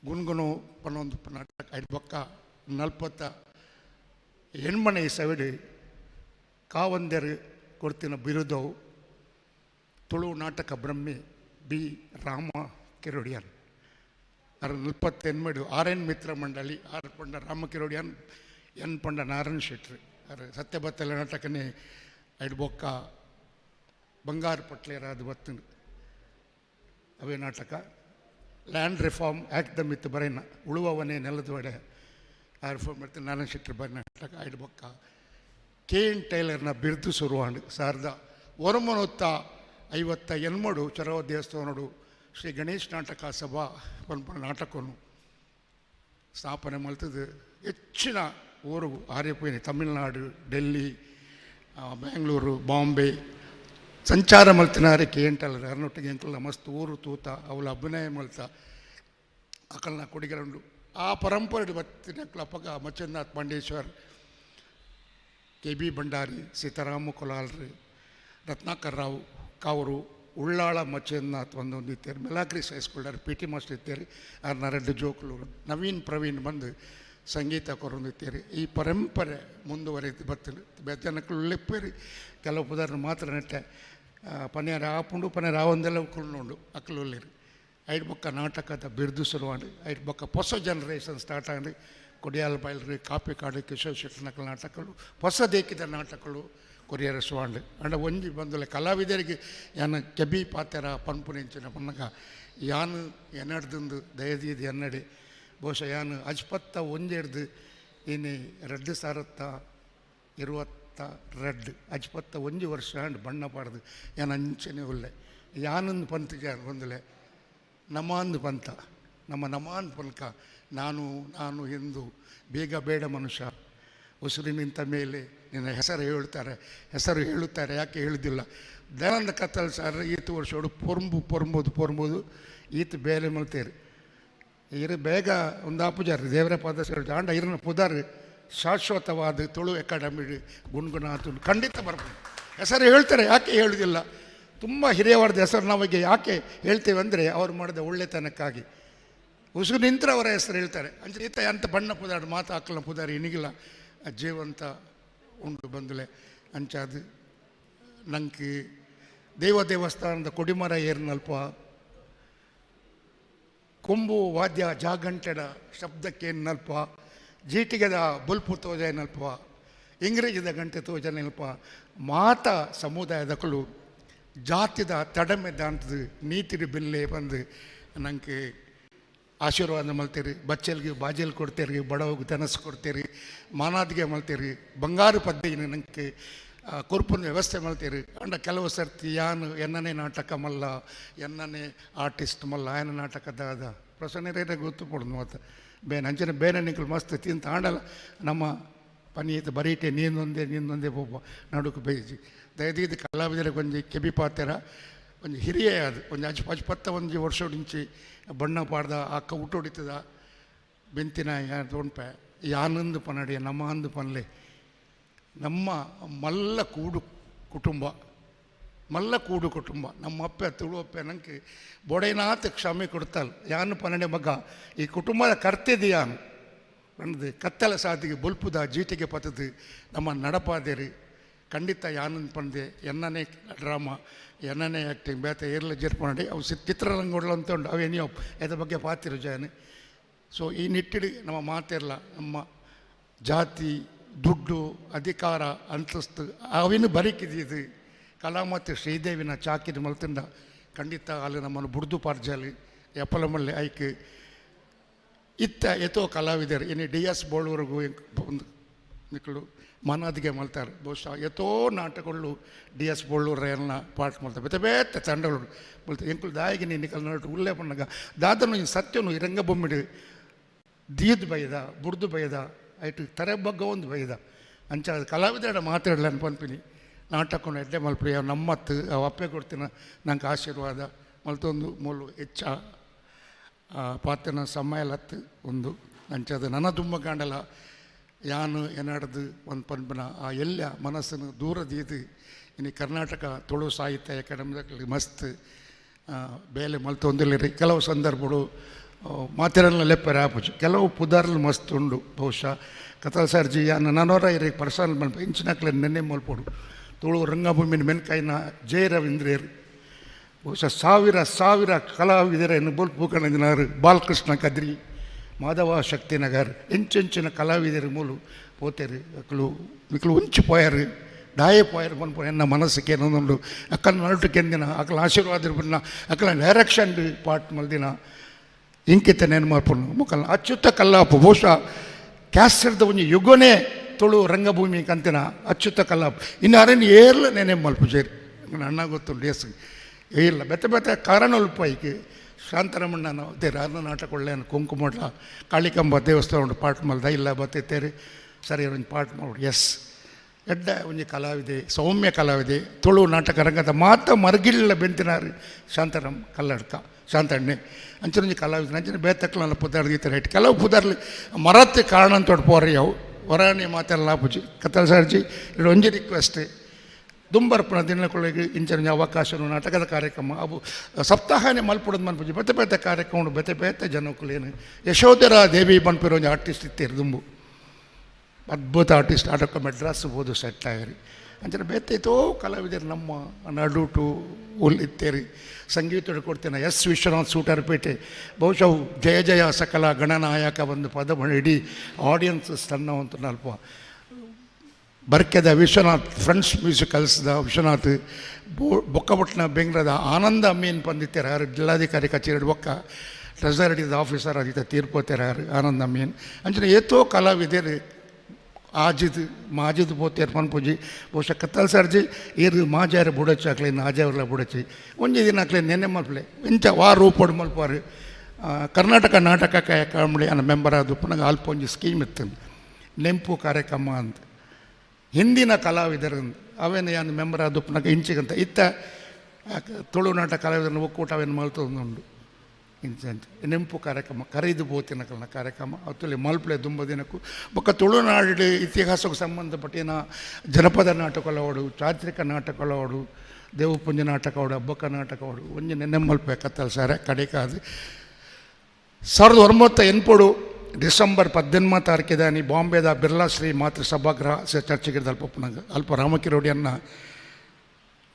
ಗುನ್ಗುನು ಪನ್ನೊಂದು ನಾಟಕ ಐದು ಬೊಕ್ಕ 40 ಹೆಣ್ಮನೆ ಸವಿಡು ಕಾವಂದೆರು ಕೊಡ್ತಿನ ಬಿರುದವು ತುಳು ನಾಟಕ ಬ್ರಹ್ಮಿ ಬಿ ರಾಮ ಕಿರೋಡಿಯನ್ ಅರ 48 ಆರ್ಎನ್ ಮಿತ್ರ ಮಂಡಳಿ ಆರು ಪಂಡ ರಾಮ ಕಿರೋಡಿಯನ್ ಎನ್ ಪಂಡ ನಾರಾಯಣ ಶೆಟ್ಟಿ ಅರ ಸತ್ಯಬತ್ತಲ ನಾಟಕನೇ ಐದು ಬೊಕ್ಕ ಬಂಗಾರು ಪಟ್ಲೇರಾದ ಬತ್ತನು ಅವೇ ನಾಟಕ ಲ್ಯಾಂಡ್ ರಿಫಾರ್ಮ್ ಆ್ಯಕ್ಟ್ ದ ಮಿತ್ ಬರೇನ ಉಳುವವನೇ ನೆಲದ ಒಡೆ ಆ ರಿಫಾರ್ಮ್ ಮಾಡ್ತೀನಿ ನಾರಾಯಣ ಶೆಟ್ಟಿ ಬರೀ ನಾಟಕ ಐದು ಬೊಕ್ಕ KN ಟೈಲರ್ನ ಬಿರುದು ಶುರುವಾಂಡು 1958 ಚರವ ದೇವಸ್ಥಾನಡು ಶ್ರೀ ಗಣೇಶ್ ನಾಟಕ ಸಭಾ ಪನ್ಪುಣ ನಾಟಕವನ್ನು ಸ್ಥಾಪನೆ ಮಾಡ್ತದೆ ಹೆಚ್ಚಿನ ಊರು ಆರ್ಯಪೋಯಿನಿ ತಮಿಳುನಾಡು ಡೆಲ್ಲಿ ಬೆಂಗಳೂರು ಬಾಂಬೆ ಸಂಚಾರ ಮಲ್ತಿನಾರೆ KN ಟೈಲರ್ ಅರ್ನೊಟ್ಟಿಗೆ ಎಂಕಲ್ನ ಮಸ್ತ್ ಊರು ತೂತ ಅವಳ ಅಭಿನಯ ಮಲ್ತ ಅಕಲ್ನ ಕೊಡಿಗರಂಡು ಆ ಪರಂಪರೆ ಬತ್ತಿನ ಅಪ್ಪಗ ಮಚ್ಚಂದಾತ್ ಪಾಂಡೇಶ್ವರ್ KB ಭಂಡಾರಿ ಸೀತಾರಾಮ ಕೊಲಾಲ್ರಿ ರತ್ನಾಕರ್ ರಾವ್ ಕಾವರು ಉಳ್ಳಾಳ ಮಚ್ಚಂದಾತ್ ಒಂದೊಂದಿತ್ತೇರಿ ಮೆಲಾಕ್ರಿಸ್ ಹೈಸ್ಕೂಲ್ಡರ್ PT ಮಾಸ್ಟರ್ ಇತ್ತೇರಿ ಅವ್ರನ್ನ 2 ಜೋಕ್ಲು ನವೀನ್ ಪ್ರವೀಣ್ ಬಂದು ಸಂಗೀತ ಕೊರೊಂದಿತ್ತೇರಿ ಈ ಪರಂಪರೆ ಮುಂದುವರಿದು ಬತ್ತಲು ಬೆತ್ತನಕ್ಕಳು ಲೆಪ್ಪೇರಿ ಕೆಲವು ಪುದಾರ್ನ ಮಾತ್ರ ನೆಟ್ಟೆ ಪನ್ಯಾರ ಆಪುಂಡು ಪನ್ಯಾರ ಆವೊಂದೆಲ್ಲ ಉಳ್ಕೊಂಡು ಅಕ್ಕಲುಲ್ಲಿರಿ ಐದು ಬೊಕ್ಕ ನಾಟಕದ ಬಿರುದು ಶುರುವಾಂಡು ಐದು ಬೊಕ್ಕ ಹೊಸ ಜನರೇಷನ್ ಸ್ಟಾರ್ಟ್ ಆಗಿ ಕೊಡಿಯಾಲ ಬೈಲ್ರಿ ಕಾಪಿ ಕಾಡು ಕಿಶೋರ್ ಶೆಟ್ಟಿ ನಕಲ ನಾಟಕಗಳು ಹೊಸ ದೇಕಿದ ನಾಟಕಗಳು ಕೊರಿಯರ ಸುವಾಂಡು ಅಂಡ ಒಂಜಿ ಬಂದುಲೆ ಕಲಾವಿದರಿಗೆ ಯಾನ ಕೆಬಿ ಪಾತೆರ ಪನ್ಪುನೆಂಚಿನ ಪನ್ನಗ ಯಾನು ಎನ್ನಡ್ದು ದಯದೀದು ಎನ್ನಡೆ ಬಹುಶಃ ಯಾನು ಅಜ್ಪತ್ತ ಒಂಜೆಡ್ದು ಇನ್ನು 2022 ಅಜ್ಪತ್ತ 1 ವರ್ಷ ಅಂಡು ಬಣ್ಣ ಪಾಡ್ದು ಯಾನು ಅಂಚನೆ ಉಲ್ಲೆ ಯಾನಂದು ಪಂತಿಗೆ ಒಂದುಲೆ ನಮಾಂದು ಪಂಥ ನಮ್ಮ ನಮಾಂದು ಪನ್ಕ ನಾನು ಎಂದು ಬೇಗ ಬೇಡ ಮನುಷ್ಯ ಉಸಿರು ನಿಂತ ಮೇಲೆ ನಿನ್ನ ಹೆಸರು ಹೇಳುತ್ತಾರೆ ಯಾಕೆ ಹೇಳುವುದಿಲ್ಲ ದಯಾನಂದ ಕತ್ತಲ್ ಸರ್ ಈತ ವರ್ಷೋಡು ಪೊರ್ಬೋದು ಈತ ಬೇರೆ ಮಲ್ತೇರಿ ಇರು ಬೇಗ ಒಂದು ಪೂಜಾರಿ ದೇವರ ಪದ ಹೇಳ್ತಾರೆ ಆಂಡ ಇರನ ಪುದಾರಿ ಶಾಶ್ವತವಾದ ತುಳು ಅಕಾಡೆಮಿ ಗುನ್ಗುನಾತು ಖಂಡಿತ ಬರ್ಬೋದು ಹೆಸರು ಹೇಳ್ತಾರೆ ಯಾಕೆ ಹೇಳುವುದಿಲ್ಲ ತುಂಬ ಹಿರಿಯವಾದ ಹೆಸರು ನಮಗೆ ಯಾಕೆ ಹೇಳ್ತೇವೆ ಅಂದರೆ ಅವ್ರು ಮಾಡಿದ ಒಳ್ಳೆತನಕ್ಕಾಗಿ ಉಸಿರು ನಿಂತರೆ ಅವರ ಹೆಸರು ಹೇಳ್ತಾರೆ ಅಂದರೆ ಈತ ಅಂತ ಬಣ್ಣ ಪುದಾಡಿ ಮಾತು ಹಾಕಲ್ಲ ಪುದಾರಿ ಇನಿಗಿಲ್ಲ ಜೀವಂತ ಉಂಟು ಬಂದುಲೆ ಅಂಚಾದು ನಂಗೆ ದೇವಸ್ಥಾನದ ಕೊಡಿಮರ ಏರ್ನಲ್ಪ ಕೊಂಬು ವಾದ್ಯ ಜಾಗಂಟೆಡ ಶಬ್ದಕ್ಕೇನಲ್ಪ ಜೀಟಿಗೆದ ಬುಲ್ಪು ತೋಜನಲ್ಪ ಇಂಗ್ರೇಜಿದ ಗಂಟೆ ತೋಜನಲ್ಪ ಮಾತ ಸಮುದಾಯದಕ್ಕಳು ಜಾತಿದ ತಡಮೆ ದಾಂತದು ನೀತಿರಿ ಬಿಲ್ಲೆ ಬಂದು ನಂಗೆ ಆಶೀರ್ವಾದ ಮಲ್ತೀರಿ ಬಚ್ಚಲ್ಗೆ ಬಾಜಲ್ ಕೊಡ್ತೀರಿ ಬಡವಗೆ ತನಸು ಕೊಡ್ತೀರಿ ಮಾನಾದಿಗೆ ಮಲ್ತೀರಿ ಬಂಗಾರು ಪದ್ಧತಿನ ನಂಗೆ ಕೊರ್ಪನ ವ್ಯವಸ್ಥೆ ಮಲ್ತೀರಿ ಅಂಡ ಕೆಲವು ಸರ್ತಿ ಯಾನು ಎನ್ನನೇ ನಾಟಕ ಮಲ್ಲ ಎನ್ನನೇ ಆರ್ಟಿಸ್ಟ್ ಮಲ್ಲ ಆಯನ ನಾಟಕದ ಪ್ರಸನ್ನರೇ ಗೊತ್ತು ಕೊಡೋದು ಮತ್ತು ಅಂಚನೆ ಬೇರೆ ನಿಂಕಲು ಮಸ್ತ್ ತಿಂತ ಆಂಡಲ್ಲ ನಮ್ಮ ಪನೀತ ಬರೀಟೆ ನೀನೊಂದೇ ಪೋಪ ನಡುಕು ಬೇಜಿ ದಯದೀದು ಕಲಾವಿದರಿಗೆ ಒಂಜಿ ಕೆಬಿ ಪಾತೆರ ಒಂದು ಹಿರಿಯ ಅದು ಒಂದು ಅಜ್ಪತ್ತ ವರ್ಷ ನುಂಚಿ ಬಣ್ಣ ಪಾಡ್ದ ಅಕ್ಕ ಹುಟ್ಟೊಡಿತದ ಬೆಂತಿನ ತೊಂಡ್ಪೆ ಯಾನಂದು ಪನಡಿ ನಮ್ಮ ಅಂದು ಪನ್ಲೆ ನಮ್ಮ ಮಲ್ಲ ಕೂಡು ಕುಟುಂಬ ನಮ್ಮ ಅಪ್ಪೆ ತುಳುವಪ್ಪೆ ನಂಗೆ ಬೊಡೆನಾಥ ಕ್ಷಮೆ ಕೊಡ್ತಲ್ಲ ಯಾನು ಪನ್ನಡೆ ಮಗ ಈ ಕುಟುಂಬದ ಕರ್ತಿದ್ದು ಯಾನು ನನ್ನದು ಕತ್ತಲ ಸಾದಿಗೆ ಬೊಲ್ಪುದ ಜೀಟಿಗೆ ಪತದು ನಮ್ಮ ನಡಪಾದೇರಿ ಖಂಡಿತ ಯಾನಂದು ಪಂದೆ ಎನ್ನನೇ ಡ್ರಾಮಾ ಎನ್ನನೇ ಆ್ಯಕ್ಟಿಂಗ್ ಬೇತ ಏರ್ಲ ಜರ್ಪಣಿ ಅವು ಚಿತ್ರರಂಗಗಳು ಅಂತ ಉಂಟು ಅವೇನಿಯೋ ಅದ್ರ ಬಗ್ಗೆ ಪಾತಿರು ಜಾನೆ ಸೊ ಈ ನಿಟ್ಟಿಡಿ ನಮ್ಮ ಮಾತಿರಲ್ಲ ನಮ್ಮ ಜಾತಿ ದುಡ್ಡು ಅಧಿಕಾರ ಅಂತಸ್ತು ಅವಿನ ಬರಿಕಿದ್ದು ಕಲಾಮತಿ ಶ್ರೀದೇವಿನ ಚಾಕಿರಿ ಮಲ್ತಿಂದ ಖಂಡಿತ ಅಲ್ಲಿ ನಮ್ಮನ್ನು ಬುಡ್ದು ಪಾರ್ಜಾಲಿ ಎಪ್ಪಲಮಲ್ಲಿ ಐಕೆ ಇತ್ತ ಎತ್ತೋ ಕಲಾವಿದರು ಇನ್ನು DS ಬೋಳೂರಿಗೂ ಒಂದು ನಿಕ್ಕಳು ಮನಾದಿಗೆ ಮಲ್ತಾರೆ ಬಹುಶಃ ಎತ್ತೋ ನಾಟಕಗಳು DS ಬೋಳೂರನ್ನ ಪಾಠ ಮಾಡ್ತಾರೆ ಬೇತೆ ತಂಡಗಳು ಮಲ್ತಾರೆ ಎಂಕುಲು ದಾಯಿಗೆ ನಿಕ್ಕಲು ನೋಡು ಉಲ್ಲೆ ಪಣ್ಣಗ ದಾದನು ಈ ಸತ್ಯನು ಈ ರಂಗಬೊಮ್ಮಿಡು ದೀದ್ ಬೈದ ಬುಡ್ದು ಬೈದ ಐಟು ತರೆ ಬಗ್ಗೆ ಒಂದು ಬೈದ ಅಂಚ ಕಲಾವಿದರ ಮಾತಾಡಲ ಅನ್ಪನ್ಪಿನಿ ನಾಟಕವನ್ನು ಎಡ್ಡೆ ಮಲ್ಪ್ರಿಯ ನಮ್ಮತ್ತು ಅವು ಅಪ್ಪೆ ಕೊಡ್ತೀನ ನಂಗೆ ಆಶೀರ್ವಾದ ಮಲ್ತೊಂದು ಮೂಲು ಹೆಚ್ಚ ಪಾತ್ರನ ಸಮಯಲತ್ತು ಒಂದು ಅಂಚದು ನನ್ನ ತುಂಬ ಕಾಂಡಲ ಯಾನು ಎನ್ನಡ್ದು ಒಂದು ಪನ್ಪನ ಆ ಎಲ್ಲ ಮನಸ್ಸನ್ನು ದೂರದೀದು ಇನ್ನು ಕರ್ನಾಟಕ ತುಳು ಸಾಹಿತ್ಯ ಅಕಾಡೆಮಿದಲ್ಲಿ ಮಸ್ತ್ ಬೇಲೆ ಮಲ್ತೊಂದಿಲ್ಲಿರಿ ಕೆಲವು ಸಂದರ್ಭಗಳು ಮಾತಿರಲ್ಲ ಲೆಪ್ಪರೆ ಆಪುಜಿ ಕೆಲವು ಪುದಾರ್ಲು ಮಸ್ತ್ ಉಂಡು ಬಹುಶಃ ಕತಲ್ ಸರ್ಜಿ ನನವರ ಇರಿಗೆ ಪರ್ಸನಲ್ ಮಲ್ಪ ಇಂಚಿನಕ್ಲೆ ನೆನ್ನೆ ಮಲ್ಪೋಡು ತುಳು ರಂಗಭೂಮಿನ ಮೆನ್ಕೈನ ಜಯ ರವೀಂದ್ರೇರು ಬಹುಶಃ ಸಾವಿರ ಕಲಾವಿದರನ್ನು ಬುಲ್ಪುಕಣದಿನಾರು ಬಾಲಕೃಷ್ಣ ಕದ್ರಿ ಮಾಧವ ಶಕ್ತಿನಗರ್ ಎಂಚೆಂಚಿನ ಕಲಾವಿದರು ಮೂಲು ಪೋತೇರು ಮಿಕ್ಲು ಉಂಚು ಪೋಯರು ಡಾಯೆ ಪೋಯರು ಬಂದು ಎನ್ನ ಮನಸ್ಸಿಗೆ ಏನೊಂದು ಅಕ್ಕನ ನರಟು ಕೆಂದಿನ ಅಕ್ಕಲ ಆಶೀರ್ವಾದ ಬಿನ್ನ ಅಕ್ಕಲ ಡೈರೆಕ್ಷನ್ ಪಾರ್ಟ್ ಮಲ್ದಿನ ಇಂಕಿತ ನೆನ್ ಮಾಡ್ಕೊಂಡು ಮುಖಲ್ ಅಚ್ಯುತ ಕಲ್ಲಾಪು ಬಹುಶಃ ಕ್ಯಾಸ್ಟರ್ದ ಒಂದು ಯುಗನೇ ತುಳು ರಂಗಭೂಮಿ ಕಂತಿನ ಅಚ್ಯುತ ಕಲ್ಲಾಪು ಇನ್ನು ಅರಣ್ಯ ಏರ್ಲ ನೆನೆ ಮಲ್ಪುಜೇರಿ ಅಣ್ಣ ಗೊತ್ತು ಡೇಸ್ ಇಲ್ಲ ಬೆತ್ತ ಕಾರಣ ಉಲ್ಪಾಯಿಗೆ ಶಾಂತರಮಣ್ಣನ ರಾರನ ನಾಟಕ ಒಳ್ಳೆಯ ಕುಂಕುಮಡ್ಲ ಕಾಳಿಕಂಬ ದೇವಸ್ಥಾನ ಉಂಟು ಪಾಠ ಮಲ್ದ ಇಲ್ಲ ಬತ್ತೇರಿ ಸರಿ ಒಂದು ಪಾಠ ಮಾಡಿ ಎಸ್ ಎಡ್ಡ ಒಂಜಿ ಕಲಾವಿದೆ ಸೌಮ್ಯ ಕಲಾವಿದೆ ತುಳು ನಾಟಕ ರಂಗದ ಮಾತ ಮರಗಿಲ್ಲ ಬೆಂತಿನಾರು ಶಾಂತರಂ ಕಲ್ಲಡ್ಕ ಶಾಂತಣ್ಣೆ ಅಂಚನೊಂಜಿ ಕಲಾವಿದ ಅಂಚನೆ ಬೇತಕ್ಲ ಪುದಾರ್ದಿತ್ತಾರೆ ಇಟ್ಟು ಕೆಲವು ಪುದಾರ್ಲಿ ಮರತ್ತೆ ಕಾರಣ ಅಂತ ಪೋರಿ ಅವು ಹೊರಾಣಿ ಮಾತೆಲ್ಲ ಪೂಜಿ ಕತ್ತಲ ಸರ್ಜಿ ಇದು ಒಂಜಿ ರಿಕ್ವೆಸ್ಟ್ ದುಂಬರ್ಪಣ ದಿನಗಳಿಗೆ ಇಂಚಿನ ಅವಕಾಶ ನಾಟಕದ ಕಾರ್ಯಕ್ರಮ ಅವು ಸಪ್ತಾಹನೇ ಮಲ್ಪುಡೋದು ಮನ್ಪುಜಿ ಬೇತೆ ಕಾರ್ಯಕ್ರಮ ಬೇತೆ ಜನಕ್ಕಲೇನು ಯಶೋಧರ ದೇವಿ ಬನ್ಪಿರೋ ಒಂದು ಆರ್ಟಿಸ್ಟ್ ಇತ್ತೇರಿ ದುಂಬು ಅದ್ಭುತ ಆರ್ಟಿಸ್ಟ್ ಆಟೋಕ ಮೆಡ್ರಾಸ್ ಹೋದು ಸೆಟ್ ಆಗಿರಿ ಅಂಚನೆ ಬೇತೈತೋ ಕಲಾವಿದರು ನಮ್ಮ ನಡುಟು ಇತ್ತೇರಿ ಸಂಗೀತ ಕೊಡ್ತೇನೆ ಎಸ್ ವಿಶ್ವನಾಥ್ ಸೂಟರ್ಪೇಟೆ ಬಹುಶಃ ಜಯ ಜಯ ಸಕಲ ಗಣನಾಯಕ ಒಂದು ಪದ ಇಡೀ ಆಡಿಯನ್ಸ್ ಸಣ್ಣವಂತ ಅಲ್ಪ ಬರ್ಕೆದ ವಿಶ್ವನಾಥ್ ಫ್ರೆಂಡ್ಸ್ ಮ್ಯೂಸಿಕಲ್ಸ್ದ ವಿಶ್ವನಾಥ್ ಬೊಕ್ಕಬೊಟ್ಟನ ಬೆಂಗ್ರದ ಆನಂದ ಅಮ್ಮೀನ್ ಬಂದಿತ್ತಾರೆ ಯಾರು ಜಿಲ್ಲಾಧಿಕಾರಿ ಕಚೇರಿ ಬೊಕ್ಕ ಟ್ರೆಸರಿಟಿದ ಆಫೀಸರ್ ಅದಿತ ತೀರ್ಪೋತಾರೆ ಯಾರು ಆನಂದ ಅಮ್ಮೀನ್ ಅಂಚನೆ ಏತೋ ಕಲಾವಿದರು ಮಾಜಿದ್ ಪೋತೇರು ಪನ್ಪುಜಿ ಬಹುಶಃ ಕತ್ತಲ್ ಸರ್ಜಿ ಇರು ಮಾಜಾರ ಬುಡಚ್ಚಿ ಹಾಕ್ಲೇನು ಆಜಾವ್ರಲ್ಲ ಬುಡಚ್ಚಿ ಒಂಜಿ ದಿನ ಹಾಕ್ಲೇನು ನೆನ್ನೆ ಮಲ್ಪಲೆ ಇಂಚ ರೂಪಡು ಮಲ್ಪಾರು ಕರ್ನಾಟಕ ನಾಟಕ ಕಾಮಡಿ ಅನ್ನೋ ಮೆಂಬರ್ ಆದು ಪುನಃ ಅಲ್ಪ ಒಂಜಿ ಸ್ಕೀಮ್ ಇತ್ತು ನೆಂಪು ಕಾರ್ಯಕ್ರಮ ಅಂತ ಹಿಂದಿನ ಕಲಾವಿದರಿಂದ ಅವೇನು ಏನು ಮೆಂಬರ್ ಆದ ಪುನಃ ಇಂಚಿಗಂತ ಇತ್ತ ತುಳು ನಾಟಕ ಕಲಾವಿದರನ್ನು ಒಕ್ಕೂಟ ಅವೇನು ಮಲ್ತೊಂದುಂಡು ಇಂಚ ನೆಂಪು ಕಾರ್ಯಕ್ರಮ ಕರೀದು ಬೋತಿನ ಕಲ್ನ ಕಾರ್ಯಕ್ರಮ ಅವತ್ತಲ್ಲಿ ಮಲ್ಪಲೆ ತುಂಬ ದಿನಕ್ಕೂ ಬೊಕ್ಕ ತುಳುನಾಡು ಇತಿಹಾಸಕ್ಕೆ ಸಂಬಂಧಪಟ್ಟಿನ ಜನಪದ ನಾಟಕಗಳೋಡು ಚಾರಿತ್ರಿಕ ನಾಟಕಗಳೋಡು ದೇವಪುಂಜ ನಾಟಕವಾಡು ಹಬ್ಬಕ್ಕ ನಾಟಕವಾಡು ಒಂಜಿ ನೆನ್ನೆ ಮಲ್ಪೆ ಕತ್ತಲ್ ಸಾರೆ ಕಡೆಕಾದು 1980 ಡಿಸೆಂಬರ್ 18 ಬಾಂಬೆದ ಬಿರ್ಲಾ ಶ್ರೀ ಮಾತೃ ಸಭಾಗೃಹ ಚರ್ಚೆಗಿರ್ದ ಅಲ್ಪ ರಾಮಕಿರೋಡಿಯನ್ನ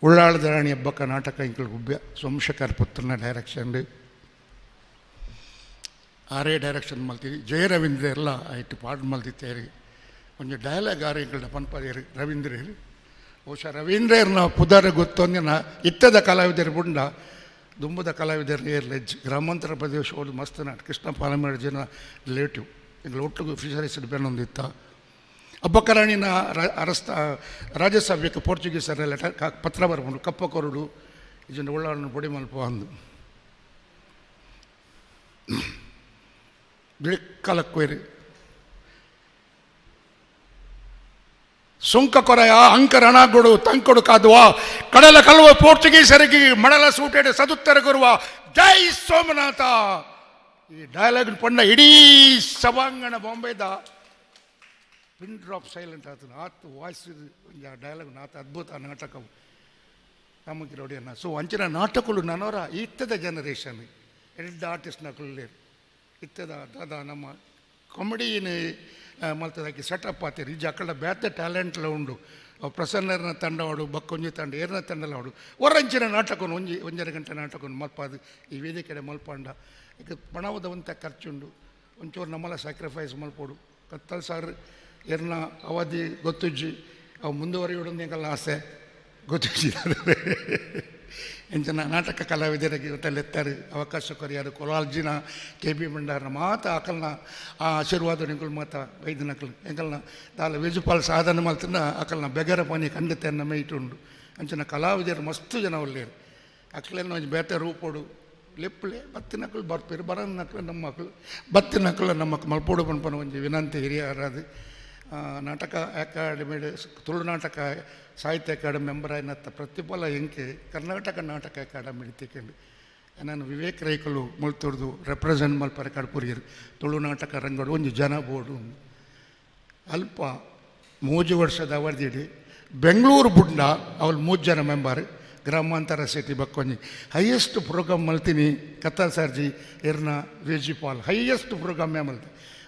ಉಳ್ಳಾಳದ ರಾಣಿ ಹಬ್ಬಕ್ಕ ನಾಟಕ ಇಂಕಲ್ ಗುಬ್ಬೆ ಸೋಮಶೇಖರ್ ಪುತ್ರನ ಡೈರೆಕ್ಷನ್ ಆರೇ ಡೈರೆಕ್ಷನ್ ಮಲ್ತೀವಿ ಜಯ ರವೀಂದ್ರ ಎಲ್ಲ ಆಯ್ತು ಪಾಡು ಮಲ್ತಿತ್ತೇರಿ ಒಂದು ಡೈಲಾಗ್ ಆರು ಇಂಕಲ್ನ ಪನ್ಪದೇರಿ ರವೀಂದ್ರೇರಿ ಬಹುಶಃ ರವೀಂದ್ರನ ಪುದಾರ ಗೊತ್ತೊಂದಿನ ಇತ್ತದ ಕಲಾವಿದರು ಬುಂಡ ದುಂಬದ ಕಲಾವಿದರು ಏರ್ಲೆಜ್ ಗ್ರಾಮಾಂತರ ಪ್ರದೇಶ ಹೋದ ಮಸ್ತ್ ನಾಟ ಕೃಷ್ಣ ಪಾಲಮೇಡ ಜನ ರಿಲೇಟಿವ್ ಈಗ ಒಟ್ಟಿಗೆ ಫಿಶರೀಸ್ ಬೆನ್ನೊಂದಿತ್ತ ಹಬ್ಬಕರಾಣಿನ ರಾಜ್ಯಸಭೆಗೆ ಪೋರ್ಚುಗೀಸರ ಲೆಟರ್ ಪತ್ರ ಬರ್ಕೊಂಡು ಕಪ್ಪ ಕೊರಡು ಇದನ್ನು ಉಳ್ಳಾಳನ್ನು ಪೊಡಿ ಮಲ್ಪ ಅಂದು ಬಿಳಿಕ್ಕಲಕ್ವೇರಿ ಸುಂಕ ಕೊರೆಯ ಅಂಕರಣಗೊಡು ತಂಕೊಡು ಕಾದುವ ಕಡಲ ಕಲುವ ಪೋರ್ಚುಗೀಸರಿಗೆ ಮಡಲ ಸೂಟೆಡೆ ಸದುತ್ತರಗುರುವ ಜೈ ಸೋಮನಾಥ ಈ ಡೈಲಾಗ್ ಪಂಡ ಇಡೀ ಸಭಾಂಗಣ ಬಾಂಬೆದ ಪಿನ್ ಡ್ರಾಪ್ ಸೈಲೆಂಟ್ ಆತನು ಆತು ವಾಯ್ಸ್ ಡೈಲಾಗ್ ಆತ ಅದ್ಭುತ ನಾಟಕವು ರಾಮಕಿರೋಡಿಯನ್ನ ಸೊ ಅಂಚಿನ ನಾಟಕಗಳು ನನವರ ಇತ್ತದ ಜನರೇಷನ್ ಎರಡು ಆರ್ಟಿಸ್ಟ್ ನಕಲೇರು ಇತ್ತದ ದಾದ ನಮ್ಮ ಕಾಮಿಡಿನ ಮಲ್ತದಾಕಿ ಸೆಟಪ್ ಆತೀರಿ ಈಜು ಅಕ್ಕಡ ಬೇತೆ ಟ್ಯಾಲೆಂಟ್ಲ ಉಂಡು ಪ್ರಸನ್ನರ್ನ ತಂಡವಾಡು ಬಕ್ಕೊಂಜಿ ತಂಡ ಏರ್ನ ತಂಡಲ ಆಡು ಒರಂಚಿನ ನಾಟಕನು ಒಂಜರ ಗಂಟೆ ನಾಟಕನು ಮಲ್ಪಾದು ಈ ವೇದಿಕೆ ಮಲ್ಪಾಂಡ ಈಗ ಪಣವದವಂತ ಖರ್ಚುಂಡು ಒಂಚೂರು ನಮ್ಮಲ್ಲ ಸ್ಯಾಕ್ರಿಫೈಸ್ ಮಲ್ಪೋಡು ಕತ್ತಲ್ ಸಾರ್ ಏರ್ನ ಅವಧಿ ಗೊತ್ತುಜ್ಜಿ ಅವು ಮುಂದುವರಿಯೋಡು ಎಂಕಲ್ಲ ಆಸೆ ಗೊತ್ತುಜ್ಜಿ ಎಂಚಿನ ನಾಟಕ ಕಲಾವಿದರಿಗೆ ಇವತ್ತಲ್ಲೆತ್ತಾರೆ ಅವಕಾಶ ಕೊರಿಯಾರು ಕೊಲಾಲ್ಜಿನ KB ಭಂಡಾರನ ಮಾತ ಅಕಲ್ನ ಆ ಆಶೀರ್ವಾದ ನಿಂಕಲ್ ಮಾತ ವೈದ್ಯ ನಕಲ್ ಎಂಕಲ್ನ ದಾಲ ವಿಜುಪಾಲ್ ಸಾಧನೆ ಮಲ್ತಿನ ಅಕಲ್ನ ಬೆಗರ ಪನಿ ಖಂಡಿತ ನಮ್ಮ ಇಟ್ಟುಂಡು ಅಂಚಿನ ಕಲಾವಿದರು ಮಸ್ತು ಜನ ಒಳ್ಳೆಯರು ಅಕ್ಲೇನು ಒಂದು ಬೇತೆ ರೂಪೋಡು ಲೆಪ್ಪಲೆ ಬತ್ತಿ ನಕಲು ಬರ್ಪೇರು ಬರ ನಕಲು ನಮ್ಮ ಮಕ್ಕಳು ಬತ್ತಿ ನಕಲು ನಮ್ಮ ಮಕ್ಕಳು ಮಲ್ಪೋಡು ಪನ್ಪನ ಒಂದು ವಿನಂತಿ ಹಿರಿಯರಾದು ನಾಟಕ ಅಕಾಡೆಮಿ ತುಳು ನಾಟಕ ಸಾಹಿತ್ಯ ಅಕಾಡೆಮಿ ಮೆಂಬರ್ ಆಯ್ನತ್ತ ಪ್ರತಿಫಲ ಎಂಕೆ ಕರ್ನಾಟಕ ನಾಟಕ ಅಕಾಡೆಮಿ ತಿಕೊಂಡು ನಾನು ವಿವೇಕ್ ರೈಕಲು ಮುಳ್ತೊಡ್ದು ರೆಪ್ರೆಸೆಂಟ್ ಮಲ್ಪರ ಕಡ್ಪುರಿಯರು ತುಳು ನಾಟಕ ರಂಗಡು ಒಂದು ಜನ ಬೋರ್ಡು ಅಲ್ಪ 3 ವರ್ಷದ ಅವಧಿಡಿ ಬೆಂಗಳೂರು ಬುಡ್ಡ ಅವಳು 3 ಜನ ಮೆಂಬರ್ ಗ್ರಾಮಾಂತರ ಸಿಟಿ ಬಕ್ಕೊಂಜಿ ಹೈಯೆಸ್ಟ್ ಪ್ರೋಗ್ರಾಮ್ ಮಲ್ತೀನಿ ಕತ್ತಲ್ ಸರ್ಜಿ ಇರ್ನ ವೇಜಿಪಾಲ್ ಹೈಯೆಸ್ಟ್ ಪ್ರೋಗ್ರಾಮೇ ಮಲ್ತಿ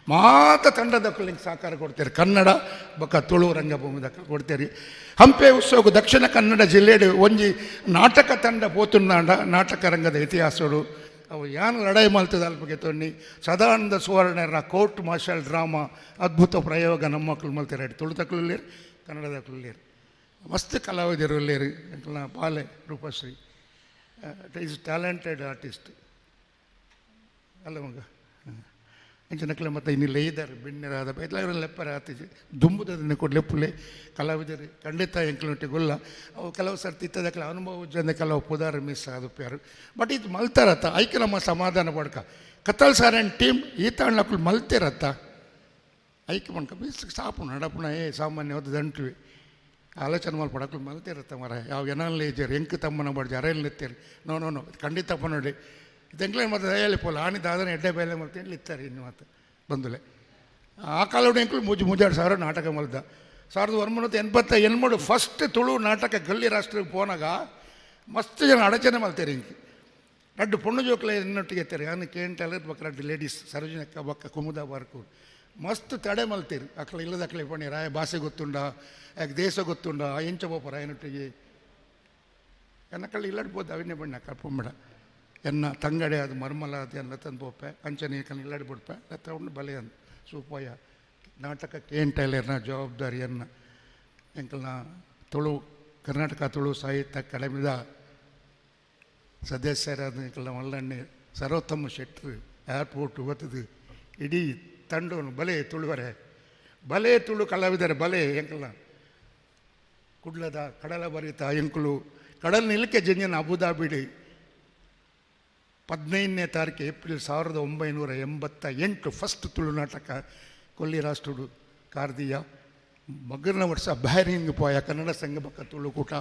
ಮಾತ ತಂಡದಕ್ಕಲಿಂಗ್ ಸಹಕಾರ ಕೊಡ್ತಾರೆ ಕನ್ನಡ ಬೊಕ್ಕ ತುಳು ರಂಗಭೂಮಿ ದಕ್ಕ ಕೊಡ್ತೇರಿ ಹಂಪೆ ಉತ್ಸವಕ್ಕೆ ದಕ್ಷಿಣ ಕನ್ನಡ ಜಿಲ್ಲೆಡು ಒಂಜಿ ನಾಟಕ ತಂಡ ಪೋತುಂಡ ನಾಟಕ ರಂಗದ ಇತಿಹಾಸಡು ಅವು ಯಾನು ಲಡಾಯಿ ಮಲ್ತದ ಅಲ್ಪಗೆ ತೊನ್ನಿ ಸದಾನಂದ ಸುವರ್ಣರ ಕೋರ್ಟ್ ಮಾರ್ಷಲ್ ಡ್ರಾಮಾ ಅದ್ಭುತ ಪ್ರಯೋಗ ನಮ್ಮ ಮಕ್ಕಳು ಮಲ್ತಾರೆ ತುಳುತಕ್ಕಳು ಕನ್ನಡದಕ್ಕಳು ಮಸ್ತ್ ಕಲಾವಿದರು ಇಲ್ಲೇರಿ ಬಾಲೆ ರೂಪಶ್ರೀ ಈಸ್ ಟ್ಯಾಲೆಂಟೆಡ್ ಆರ್ಟಿಸ್ಟ್ ಅಲ್ಲ ಮಗ ಇಂಚಿನಕ್ಲೆ ಮತ್ತು ಇನ್ನಿಲ್ಲ ಇದ್ದಾರೆ ಬಿಣ್ಣರಾದ ಎಲ್ಲ ಲೆಪ್ಪರ ಆತಿಜಿ ದುಂಬುದನ್ನು ಕೊಡು ಲೆಪ್ಪುಲೆ ಕಲಾವಿದರು ಖಂಡಿತ ಎಂಕ್ಲೊಟ್ಟಿಗೆ ಗೊಲ್ಲ ಅವು ಕೆಲವು ಸರ್ತಿ ಇತ್ತದಕ್ಕೆ ಅನುಭವ ಜನ ಕೆಲವು ಪುದಾರ ಮಿಸ್ ಆದಪ್ಪ್ಯಾರು ಬಟ್ ಇದು ಮಲ್ತಾರತ್ತ ಐಕೆ ನಮ್ಮ ಸಮಾಧಾನ ಪಡ್ಕ ಕತ್ತಲ್ ಸಾರನ್ ಟೀಮ್ ಈತಾಣ್ಲಕ್ಕಳು ಮಲ್ತಿರತ್ತ ಐಕೆ ಮಣ್ಕ ಮಿಸ್ ಸಾಪು ನಡಪುಣ ಸಾಮಾನ್ಯವಾದ ದಂಟ್ವಿ ಆಲೋಚನೆ ಮಾಡಿ ಪಡಕ್ಕಳು ಮಲ್ತಿರತ್ತ ಮರ ಯಾವ ಏನಲ್ಲಿ ಇದ್ದೀರಿ ಎಂಕ್ ತಮ್ಮನ ಬಡ್ಜಿ ಅರೆಯಲ್ಲಿ ನಿತ್ತೀರಿ ನೋ ಖಂಡಿತಪ್ಪ ನೋಡಿ ಇದೆಂಕ್ಲೇ ಮತ್ತು ದಯಲ್ಲಿ ಪೋಲ ಆಣಿ ದಾದನ ಎಡ್ಡೆ ಬೇಲೆ ಮಲ್ತೇಳಿ ಇತ್ತಾರೆ ಇನ್ನು ಮತ್ತು ಬಂದುಲೆ ಆ ಕಾಲದ ಎಂಕ್ಲು ಮುಜಾಡು ಸಾವಿರ ನಾಟಕ ಮಲ್ದ 1987 ಫಸ್ಟ್ ತುಳು ನಾಟಕ ಗಲ್ಲಿ ರಾಷ್ಟ್ರಕ್ಕೆ ಪೋನಾಗ ಮಸ್ತ್ ಜನ ಅಡಚಣೆ ಮಲ್ತೇರಿ ಇಂಕಿ ರಡ್ಡು ಪೊಣ್ಣು ಜೋಕ್ಲೆ ಇನ್ನೊಟ್ಟಿಗೆ ಎತ್ತಾರೆ ಯಾನು ಕೇಂಟಲ್ಲ ಬಕ್ಕ ರಡ್ಡು ಲೇಡೀಸ್ ಸರೋಜಿನಕ್ಕ ಬಕ್ಕ ಕುಮುದ ಬಾರ್ಕು ಮಸ್ತ್ ತಡೆ ಮಲ್ತೀರಿ ಅಕ್ಳ ಇಲ್ಲದಕ್ಲೆ ಪಣಿ ರಾಯ ಭಾಷೆ ಗೊತ್ತುಂಡ ಯಾಕೆ ದೇಶ ಗೊತ್ತುಂಡ ಎಂಚ ಬೋಪರ ಏನೊಟ್ಟಿಗೆ ಎನ್ನಕಳ್ಳಿ ಇಲ್ಲಾಡ್ಬೋದು ಅವನ್ನೇ ಬಣ್ಣ ಕಪ್ಪಂಬಿಡ ಎನ್ನ ತಂಗಡೆ ಅದು ಮರ್ಮಲ ಅದು ಎಲ್ಲ ತಂದು ಬೋಪೆ ಅಂಚನೆ ಕಣ್ಣು ಇಲ್ಲಾಡ್ಬಿಡ್ಪೆ ತಗೊಂಡು ಬಲೆ ಅಂದು ಸೂಪಯ್ಯ ನಾಟಕಕ್ಕೆ ಏನು ಟೈಲರ್ನ ಜವಾಬ್ದಾರಿಯನ್ನು ಎಂಕಲ್ನ ತುಳು ಕರ್ನಾಟಕ ತುಳು ಸಾಹಿತ್ಯ ಅಕಾಡೆಮಿದ ಸದಸ್ಯರಾದ ಎಂಕಲ್ನ ಮಲ್ಲಣ್ಣೆ ಸರ್ವೋತ್ತಮ ಶೆಟ್ರು ಏರ್ಪೋರ್ಟ್ ಒತ್ತದು ಇಡೀ ತಂಡವನ್ನು ಬಲೆ ತುಳುವರೆ ಬಲೆ ತುಳು ಕಲಾವಿದರೆ ಬಲೆ ಎಂಕಲ್ನ ಕುಡ್ಲದ ಕಡಲ ಬರಿತ ಎಂಕುಲು ಕಡಲ್ ನಿಲ್ಕೆ ಜಂಜನ ಅಬುದಾಬಿಡಿ 15ನೇ ತಾರೀಕು ಏಪ್ರಿಲ್ 1988 ಫಸ್ಟ್ ತುಳು ನಾಟಕ ಕೊಲ್ಲಿ ರಾಷ್ಟ್ರಡು ಕಾರ್ದಿಯ ಮಗನ ವರ್ಷ ಬ್ಯಾರಿಂಗ್ ಪೋಯ ಕನ್ನಡ ಸಂಘ ಬಕ್ಕ ತುಳು ಕೂಟ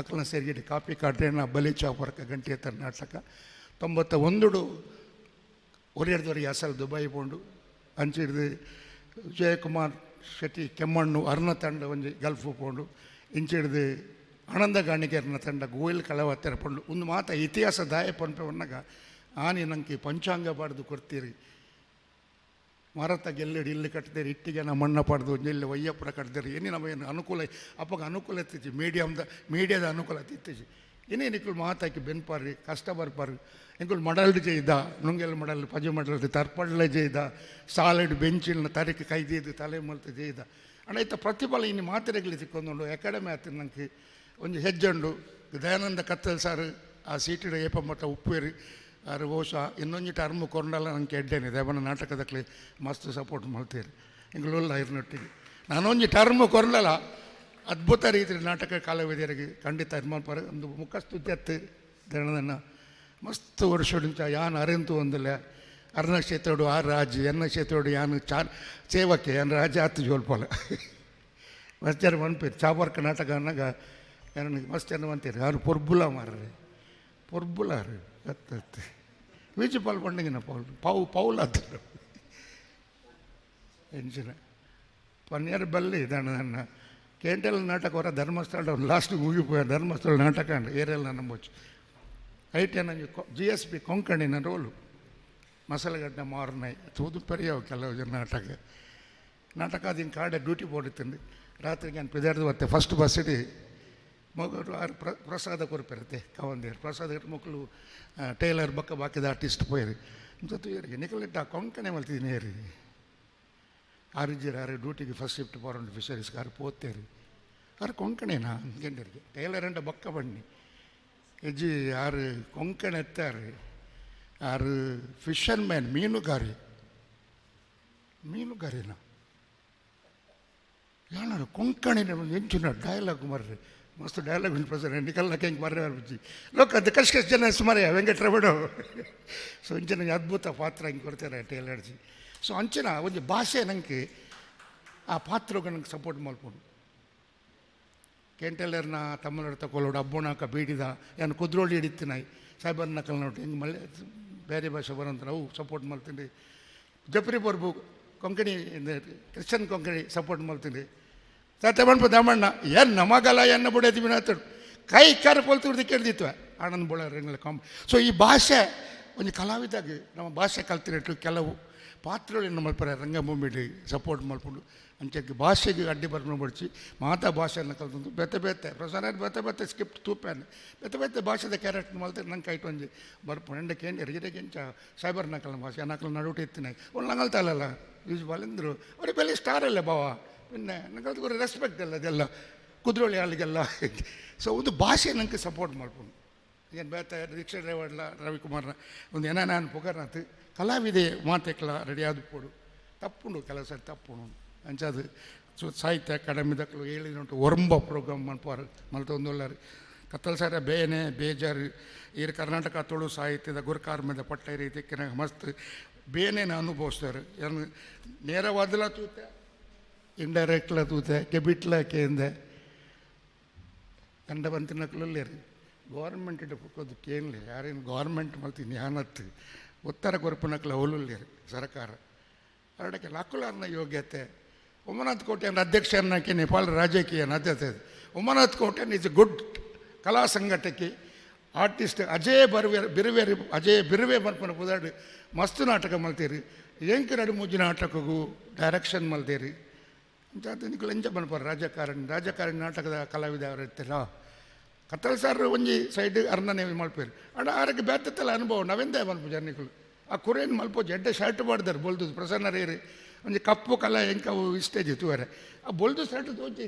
ಅಕ್ಕನ ಸೇರಿಗಿಡಿ ಕಾಪಿ ಕಾಡ್ರೇನ ಬಲಿ ಚಾಪರ್ಕ ಗಂಟೆ ತರ ನಾಟಕ 91 ಒರಿಯರ್ದವರಿಗೆ ಅಸಲ್ ದುಬೈ ಪೋಂಡು ಅಂಚಿಡ್ದು ವಿಜಯಕುಮಾರ್ ಶೆಟ್ಟಿ ಕೆಮ್ಮಣ್ಣು ಅರ್ನ ತಂಡ ಒಂಜಿ ಗಲ್ಫು ಪೋಂಡು ಇಂಚಿಡ್ದು ಆನಂದ ಗಾಣಿಗೆರ್ನ ತಂಡ ಗೋಯಿಲ್ ಕಳವತ್ತರ ಪಂಡು ಒಂದು ಮಾತ ಇತಿಹಾಸ ದಾಯ ಪಂಪೆ ಒನ್ನಾಗ ಆನೆ ನಂಗೆ ಪಂಚಾಂಗ ಪಾಡ್ದು ಕೊಡ್ತೀರಿ ಮರತ ಗೆಲ್ಲಡಿ ಇಲ್ಲಿ ಕಟ್ತೀರಿ ಇಟ್ಟಿಗೆ ನಮ್ಮ ಮಣ್ಣ ಪಾಡ್ದು ಇಲ್ಲಿ ವಯ್ಯಪ್ಪರ ಕಟ್ತೀರಿ ಏನೇ ನಮಗೆ ಅನುಕೂಲ ಅಪ್ಪಗೆ ಅನುಕೂಲ ಇತ್ತೀಚಿ ಮೀಡಿಯಾದ ಅನುಕೂಲ ಇತ್ತೀಚಿ ಇನ್ನೇನು ಇಕ್ಕಳು ಮಾತಾಕಿ ಬೆನ್ಪಾರಿ ಕಷ್ಟ ಬರ್ಪಾರಿ ಇಂಕುಲು ಮಡಲ್ಡು ಜೈದ ನುಂಗೆಲ್ ಮಡಲ್ ಪಜು ಮಡಲ್ದು ತರ್ಪಡ್ಲ ಜೈದ ಸಾಲಿಡ್ ಬೆಂಚಿನ ತರಿಕೆ ಕೈದಿದ್ದು ತಲೆ ಮಲ್ತು ಜೈದ ಅಣ್ಣ ಪ್ರತಿಫಲ ಇನ್ನು ಮಾತ್ರೆಗಳು ತಿಕ್ಕೊಂದು ಅಕಾಡೆಮಿ ಆಯ್ತು ನಂಗೆ ಒಂದು ಹೆಜ್ಜೆಂಡು ದಯಾನಂದ ಕತ್ತಲ್ ಸಾರು ಆ ಸೀಟಿಡ ಏಪಮ್ಮಟ ಉಪ್ಪೇರಿ ಆರು ಬಹುಶಃ ಇನ್ನೊಂದು ಟರ್ಮು ಕೊಂಡಲ್ಲ ನಂಗೆ ಎಡ್ಡೇನೆ ದೇವನ ನಾಟಕದಕ್ಕೆ ಮಸ್ತ್ ಸಪೋರ್ಟ್ ಮಾಡ್ತೀರಿ ಇಂಗ್ಲೂಲ್ಲ ಇರ್ನೊಟ್ಟಿಗೆ ನಾನೊಂದು ಟರ್ಮು ಕೊರಲಲ್ಲ ಅದ್ಭುತ ರೀತಿ ನಾಟಕ ಕಲಾವಿದರಿಗೆ ಖಂಡಿತ ಇರ್ಮಾನ್ಪಾರ ಒಂದು ಮುಖಸ್ತುತ್ಯತ್ತು ದಣದನ್ನ ಮಸ್ತ್ ವರ್ಷ ಯಾನು ಅರೆಂತು ಒಂದಿಲ್ಲ ಅರ್ನ ಕ್ಷೇತ್ರೋಡು ಆ ರಾಜ್ ಎನ್ನ ಕ್ಷೇತ್ರೋಡು ಯಾನು ಸೇವಕ್ಕೆ ಯಾನು ರಾಜ ಹತ್ತು ಜೋಲ್ಪಲ್ಲ ಮಸ್ತಾರು ಮನ್ಪೇರು ಚಾಪರ್ಕ ನಾಟಕ ಅನ್ನಾಗ ನನಗೆ ಮಸ್ತ್ ಅನ್ನುವಂತೀರಿ ಯಾರು ಪೊರ್ಬುಲ ಮಾರ್ರಿ ಪೊರ್ಬುಲಾರು ಹತ್ತು ವೀಚಿ ಪಾಲ್ ಪಂಡಿಗಿನ ಪೌಲ್ ಹತ್ತು ಎಂಚಿನ ಪನ್ನೇರು ಬಲ್ಲಿ ದಣ್ಣ ಕೇಂಟಲ್ ನಾಟಕ ಹೊರ ಧರ್ಮಸ್ಥಳ ಒಂದು ಲಾಸ್ಟ್ ಮುಗಿಪೋಯ ಧರ್ಮಸ್ಥಳ ನಾಟಕ ಅಂಡ್ ಏರಿಯಲ್ ನಂಬೊಚ್ಚು ಐಟೆ ನನಗೆ GSP ಕೊಂಕಣಿನ ರೋಲು ಮಸಾಲೆಗಡ್ಡೆ ಮಾರ್ನೈ ತೂದು ಪೆರಿಯವು ಕೆಲವು ಜನ ನಾಟಕ ಅದಿನ ಕಾಡೆ ಡ್ಯೂಟಿ ಬೋಡಿತ್ತಂದು ರಾತ್ರಿಗೆ ನಾನು ಪಿದಾರ್ದು ಬತ್ತೆ ಫಸ್ಟ್ ಬಸ್ ಇಡಿ ಮಗರು ಆರು ಪ್ರಸಾದ ಕೊರಪಿರುತ್ತೆ ಕವಂದೇರು ಪ್ರಸಾದ ಮಕ್ಕಳು ಟೈಲರ್ ಬಕ್ಕ ಬಾಕಿದ ಆರ್ಟಿಸ್ಟ್ ಪೋಯರಿ ಜೊತೆ ಏರಿಗೆ ನಿಕಲಿಟ್ಟ ಕೊಂಕಣೆ ಮಲ್ತಿದ್ದೀನಿ ಏರಿ ಆರು ಡ್ಯೂಟಿಗೆ ಫಸ್ಟ್ ಶಿಫ್ಟ್ ಪೋರಂಡು ಫಿಶರೀಸ್ಗೆ ಆರು ಪೋತೇರಿ ಆರು ಕೊಂಕಣೇನಾ ಗೆಂಡರಿಗೆ ಟೈಲರ್ ಅಂಟ ಬಕ್ಕ ಬಣ್ಣಿ ಹೆಜ್ಜಿ ಆರು ಕೊಂಕಣ ಎತ್ತಾರೆ ಆರು ಫಿಶರ್ ಮ್ಯಾನ್ ಮೀನುಗಾರಿನ ಯಾರು ಕೊಂಕಣಿನ ಎಂಚಿನ ಡೈಲಾಗ್ ಮರ್ರಿ ಮಸ್ತ್ ಡೈಲಾಗ್ ಪ್ರಸರ ನಿಕಲ್ನಕ್ಕೆ ಹೆಂಗೆ ಮರ್ರೆ ಅರ್ಬಿಚ್ಚಿ ಲೋಕ ಅದು ಕಷ್ಟ ಜನ ಸುಮಾರೇ ವೆಂಕಟರಮಣ ಸೊ ಅಂಚಿನ ಅದ್ಭುತ ಪಾತ್ರ ಹಿಂಗೆ ಕೊಡ್ತಾರೆ ಟೈಲರ್ಜಿ ಸೊ ಅಂಚಿನ ಒಂದು ಭಾಷೆ ನನಗೆ ಆ ಪಾತ್ರಗೆ ನಂಗೆ ಸಪೋರ್ಟ್ ಮಾಡ್ಕೊಂಡು ಕೇಂಟೆಲ್ಲರ್ನ ತಮ್ಮನವ್ರ ತಗೊಳ್ಳೋಡು ಹಬ್ಬನಾಕ ಬೀಡಿದ ಏನು ಕುದ್ರೋಳಿ ಹಿಡಿತೀನಾಯಿ ಸಾಯ್ಬರ್ನ ಕಲ್ನೋಟು ಹಿಂಗೆ ಮಳೆ ಬೇರೆ ಭಾಷೆ ಬರೋಂತ ನಾವು ಸಪೋರ್ಟ್ ಮಾಡ್ತೀನಿ ಜಪ್ರಿ ಬರ್ಬು ಕೊಂಕಣಿ ಕ್ರಿಶ್ಚನ್ ಕೊಂಕಣಿ ಸಪೋರ್ಟ್ ಮಾಡ್ತೀನಿ ತಾತ ಬಣ್ಣ ದಮಣ್ಣ ಏನು ನಮಗಲ್ಲ ಎನ್ನ ಬಿಡೋದು ಬಿನಾತಡು ಕೈ ಕಾರು ಪೊಲ್ತು ಕೇಳ್ದಿತ್ವೆ ಆನಂದ್ ಬೋಳಾರ ಸೊ ಈ ಭಾಷೆ ಒಂದು ಕಲಾವಿದಾಗ ನಮ್ಮ ಭಾಷೆ ಕಲ್ತಿರಟ್ಟು ಕೆಲವು ಪಾತ್ರಗಳು ಮಲ್ಪರೆ ರಂಗಭೂಮಿಲಿ ಸಪೋರ್ಟ್ ಮಾಡ್ಕೊಂಡು ಅಂಚೆಗೆ ಭಾಷೆಗೆ ಅಡ್ಡಿ ಬರ್ಕೊಂಡು ಬಡಿಸಿ ಮಾತಾ ಭಾಷೆಯನ್ನು ಕಲ್ತು ಬೆತ್ತೆ ಪ್ರಸಾರ ಬೆತ್ತೆ ಸ್ಕ್ರಿಪ್ಟ್ ತೂಪಾನೆ ಬೆತ್ತೆ ಭಾಷೆದ ಕ್ಯಾರೆಕ್ಟರ್ ಮಾಡ್ತಾರೆ ನಂಗೆ ಕೈಟ್ ಒಂದು ಬರ್ಪು ಎಂಡಕ್ಕೆ ಏನು ಎರಿಗೆಂಚ ಸೈಬರ್ ನಕಲ ಭಾಷೆ ನಕಲು ನಡುಟು ಎತ್ತಿನ ಒಂದು ನಂಗಲ್ತಲ್ಲ ಯೂಸ್ ಬಾಲಿಂದರು ಅವ್ರಿಗೆ ಬೆಲೆ ಸ್ಟಾರ್ ಅಲ್ಲೇ ಭಾವ പിന്നെ ನಂಗೆ ഒരു ರೆಸ್ಪೆಕ್ಟ್ ಅಲ್ಲ ಅದೆಲ್ಲ ಕುದ್ರೋಳಿ ಆಳಿಗೆಲ್ಲ ಸೊ ಒಂದು ಭಾಷೆ ನಂಗೆ ಸಪೋರ್ಟ್ ಮಾಡ್ಕೊಂಡು ಏನು ಬೇತ ರಿಕ್ಷಾ ಡ್ರೈವರ್ಲ ರವಿಕುಮಾರ್ನ ಒಂದು ಏನೋ ನಾನು ಪೊಗರ್ನಾಥ್ ಕಲಾವಿದೆ ಮಾತೆಕ್ಲ ರೆಡಿ ಆದ ಪೋಡು ತಪ್ಪುಂಡು ಕೆಲಸ ತಪ್ಪುಂಡು ಅಂಚದು ಸೊ ಸಾಹಿತ್ಯ ಅಕಾಡೆಮಿ ದಕ್ಕಲು ಹೇಳಿದುಂಟು ಒರಂಬ ಪ್ರೋಗ್ರಾಮ್ ಮಲ್ಪಾರು ಮಲ್ತೊಂದುಲ್ಲಾರು ಕತ್ತಲ್ ಸಾರ ಬೇನೆ ಬೇಜಾರು ಈರು ಕರ್ನಾಟಕ ತುಳು ಸಾಹಿತ್ಯದ ಗುರುಕಾರ್ಮದ ಪಟ್ಟ ರೀತಿಗೆ ಮಸ್ತ್ ಬೇನೇನ ಅನುಭವಿಸ್ತಾರೆ ಏನು ನೇರವಾದಲ ತೂತೆ ಇಂಡೈರೆಕ್ಟ್ಲ ತೂತೆ ಕೆಬಿಟ್ಲ ಕೇಂದೆ ಕಂಡ ಬಂತಿನಕ್ಲಲ್ಲೇ ರೀ ಗೌರ್ಮೆಂಟ್ ಇಡಬೇಕು ಕೇಳಲಿ ಯಾರೇನು ಗೌರ್ಮೆಂಟ್ ಮಲ್ತೀನಿ ಯಾನತ್ತು ಉತ್ತರ ಕೊರಪನಕ್ಲ ಹೋಲುಲ್ಲೇ ರೀ ಸರ್ಕಾರ ಎರಡಕ್ಕೆ ಲಕ್ಕುಲಾರ್ನ ಯೋಗ್ಯತೆ ಉಮನಾಥ್ ಕೋಟೆಯನ್ನ ಅಧ್ಯಕ್ಷರನ್ನಾಕಿ ನೇಪಾಳ ರಾಜಕೀಯ ಆದ್ಯತೆ ಉಮನಾಥ್ ಕೋಟೆನ್ ಇಸ್ ಎ ಗುಡ್ ಕಲಾ ಸಂಘಟಕ್ಕೆ ಆರ್ಟಿಸ್ಟ್ ಅಜಯ್ ಬಿರುವೇರಿ ಅಜಯ್ ಬಿರುವೆ ಮಲ್ಪನ ಉದಾಹರಣೆ ಮಸ್ತ್ ನಾಟಕ ಮಲ್ತೀರಿ ಎಂಕ ನಡು ಮೂಜಿ ನಾಟಕಗೂ ಡೈರೆಕ್ಷನ್ ಮಲ್ತೀರಿ ಅಂತ ನಿಕ್ಲು ಎಂಜ ಮಲ್ಪಾರ ರಾಜಕಾರಣಿ ನಾಟಕದ ಕಲಾವಿದ ಅವರು ಇರ್ತೀರ ಕತ್ತಲ್ ಸಾರ್ ಒಂಜಿ ಸೈಡ್ ಅರ್ನನೇ ಮಲ್ಪೇರಿ ಅಣ್ಣ ಆರಕ್ಕೆ ಬೇತತ್ತಲ್ಲ ಅನುಭವ ನಾವೆಂದೇ ಮಲ್ಪ ಜನಗಳು ಆ ಕುರೇನು ಮಲ್ಪೋಜಿ ಎಡ್ಡೆ ಶರ್ಟ್ ಮಾಡ್ದಾರೆ ಬೊಲ್ದು ಪ್ರಸನ್ನರೇರಿ ಒಂಜಿ ಕಪ್ಪು ಕಲೆ ಎಂಕವು ಇಷ್ಟೇಜ್ ತುವರೆ ಆ ಬೊಲ್ದು ಶರ್ಟ್ ತೋಚಿ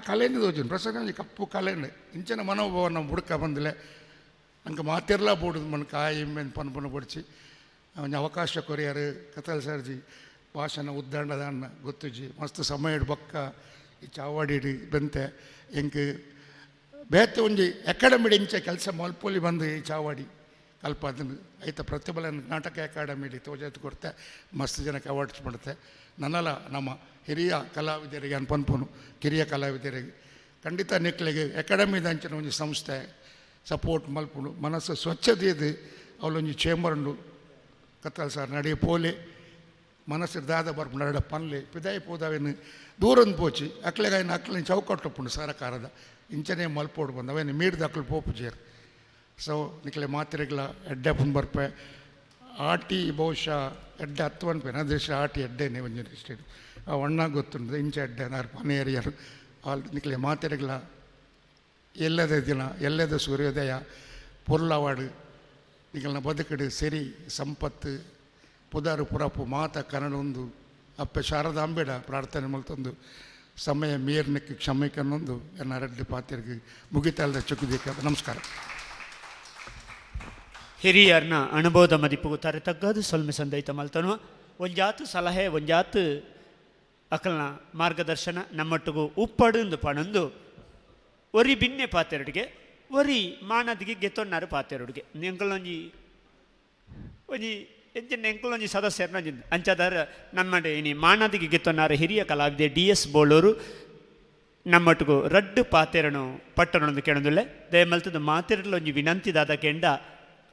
ಕಲೆನೇ ತೋಚಿನ ಪ್ರಸನ್ನ ಒಂಜಿ ಕಪ್ಪು ಕಲೆನೇ ಇಂಚಿನ ಮನೋಭಾವ ನಾವು ಹುಡುಕ ಬಂದಿಲ್ಲ ಅಂಕ ಮಾತಿರ್ಲ ಬೋಡುದು ಮನ ಕಾಯಿ ಮೇನ್ ಪನ್ಪನ ಬಡಿಸಿ ಒಂಜಿ ಅವಕಾಶ ಕೊರಿಯಾರು ಕತ್ತಲ್ ಸರ್ಜಿ ಭಾಷಣ ಉದ್ದಾಂಡದ ಅಣ್ಣ ಗೊತ್ತುಜಿ ಮಸ್ತ್ ಸಮಯ ಬೊಕ್ಕ ಈ ಚಾವಾಡಿ ಬೆಂತೆ ಎಂಕ್ ಬೇತೆ ಒಂಜಿ ಅಕಾಡೆಮಿಡ್ ಇಂಚ ಕೆಲಸ ಮಲ್ಪೊಲಿ ಬಂದು ಈ ಚಾವಾಡಿ ಕಲ್ಪ ಅದನ್ನು ಐತ ಪ್ರತಿಭಲ ನಾಟಕ ಅಕಾಡೆಮಿಲಿ ತೋಜಾತು ಕೊಡ್ತೆ ಮಸ್ತ್ ಜನಕ್ಕೆ ಅವಾರ್ಡ್ಸ್ ಮಾಡುತ್ತೆ ನನ್ನಲ್ಲ ನಮ್ಮ ಹಿರಿಯ ಕಲಾವಿದರಿಗೆ ಅನ್ಪನ್ಪನು ಕಿರಿಯ ಕಲಾವಿದರಿಗೆ ಖಂಡಿತ ನಿಕ್ಲಿಗೆ ಅಕಾಡೆಮಿದ ಅಂಚಿನ ಒಂಜಿ ಸಂಸ್ಥೆ ಸಪೋರ್ಟ್ ಮಲ್ಪುಂಡು ಮನಸ್ಸು ಸ್ವಚ್ಛತೆ ಇದು ಅವಳೊಂಜಿ ಚೇಂಬರ್ ಉಂಡು ಕತ್ತಲ್ ಸಾರ್ ನಡೆಯ ಪೋಲೆ ಮನಸ್ಸು ದಾದ ಬರ್ಪುಂಡು ಎರಡ ಪನ್ಲೆ ಪಿದಾಯಿ ಪೋದವೇನು ದೂರೊಂದು ಪೋಚಿ ಅಕ್ಲೆಗಾಯಿನ ಅಕ್ಲಿನ ಚೌಕಟ್ಟುಪ್ಪುಂಡು ಸರ್ಕಾರದ ಇಂಚನೆ ಮಲ್ಪೋಡು ಬಂದು ಅವೇನು ಮೀಡ್ದು ಅಕ್ಲು ಪೋಪು ಜೇರು ಸೊ ನಿಕ್ಲೆ ಮಾತ್ರೆಗಳ ಎಡ್ಡೆ ಪುನ್ ಬರ್ಪೆ ಆಟಿ ಬಹುಶಃ ಎಡ್ಡೆ ಹತ್ತು ಅನ್ಪೇನೆ ಅದೃಷ್ಟ ಆಟಿ ಎಡ್ಡೆನೆ ಒಂಜಿ ಇಷ್ಟ ಆ ಒಣ್ಣ ಗೊತ್ತುಂಡು ಇಂಚ ಎಡ್ಡೆ ನಾರು ಪನೇರಿಯರು ಆಲ್ ನಿಕ್ಲೆ ಮಾತ್ರೆಗಳ ಎಲ್ಲದ ದಿನ ಎಲ್ಲದ ಸೂರ್ಯೋದಯ ಪೊರ್ಲವಾಡು ನಿಗಳನ್ನ ಬದುಕಡು ಸರಿ ಸಂಪತ್ತು ಪುದಾರು ಪುರಪು ಮಾತ ಕನ್ನಡೊಂದು ಅಪ್ಪೆ ಶಾರದಾಂಬೇಡ ಪ್ರಾರ್ಥನೆ ಮಲ್ತೊಂದು ಸಮಯ ಮೀರ್ನಕ್ಕೆ ಕ್ಷಮೆಕನ್ನೊಂದು ಎನ್ನ ರೆಡ್ಡಿ ಪಾತ್ರೆಗೆ ಮುಗಿತಲ್ದ ಚುಕ್ಕುದಿಕ್ಕ ನಮಸ್ಕಾರ. ಹಿರಿಯರ್ನ ಅನುಭವದ ಮದಿಪು ತಾರೆ ತಗ್ಗದು ಸೊಲ್ಮೆ ಸಂದೈತ ಮಲ್ತನು ಒಂಜಾತು ಸಲಹೆ ಒಂಜಾತು ಅಕಲ್ನ ಮಾರ್ಗದರ್ಶನ ನಮ್ಮೊಟ್ಟಿಗೂ ಉಪ್ಪಡು ಪಣಂದು ಒರಿ ಬಿನ್ನೆ ಪಾತೆರಡಿಗೆ ಒರಿ ಮಾನದಿಗೆ ಗೆತ್ತೊನ್ನಾರು ಪಾತೆರಡಿಗೆ ಎಂಕಲೊಂಜಿ ಒಂಜಿ ಎಂಚಿನ ಎಂಕಲೊಂಜಿ ಸದಸ್ಯರನ್ನ ಅಂಚದಾರ ನಮ್ಮಡೆ ಇನಿ ಮಾನದಿಗೆ ಗೆತ್ತೊನ್ನಾರು ಹಿರಿಯ ಕಲಾವಿದೆ DS ಬೋಳೂರು ನಮ್ಮೊಟ್ಟಿಗೂ ರಡ್ಡು ಪಾತೆರನು ಪಟ್ಟಣೊಂದು ಕೇಳೊಂದುಲ್ಲೆ ದಯಮಲ್ತದ ಮಾತೆರಲೊಂಜಿ ವಿನಂತಿದಾದ ಕೆಂಡ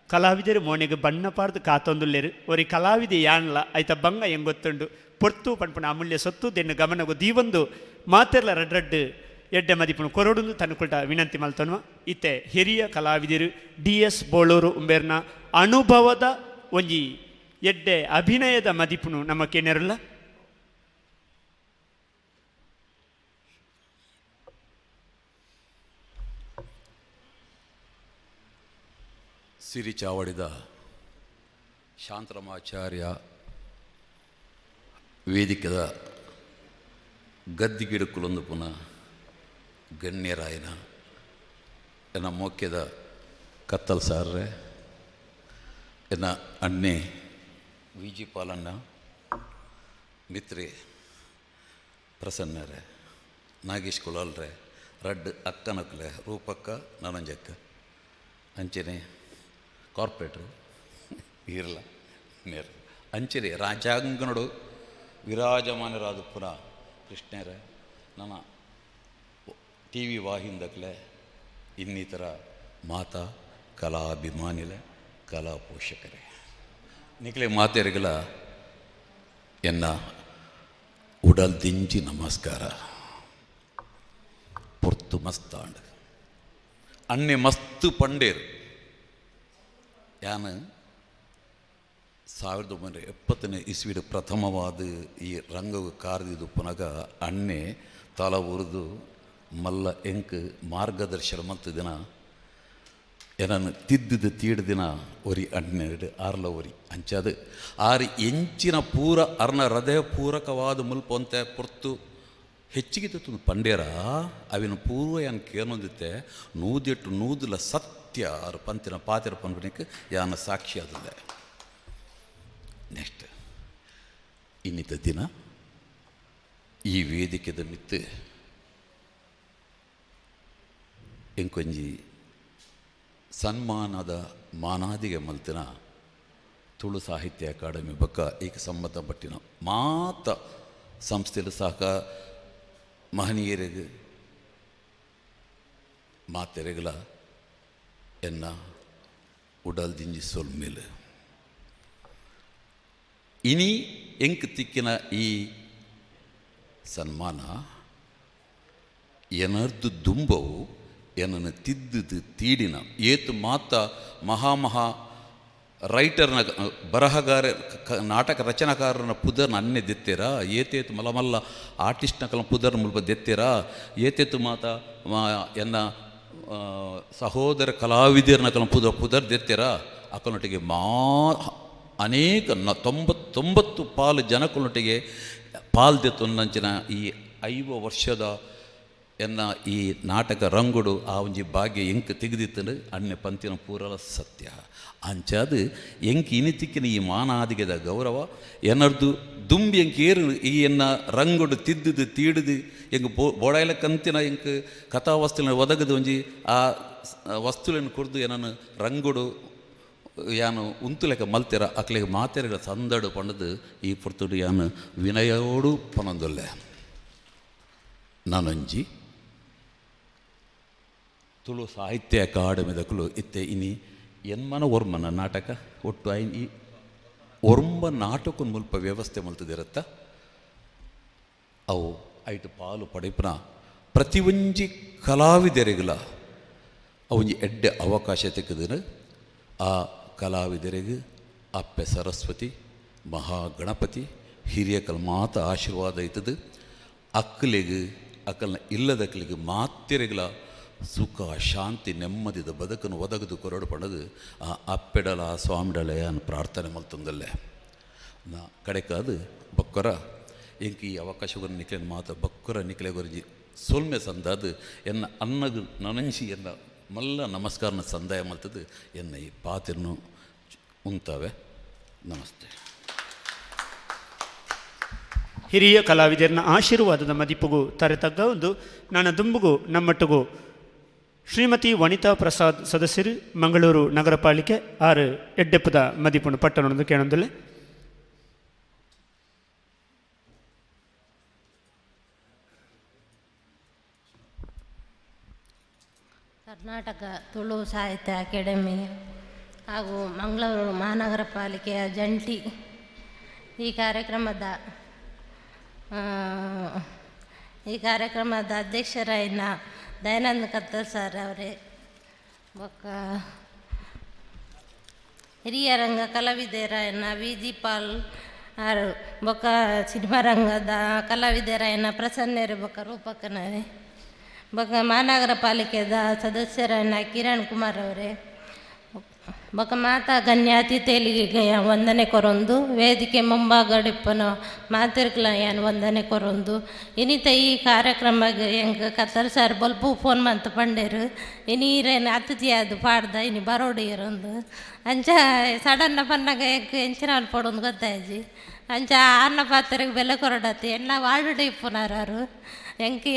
ಕಲಾವಿದರು ಮೋನೆಗೆ ಬಣ್ಣ ಪಾರ್ದು ಕಾತೊಂದುಲ್ಲೇರು ಒರಿ ಕಲಾವಿದೆ ಯಾನ್ಲ ಐತ ಬಂಗ ಎಂಗೊತ್ತುಂಡು ಪೊರ್ತು ಪಣ್ಪುಣ ಅಮೂಲ್ಯ ಸೊತ್ತು ದೆನ್ನು ಗಮನಗು ದೀವೊಂದು ಮಾತೆರ್ಲ ರಡ್ಡು ಎಡ್ಡೆ ಮದಿಪುನು ಕೊರಡುಂದು ತನ್ನುಕುಲ್ಟ ವಿನಂತಿ ಮಲ್ತನ್ವ ಇತ್ತೆ ಹಿರಿಯ ಕಲಾವಿದರು DS ಬೋಳೂರು ಉಂಬೇರ್ನ ಅನುಭವದ ಒಂಜಿ ಎಡ್ಡೆ ಅಭಿನಯದ ಮದಿಪುನು ನಮ್ಮ ಕೇನೆರಲ್ಲ ಸಿರಿ ಚಾವಡಿದ ಶಾಂತರಾಮಾಚಾರ್ಯ ವೇದಿಕೆದ ಗದ್ದಿಗಿಡುಕುಲೊಂದು ಪುನಃ ಗಣ್ಯರಾಯನ ಎನ್ನ ಮೋಕ್ಯದ ಕತ್ತಲ್ ಸಾರ್ರೆ ಎನ್ನ ಅಣ್ಣೆ ವಿಜಿ ಪಾಲಣ್ಣ ಮಿತ್ರಿ ಪ್ರಸನ್ನರೇ ನಾಗೇಶ್ ಕುಲಾಲ್ರೆ ರಡ್ ಅಕ್ಕನಕ್ಲೆ ರೂಪಕ್ಕ ನನಂಜಕ್ಕ ಅಂಚನೆ ಕಾರ್ಪೊರೇಟ್ರು ಇರಲ್ಲ ನೇರ ಅಂಚನೆ ರಾಜಾಂಗನಡು ವಿರಾಜಮಾನರಾದ ಪುನಃ ಕೃಷ್ಣರೇ ನನ್ನ TV ವಾಹಿಂದಕ್ಲೆ ಇನ್ನಿತರ ಮಾತಾ ಕಲಾಭಿಮಾನಿಲೆ ಕಲಾ ಪೋಷಕರೇ ನಿಕ್ಲೆ ಮಾತೆರಿಗಲ ಎನ್ನ ಉಡಲ್ ದಿಂಜಿ ನಮಸ್ಕಾರ ಪೊರ್ತು ಮಸ್ತಾಂಡ್ ಅಣ್ಣೆ ಮಸ್ತ್ ಪಂಡೇರು ಯಾನು 1970ನೇ ಇಸ್ವಿಡ್ ಪ್ರಥಮವಾದ ಈ ರಂಗವು ಕಾರ್ದಿದ್ದು ಪುನಗ ಅಣ್ಣೆ ತಲ ಉರಿದು ಮಲ್ಲ ಎಂಕ್ ಮಾರ್ಗದರ್ಶನ ಮತ್ತು ದಿನ ಏನನ್ನು ತಿದ್ದಿದ್ದು ತೀಡ್ದಿನ ಒರಿ ಅಣ್ಣೆರಡು ಆರ್ಲ ಒರಿ ಅಂಚಾದು ಆರು ಎಂಚಿನ ಪೂರ ಅರ್ನ ಹೃದಯ ಪೂರಕವಾದ ಮುಲ್ಪಂತೆ ಪೊರ್ತು ಹೆಚ್ಚಿಗೆ ತುತ್ತು ಪಂಡ್ಯರ ಅವಿನ ಪೂರ್ವ ಯಾನ್ ಕೇನೊಂದಿತ್ತೆ ನೂದೆಟ್ಟು ನೂದುಲ ಸತ್ಯ ಆರು ಪಂತಿನ ಪಾತಿರ ಪನ್ಪನಿಕ್ಕೆ ಯಾನ ಸಾಕ್ಷಿ ಆದಲ್ಲ. ನೆಕ್ಸ್ಟ್ ಇನ್ನಿತ ದಿನ ಈ ವೇದಿಕೆದ ಮಿತ್ತು ಎಂಕೊಂಜಿ ಸನ್ಮಾನದ ಮಾನಾದಿಗೆ ಮಲ್ತಿನ ತುಳು ಸಾಹಿತ್ಯ ಅಕಾಡೆಮಿ ಬಕ್ಕ ಈಗ ಸಂಬಂಧಪಟ್ಟಿನ ಮಾತ ಸಂಸ್ಥೆಲು ಸಾಕ ಮಹನೀಯರಿಗೆ ಮಾತೆರೆಗಳ ಎನ್ನ ಉಡಲ್ ದಿಂಜಿ ಸೊಲ್ಮೇಲೆ ಇನಿ ಎಂಕ್ ತಿಕ್ಕಿನ ಈ ಸನ್ಮಾನ ಎನರ್ದು ದುಂಬವು ಏನನ್ನು ತಿದ್ದುದು ತೀಡಿನ ಏತು ಮಾತ ಮಹಾ ರೈಟರ್ನ ಬರಹಗಾರ ನಾಟಕ ರಚನಾಕಾರನ ಪುದರ್ನ ಅನ್ನೆ ದೆತ್ತೇರ ಏತೇತು ಮಲಮಲ್ಲ ಆರ್ಟಿಸ್ಟ್ನ ಕಲ ಪುದರ್ ಮುಲ್ಪ ದೆತ್ತೇರ ಏತೇತು ಮಾತ ಎನ್ನ ಸಹೋದರ ಕಲಾವಿದರನ ಕಲ ಪುದರ್ ದೆತ್ತೇರ ಅಕ್ಕನೊಟ್ಟಿಗೆ ಅನೇಕ 99 ಪಾಲು ಜನಗಳೊಟ್ಟಿಗೆ ಪಾಲ್ದೆತ್ತೊನ್ನಂಚಿನ ಈ 5 ವರ್ಷದ ಎನ್ನ ಈ ನಾಟಕ ರಂಗುಡು ಆ ಒಂಜಿ ಭಾಗ್ಯ ಎಂಕ್ ತೆಗೆದಿತ್ತಂಡು ಅಣ್ಣೆ ಪಂತಿನ ಪೂರಲ ಸತ್ಯ ಅಂಚಾದು ಎಂಕ್ ಇನಿತಿಕ್ಕಿನ ಈ ಮಾನಾದಿಗೆದ ಗೌರವ ಎನ್ನರ್ದು ದುಂಬಿ ಎಂಕ್ ಏರು ಈ ಎನ್ನ ರಂಗುಡು ತಿದ್ದುದು ತೀಡುದು ಎಂಕ್ ಬೋಡಾಯಲ ಕಂತಿನ ಎಂಕ್ ಕಥಾವಸ್ತುನ ಒದಗದು ಒಂಜಿ ಆ ವಸ್ತುలను ಕುರ್ದು ಏನನ್ನು ರಂಗುಡು ಯಾನು ಉಂತುಲೆಕ ಮಲ್ತೆರ ಅಕ್ಲೆಗೆ ಮಾತೆರೆಗಳ ಸಂದಡು ಪಂಡದು ಈ ಪುರ್ತುಡು ಯಾನು ವಿನಯೋಡು ಪನೊಂದುಲ್ಲೆ ನಾನೊಂಜಿ ತುಳು ಸಾಹಿತ್ಯ ಅಕಾಡೆಮಿದಕುಲು ಇತ್ತೆ ಇನಿ ಎನ್ಮನ ಒರ್ಮನ ನಾಟಕ ಒಟ್ಟು ಈ ಒರ್ಮ ನಾಟಕ ಮುಲ್ಪ ವ್ಯವಸ್ಥೆ ಮಲ್ತದಿರತ್ತ ಅವು ಐಟು ಪಾಲು ಪಡೆಪನ ಪ್ರತಿ ಒಂಜಿ ಕಲಾವಿದರಿಗಲ ಅವೊಂಜಿ ಎಡ್ಡೆ ಅವಕಾಶ ತೆಗೆದಿನ ಆ ಕಲಾವಿದರಿಗೆ ಅಪ್ಪೆ ಸರಸ್ವತಿ ಮಹಾಗಣಪತಿ ಹಿರಿಯಕಲ್ ಮಾತ ಆಶೀರ್ವಾದ ಐತದು ಅಕ್ಕಲಿಗೆ ಅಕ್ಕಲ್ನ ಇಲ್ಲದಕ್ಕಲಿಗೆ ಮಾತೆರೆಗಳ ಸುಖ ಶಾಂತಿ ನೆಮ್ಮದಿದ ಬದುಕನ್ನು ಒದಗದು ಕೊರಡು ಪಡದು ಆ ಅಪ್ಪೆಡಲ ಆ ಸ್ವಾಮಿಡಲ ಏನು ಪ್ರಾರ್ಥನೆ ಮಲ್ತೊಂದಲ್ಲೇ ನಾ ಕಡೆಕಾದು ಬಕ್ಕರ ಎಂಕಿ ಈ ಅವಕಾಶವನ್ನು ನಿಕ್ಲೆನ ಮಾತ ಬಕ್ಕರ ನಿಕ್ಲೆ ಗುರುಜಿ ಸೊಲ್ಮೆ ಸಂದಾದು ಎನ್ನ ಅನ್ನದು ನನಂಜಿ ಎನ್ನ ಮಲ್ಲ ನಮಸ್ಕಾರನ ಸಂದಾಯ ಮಲ್ತದು ಎನ್ನ ಈ ಪಾತಿರ್ನು ಉಂತಾವೆ. ನಮಸ್ತೆ. ಹಿರಿಯ ಕಲಾವಿದರನ್ನ ಆಶೀರ್ವಾದದ ಮದಿಪುಗು ತರೆತಗ್ಗ ಒಂದು ನನ್ನ ದುಂಬುಗು ನಮ್ಮಟ್ಟುಗು ಶ್ರೀಮತಿ ವನಿತಾ ಪ್ರಸಾದ್ ಸದಸ್ಯರು ಮಂಗಳೂರು ನಗರ ಪಾಲಿಕೆ 6 ಎಡ್ಡೆಪ್ಪದ ಮದಿಪುಣ ಪಟ್ಟಣದ ಕೇಳೊಂದಿಲ್ಲ. ಕರ್ನಾಟಕ ತುಳು ಸಾಹಿತ್ಯ ಅಕಾಡೆಮಿ ಹಾಗೂ ಮಂಗಳೂರು ಮಹಾನಗರ ಪಾಲಿಕೆಯ ಜಂಟಿ ಈ ಕಾರ್ಯಕ್ರಮದ ಅಧ್ಯಕ್ಷರಾಯಿನ ದಯಾನಂದ ಕತ್ತಲ್ ಸರ್ ಅವರೇ ಬೊಕ್ಕ ಹಿರಿಯ ರಂಗ ಕಲಾವಿದರಾಯನ ವಿಜಿ ಪಾಲ್ ಆರು ಬೊಕ್ಕ ಸಿನಿಮಾ ರಂಗದ ಕಲಾವಿದರಾಯನ ಪ್ರಸನ್ನರು ಬೊಕ್ಕ ರೂಪಕನವೇ ಬೊಕ್ಕ ಮಹಾನಗರ ಪಾಲಿಕೆದ ಸದಸ್ಯರಾಯನ ಕಿರಣ್ ಕುಮಾರ್ ಅವರೇ ಬೊಕ್ಕ ಮಾತಾ ಗಣ್ಯ ಅತಿಥಿಗಳಿಗೆ ವಂದನೆ ಕೊರೊಂದು ವೇದಿಕೆ ಮುಂಭಾಗಡಿಪ್ಪನ ಮಾತಿರ್ಕಲಯನ್ ವಂದನೆ ಕೊರೊಂದು ಇನಿತ ಈ ಕಾರ್ಯಕ್ರಮಕ್ಕೆ ಹೆಂಗೆ ಕತ್ತಲ್ ಸರ್ ಬಲ್ಪು ಫೋನ್ ಮಂತ್ ಪಂಡೇರು ಇನೀರೇನು ಅತಿಥಿಯಾದು ಪಾಡ್ದ ಇನಿ ಬರೋಡಿ ಇರೊಂದು ಅಂಚ ಸಡನ್ನ ಪನ್ನಾಗ ಎಂಚಿನ ಅನ್ಪಡೊಂದು ಗೊತ್ತಾಯ್ಜಿ ಅಂಚ ಅನ್ನ ಪಾತ್ರೆಗೆ ಬೆಲೆ ಕೊರಡತಿ ಎಲ್ಲ ವಾರ್ಡ್ ಇಪ್ಪುನಾರು ಎಂಕಿ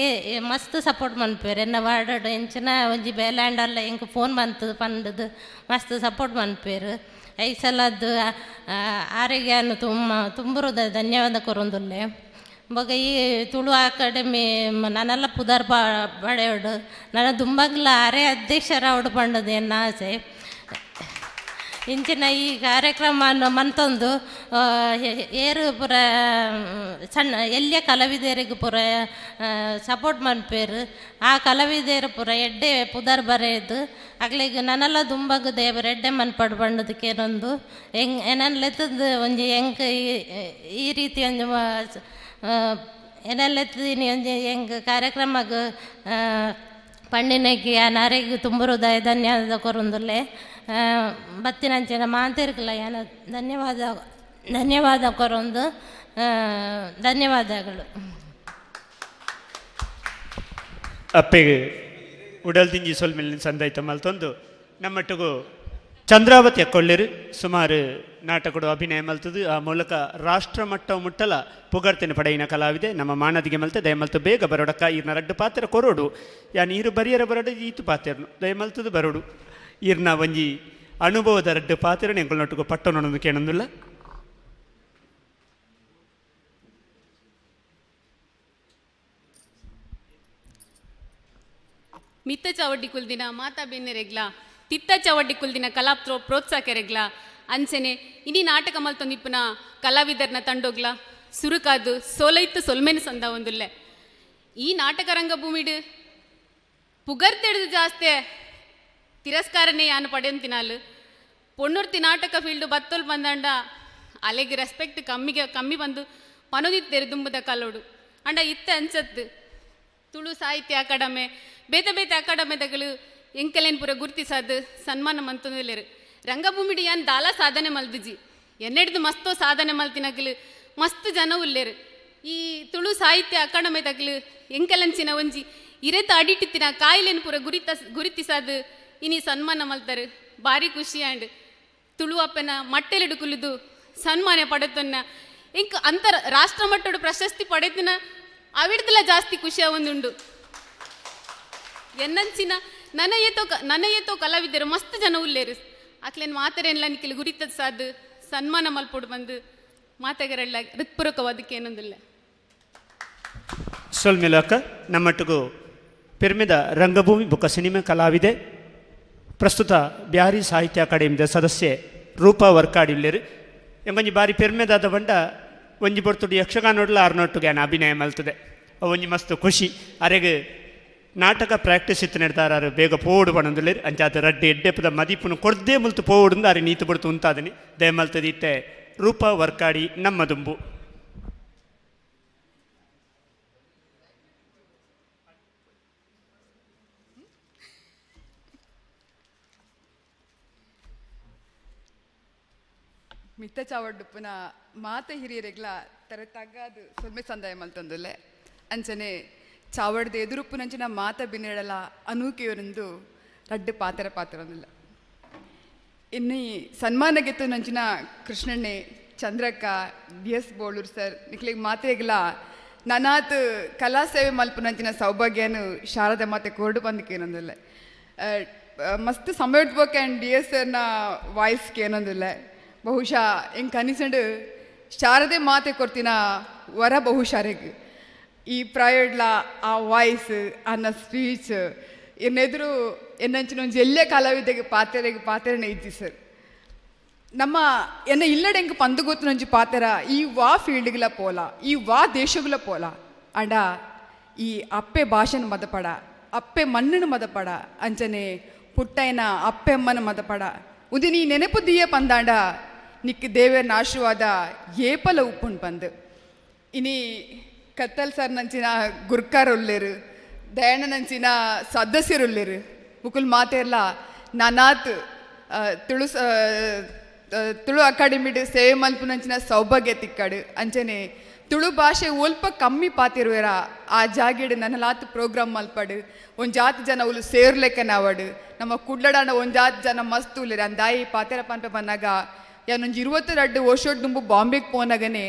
ಮಸ್ತ್ ಸಪೋರ್ಟ್ ಮನ್ಪೇರು ಎನ್ನ ವಾರ್ಡ್ ಎಂಚಿನ ಒಂಜಿ ಬೇಲ್ಯಾಂಡಲ್ಲ ಎಂಕ್ ಫೋನ್ ಬಂತು ಪಂಡದು ಮಸ್ತ್ ಸಪೋರ್ಟ್ ಮನ್ಪೇರು ಐ ಸಲದ್ದು ಆರೋಗ್ಯನು ತುಂಬುರುದ ಧನ್ಯವಾದ ಕೊರೊಂದುಲ್ಲೆ ಬೊಕ ಈ ತುಳು ಅಕಾಡೆಮಿ ನನ್ನೆಲ್ಲ ಪುದರ್ ಪಡೆಯೋಡು ನನ್ನ ದುಂಬಗ್ಲ ಅರೆ ಅಧ್ಯಕ್ಷರ ಅವಡು ಪಂಡದು ಎನ್ನ ಆಸೆ ಇಂಚಿನ ಈ ಕಾರ್ಯಕ್ರಮವನ್ನು ಮಂತೊಂದು ಏರು ಪುರ ಸಣ್ಣ ಎಲ್ಲಿಯ ಕಲಾವಿದರಿಗೆ ಪುರ ಸಪೋರ್ಟ್ ಮನ್ಪೇರು ಆ ಕಲಾವಿದರು ಪುರ ಎಡ್ಡೆ ಪುದರ್ ಬರೆಯದು ಆಗ್ಲಿಗೆ ನನ್ನೆಲ್ಲ ದುಂಬಗ ದೇವರು ಎಡ್ಡೆ ಮನ್ಪಡು ಬಂಡದಕ್ಕೇನೊಂದು ಹೆಂಗೆ ಏನನ್ಲೆತ್ತದು ಒಂಜಿ ಹೆಂಗೆ ಈ ರೀತಿ ಒಂದು ಏನೆಲ್ಲತ್ತೀನಿ ಒಂಜಿ ಹೆಂಗೆ ಕಾರ್ಯಕ್ರಮಕ್ಕೆ ಪಂಡಿನಕ್ಕೆ ಆ ನರೆಗೆ ತುಂಬ ಹೃದಯ ಧನ್ಯವಾದ ಕೊರೊಂದುಲ್ಲೆ ಬತ್ತಿನಂಚಿನ ಮಾತಿರ್ಕಲ್ಲ ಏನು ಧನ್ಯವಾದ ಕೊರೊಂದು ಧನ್ಯವಾದಗಳು. ಅಪ್ಪೆಗೆ ಉಡಲ್ ತಿಂಜಿ ಸೊಲ್ಮೇಲಿನ ಸಂದಾಯ್ತ ಮಲ್ತೊಂದು ನಮ್ಮಟ್ಟಿಗೂ ಚಂದ್ರಾವತಿ ಅಕ್ಕೊಳ್ಳಿರು ಸುಮಾರು ನಾಟಕಡು ಅಭಿನಯ ಮಲ್ತದು ಆ ಮೂಲಕ ರಾಷ್ಟ್ರ ಮಟ್ಟ ಮುಟ್ಟಲ ಪುಗರ್ತಿನ ಪಡೆಯಿನ ಕಲಾವಿದೆ ನಮ್ಮ ಮಾನದಿಗೆ ಮಲ್ತೆ ದಯಮಲ್ತು ಬೇಗ ಬರೋಡಕ್ಕ ಈರ್ನ ರಡ್ಡು ಪಾತ್ರ ಕೊರೋಡು ಯಾನು ಈರು ಬರಿಯರ ಬರೋಡು ಈತು ಪಾತ್ರನು ದಯಮಲ್ತದು ಬರೋಡು ಈರ್ನ ಒಂಜಿ ಅನುಭವದ ರಡ್ಡು ಪಾತ್ರ ಎಂಗಳೊಟ್ಟಿಗೂ ಪಟ್ಟನೊಂದು ಕೇಳೊಂದಿಲ್ಲ. ಮಿತ್ತ ಚವಡ್ಡಿ ಕುಲ್ದಿನ ಮಾತಾ ಬೆನ್ನೆರೆಗ್ಲ ತಿತ್ತ ಚವಡ್ಡಿ ಕುಲ್ದಿನ ಕಲಾ ಪ್ರೋತ್ಸಾಹರೆಗ್ಲ ಅಂಚನೆ ಇನಿ ನಾಟಕ ಮಲ್ತೊಂದಿಪ್ಪುನ ಕಲಾವಿದರ್ನ ತಂಡೋಗ್ಲ ಸುರುಕಾದು ಸೋಲೈತು ಸೊಲ್ಮೆನು ಸಂದ ಒಂದುಲ್ಲೆ ಈ ನಾಟಕ ರಂಗಭೂಮಿಡು ಪುಗರ್ತೆಡ್ದು ಜಾಸ್ತಿ ತಿರಸ್ಕಾರನೇ ಯಾನು ಪಡೆಯಂತಿನಾಲು ಪೊಣ್ಣುರ್ತಿ ನಾಟಕ ಫೀಲ್ಡು ಬತ್ತೋಲ್ ಬಂದಂಡ ಅಲೆಗೆ ರೆಸ್ಪೆಕ್ಟ್ ಕಮ್ಮಿ ಬಂದು ಪನೋದಿತ್ತೇರು ದುಂಬುದ ಕಲೋಡು ಅಂಡ ಇತ್ತೆ ಅನ್ಸತ್ತು ತುಳು ಸಾಹಿತ್ಯ ಅಕಾಡೆಮೆ ಬೇತೆ ಬೇತೆ ಅಕಾಡೆಮೆದಗಳು ಎಂಕಲೇನು ಪೂರ ಗುರ್ತಿಸದು ಸನ್ಮಾನ ಮಂತೊಂದಿಲ್ಲೇರು ರಂಗಭೂಮಿಡಿ ಯಾನ್ ದಾಲ ಸಾಧನೆ ಮಲ್ದಿಜಿ ಎನ್ನೆಡ್ದು ಮಸ್ತೋ ಸಾಧನೆ ಮಲ್ತಿನಗಲು ಮಸ್ತ್ ಜನ ಉಲ್ಲೇರು ಈ ತುಳು ಸಾಹಿತ್ಯ ಅಕಾಡೆಮೆದಗಳು ಎಂಕಲಂಚಿನ ಒಂಜಿ ಇರೆತ ಅಡಿಟ್ಟಿತ್ತಿನ ಕಾಯಿಲೆನು ಪೂರ ಗುರುತಿಸದು ಇನಿ ಸನ್ಮಾನ ಮಲ್ತಾರೆ ಭಾರಿ ಖುಷಿ ಆ್ಯಂಡ್ ತುಳು ಅಪ್ಪನ ಮಟ್ಟೆಲೆಡು ಕುಲಿದು ಸನ್ಮಾನ ಪಡೆತನ್ನ ಇಂಕ ಅಂತರ ರಾಷ್ಟ್ರ ಮಟ್ಟದ ಪ್ರಶಸ್ತಿ ಪಡೆತಿನ ಅವಿಡ್ದಲ್ಲ ಜಾಸ್ತಿ ಖುಷಿಯ ಒಂದುಂಡು ಎನ್ನಂಚಿನ ನನ್ನ ಏತೋ ಕಲಾವಿದರು ಮಸ್ತ್ ಜನ ಉಲ್ಲೇರು ಅಕ್ಲೇನು ಮಾತರೆಲ್ಲ ನಿಖಿಲ್ ಗುರಿತದ ಸಾದು ಸನ್ಮಾನ ಮಲ್ಪೊಡು ಬಂದು ಮಾತೆಗರೆಲ್ಲ ಹೃತ್ಪೂರ್ವಕವಾದಕ್ಕೆ ಏನೊಂದಿಲ್ಲ. ಸೊಲ್ಮೇಲು ಅಕ್ಕ ನಮ್ಮಟ್ಟಿಗೂ ಪಿರ್ಮಿದ ರಂಗಭೂಮಿ ಬುಕ್ಕ ಸಿನಿಮಾ ಕಲಾವಿದೆ ಪ್ರಸ್ತುತ ಬ್ಯಾರಿ ಸಾಹಿತ್ಯ ಅಕಾಡೆಮಿದ ಸದಸ್ಯೆ ರೂಪಾ ವರ್ಕಾಡಿಲ್ಲೇರು ಎಂಗೊಂಜಿ ಬಾರಿ ಪಿರ್ಮೆದಾದ ಬಂಡ ಒಂಜಿ ಬೊರ್ತುಡು ಯಕ್ಷಗಾನೋಡ್ಲ ಆರ್ನೊಟ್ಟಿಗೆ ನಾನು ಅಭಿನಯ ಮಲ್ತದೆ ಒಂಜಿ ಮಸ್ತ್ ಖುಷಿ ಅರೆಗೆ ನಾಟಕ ಪ್ರಾಕ್ಟೀಸ್ ಇತ್ತು ನೆಡ್ತಾರು ಬೇಗ ಪೋಡು ಪಣಂದುಲ್ಲೇರು ಅಂಚಾದ ರಡ್ಡೆ ಎಡ್ಡೆಪ್ಪದ ಮದಿಪುನು ಕೊಡ್ದೇ ಮುಲ್ತು ಪೋಡುಂದು ಅರೆ ನೀತು ಬಿಡ್ತು ಉಂತಾದನಿ ದಯಮಲ್ತದ ಇಟ್ಟೆ ರೂಪಾ ವರ್ಕಾಡಿ ನಮ್ಮ ದುಂಬು. ಮಿತ್ತ ಚಾವಡ್ಡುಪ್ಪನ ಮಾತ ಹಿರಿಯರೆಗ್ಲ ತರ ತಗ್ಗಾದು ಸೊಲ್ಮೆ ಸಂದಾಯ ಮಲ್ತೊಂದುಲ್ಲೆ ಅಂಚನೆ ಚಾವಡ್ದು ಎದುರುಪ್ಪುನಂಚಿನ ಮಾತ ಬಿನ್ನೆಡಲ ಅನೂಕೆಯವರಂದು ರಡ್ಡು ಪಾತ್ರೊಂದಿಲ್ಲ. ಇನ್ನು ಸನ್ಮಾನ ಗೆತ್ತು ನಂಚಿನ ಕೃಷ್ಣಣ್ಣೆ ಚಂದ್ರಕ್ಕ DS ಬೋಳೂರು ಸರ್ ನಿಕ್ಲಿಗೆ ಮಾತೆಗ್ಲ ನನಾತ್ ಕಲಾ ಸೇವೆ ಮಲ್ಪುನಂಚಿನ ಸೌಭಾಗ್ಯನು ಶಾರದಾ ಮಾತೆ ಕೊರಡು ಬಂದಕ್ಕೇನೊಂದಿಲ್ಲ ಮಸ್ತ್ ಸಮಯಡ್ಬೇಕು ಆ್ಯಂಡ್ DS ಸರ್ನ ವಾಯ್ಸ್ಗೆ ಏನೊಂದಿಲ್ಲ ಬಹುಶಃ ಹೆಂಗೆ ಕನಿಸಂಡು ಶಾರದೆ ಮಾತೆ ಕೊಡ್ತಿನ ವರ ಬಹುಶಾರೆಗೆ ಈ ಪ್ರಾಯಡ್ಲ ಆ ವಾಯ್ಸ್ ಅನ್ನ ಸ್ಪೀಚ್ ಎನ್ನೆದುರು ಎನ್ನಂಚಿನ ಒಂದು ಎಲ್ಲೇ ಕಲಾವಿದೆಗೆ ಪಾತ್ರೆನೇ ಇದ್ದಿ ಸರ್ ನಮ್ಮ ಎನ್ನ ಇಲ್ಲಡೆ ಹೆಂಗೆ ಪಂದು ಗೊತ್ತು ನಂಜಿ ಪಾತ್ರ ಈ ವಾ ಫೀಲ್ಡ್ಗಳ ಪೋಲ ಈ ವಾ ದೇಶಗಳ ಪೋಲ ಅಂಡ ಈ ಅಪ್ಪೆ ಭಾಷೆನ ಮದಪಡ ಅಪ್ಪೆ ಮಣ್ಣನ ಮದಪಡ ಅಂಚನೆ ಪುಟ್ಟಯ್ಯನ ಅಪ್ಪೆ ಅಮ್ಮನ ಮದಪಡ ಉದಿ ನೀ ನೆನಪು ದಿಯೇ ಪಂದಾಂಡ ನಿಕ್ ದೇವೇರ್ನ ಆಶೀರ್ವಾದ ಏಪಲ ಉಪ್ಪುಂಡು ಬಂದು ಇನಿ ಕತ್ತಲ್ ಸರ್ ನಂಚಿನ ಗುರ್ಕಾರ್ ಉಲ್ಲೇರು ದಯಣ್ಣ ನಂಚಿನ ಸದಸ್ಯರು ಉಲ್ಲೇರು ಮುಕುಲ್ ಮಾತೆಲ್ಲ ನಾನಾತ್ ತುಳು ಅಕಾಡೆಮಿಡ್ ಸೇವೆ ಮಲ್ಪುನಂಚಿನ ಸೌಭಾಗ್ಯ ತಿಕ್ಕಾಡು ಅಂಚನೆ ತುಳು ಭಾಷೆ ಒಲ್ಪ ಕಮ್ಮಿ ಪಾತಿರುವೆರ ಆ ಜಾಗಿಡ್ ನನ್ನಲಾತ್ ಪ್ರೋಗ್ರಾಮ್ ಮಲ್ಪಡು ಒಂದು ಜಾತಿ ಜನ ಉಲು ಸೇರ್ಲೆಕ್ಕ ನಾವಡು ನಮ್ಮ ಕುಡ್ಲಡಾಂಡ ಒಂದು ಜಾತಿ ಜನ ಮಸ್ತ್ ಉಲ್ಲೇರು ಅಂದಾಯಿ ಪಾತೆರ ಪಂಪೆ ಬಂದಾಗ ಯಾನೊಂದು 22 ವರ್ಷೋಡ್ ದುಂಬು ಬಾಂಬೆಗೆ ಪೋನಾಗನೆ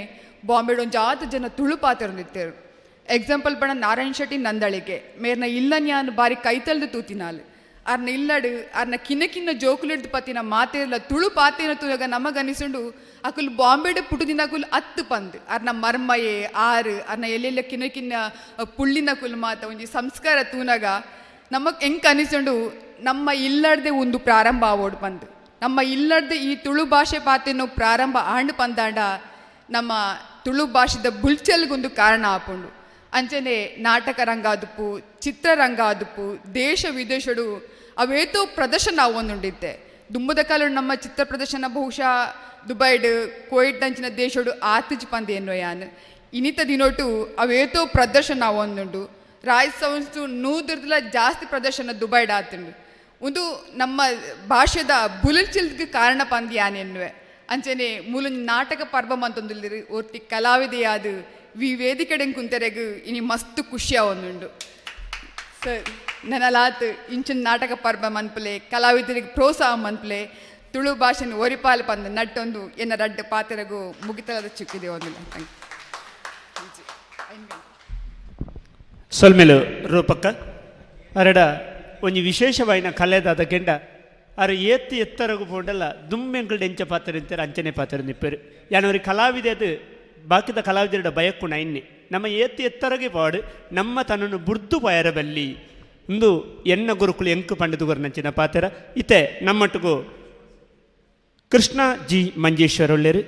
ಬಾಂಬೆಡ್ ಒಂದು ಜಾತಿ ಜನ ತುಳು ಪಾತಿರ್ಲಿತ್ತೇರು ಎಕ್ಸಾಂಪಲ್ ಪಣ ನಾರಾಯಣ್ ಶೆಟ್ಟಿ ನಂದಳಿಕೆ ಮೇರ್ನ ಇಲ್ಲನ್ ಯಾನು ಬಾರಿ ಕೈತಲ್ದು ತೂತಿನಾಲು ಅರ್ನ ಇಲ್ಲಡು ಅರ್ನ ಕಿನ್ನ ಜೋಕುಲಿಡ್ದು ಪತ್ತಿನ ಮಾತೆಲ್ಲ ತುಳು ಪಾತೇನ ತೂನಾಗ ನಮಗನಿಸುಂಡು ಅಕುಲು ಬಾಂಬೆಡ್ ಪುಟುದಿನ ಕುಲು 10 ಪಂದ್ ಅರ್ನ ಮರ್ಮಯೇ ಆರು ಅರ್ನ ಎಲ್ಲೆಲ್ಲ ಕಿನ್ನ ಪುಳ್ಳಿನ ಕುಲು ಮಾತ ಒಂಜಿ ಸಂಸ್ಕಾರ ತೂನಾಗ ನಮಗೆ ಹೆಂಗೆ ಅನಿಸುಂಡು ನಮ್ಮ ಇಲ್ಲಡ್ದೆ ಒಂದು ಪ್ರಾರಂಭ ಆವೋಡು ಬಂದು ನಮ್ಮ ಇಲ್ಲದ ಈ ತುಳು ಭಾಷೆ ಪಾತೆಯನ್ನು ಪ್ರಾರಂಭ ಆಂಡು ಪಂದಾಂಡ ನಮ್ಮ ತುಳು ಭಾಷೆದ ಬುಲ್ಚಲ್ಗೊಂದು ಕಾರಣ ಆಪುಂಡು. ಅಂಚನೆ ನಾಟಕ ರಂಗ ಆದುಪ್ಪು, ಚಿತ್ರರಂಗ ಆದುಪ್ಪು, ದೇಶ ವಿದೇಶಡು ಅವೇತೋ ಪ್ರದರ್ಶನ ಆವೊಂದುಂಡಿತ್ತೆ. ದುಂಬದ ಕಾಲ ನಮ್ಮ ಚಿತ್ರ ಪ್ರದರ್ಶನ ಬಹುಶಃ ದುಬೈಡ್ ಕೋಯಿಟ್ ಅಂಚಿನ ದೇಶಡು ಆತಿಜ್ ಪಂದೆ ಎನ್ನುವ ಯಾನ್ ಇನ್ನಿತ ದಿನೊಟ್ಟು ಅವೇತೋ ಪ್ರದರ್ಶನ ಆವೊಂದುಂಡು. ರಾಜ್ಯಸಂಸ್ಥು 100 ಜಾಸ್ತಿ ಪ್ರದರ್ಶನ ದುಬೈಡ್ ಆತುಂಡು. ಒಂದು ನಮ್ಮ ಭಾಷೆದ ಬುಲಚಿಲ್ಗೆ ಕಾರಣ ಪಂದ್ ಯಾನ್ ಎನ್ನುವೆ. ಅಂಚನೆ ಮೂಲ ನಾಟಕ ಪರ್ವ ಮಂತೊಂದುಲ್ಲಿರು ಒರ್ತಿ ಕಲಾವಿದೆಯಾದ ವಿ ವೇದಿಕೆಡೆಂಗೆ ಕುಂತೆರೆಗು ಇನಿ ಮಸ್ತ್ ಖುಷಿ ಆವೊಂದುಂಡು. ಸರ್ ನನಲಾತ್ ಇಂಚಿನ ನಾಟಕ ಪರ್ವ ಮನ್ಪಲೆ ಕಲಾವಿದರಿಗೆ ಪ್ರೋತ್ಸಾಹ ಮನ್ಪಲೆ ತುಳು ಭಾಷೆನ ಒರಿಪಾಲು ಪಂದು ನಟ್ಟೊಂದು ಎನ್ನ ರಡ್ಡು ಪಾತೆರೆಗೂ ಮುಗಿತಲದ ಚಿಕ್ಕಿದೆ ಒಂದಿಲ್ಲ. ಸೊಲ್ಮೆಲು ರೂಪಕ್ಕ ಅರಡ ಒಂಜಿ ವಿಶೇಷವಾಯಿನ ಕಲೆದಾದ ಗೆಂಡ ಅರ ಏತ್ತು ಎತ್ತರಗು ಪೋಂಡಲ್ಲ ದುಮ್ಮೆಂಗಳು ಎಂಚ ಪಾತ್ರ ಅಂತಾರೆ ಅಂಚನೆ ಪಾತ್ರ ನಿಪ್ಪರು ಯಾನವರಿ ಕಲಾವಿದೆ ಅದು ಬಾಕಿದ ಕಲಾವಿದರ ಭಯಕ್ಕುಣ ಇನ್ನೆ ನಮ್ಮ ಏತ್ತು ಎತ್ತರಗೆ ಪಾಡು ನಮ್ಮ ತನ್ನನ್ನು ಬುರ್ದು ಪಯರಬಲ್ಲಿ ಇಂದು ಎನ್ನ ಗುರುಕುಲು ಎಂಕು ಪಂಡದುಗರು ನಂಚಿನ ಪಾತ್ರ ಇತ್ತೆ ನಮ್ಮಟ್ಟಿಗೂ ಕೃಷ್ಣ ಜಿ ಮಂಜೇಶ್ವರ ಒಳ್ಳೆರು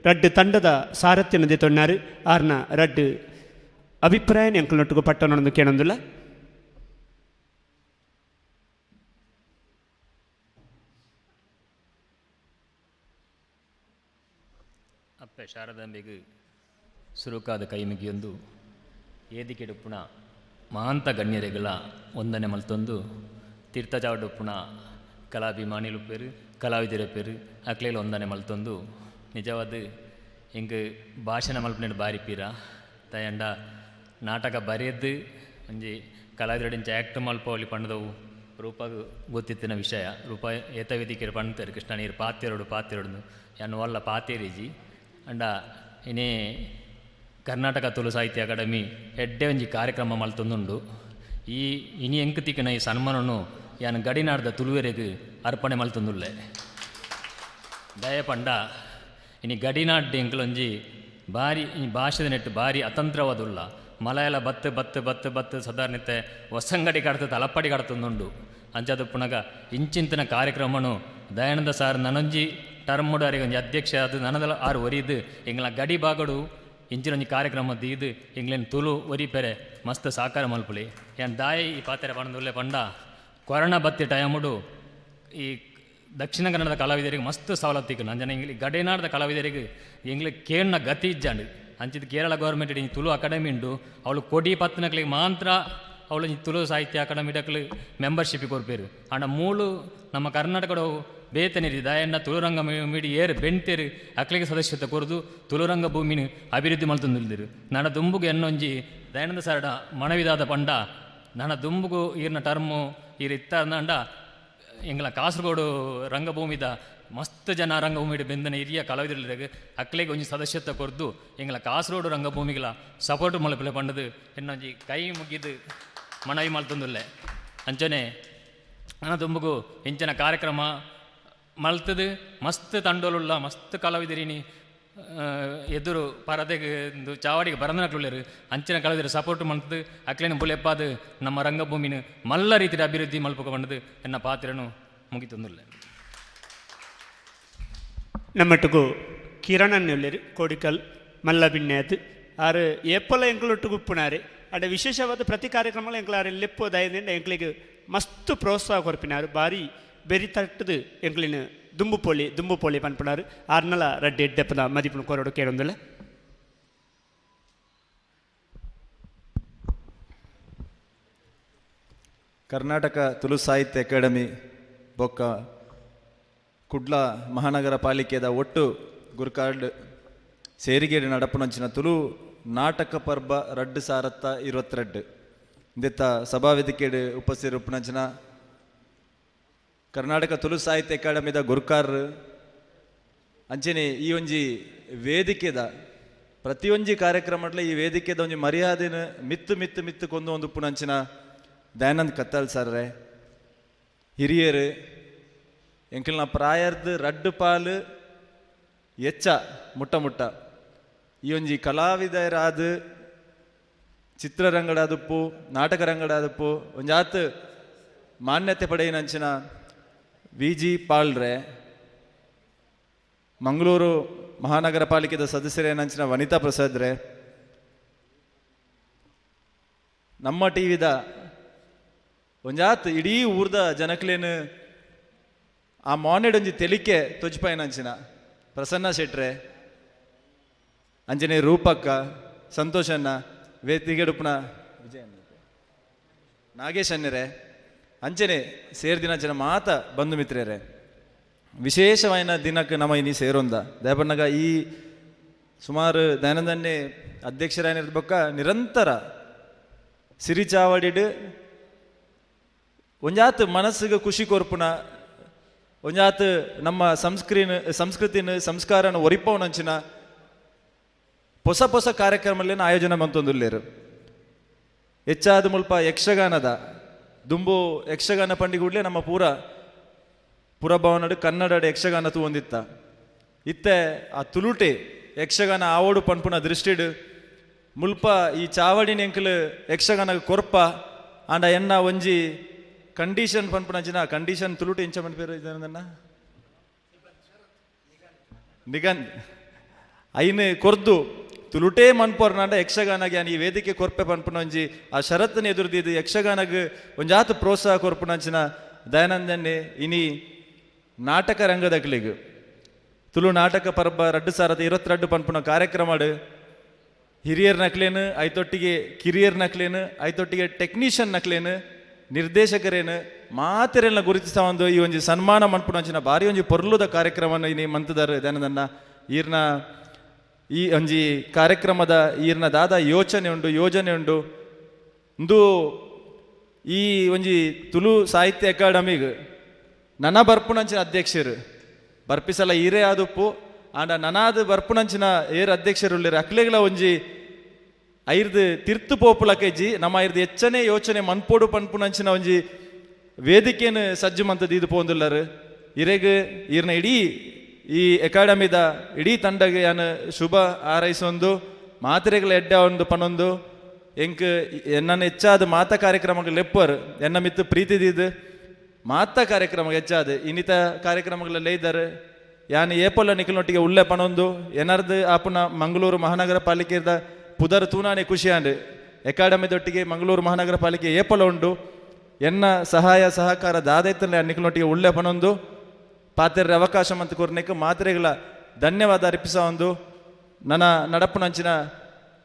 ರಡ್ಡು ತಂಡದ ಸಾರಥ್ಯನದೆ ತೊಣ್ಣಾರು ಆರ್ನ ರಡ್ಡು ಅಭಿಪ್ರಾಯ ಎಂಕಲ್ನೊಟ್ಟಿಗೂ ಪಟ್ಟಣೊಂದು ಕೇಳೊಂದಿಲ್ಲ. ಅಪ್ಪೆ ಶಾರದಾಂಬೆಗೆ ಸುರುಕಾದ ಕೈಮುಗಿಯೊಂದು ಏದಿಕೆಡುಪ್ಪುಣ ಮಹಾಂತ ಗಣ್ಯರೆಗಳ ಒಂದನೆ ಮಲ್ತೊಂದು ತೀರ್ಥಜಾವಡುಪ್ಪುಣ ಕಲಾಭಿಮಾನಿಲು ಪೇರು ಕಲಾವಿದರ ಪೇರು ಅಕ್ಲೇಲು ಒಂದನೆ ಮಲ್ತೊಂದು ನಿಜವಾದ ಹಿಂಗೆ ಭಾಷಣ ಮಲ್ಪನೆ ಬಾರಿ ಪೀರ ತಯಂಡ ನಾಟಕ ಬರೆಯದ್ದು ಒಂಜಿ ಕಲಾವಿದರಿಂಚ ಆ್ಯಕ್ಟ್ ಮಲ್ಪವಳಿ ಪಂಡದವು ರೂಪ ಗೊತ್ತಿತ್ತಿನ ವಿಷಯ ರೂಪ ಏತವೇದಿಕೆ ಪಣ್ತಾರೆ ಕೃಷ್ಣ ನೀರು ಪಾತ್ಯರೋಡು ಯಾನು ವಲ್ಲ ಪಾತೇರಿಜಿ ಅಂಡ ಇನ್ನೇ ಕರ್ನಾಟಕ ತುಳು ಸಾಹಿತ್ಯ ಅಕಾಡೆಮಿ ಎಡ್ಡೆ ಒಂಜಿ ಕಾರ್ಯಕ್ರಮ ಮಲ್ತೊಂದುಂಡು. ಈ ಇನಿ ಎಂಕ್ ತಿಕ್ಕಿನ ಈ ಸನ್ಮಾನನು ಯಾನು ಗಡಿನಾಡ್ದ ತುಳುವೆರೆಗೆ ಅರ್ಪಣೆ ಮಲ್ತೊಂದುಲ್ಲೆ ದಯಪಂಡ ಇನಿ ಗಡಿನಾಡ್ಡೆ ಎಂಕ್ಲೊಂಜಿ ಬಾರಿ ಈ ಭಾಷೆದ ನೆಟ್ಟು ಬಾರಿ ಅತಂತ್ರವಾದುಲ್ಲ ಮಲಯಾಳ ಬತ್ತು ಸಾಧಾರಣತೆ ಹೊಸಂಗಡಿ ಕಡ್ತದ ಅಲಪ್ಪಡಿ ಕಡ್ತೊಂದುಂಡು ಅಂಚದು ಪುನಗ ಇಂಚಿಂತಿನ ಕಾರ್ಯಕ್ರಮನು ದಯಾನಂದ ಸಾರ್ ನನೊಂಜಿ ಟರ್ಮುಡು ಅರಿಗೆ ಒಂಜಿ ಅಧ್ಯಕ್ಷ ಅದು ನನದಲ್ಲ ಆರು ಒರಿದು ಎಂಗ್ಲ ಗಡಿ ಬಾಗಡು ಇಂಚಿನೊಂಜಿ ಕಾರ್ಯಕ್ರಮ ದೀದು ಎಂಗ್ಲೇನು ತುಳು ಒರಿಪೆರೆ ಮಸ್ತ್ ಸಾಕಾರ ಮಲ್ಪುಳಿ ಏನ್ ದಾಯಿ ಈ ಪಾತ್ರೆ ಪಣದುಲ್ಲೆ ಪಂಡ ಕೊರೋನಾ ಬತ್ತಿ ಟೈಮುಡು ಈ ದಕ್ಷಿಣ ಕನ್ನಡದ ಕಲಾವಿದರಿಗೆ ಮಸ್ತ್ ಸವಲತ್ತಿಗೆ ನಂಜನ ಇಂಗ್ಲಿ ಗಡಿನಾಡದ ಕಲಾವಿದರಿಗೆ ಎಂಗ್ಲಿ ಕೇಳ್ನ ಗತಿ ಇಜ್ಜಾಂಡು ಅಂಚಿದ ಕೇರಳ ಗೌರ್ಮೆಂಟ್ ಈ ತುಳು ಅಕಾಡೆಮಿ ಉಂಡು ಅವಳು ಕೊಡಿ ಪತ್ತನಕ್ಲಿಗೆ ಮಾತ್ರ ಅವಳು ಈ ತುಳು ಸಾಹಿತ್ಯ ಅಕಾಡೆಮಿಡಕ್ಲು ಮೆಂಬರ್ಶಿಪ್ ಕೊರ್ಪೇರು ಅಂಡ ಮೂಳು ನಮ್ಮ ಕರ್ನಾಟಕದ ಬೇತನಿರಿ ದಯಣ್ಣ ತುಳುರಂಗ ಮೀಡಿ ಏರು ಬೆಣ್ತೇರು ಅಕ್ಲಿಗೆ ಸದಸ್ಯತೆ ಕೊರದು ತುಳುರಂಗ ಭೂಮಿನ ಅಭಿವೃದ್ಧಿ ಮಲ್ತೊಂದಿಲ್ದಿರು ನನ್ನ ದುಂಬುಗು ಎನ್ನೊಂಜಿ ದಯಾನಂದ ಸಾರಡ ಮನವಿದಾದ ಪಂಡ ನನ್ನ ದುಂಬುಗು ಈರ್ನ ಟರ್ಮು ಈರ್ ಇತ್ತ ಅಂದ ಎಂಗ್ಲ ಕಾಸರಗೋಡು ರಂಗಭೂಮಿದ ಮಸ್ತ್ ಜನ ರಂಗಭೂಮಿಡ್ ಬೆಂದನ ಹಿರಿಯ ಕಲಾವಿದರಿಗೆ ಅಕ್ಲೆಗೆ ಒಂಜಿ ಸದಸ್ಯತ್ವ ಕೊರ್ದು ಎಂಗ್ಲ ಕಾಸರಗೋಡು ರಂಗಭೂಮಿಗಳ ಸಪೋರ್ಟ್ ಮಲ್ಪಲೆ ಪಂಡದು ಎನ್ನೊಂಜಿ ಕೈ ಮುಗಿದು ಮನವಿ ಮಲ್ತೊಂದುಲ್ಲೆ ಅಂಚನೆ ನನ್ನ ದುಂಬುಗು ಹೆಂಚಿನ ಕಾರ್ಯಕ್ರಮ ಮಲ್ತದು ಮಸ್ತ್ ತಂಡೋಲುಲ್ಲ ಮಸ್ತ್ ಕಲಾವಿದರಿನಿ ಎದುರು ಪರದೆಗೆ ಚಾವಡಿಗೆ ಬರಂದನಕ್ಲುಳ್ಳರು ಅಂಚಿನ ಕಲಾವಿದರು ಸಪೋರ್ಟ್ ಮಲ್ತದು ಅಕ್ಲೇನ ಬುಲೆಪ್ಪಾದ ನಮ್ಮ ರಂಗಭೂಮಿನ ಮಲ್ಲ ರೀತಿಯ ಅಭಿವೃದ್ಧಿ ಮಲ್ಪಕ ಬಂದದು ಎನ್ನ ಪಾತ್ರನು ಮುಗಿತೊಂದುಲ್ಲೆ. ನಮ್ಮಟ್ಟಿಗೂ ಕಿರಣನ್ ಒಳ್ಳೆರು ಕೋಡಿಕಲ್ ಮಲ್ಲ ಬಿಣ್ಣೆದು ಆರು ಏಪಲ ಎಂಕ್ಲೊಟ್ಟಿಗೆ ಉಪ್ಪುನಾರೆ ಅಡ ವಿಶೇಷವಾದ ಪ್ರತಿ ಕಾರ್ಯಕ್ರಮಗಳು ಎಂಕ್ಲಾರು ಲೆಪ್ಪೋದಾಯದಿಂದ ಎಂಕ್ಲಿಗೆ ಮಸ್ತ್ ಪ್ರೋತ್ಸಾಹ ಕೊರ್ಪಿನಾರು ಬಾರಿ ಬೆರಿ ತಟ್ಟದು ಎಂಕ್ಲಿನ ದುಂಬು ಪೋಳಿ ಪನ್ಪುನಾರು ಆರ್ನಲ ರಡ್ಡೆ ಎಡ್ಡೆಪ್ಪದ ಮದಿಪುನ ಕೊರಡು ಕೇಳೊಂದಿಲ್ಲ. ಕರ್ನಾಟಕ ತುಳು ಸಾಹಿತ್ಯ ಅಕಾಡೆಮಿ ಬೊಕ್ಕ ಕುಡ್ಲ ಮಹಾನಗರ ಪಾಲಿಕೆದ ಒಟ್ಟು ಗುರುಕಾರ್ಡ್ ಸೇರಿಗೇಡಿ ನಡಪುನಂಚಿನ ತುಳು ನಾಟಕ ಪರ್ಬ 2022 ಇಂದೆತ್ತ ಸಭಾವೇದಿಕೆಡು ಉಪಸ್ಥಿತಿರುಪುನಂಚಿನ ಕರ್ನಾಟಕ ತುಳು ಸಾಹಿತ್ಯ ಅಕಾಡೆಮಿದ ಗುರುಕಾರ್ ಅಂಚನೆ ಈ ಒಂಜಿ ವೇದಿಕೆದ ಪ್ರತಿಯೊಂಜಿ ಕಾರ್ಯಕ್ರಮಡ್ಲ ಈ ವೇದಿಕೆದ ಒಂಜಿ ಮರ್ಯಾದೆನ ಮಿತ್ತು ಕೊಂದು ಒಂದು ಪುನಂಚಿನ ದಯಾನಂದ್ ಕತ್ತಲ್ ಸರ್ರೆ ಹಿರಿಯರು ಎಂಕಲ್ನ ಪ್ರಾಯರ್ದು ರಡ್ಡು ಪಾಲು ಎಚ್ಚ ಮುಟ್ಟ ಈ ಒಂಜಿ ಕಲಾವಿದರಾದ ಚಿತ್ರರಂಗಡಾದಪ್ಪು ನಾಟಕ ರಂಗಡಾದಪ್ಪು ಒಂಜಾತ್ ಮಾನ್ಯತೆ ಪಡೆಯಿನಂಚಿನ ವಿ ಜಿ ಪಾಳ್ರೆ ಮಂಗಳೂರು ಮಹಾನಗರ ಪಾಲಿಕೆದ ಸದಸ್ಯರೇನಂಚಿನ ವನಿತಾ ಪ್ರಸಾದ್ರೆ, ನಮ್ಮ ಟಿವಿದ ಒಂಜಾತ್ ಇಡೀ ಊರ್ದ ಜನಕ್ಲೇನು ಆ ಮಾನೆಡ್ ಒಂಜಿ ತೆಲಿಕೆ ತೊಜ್ಪಾಯನಂಚಿನ ಪ್ರಸನ್ನ ಶೆಟ್ರೆ, ಅಂಜನೆ ರೂಪಕ್ಕ, ಸಂತೋಷನ್ನ, ವೇದಿಗೆಡುಪುನ ವಿಜಯ ನಾಗೇಶ್ ಅನ್ನರೆ ಅಂಚನೆ ಸೇರ್ದಿನಂಚನ ಮಾತ ಬಂಧು ಮಿತ್ರರೇ, ವಿಶೇಷವಾದ ದಿನಕ್ಕೆ ನಮ್ಮ ಇನಿ ಸೇರೊಂದ ದಯಪಣ್ಣಗ ಈ ಸುಮಾರು ದೈನಂದನ್ನೇ ಅಧ್ಯಕ್ಷರಾಗಿರ್ಬೇಕ ನಿರಂತರ ಸಿರಿಚಾವಡಿಡು ಒಂಜಾತ್ ಮನಸ್ಸಿಗೆ ಖುಷಿ ಕೊರ್ಪುನ ಒಂಜಾತ್ ನಮ್ಮ ಸಂಸ್ಕೃತಿನ ಸಂಸ್ಕಾರನ ಒರಿಪವನಂಚಿನ ಹೊಸ ಹೊಸ ಕಾರ್ಯಕ್ರಮಗಳನ್ನ ಆಯೋಜನೆ ಮಂತೊಂದುಲ್ಲೇರು. ಹೆಚ್ಚಾದ ಮುಲ್ಪ ಯಕ್ಷಗಾನದ ದುಂಬು ಯಕ್ಷಗಾನ ಪಂಡಿಗುಡ್ಲೆ ನಮ್ಮ ಪುರಭವನಡು ಕನ್ನಡ ಯಕ್ಷಗಾನ ತೂಂದಿತ್ತ ಇತ್ತೆ ಆ ತುಳುಟೆ ಯಕ್ಷಗಾನ ಆವೋಡು ಪನ್ಪುನ ದೃಷ್ಟಿಡು ಮುಲ್ಪ ಈ ಚಾವಡಿನ ಎಂಕಲು ಯಕ್ಷಗಾನ ಕೊರ್ಪ ಆಂಡ ಎನ್ನ ಒಂಜಿ ಕಂಡೀಷನ್ ಪನ್ಪುನಂಚಿನ ಕಂಡೀಷನ್ ತುಳುಟೆ ಇಂಚ ಪನ್ಪೇರು ಇದನ್ನ ನಿಗಂದ್ ಐನು ಕೊರ್ದು ತುಳುಟೇ ಮನ್ಪೋರ್ನಾಂಡ ಯಕ್ಷಗಾನಗೆ ಈ ವೇದಿಕೆ ಕೊರ್ಪೆ ಪನ್ಪುನಂಜಿ ಆ ಷರತ್ತನ್ನು ಎದುರ್ದಿದ್ದು ಯಕ್ಷಗಾನಗೆ ಒಂಜಾತು ಪ್ರೋತ್ಸಾಹ ಕೊರ್ಪುನಂಚಿನ ದಯಾನಂದನ್ನೇ ಇನಿ ನಾಟಕ ರಂಗದಕ್ಲಿಗೆ ತುಳು ನಾಟಕ ಪರ್ಬ 2022 ಪನ್ಪುನ ಕಾರ್ಯಕ್ರಮಡು ಹಿರಿಯರ್ ನಕ್ಲೇನು ಐತೊಟ್ಟಿಗೆ ಕಿರಿಯರ್ ನಕ್ಲೇನು ಐತೊಟ್ಟಿಗೆ ಟೆಕ್ನಿಷಿಯನ್ ನಕ್ಲೇನು ನಿರ್ದೇಶಕರೇನು ಮಾತೆರೆಲ್ಲ ಗುರುತಿಸ್ತಾ ಒಂದು ಈ ಒಂಜಿ ಸನ್ಮಾನ ಮನ್ಪುನಂಚಿನ ಭಾರಿ ಒಂಜಿ ಪೊರ್ಲುದ ಕಾರ್ಯಕ್ರಮವನ್ನು ಇನಿ ಮಂತದಾರ ದಯಾನಂದನ್ನ ಈರ್ನ ಈ ಒಂಜಿ ಕಾರ್ಯಕ್ರಮದ ಈರ್ನ ದಾದ ಯೋಚನೆ ಉಂಡು ಇಂದು ಈ ಒಂಜಿ ತುಳು ಸಾಹಿತ್ಯ ಅಕಾಡೆಮಿಗೆ ನನ್ನ ಬರ್ಪುನಂಚಿನ ಅಧ್ಯಕ್ಷರು ಬರ್ಪಿಸಲ ಈರೇ ಆದುಪ್ಪು ಆಂಡ ನನಾದ ಬರ್ಪುನಂಚಿನ ಏರ್ ಅಧ್ಯಕ್ಷರುಳ್ಳೇರು ಅಕ್ಲೆಗಳ ಒಂಜಿ ಐರ್ದು ತಿರ್ತು ಪೋಪುಲಕೆಜ್ಜಿ ನಮ್ಮ ಐರ್ದು ಹೆಚ್ಚನೆ ಯೋಚನೆ ಮನ್ಪೋಡು ಪನ್ಪುನಂಚಿನ ಒಂಜಿ ವೇದಿಕೆಯನ್ನು ಸಜ್ಜು ಮಂತದ್ದು ಇದು ಪೋಂದುಲ್ಲರು ಇರೆಗ್ ಈರ್ನ ಇಡೀ ಈ ಅಕಾಡೆಮಿದ ಇಡೀ ತಂಡಗೆ ನಾನು ಶುಭ ಹಾರೈಸೊಂದು ಮಾತ್ರೆಗಳ ಎಡ್ಡ ಒಂದು ಪನೊಂದು ಎಂಕ್ ಎನ್ನ ಹೆಚ್ಚಾದ ಮಾತ ಕಾರ್ಯಕ್ರಮಗಳು ಲೆಪ್ಪರ್ ಎನ್ನ ಮಿತ್ತು ಪ್ರೀತಿದಿದ್ದು ಮಾತ ಕಾರ್ಯಕ್ರಮ ಹೆಚ್ಚಾದ ಇನ್ನಿತ ಕಾರ್ಯಕ್ರಮಗಳೆಲ್ಲ ಇದ್ದಾರೆ ಯಾನು ಏಪೊಲ್ಲ ನಿಖಲ್ನೊಟ್ಟಿಗೆ ಉಳ್ಳೆ ಪನೊಂದು ಎನ್ನರ್ದು ಆಪುನ ಮಂಗಳೂರು ಮಹಾನಗರ ಪಾಲಿಕೆದ ಪುದರ್ ತೂನಾನೆ ಖುಷಿಯಾಂಡು ಅಕಾಡೆಮಿದೊಟ್ಟಿಗೆ ಮಂಗಳೂರು ಮಹಾನಗರ ಪಾಲಿಕೆ ಏಪೊಲ ಉಂಡು ಎನ್ನ ಸಹಾಯ ಸಹಕಾರ ದಾದೈತಲ್ಲ ನಿಖಲ್ನೊಟ್ಟಿಗೆ ಉಳ್ಳೆ ಪನೊಂದು ಪಾತ್ರೆ ಅವಕಾಶ ಮಂತ್ ಕೊರ್ನೆಕ್ ಮಾತ್ರೆಗಳ ಧನ್ಯವಾದ ಅರ್ಪಿಸ ಒಂದು ನನ್ನ ನಡಪುನಂಚಿನ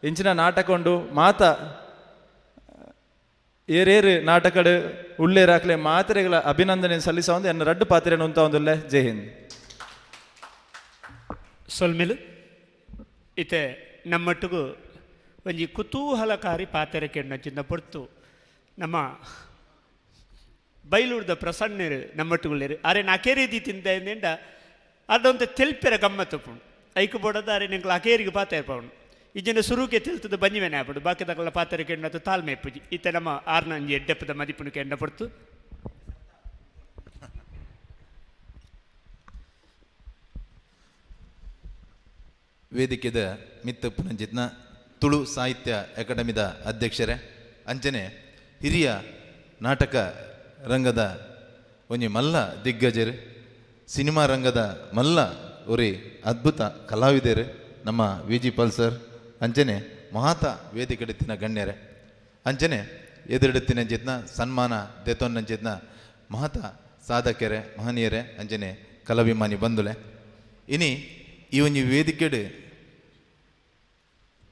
ಇಂಚಿನ ನಾಟಕ ಉಂಡು ಮಾತ ಏರೇರು ನಾಟಕಡು ಉಳ್ಳೇರಾಕ್ಲೆ ಮಾತ್ರೆಗಳ ಅಭಿನಂದನೆ ಸಲ್ಲಿಸ ಒಂದು ಎನ್ನ ರಡ್ಡು ಪಾತ್ರೆಯನ್ನು ಉಂತ ಒಂದುಲ್ಲೆ ಜೈ ಹಿಂದ್. ಸೊಲ್ಮೆಲು ಇತ್ತೆ ನಮ್ಮಟ್ಟಿಗೂ ಒಂಜಿ ಕುತೂಹಲಕಾರಿ ಪಾತ್ರೆ ಕೆಣ್ಣಚಿಂದ ಪೊರ್ತು ನಮ್ಮ ಬೈಲೂರ್ದ ಪ್ರಸನ್ನರು ನಮ್ಮಟ್ಟುಳ್ಳೇರು ಅರೆ ನಕೇರಿ ತಿಂದ ಅದೊಂದು ತೆಲ್ಪೆರ ಗಮ್ಮತ್ತು ಪುಣ್ ಐಕು ಬೋಡದ ಅರೆ ನಿಂಗೆ ಅಕೇರಿಗೆ ಪಾತ್ರ ಪೌಣ್ ಇಜ್ಜನ ಸುರುಕೆ ತಿಳ್ತದ ಬಂಜಿವೇನೆ ಆಗ್ಬಿಡು ಬಾಕಿ ತಗೊಳ್ಳ ಪಾತ್ರೆ ಕೆಣ್ಣತ್ತು ತಾಳ್ಮೆ ಪೂಜಿ ಇತ್ತೆ ನಮ್ಮ ಆರ್ನಂಜಿ ಎಡ್ಡೆಪ್ಪದ ಮದಿಪುಣು ಕೆಂಡ ಪೊರ್ತು ವೇದಿಕೆದ ಮಿತ್ತ ಪುನಂಜಿತ್ನ ತುಳು ಸಾಹಿತ್ಯ ಅಕಾಡೆಮಿದ ಅಧ್ಯಕ್ಷರೇ ಅಂಚನೆ ಹಿರಿಯ ನಾಟಕ ರಂಗದ ಒಂಜಿ ಮಲ್ಲ ದಿಗ್ಗಜರು ಸಿನಿಮಾ ರಂಗದ ಮಲ್ಲ ಒರಿ ಅದ್ಭುತ ಕಲಾವಿದರು ನಮ್ಮ ವಿ.ಜಿ. ಪಾಲ್ ಸರ್ ಅಂಚನೆ ಮಹಾತ ವೇದಿಕೆಡಿತ್ತಿನ ಗಣ್ಯರೇ ಅಂಚನೆ ಎದುರಿಡುತ್ತಿನ ಜಿತ್ನ ಸನ್ಮಾನ ದೇತೋನ್ನಂಚಿತ್ನ ಮಹತ ಸಾಧಕರೇ ಮಹನೀಯರೇ ಅಂಚನೆ ಕಲಾಭಿಮಾನಿ ಬಂಧುಲೆ ಇನಿ ಈ ಒಂಜಿ ವೇದಿಕೆಡು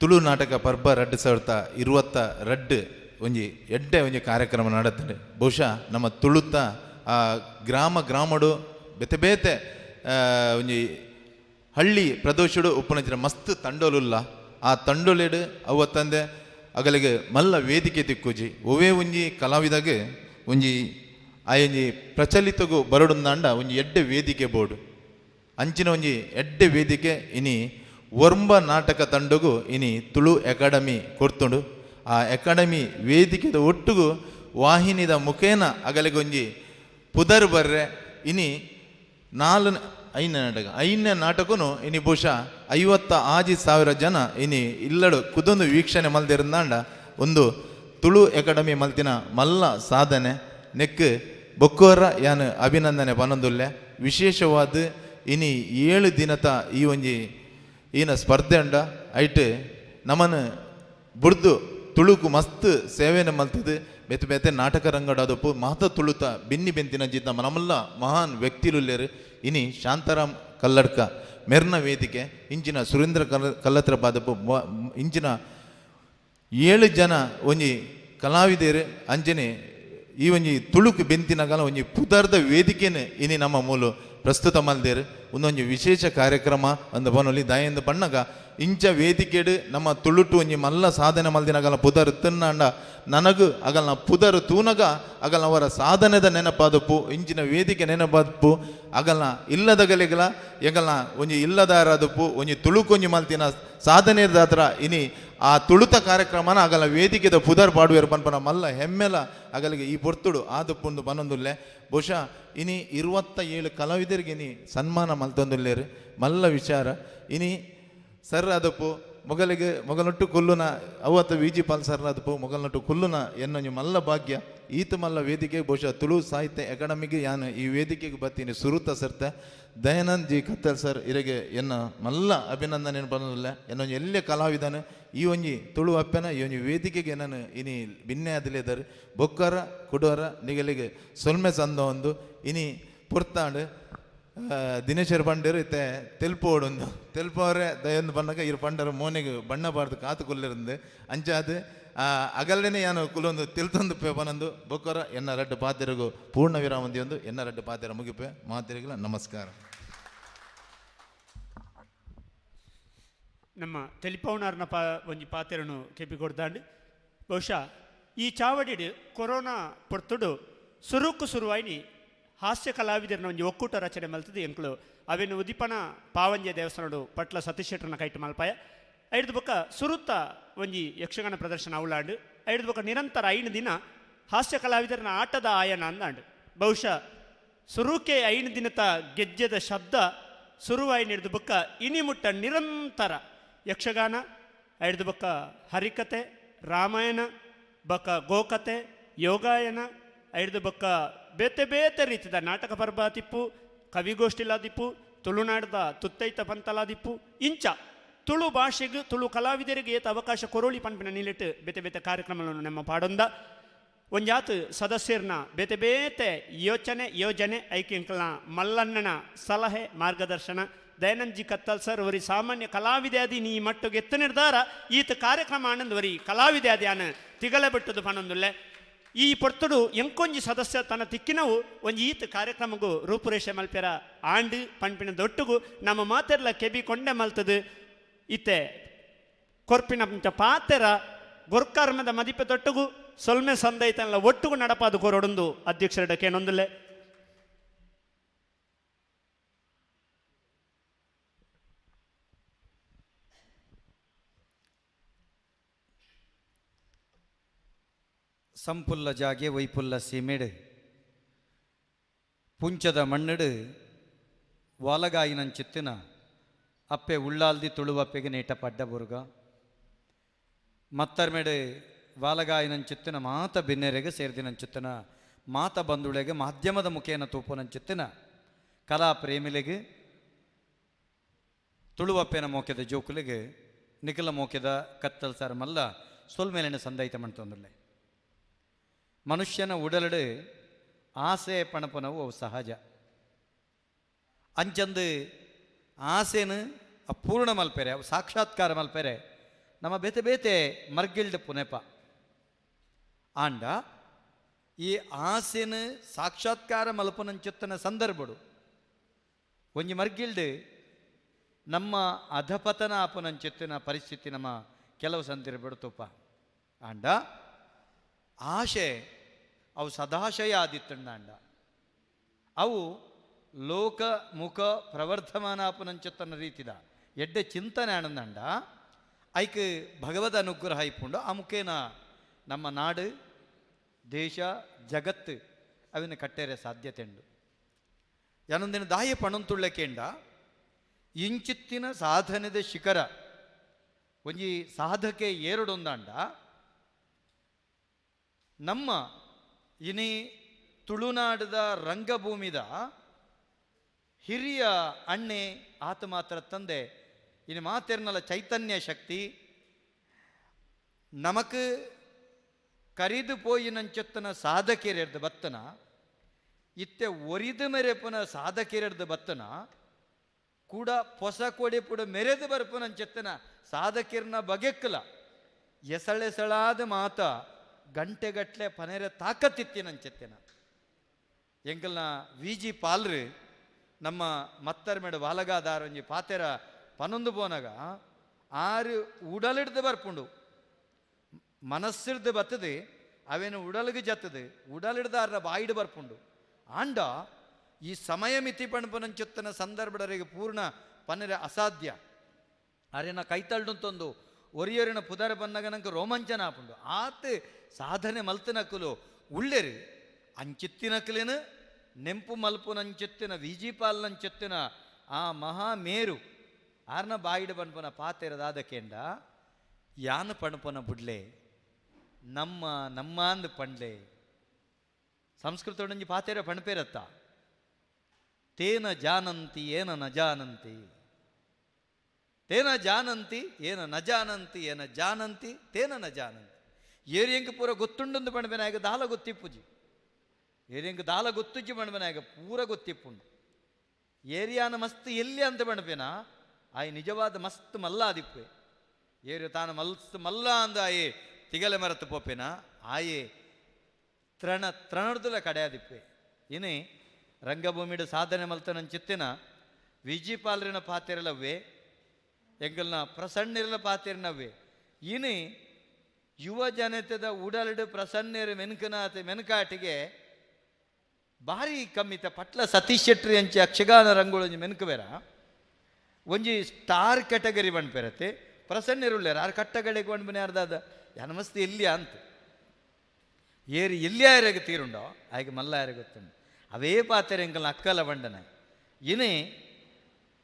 ತುಳು ನಾಟಕ ಪರ್ಬ 2022 ಒಂಜಿ ಎಡ್ಡೆ ಒಂಜಿ ಕಾರ್ಯಕ್ರಮ ನಡತ್ತದೆ ಬಹುಶಃ ನಮ್ಮ ತುಳುತ್ತ ಆ ಗ್ರಾಮಡು ಬೇತೆ ಬೇತೆ ಒಂಜಿ ಹಳ್ಳಿ ಪ್ರದೇಶಡು ಉಪ್ಪುನಂಚಿನ ಮಸ್ತ್ ತಂಡೋಲುಲ್ಲ ಆ ತಂಡೋಲೆಡು ಅವತ್ತಂದೆ ಅಗಲಿಗೆ ಮಲ್ಲ ವೇದಿಕೆ ತಿಕ್ಕುಜಿ ಒವೇ ಒಂಜಿ ಕಲಾವಿದಾಗ ಒಂಜಿ ಆಯೊಂಜಿ ಪ್ರಚಲಿತಗೂ ಬರಡುಂದಾಂಡ ಒಂಜಿ ಎಡ್ಡೆ ವೇದಿಕೆ ಬೋರ್ಡು ಅಂಚಿನ ಒಂಜಿ ಎಡ್ಡೆ ವೇದಿಕೆ ಇನಿ ವರ್ಂಬ ನಾಟಕ ತಂಡಗೂ ಇನಿ ತುಳು ಅಕಾಡೆಮಿ ಕೊರ್ತುಂಡು ಆ ಅಕಾಡೆಮಿ ವೇದಿಕೆದ ಒಟ್ಟಿಗೂ ವಾಹಿನಿದ ಮುಖೇನ ಅಗಲಿಗೊಂಜಿ ಪುದರ್ ಬರ್ರೆ ಇನಿ 5ನೇ ನಾಟಕನು ಇನಿ ಬಹುಶಃ 56,000 ಜನ ಇನಿ ಇಲ್ಲಡು ಕುದೊಂದು ವೀಕ್ಷಣೆ ಮಲ್ದಿರಂದಾಂಡ ಒಂದು ತುಳು ಅಕಾಡೆಮಿ ಮಲ್ತಿನ ಮಲ್ಲ ಸಾಧನೆ ನೆಕ್ ಬೊಕ್ಕೋರ ಯಾನು ಅಭಿನಂದನೆ ಪನೊಂದುಲ್ಲೆ ವಿಶೇಷವಾದ ಇನಿ 7 ದಿನದ ಈ ಒಂಜಿ ಈನ ಸ್ಪರ್ಧೆ ಅಂಡ ಐಟ್ ನಮನ ಬುಡ್ದು ತುಳುಕು ಮಸ್ತ್ ಸೇವೆನ ಮಲ್ತದು ಬೆತ್ತ ಬೆತ್ತೆ ನಾಟಕ ರಂಗಡಾದಪ್ಪು ಮಹತ ತುಳುತ ಬಿನ್ನಿ ಬೆಂತಿನ ಜಿದ್ದ ನಮ್ಮಲ್ಲ ಮಹಾನ್ ವ್ಯಕ್ತಿಲುಲ್ಲೇರು ಇನಿ ಶಾಂತಾರಾಮ್ ಕಲ್ಲಡ್ಕ ಮೆರ್ನ ವೇದಿಕೆ ಇಂಚಿನ ಸುರೇಂದ್ರ ಕಲ್ಲತ್ರ ಬಾದಪ್ಪು ಇಂಚಿನ 7 ಜನ ಒಂಜಿ ಕಲಾವಿದರು ಅಂಜನೆ ಈ ಒಂಜಿ ತುಳುಕು ಬೆಂತಿನಗಾಲ ಒಂಜಿ ಪುದರ್ದ ವೇದಿಕೆನ ಇನಿ ನಮ್ಮ ಮೂಲು ಪ್ರಸ್ತುತ ಮಲ್ದೇರು ಒಂದೊಂದು ವಿಶೇಷ ಕಾರ್ಯಕ್ರಮ ಅಂದ ಬನೊಲಿ ದಯಂದು ಬಣ್ಣಗ ಇಂಚ ವೇದಿಕೆಡು ನಮ್ಮ ತುಳುಟು ಒಂಜಿ ಮಲ್ಲ ಸಾಧನೆ ಮಲ್ದಿನಗಲ ಪುದರ್ ತಿನ್ನಂಡ ನನಗೂ ಅಗಲ್ನ ಪುದರ್ ತೂನಗ ಅಗಲ್ನ ಅವರ ಸಾಧನೆದ ನೆನಪಾದಪ್ಪು ಇಂಚಿನ ವೇದಿಕೆ ನೆನಪಾದಪ್ಪು ಅಗಲ್ನ ಇಲ್ಲದಗಲಿಗಲ ಎಗಲ್ನ ಒಂಜಿ ಇಲ್ಲದಾರದಪ್ಪು ಒಂಜಿ ತುಳುಕೊಂಜಿ ಮಲ್ತಿನ ಸಾಧನೆದ ಹತ್ರ ಇನಿ ಆ ತುಳುತ ಕಾರ್ಯಕ್ರಮನ ಅಗಲ ವೇದಿಕೆದ ಪುದರ್ ಪಾಡುವೆರು ಪನ್ಪನ ಮಲ್ಲ ಹೆಮ್ಮೆಲ ಅಗಲಿಗೆ ಈ ಪೊರ್ತುಡು ಆದಪ್ಪುಂದು ಬನ್ನೊಂದುಲ್ಲೆ ಬಹುಶಃ ಇನಿ 27 ಕಲಾವಿದರಿಗೆ ಇನಿ ಸನ್ಮಾನ ಮಲ್ತೊಂದುಲ್ಲೇರು ಮಲ್ಲ ವಿಚಾರ ಇನಿ ಸರ್ ಅದಪ್ಪು ಮೊಗಲೊಟ್ಟು ಕುಲ್ಲುನ ಅವತ್ತು ವಿಜಿ ಪಾಲ್ ಸರ್ ಅದಪ್ಪು ಮೊಗಲ್ನೊಟ್ಟು ಕುಲ್ಲುನ ಎನ್ನೊಂದು ಮಲ್ಲ ಭಾಗ್ಯ ಈತ ಮಲ್ಲ ವೇದಿಕೆ ಬಹುಶಃ ತುಳು ಸಾಹಿತ್ಯ ಅಕಾಡೆಮಿಗೆ ಯಾನು ಈ ವೇದಿಕೆಗೆ ಬತ್ತೀನಿ ಸುರುತ ಸರ್ತೆ ದಯಾನಂದ್ ಜಿ ಕತ್ತಲ್ ಸರ್ ಇರೆಗೆ ಎನ್ನ ಮಲ್ಲ ಅಭಿನಂದನೆ ಬಂದಿಲ್ಲ ಎನ್ನೊಂದು ಎಲ್ಲೇ ಕಲಾವಿದನು ಈ ಒಂಜಿ ತುಳು ಅಪ್ಪನ ಈ ಒಂಜಿ ವೇದಿಕೆಗೆ ನಾನು ಇನಿ ಭಿನ್ನೆ ಅದಲೇದರು ಬೊಕ್ಕರ ಕುಡೋರ ನಿಗಲಿಗೆ ಸೊಲ್ಮೆ ಸಂದ ಒಂದು ಇನಿ ಪುರ್ತಾಂಡು ದಿನೇಶ್ವರ ಪಂಡರು ಇತ್ತೆ ತೆಲ್ಪೋಡೊಂದು ತೆಲ್ಪವರೇ ದಯೊಂದು ಬಣ್ಣಗ ಇರು ಪಂಡರು ಮೋನೆಗೆ ಬಣ್ಣ ಬಾರ್ದು ಕಾತು ಕೊಲ್ಲಿರಂದು ಅಂಚಾದು ಅಗಲ್ಲೇನೆ ಯಾನು ಕುಲೊಂದು ತಿಳ್ತೊಂದು ಪನೊಂದು ಬೊಕ್ಕರ ಎನ್ನ ರಡ್ಡು ಪಾತೆರಿಗೂ ಪೂರ್ಣ ವಿರಾಮಂದಿ ಒಂದು ಎನ್ನ ರಡ್ಡು ಪಾತೆರ ಮುಗಿಪೆ ಮಾತೆರಿಗಳ ನಮಸ್ಕಾರ. ನಮ್ಮ ತೆಲಿಪವನಾರ್ನ ಒಂಜಿ ಪಾತೆರನು ಕೆಪಿ ಕೊಡ್ದಾಂಡು ಬಹುಶಃ ಈ ಚಾವಡಿಡು ಕೊರೋನಾ ಪೊರ್ತುಡು ಶುರುವಾಯಿನಿ ಹಾಸ್ಯ ಕಲಾವಿದರನ್ನ ಒಂಜಿ ಒಕ್ಕೂಟ ರಚನೆ ಮಲ್ತದೆ ಎಂಕ್ಲು ಅವೇನು ಉದಿಪನ ಪಾವಂಜೆ ದೇವಸ್ಥಾನಡು ಪಟ್ಲ ಸತೀಶ್ ಶೆಟ್ಟರ್ನ ಕೈಟ್ ಮಲ್ಪಾಯ ಐದು ಬೊಕ್ಕ ಸುರುತ್ತ ಒಂಜಿ ಯಕ್ಷಗಾನ ಪ್ರದರ್ಶನ ಅವಳಾಂಡು ಐದು ಬೊಕ್ಕ ನಿರಂತರ 5 ದಿನ ಹಾಸ್ಯ ಕಲಾವಿದರನ ಆಟದ ಆಯನ ಅಂದಾಂಡು ಬಹುಶಃ ಸುರುಕೆ 5 ದಿನದ ಗೆಜ್ಜೆದ ಶಬ್ದ ಶುರುವಾಯಿ ಹಿಡಿದು ಬೊಕ್ಕ ಇನಿಮುಟ್ಟ ನಿರಂತರ ಯಕ್ಷಗಾನ ಐದು ಬೊಕ್ಕ ಹರಿಕತೆ ರಾಮಾಯಣ ಬೊಕ್ಕ ಗೋಕತೆ ಯೋಗಾಯನ ಐದು ಬೊಕ್ಕ ಬೇತೆ ಬೇತೆ ರೀತಿದ ನಾಟಕ ಪರ್ಬಾತಿಪ್ಪು ಕವಿಗೋಷ್ಠಿಲಾದಿಪ್ಪು ತುಳುನಾಡದ ತುತ್ತೈತ ಪಂತಲಾದಿಪ್ಪು ಇಂಚ ತುಳು ಭಾಷೆಗೆ ತುಳು ಕಲಾವಿದರಿಗೆ ಏತ ಅವಕಾಶ ಕೊರೋಳಿ ಪನ್ಪಿನ ನಿಲಿಟ್ಟು ಬೇತೆ ಬೇತೆ ಕಾರ್ಯಕ್ರಮಗಳನ್ನು ನಮ್ಮ ಪಾಡೊಂದ ಒಂಜಾತು ಸದಸ್ಯರನ್ನ ಬೇತೆ ಬೇತೆ ಯೋಜನೆ ಐಕ್ಯಂಕಲ್ನ ಮಲ್ಲಣ್ಣನ ಸಲಹೆ ಮಾರ್ಗದರ್ಶನ ದಯಾನಂದ್ ಜಿ ಕತ್ತಲ್ ಸರ್ ಅವರಿ ಸಾಮಾನ್ಯ ಕಲಾವಿದೆ ಆದಿ ನೀ ಮಟ್ಟಿಗೆ ಎತ್ತ ನಿರ್ಧಾರ ಈತ ಕಾರ್ಯಕ್ರಮ ಆನಂದ್ ವರಿ ಕಲಾವಿದೆ ಆದಿ ಆನ ತಿಗಲೆ ಬಿಟ್ಟದು ಪನೊಂದುಲ್ಲೆ ಈ ಪೊರ್ತುಡು ಎಂಕೊಂಜಿ ಸದಸ್ಯ ತನ್ನ ತಿಕ್ಕಿನವು ಒಂಜಿ ಈತ ಕಾರ್ಯಕ್ರಮಗೂ ರೂಪುರೇಷೆ ಮಲ್ಪೆರ ಆಂಡು ಪಂಪಿನ ದೊಟ್ಟುಗು ನಮ್ಮ ಮಾತೆರ್ಲ ಕೆಬಿ ಕೊಂಡೆ ಮಲ್ತದು ಇತ್ತೆ ಕೊರ್ಪಿನ ಪಾತೆರ ಗೊರ್ಕರ್ಮದ ಮದಿಪೆ ತೊಟ್ಟುಗು ಸೊಲ್ಮೆ ಸಂದೈತಲ್ಲ ಒಟ್ಟುಗು ನಡಪಾದು ಕೊರೊಡೊಂದು ಅಧ್ಯಕ್ಷರಡಕ್ಕೆ ಏನೊಂದುಲ್ಲೆ ಸಂಪುಲ್ಲ ಜಾಗೆ ವೈಪುಲ್ಲ ಸೀಮೆಡು ಪುಂಚದ ಮಣ್ಣಡು ವಾಲಗಾಯಿನಂಚಿತ್ತಿನ ಅಪ್ಪೆ ಉಳ್ಳಾಲ್ದಿ ತುಳುವಪ್ಪೆಗೆ ನೇಟ ಪಡ್ಡ ಬುರ್ಗ ಮತ್ತರ್ಮೆಡು ವಾಲಗಾಯಿನಂಚಿತ್ತಿನ ಮಾತ ಬೆನ್ನೆರೆಗೆ ಸೇರಿದಿನಂಚಿತ್ತಿನ ಮಾತ ಬಂಧುಳೆಗೆ ಮಾಧ್ಯಮದ ಮುಖೇನ ತೂಪುನಂಚಿತ್ತಿನ ಕಲಾ ಪ್ರೇಮಿಲೆಗೆ ತುಳುವಪ್ಪೆನ ಮೋಕೆದ ಜೋಕುಲಿಗೆ ನಿಖಿಲ ಮೋಕೆದ ಕತ್ತಲ್ ಸರ್ ಮಲ್ಲ ಸೊಲ್ಮೇಲಿನ ಸಂದೈತ ಮಾಡ್ತೊಂದುಲ್ಲೆ ಮನುಷ್ಯನ ಉಡಲಡು ಆಸೆ ಪಣಪನವು ಅವು ಸಹಜ ಅಂಚಂದು ಆಸೆನು ಅಪೂರ್ಣ ಮಲ್ಪೆರೆ ಅವು ಸಾಕ್ಷಾತ್ಕಾರ ಮಲ್ಪೆರೆ ನಮ್ಮ ಬೇತೆ ಬೇತೆ ಮರ್ಗಿಲ್ಡ್ ಪುನೆಪ ಆಂಡ ಈ ಆಸೆನು ಸಾಕ್ಷಾತ್ಕಾರ ಮಲ್ಪನಂಚುತ್ತನ ಸಂದರ್ಭಡು ಒಂಜಿ ಮರ್ಗಿಲ್ಡ್ ನಮ್ಮ ಅಧಪತನ ಆಪನಂಚುತ್ತಿನ ಪರಿಸ್ಥಿತಿ ನಮ್ಮ ಕೆಲವು ಸಂದರ್ಭಡು ತುಪ್ಪ ಆಂಡ ಆಶೆ ಅವು ಸದಾಶಯ ಆದಿತ್ತಂಡ ಅವು ಲೋಕ ಮುಖ ಪ್ರವರ್ಧಮಾನ ಆಪನಂಚತ್ತನ ರೀತಿದ ಎಡ್ಡೆ ಚಿಂತನೆ ಆನಂದಂಡ ಐಕ್ ಭಗವದ್ ಅನುಗ್ರಹ ಇಪ್ಪುಂಡು ಆ ಮುಖೇನ ನಮ್ಮ ನಾಡು ದೇಶ ಜಗತ್ತು ಅವಿನ ಕಟ್ಟೆರೆ ಸಾಧ್ಯತೆ ಉಂಡು ಯಾನೊಂದಿನ ದಾಯ ಪಣಂತುಳ್ಳಕೆಂಡ ಇಂಚಿತ್ತಿನ ಸಾಧನೆದ ಶಿಖರ ಒಂಜಿ ಸಾಧಕೆ ಏರಡೊಂದಾಂಡ ನಮ್ಮ ಇನಿ ತುಳುನಾಡದ ರಂಗಭೂಮಿದ ಹಿರಿಯ ಅಣ್ಣೆ ಆತ ಮಾತ್ರ ತಂದೆ ಇನ್ನು ಮಾತಿರ್ನಲ್ಲ ಚೈತನ್ಯ ಶಕ್ತಿ ನಮಕ್ ಕರಿದು ಪೋಯಿನಂಚೆತ್ತನ ಸಾಧಕಿರೆರ್ದು ಬತ್ತನ ಇತ್ತೆ ಒರಿದು ಮೆರೆಪುನ ಸಾಧಕಿರೆರ್ದು ಬತ್ತನ ಕೂಡ ಹೊಸ ಕೊಡಿ ಪುಡ ಮೆರೆದು ಬರ್ಪುನಂಚೆತ್ತನ ಸಾಧಕಿರ್ನ ಬಗೆಕ್ಕಲ ಎಸಳೆಸಳಾದ ಮಾತ ಗಂಟೆಗಟ್ಲೆ ಪನೆರೆ ತಾಕತ್ತಿತ್ತಿನಂಚೆತ್ತನ ಎಂಕಲ್ನ ವಿ ಜಿ ಪಾಲ್ರು ನಮ್ಮ ಮತ್ತರ್ ಮೇಡ ಬಾಲಗಾದಾರ ಒಂಜಿ ಪಾತೆರ ಪನೊಂದು ಪೋನಾಗ ಆರು ಉಡಲಿಡ್ದು ಬರ್ಪುಂಡು ಮನಸ್ಸಿಡ್ದು ಬತ್ತದು ಅವೇನು ಉಡಲ್ಗೆ ಜತ್ತದು ಉಡಲಿಡ್ದಾರ ಬಾಯಿಡು ಬರ್ಪುಂಡು ಆಂಡ ಈ ಸಮಯ ಮಿತಿ ಪಣಪನಂಚುತ್ತನ ಸಂದರ್ಭದವರೆಗೆ ಪೂರ್ಣ ಪನ್ನರೆ ಅಸಾಧ್ಯ ಅರೆನ ಕೈತಳ್ಡುಂತೊಂದು ಒರಿಯರಿನ ಪುದರ ಬಂದಾಗ ನಂಗೆ ರೋಮಾಂಚನ ಆಪುಂಡು ಆತ ಸಾಧನೆ ಮಲ್ತನಕ್ಕಲು ಉಳ್ಳೆರು ಅಂಚಿತ್ತಿನಕ್ಕಲೇನು ನೆಂಪು ಮಲ್ಪುನಂಚೆತ್ತಿನ ವಿಜಿಪಾಲ್ನಂಚೆತ್ತಿನ ಆ ಮಹಾಮೇರು ಆರ್ನ ಬಾಯಿಡು ಪಣಪನ ಪಾತೆರದಾದ ಕೇಂಡ ಯಾನ ಪಣಪನ ಬುಡ್ಲೆ ನಮ್ಮ ಅಂದು ಪಂಡ್ಲೆ ಸಂಸ್ಕೃತ ಒಡಂಜಿ ಪಾತೆರ ಪಣಪೇರತ್ತ ತೇನ ಜಾನಂತಿ ಏನ ನ ಜಾನಂತಿ ತೇನ ಜಾನಂತಿ ಏನ ನ ಜಾನಂತಿ ಏನ ಜಾನಂತಿ ತೇನ ನ ಜಾನಂತಿ ಏರಿಯಂಗೆ ಪೂರ ಗೊತ್ತುಂಡೊಂದು ಪಣಬೆನಾಗ ದಾಲ ಗೊತ್ತಿಪ್ಪುಜಿ ಏರಿಯಂಗೆ ದಾಲ ಗೊತ್ತುಜ್ಜಿ ಪಣಬೆನಾಗ ಪೂರ ಗೊತ್ತಿಪ್ಪುಂಡು ಏರಿಯಾನ ಮಸ್ತ್ ಎಲ್ಲಿ ಅಂತ ಪಣಬೆನ ಆಯ್ ನಿಜವಾದ ಮಸ್ತ್ ಮಲ್ಲ ಆದಿಪ್ಪೆ ಏರು ತಾನು ಮಲ್ಲ ಅಂದ ಆಯೇ ತಿಗಲೆ ಮರತ್ತು ಪೋಪೆನ ಆಯೇ ತ್ರಣರ್ದುಲ ಕಡೆಯಾದಿಪ್ಪೆ ಇನ್ನೇ ರಂಗಭೂಮಿಡ ಸಾಧನೆ ಮಲ್ತನ ಚಿತ್ತಿನ ವಿಜಿಪಾಲ್ರಿನ ಪಾತೆರಲವ್ವೇ ಎಂಗಲ್ನ ಪ್ರಸನ್ನಿರಲ ಪಾತೆರನವ್ವೇ ಇನಿ ಯುವ ಜನತೆದ ಉಡಲ್ಡು ಪ್ರಸನ್ನೇರು ಮೆನ್ಕಾಟಿಗೆ ಭಾರಿ ಕಮ್ಮಿತ ಪಟ್ಲ ಸತೀಶ್ ಶೆಟ್ಟಿ ಅಂಚೆ ಯಕ್ಷಗಾನ ರಂಗೋಳು ಮೆನ್ಕುಬೇರ ಒಂಜಿ ಸ್ಟಾರ್ ಕ್ಯಾಟಗರಿ ಬಣ್ಪೆರತ್ತೆ ಪ್ರಸನ್ನಿರುಳ್ಳೇರ ಆರು ಕಟ್ಟಗಡೆಗೆ ಬಣ್ಬನೆ ಅರ್ದಾದ ನಮಸ್ತೆ ಎಲ್ಲಿಯ ಅಂತ ಏರಿ ಎಲ್ಲಿಯಾರಿಗೆ ತೀರುಂಡೋ ಆಯ್ಕೆ ಮಲ್ಲಾಯರಿಗೆ ಗೊತ್ತುಂಡು ಅವೇ ಪಾತೆರೆ ಎಂಕಲ್ನ ಅಕ್ಕಲ ಬಂಡನ ಇನೇ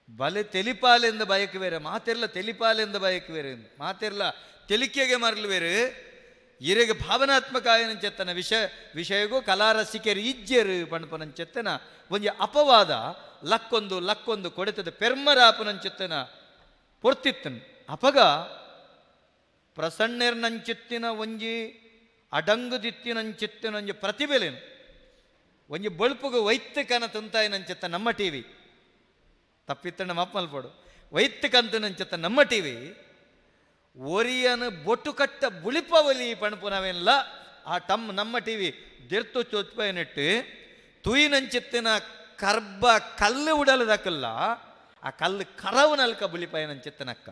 ಬಲೆ ತೆಲಿಪಾಲೆಂದ ಬಯಕು ಬೇರೆ ಮಾತೆರ್ಲ ತೆಲಿಪಾಲೆಂದ ಬಯಕು ಬೇರೆ ಮಾತೆರ್ಲ ತೆಲಿಕೆಗೆ ಮರಲು ಬೇರೆ ಇರೆಗೆ ಭಾವನಾತ್ಮಕ ಆಯನಂಚೆತ್ತನ ವಿಷಯಗೂ ಕಲಾರಸಿಕೆರು ಇಜ್ಜೆರು ಪಣಪನಂಚೆತ್ತನ ಒಂಜಿ ಅಪವಾದ ಲಕ್ಕೊಂದು ಕೊಡೆತದ ಪೆರ್ಮರಾಪನಂಚೆತ್ತನ ಪೊರ್ತಿತ್ತನು ಅಪಗ ಪ್ರಸನ್ನೆರ್ನಂಚಿತ್ತಿನ ಒಂಜಿ ಅಡಂಗುದಿತ್ತಿನಂಚಿತ್ತಿನ ಒಂಜಿ ಪ್ರತಿಭೆಲೇನು ಒಂಜಿ ಬಳುಪುಗು ವೈತ್ಯಕನ ತುಂತಾಯಿನಂಚೆತ್ತ ನಮ್ಮ ಟಿ ವಿ ತಪ್ಪಿತ್ತಣ್ಣ ಮಪ್ಪಲ್ಪಡು ವೈತ್ಯಕಂತನಂಚೆತ್ತ ನಮ್ಮ ಟಿ ವಿ ಒರಿಯನ ಬೊಟ್ಟು ಕಟ್ಟ ಬುಳಿಪವಲಿ ಪಣಪುನವೆಲ್ಲ ಆ ನಮ್ಮ ಟಿ ವಿ ದೆರ್ತು ಚೊತ್ಪಯನೆಟ್ಟು ತುಯಿನಂಚಿತ್ತಿನ ಕರ್ಬ ಕಲ್ಲು ಉಡಲದಕ್ಕಲ್ಲ ಆ ಕಲ್ಲು ಕರವು ನಲ್ಕ ಬುಳಿಪಯನಂಚಿತ್ತನಕ್ಕ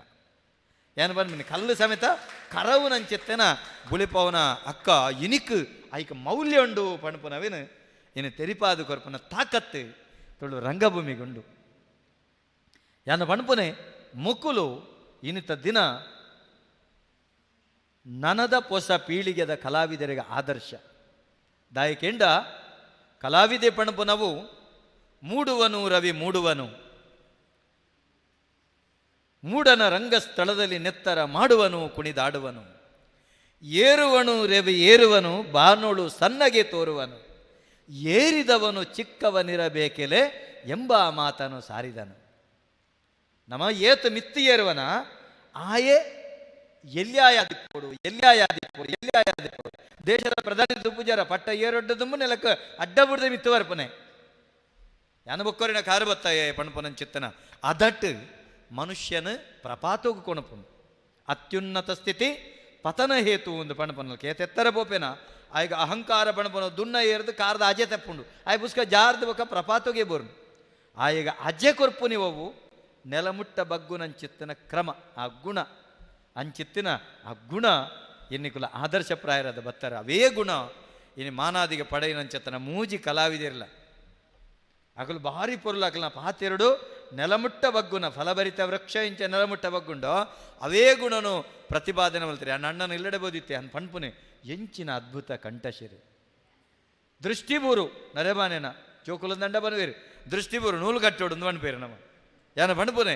ಏನು ಬಂದ್ಬಿನಿ ಕಲ್ಲು ಸಮೇತ ಕರವು ನಂಚಿತ್ತನ ಬುಳಿಪವನ ಅಕ್ಕ ಇನಿಕ್ ಐಕ ಮೌಲ್ಯ ಉಂಡು ಪಣಪುನವೇನು ಇನ್ನು ತೆರಿಪಾದು ಕೊರ್ಪನ ತಾಕತ್ತು ತೊಳು ರಂಗಭೂಮಿಗುಂಡು ಯಾನ ಪಣಪುನೆ ಮುಕ್ಕುಲು ಇನ್ನಿತ ದಿನ ನನದ ಹೊಸ ಪೀಳಿಗೆದ ಕಲಾವಿದರಿಗೆ ಆದರ್ಶ ದಾಯಕೆಂಡ ಕಲಾವಿದೆ ಪಣಪುನವು ಮೂಡುವನು ರವಿ ಮೂಡುವನು ಮೂಡನ ರಂಗಸ್ಥಳದಲ್ಲಿ ನೆತ್ತರ ಮಾಡುವನು ಕುಣಿದಾಡುವನು ಏರುವನು ರವಿ ಏರುವನು ಬಾನೋಳು ಸನ್ನಗೆ ತೋರುವನು ಏರಿದವನು ಚಿಕ್ಕವನಿರಬೇಕೆಲೆ ಎಂಬ ಮಾತನು ಸಾರಿದನು ನಮ್ಮ ಏತು ಮಿತ್ತಿ ಏರುವನ ಆಯೇ ಎಲ್ಯಾಯಾದಿಪ್ಪೋಡು ದೇಶದ ಪ್ರಧಾನಿ ದುಪ್ಪುಜಾರ ಪಟ್ಟ ಏರೊಡ್ಡದುಂಬು ನೆಲಕ್ಕೆ ಅಡ್ಡ ಬಿಡದೆ ಮಿತ್ತುವರ್ಪನೆ ಯಾನಬೊಕ್ಕೋರಿನ ಕಾರು ಬತ್ತಾಯ ಪಣಪನನ್ ಚಿತ್ತನ ಅದಟ್ಟು ಮನುಷ್ಯನ ಪ್ರಪಾತೋಗು ಕೊಣಪುನು ಅತ್ಯುನ್ನತ ಸ್ಥಿತಿ ಪತನ ಹೇತು ಒಂದು ಪಣಪನ ಕೇತೆತ್ತರ ಪೋಪೆನ ಆಯ್ಗ ಅಹಂಕಾರ ಪಣಪನ ದುನ್ನ ಏರ್ದು ಕಾರದ ಅಜೆ ತೆಪ್ಪುಂಡು ಆಯ್ ಪುಸ್ಕ ಜಾರ್ದು ಬೊಕ್ಕ ಪ್ರಪಾತೋಗೆ ಬೋರ್ನು ಆಯ್ಗ ಅಜೆ ಕೊರ್ಪು ನೀವವು ನೆಲಮುಟ್ಟ ಬಗ್ಗುನಂಚಿತ್ತಿನ ಕ್ರಮ ಆ ಗುಣ ಅಂಚಿತ್ತಿನ ಆ ಗುಣ ಎನ್ನಿಕುಲ ಆದರ್ಶಪ್ರಾಯರಾದ ಬತ್ತರ ಅವೇ ಗುಣ ಇನ್ನು ಮಾನಾದಿಗೆ ಪಡೆಯಿನಂಚತ್ತನ ಮೂಜಿ ಕಲಾವಿದಿರಲ್ಲ ಅಕಲು ಭಾರಿ ಪೊರ್ಲು ಅಕಲ್ನ ಪಾತೆರಡು ನೆಲಮುಟ್ಟ ಬಗ್ಗುನ ಫಲಭರಿತ ವೃಕ್ಷ ಇಂಚ ನೆಲಮುಟ್ಟ ಬಗ್ಗುಂಡೋ ಅವೇ ಗುಣನು ಪ್ರತಿಪಾದನೆ ಮಲ್ತಾರೆ ಆ ನಣ್ಣನ್ನು ಇಲ್ಲಡೆ ಬೋದಿತ್ತೆ ಅನ್ ಪಣ್ಪುನೆ ಎಂಚಿನ ಅದ್ಭುತ ಕಂಠಶಿರಿ ದೃಷ್ಟಿಬೂರು ನರೆಬಾನೇನ ಚೋಕುಲ ದಂಡ ಬನ್ವೇರು ದೃಷ್ಟಿಬೂರು ನೂಲು ಕಟ್ಟೋಡು ಒಂದು ಬಣ್ಪೇರು ನಮ್ಮ ಯಾನ ಪಣ್ಪುನೆ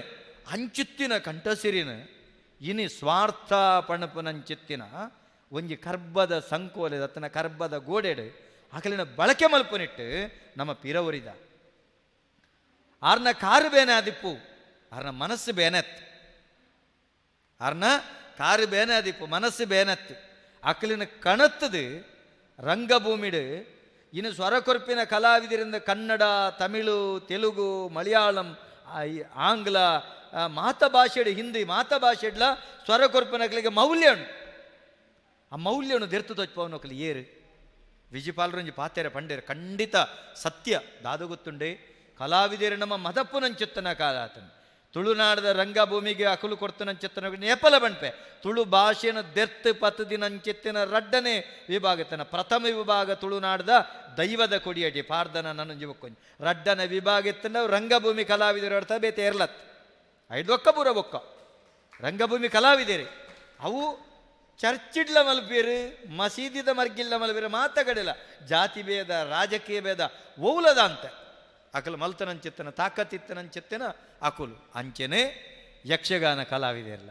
ಅಂಚಿತ್ತಿನ ಕಂಠಸಿರಿನ ಇನಿ ಸ್ವಾರ್ಥ ಪಣಪುನಂಚಿತ್ತಿನ ಒಂಜಿ ಕರ್ಬದ ಸಂಕೋಲೆ ಅತ್ತನ ಕರ್ಬದ ಗೋಡೆಡು ಅಕಲಿನ ಬಳಕೆ ಮಲ್ಪನಿಟ್ಟು ನಮ್ಮ ಪಿರವರಿದ ಆರ್ನ ಕಾರು ಬೇನೆ ಆದಿಪ್ಪು ಆರ್ನ ಮನಸ್ಸು ಬೇನೆತ್ ಆರ್ನ ಕಾರು ಬೇನೆ ಆದಿಪ್ಪು ಮನಸ್ಸು ಬೇನೆತ್ ಅಕ್ಕಲಿನ ಕಣತ್ತದು ರಂಗಭೂಮಿಡು ಇನ್ನು ಸ್ವರಕೊರ್ಪಿನ ಕಲಾವಿದರಿಂದ ಕನ್ನಡ ತಮಿಳು ತೆಲುಗು ಮಲಯಾಳಂ ಆಂಗ್ಲ ಮಾತಭಾಷೆಡು ಹಿಂದಿ ಮಾತಭಾಷೆಡ್ಲ ಸ್ವರಕೊರ್ಪಿನಗಳಿಗೆ ಮೌಲ್ಯ ಉಂಟು ಆ ಮೌಲ್ಯವನ್ನು ದೆರ್ತು ತೊಚ್ಪವನೊಕ್ಕಲಿ ಏರು ವಿಜಿಪಾಲರಂಜಿ ಪಾತೆರ ಪಂಡೇರು ಖಂಡಿತ ಸತ್ಯ ದಾದು ಗೊತ್ತುಂಡೆ ಕಲಾವಿದರು ನಮ್ಮ ಮದಪ್ಪುನಂಚೆತ್ತನ ಕಾಲಾತನು ತುಳುನಾಡದ ರಂಗಭೂಮಿಗೆ ಅಕಲು ಕೊಡ್ತನಂಚೆತ್ತನ ನೇಪಲ ಬಣ್ಪೆ ತುಳು ಭಾಷೆನ ದೆರ್ತು ಪತ್ತು ದಿನಂಚೆತ್ತಿನ ರಡ್ಡನೆ ವಿಭಾಗತನ ಪ್ರಥಮ ವಿಭಾಗ ತುಳುನಾಡದ ದೈವದ ಕೊಡಿಯಟಿ ಪಾರ್ದನ ನನ್ನ ಜೀವಕ್ಕೊಂದು ರಡ್ಡನ ವಿಭಾಗ ಎತ್ತನ ರಂಗಭೂಮಿ ಕಲಾವಿದರು ಅರ್ಥ ಬೇತೆ ಇರ್ಲತ್ ಐದು ಒಕ್ಕ ಪೂರ ಬೊಕ್ಕ ರಂಗಭೂಮಿ ಕಲಾವಿದರು ಅವು ಚರ್ಚಿಡ್ಲ ಮಲ್ಪೇರು ಮಸೀದಿದ ಮರ್ಗಿಲ್ಲ ಮಲ್ಪೇರು ಮಾತಗಡಿಲ್ಲ ಜಾತಿ ಭೇದ ರಾಜಕೀಯ ಭೇದ ಓಲದ ಅಂತ ಅಕಲು ಮಲ್ತನಂಚಿತ್ತನ ತಾಕತ್ತಿತ್ತನಂಚಿತ್ತನ ಅಕುಲು ಅಂಚೆನೆ ಯಕ್ಷಗಾನ ಕಲಾವಿದೆಯಲ್ಲ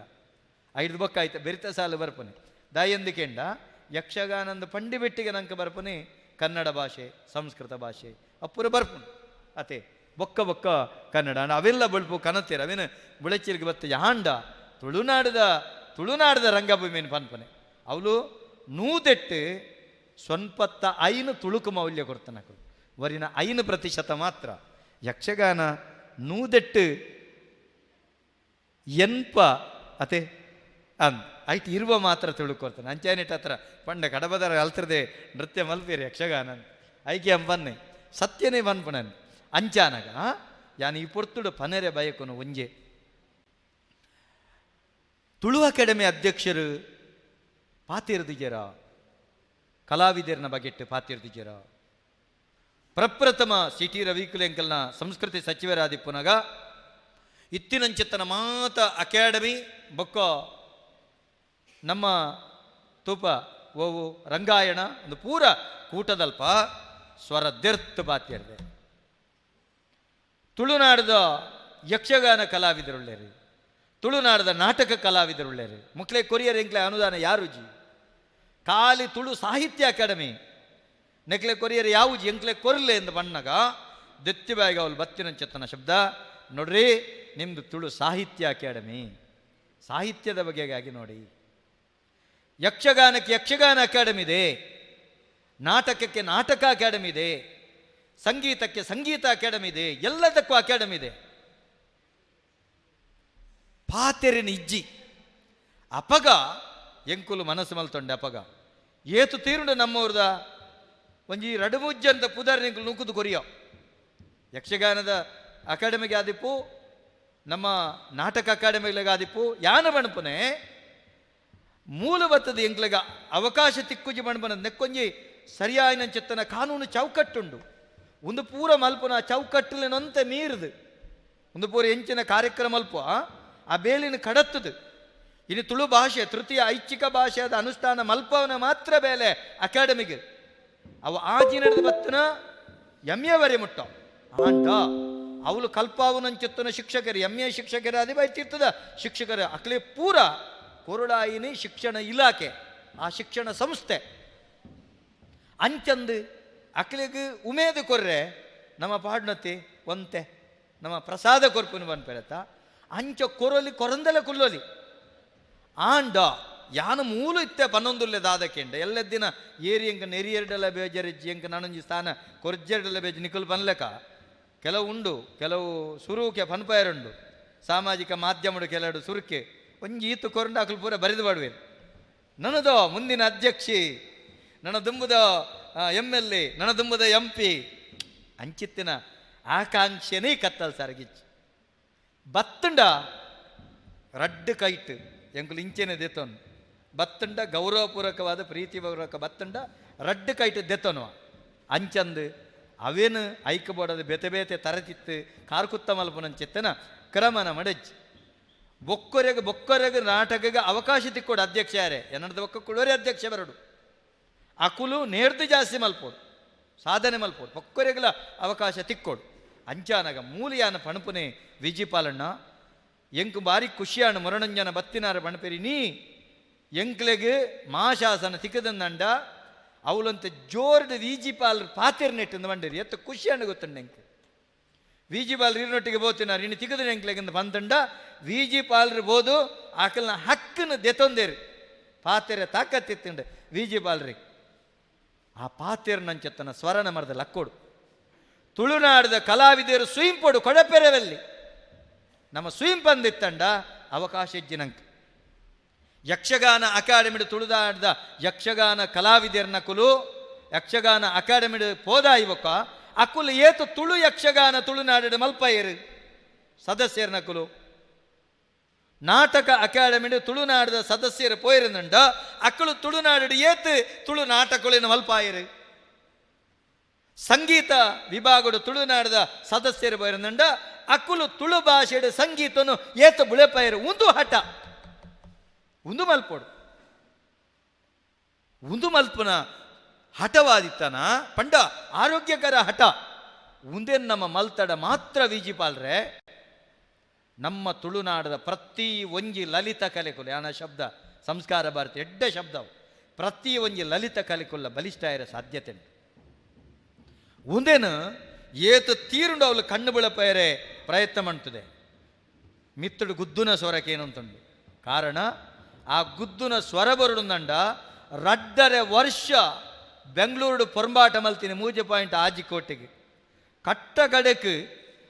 ಐದು ಬೊಕ್ಕ ಆಯ್ತು ಬೆರಿತ ಸಾಲು ಬರ್ಪನೆ ದಾಯಂದಿಕೆಂಡ ಯಕ್ಷಗಾನಂದ ಪಂಡಿ ಬೆಟ್ಟಿಗೆ ನಂಗೆ ಬರ್ಪನೆ ಕನ್ನಡ ಭಾಷೆ ಸಂಸ್ಕೃತ ಭಾಷೆ ಅಪ್ಪುರ ಬರ್ಪುನು ಅತೆ ಬೊಕ್ಕ ಬೊಕ್ಕ ಕನ್ನಡ ಅವೆಲ್ಲ ಬಳ್ಪು ಕನತೀರ ಅವೇನು ಬುಳಚಿರ್ಗೆ ಬತ್ತ ಹಾಂಡ ತುಳುನಾಡದ ರಂಗಭೂಮಿನ ಪನ್ಪನೆ ಅವಳು ನೂದೆಟ್ಟು ಸ್ವನ್ಪತ್ತ ಐನು ತುಳುಕು ಮೌಲ್ಯ ಕೊಡ್ತಾನಕರು ವರಿನ 5% ಮಾತ್ರ ಯಕ್ಷಗಾನ ನೂದೆಟ್ಟು ಎನ್ಪ ಅತೆ ಅಂದ್ ಆಯ್ತು ಇರುವ ಮಾತ್ರ ತಿಳ್ಕೊಡ್ತಾನೆ ಅಂಚಾನಿಟ್ಟು ಹತ್ರ ಪಂಡ ಕಡಬದರ ಅಲ್ತ್ರದೆ ನೃತ್ಯ ಮಲ್ಪೇರಿ ಯಕ್ಷಗಾನ ಐಕೆ ಅಂಬನ್ನೆ ಸತ್ಯನೇ ಬನ್ಪಣನ್ ಅಂಚಾನಗ ಯಾನು ಈ ಪೊರ್ತುಡು ಪನೆರೆ ಬಯಕೊನು ಒಂಜೆ ತುಳು ಅಕಾಡೆಮಿ ಅಧ್ಯಕ್ಷರು ಪಾತಿರ್ದಿಜರ ಕಲಾವಿದರನ ಬಗೆಟ್ಟು ಪಾತಿರ್ದಿಜರ ಪ್ರಪ್ರಥಮ ಸಿಟಿ ರವಿಕುಲೆಂಕಲ್ನ ಸಂಸ್ಕೃತಿ ಸಚಿವರಾದಿಪ್ಪುನಗ ಇತ್ತಿನಂಚಿತ್ತನ ಮಾತ ಅಕಾಡೆಮಿ ಬೊಕ್ಕ ನಮ್ಮ ತೂಪ ಓವು ರಂಗಾಯಣ ಒಂದು ಪೂರ ಕೂಟದಲ್ಪ ಸ್ವರದ್ದೆರ್ತು ಪಾತಿರ್ದೆ ತುಳುನಾಡದ ಯಕ್ಷಗಾನ ಕಲಾವಿದರುಳ್ಳೇರಿ ತುಳುನಾಡದ ನಾಟಕ ಕಲಾವಿದರುಳ್ಳೇರಿ ಮುಕ್ಲೆ ಕೊರಿಯರ್ ಎಂಕ್ಲೆ ಅನುದಾನ ಯಾರುಜಿ ಖಾಲಿ ತುಳು ಸಾಹಿತ್ಯ ಅಕಾಡೆಮಿ ನೆಕ್ಲೆ ಕೊರಿಯರ್ ಯಾವುಜಿ ಎಂಕ್ಲೆ ಕೊರ್ಲೆ ಎಂದು ಬಣ್ಣಗ ದೆತ್ತಿಬಾಯಿಗ ಅವಳು ಬತ್ತಿನಂಚೆತ್ತನ ಶಬ್ದ ನೋಡ್ರಿ ನಿಮ್ಮದು ತುಳು ಸಾಹಿತ್ಯ ಅಕಾಡೆಮಿ ಸಾಹಿತ್ಯದ ಬಗೆಗಾಗಿ ನೋಡಿ ಯಕ್ಷಗಾನಕ್ಕೆ ಯಕ್ಷಗಾನ ಅಕಾಡೆಮಿ ಇದೆ ನಾಟಕಕ್ಕೆ ನಾಟಕ ಅಕಾಡೆಮಿ ಇದೆ ಸಂಗೀತಕ್ಕೆ ಸಂಗೀತ ಅಕಾಡೆಮಿ ಇದೆ ಎಲ್ಲದಕ್ಕೂ ಅಕಾಡೆಮಿ ಇದೆ ಪಾತೆರಿನ ಇಜ್ಜಿ ಅಪಗ ಎಂಕುಲು ಮನಸ್ಸು ಮಲ್ತೊಂಡೆ ಅಪಗ ಏತು ತೀರುಂಡು ನಮ್ಮವ್ರದ ಒಂಜಿ ರಡುಮುಜ್ಜಂತ ಪುದರ್ ನಿಂಕುಲು ನುಕ್ಕುದು ಕೊರಿಯೋ ಯಕ್ಷಗಾನದ ಅಕಾಡೆಮಿಗೆ ಆದಿಪ್ಪು ನಮ್ಮ ನಾಟಕ ಅಕಾಡೆಮಿಗಳಿಗೆ ಆದಿಪ್ಪು ಯಾನ ಬಣ್ಪನೆ ಮೂಲ ಬತ್ತದ ಎಂಕ್ಲೆಗ ಅವಕಾಶ ತಿಕ್ಕುಜಿ ಬಣ್ಪನ ನೆಕ್ಕೊಂಜಿ ಸರಿಯಾಯಿನ ಚಿತ್ತನ ಕಾನೂನು ಚೌಕಟ್ಟುಂಡು ಒಂದು ಪೂರ ಮಲ್ಪನ ಚೌಕಟ್ಟಲಿನಂತೆ ಮೀರುದು ಒಂದು ಪೂರ ಎಂಚಿನ ಕಾರ್ಯಕ್ರಮ ಮಲ್ಪ ಆ ಬೇಲಿನ ಕಡತ್ತದು ಇನ್ನು ತುಳು ಭಾಷೆ ತೃತೀಯ ಐಚ್ಛಿಕ ಭಾಷೆಯಾದ ಅನುಷ್ಠಾನ ಮಲ್ಪವನ ಮಾತ್ರ ಬೇಲೆ ಅಕಾಡೆಮಿಗೆ ಅವು ಆಜಿ ನಡೆದು ಬತ್ತನ ಎಮ್ಮೆವರೆ ಮುಟ್ಟ ಆಂಟ ಅವಳು ಕಲ್ಪಾವನಂಚೆತ್ತನ ಶಿಕ್ಷಕರು ಎಮ್ಮೆ ಶಿಕ್ಷಕರ ಅದೇ ಬೈತಿರ್ತದ ಶಿಕ್ಷಕರ ಅಕ್ಲೆ ಪೂರ ಕೊರಡಾಯಿನಿ ಶಿಕ್ಷಣ ಇಲಾಖೆ ಆ ಶಿಕ್ಷಣ ಸಂಸ್ಥೆ ಅಂಚಂದು ಅಕ್ಲಿಗೆ ಉಮೇದು ಕೊರ್ರೆ ನಮ್ಮ ಪಾಡ್ನತಿ ಒಂತೆ ನಮ್ಮ ಪ್ರಸಾದ ಕೊರ್ಪುನು ಬನ್ಪೆರತ್ತ ಅಂಚ ಕೊರಲಿ ಕೊರಂದಲ ಕುಲ್ಲೋಲಿ ಆಂಡ ಯಾನ ಮೂಲ ಇತ್ತೆ ಪನ್ನೊಂದುಲ್ಲೆ ದಾದಕೆಂಡ ಎಲ್ಲದ್ದಿನ ಏರಿ ಎಂಕ ನೆರಿಯರ್ಡೆಲ್ಲ ಬೇಜರಿಜ್ಜಿ ಎಂಕ ನನಂಜಿ ಸ್ಥಾನ ಕೊರ್ಜೆರ್ಡೆಲ್ಲ ಬೇಜ ನಿಕುಲು ಬನ್ಲೆಕ ಕೆಲವು ಉಂಡು ಕೆಲವು ಸುರುಕೆ ಪನ್ಪಾಯರುಂಡು ಸಾಮಾಜಿಕ ಮಾಧ್ಯಮಡು ಕೆಲವು ಸುರುಕೆ ಒಂಜಿ ಈತು ಕೊರಂಡ ಅಕಲು ಪೂರ ಬರೆದು ಬಾಡುವೆ ನನ್ನದು ಮುಂದಿನ ಅಧ್ಯಕ್ಷಿ ನನ್ನ ದುಂಬುದ MLA ನನ್ನ ದುಂಬುದ MP ಅಂಚಿತ್ತಿನ ಆಕಾಂಕ್ಷೆನೇ ಕತ್ತಲ್ ಸರಗಿಚ್ಚಿ ಬತ್ತುಂಡ ರಡ್ಡು ಕೈಟ್ ಎಂಕುಲು ಇಂಚೆನೆ ದೆತ್ತೋನು ಬತ್ತುಂಡ ಗೌರವಪೂರ್ವಕವಾದ ಪ್ರೀತಿಪೂರ್ವಕ ಬತ್ತುಂಡ ರಡ್ಡು ಕೈಟ್ ದೆತ್ತೋನು ಅಂಚಂದು ಅವೇನು ಐಕಬೋಡದು ಬೇತೆ ಬೇತೆ ತರತಿತ್ತು ಕಾರ್ಕುತ್ತ ಮಲ್ಪನಂಚಿತ್ತನ ಕ್ರಮನ ಮಡಜ್ಜಿ ಬೊಕ್ಕೊರೆಗೆ ನಾಟಕಗೆ ಅವಕಾಶ ತಿಕ್ಕೋಡು ಅಧ್ಯಕ್ಷ ಯಾರೇ ಎನ್ನಡದ ಬೊಕ್ಕ ಕುಳೋರೆ ಅಧ್ಯಕ್ಷ ಬರಡು ಅಕುಲು ನೇರ್ದು ಜಾಸ್ತಿ ಮಲ್ಪೋಡು ಸಾಧನೆ ಮಲ್ಪೋಡು ಬೊಕ್ಕೊರೆಗಳ ಅವಕಾಶ ತಿಕ್ಕೋಡು ಅಂಚಾನಗ ಮೂಲಿಯಾನ ಪಣಪುನೆ ವಿಜಿಪಾಲಣ್ಣ ಎಂಕು ಬಾರಿ ಖುಷಿಯಾಣ ಮುರಣಂಜನ ಬತ್ತಿನಾರ ಪಣಪೇರಿ ನೀ ಎಂಕ್ಲೆಗೆ ಮಾಶಾಸನ ತಿಕ್ಕದಂದಂಡ ಅವಳಂತ ಜೋರ್ದ ವಿಜಿಪಾಲ್ ಪಾತಿರ್ನೆಟ್ಟು ಬಂಡಿರಿ ಎತ್ತ ಖುಷಿಯಾಣ ಗೊತ್ತುಂಡು ಎಂಕ್ ವಿಜಿ ಪಾಲ್ರು ಇರಿನೊಟ್ಟಿಗೆ ಬೋತಿನಾರು ಇನ್ನು ತಿಗದ ಎಂಕ್ಲೆಗಿಂದ ಬಂತಂಡ ವಿಜಿ ಪಾಲ್ರು ಬೋದು ಆಕಲ್ನ ಹಕ್ಕನ್ನು ದೆತೊಂದೇರು ಪಾತೆರೆ ತಾಕತ್ತಿತ್ತಂಡು ವಿಜಿ ಪಾಲ್ರಿಗೆ ಆ ಪಾತೆರು ನಂಚೆತ್ತನ ಸ್ವರಣ ಮರದ ಲಕ್ಕೋಡು ತುಳುನಾಡದ ಕಲಾವಿದರು ಸ್ವೀಂಪೊಡು ಕೊಡಪೆರವಲ್ಲಿ ನಮ್ಮ ಸ್ವೀಂಪಂದಿತ್ತಂಡ ಅವಕಾಶ ಇಜ್ಜಿನಂಕ ಯಕ್ಷಗಾನ ಅಕಾಡೆಮಿಡ್ ತುಳುನಾಡದ ಯಕ್ಷಗಾನ ಕಲಾವಿದರ್ನ ಕುಲು ಯಕ್ಷಗಾನ ಅಕಾಡೆಮಿಡ್ ಪೋದ ಇವಕ್ಕ ಅಕುಲು ಏತು ತುಳು ಯಕ್ಷಗಾನ ತುಳುನಾಡಿದ ಮಲ್ಪಯ್ಯರು ಸದಸ್ಯರನ ಕುಲು ನಾಟಕ ಅಕಾಡೆಮಿಡ್ ತುಳುನಾಡದ ಸದಸ್ಯರು ಪೋயிருந்தಂಡ ಅಕ್ಕಳು ತುಳುನಾಡಿದ ಏತು ತುಳು ನಾಟಕಗಳಿನ ಮಲ್ಪಾಯರು ಸಂಗೀತ ವಿಭಾಗದ ತುಳುನಾಡದ ಸದಸ್ಯರು ಪೋயிருந்தಂಡ ಅಕ್ಕಳು ತುಳು ಭಾಷೆಯ ಸಂಗೀತನು ಏತು ಬುಳೆಪಾಯರು ಒಂದು ಹಠ ಒಂದು ಮಲ್ಪೋಡು ಒಂದು ಮಲ್ಪನ ಹಠವಾದಿತ್ತನ ಪಂಡ ಆರೋಗ್ಯಕರ ಹಠ ಒಂದೇನು ನಮ್ಮ ಮಲ್ತಡ ಮಾತ್ರ ವಿಜಿಪಾಲ್ರೆ ನಮ್ಮ ತುಳುನಾಡದ ಪ್ರತಿ ಒಂಜಿ ಲಲಿತ ಕಲೆಕುಲು ಯಾನ ಶಬ್ದ ಸಂಸ್ಕಾರ ಭಾರತಿ ಎಡ್ಡ ಶಬ್ದವು ಪ್ರತಿ ಒಂಜಿ ಲಲಿತ ಕಲೆಕುಲ್ಲ ಬಲಿಷ್ಠ ಇರೋ ಸಾಧ್ಯತೆ ಒಂದೇನು ಏತು ತೀರುಂಡು ಅವಳು ಕಣ್ಣು ಬಿಳಪಯರೆ ಪ್ರಯತ್ನ ಮಾಡ್ತದೆ ಮಿತ್ತಡು ಗುದ್ದುನ ಸ್ವರಕ್ಕೇನು ಅಂತಂದು ಕಾರಣ ಆ ಗುದ್ದುನ ಸ್ವರ ಬರುಡುಂದಂಡ ರಡ್ಡರೆ ವರ್ಷ ಬೆಂಗಳೂರು ಪೊರಂಬಾಟ ಮಲ್ತಿನ ಮೂಜೆ ಪಾಯಿಂಟ್ ಆಜಿಕೋಟೆಗೆ ಕಟ್ಟ ಕಡೆಕ್